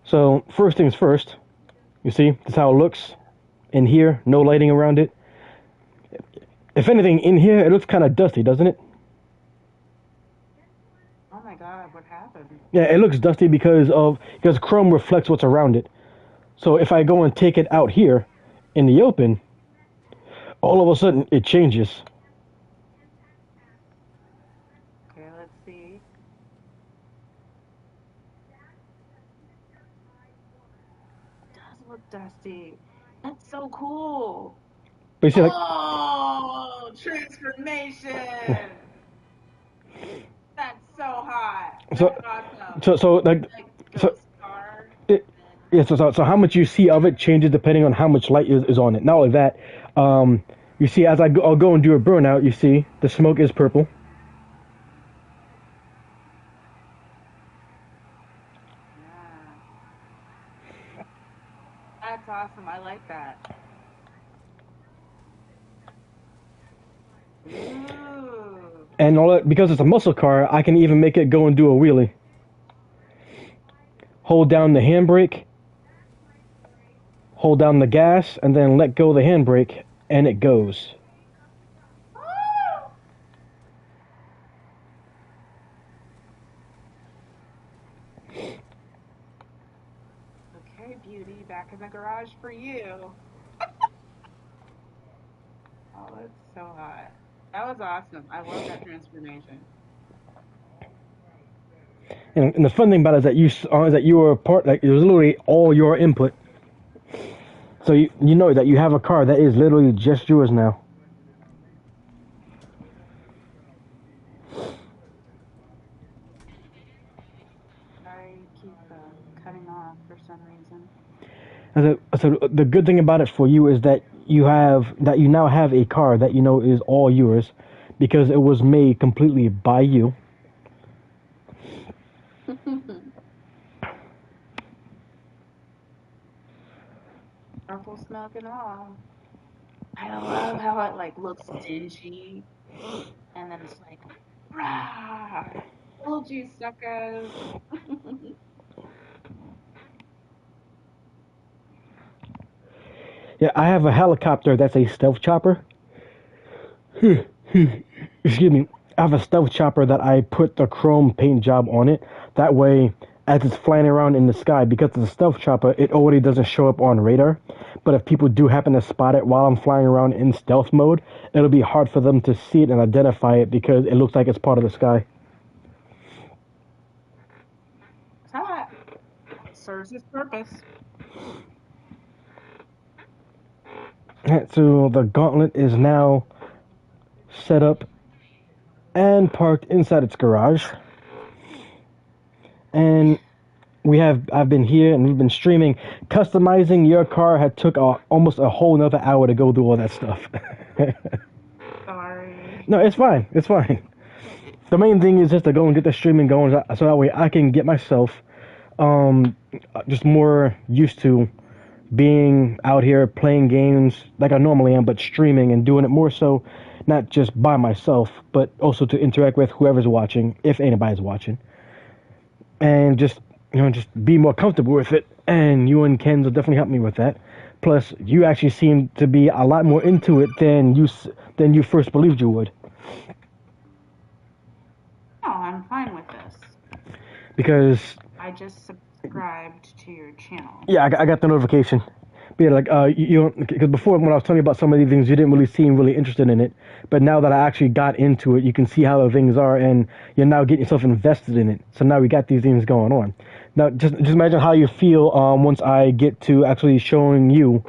So first things first, you see, this is how it looks in here. No lighting around it. If anything, in here it looks kind of dusty, doesn't it? Oh my God, what happened? Yeah, it looks dusty because chrome reflects what's around it. So if I go and take it out here in the open, all of a sudden it changes. Okay, let's see. It does look dusty. That's so cool. But you see, like, Oh, transformation. That's so hot. so, That's awesome. like, Like so, ghost car it, and then yeah. So how much you see of it changes depending on how much light is on it. Not only that, you see, I'll go and do a burnout. You see, the smoke is purple. yeah. That's awesome. I like that. Ooh. And all that, because it's a muscle car, I can even make it go and do a wheelie. Hold down the handbrake, hold down the gas, and then let go of the handbrake, and it goes. Okay, beauty, back in the garage for you. Oh, it's so hot. That was awesome. I love that transformation. And the fun thing about it is that you were a part, like it was literally all your input. So you know that you have a car that is literally just yours now. Sorry, you keep cutting off for some reason. So the good thing about it for you is that you now have a car that you know is all yours, because it was made completely by you. Purple smoke and all. I love how it like looks dingy, and then it's like, rah! Told you, suckers. Yeah, I have a helicopter that's a stealth chopper. excuse me, I have a stealth chopper that I put the chrome paint job on it. That way, as it's flying around in the sky, because it's a stealth chopper, it already doesn't show up on radar. But if people do happen to spot it while I'm flying around in stealth mode, it'll be hard for them to see it and identify it because it looks like it's part of the sky. That serves its purpose. Alright, so the gauntlet is now set up and parked inside its garage. And I've been here and we've been streaming. Customizing your car had took almost a whole nother hour to go through all that stuff. Sorry. No, it's fine. It's fine. The main thing is just to go and get the streaming going so that way I can get myself just more used to being out here playing games like I normally am, but streaming and doing it more so, not just by myself, but also to interact with whoever's watching, if anybody's watching. And just be more comfortable with it. And you and Ken's will definitely help me with that. Plus, you actually seem to be a lot more into it than you first believed you would. No, I'm fine with this. Because I just subscribed to your channel. yeah, I got the notification. But yeah, like because before when I was telling you about some of these things, you didn't really seem really interested in it. But now that I actually got into it, you can see how the things are, and you're now getting yourself invested in it. So now we got these things going on. Now, just imagine how you feel once I get to actually showing you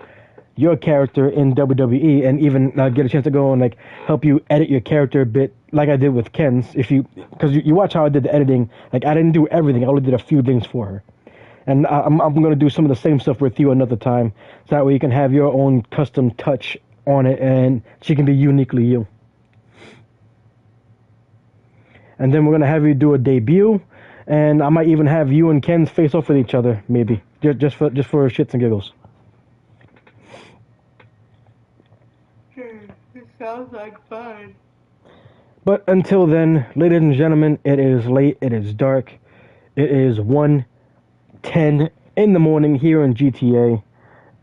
your character in WWE, and even get a chance to go and like help you edit your character a bit, like I did with Ken's. Because you watch how I did the editing, like I didn't do everything. I only did a few things for her, and I'm going to do some of the same stuff with you another time, so that way you can have your own custom touch on it, and she can be uniquely you. And then we're going to have you do a debut. And I might even have you and Ken's face off with each other, maybe, just for shits and giggles. Sure, it sounds like fun. But until then, ladies and gentlemen, it is late, it is dark, it is 1:10 in the morning here in GTA,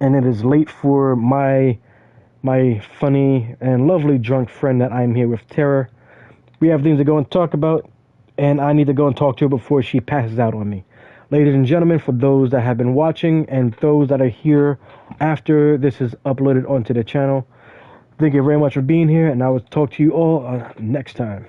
and it is late for my funny and lovely drunk friend that I'm here with, Tara. We have things to go and talk about. And I need to go and talk to her before she passes out on me. Ladies and gentlemen, for those that have been watching and those that are here after this is uploaded onto the channel, thank you very much for being here, and I will talk to you all next time.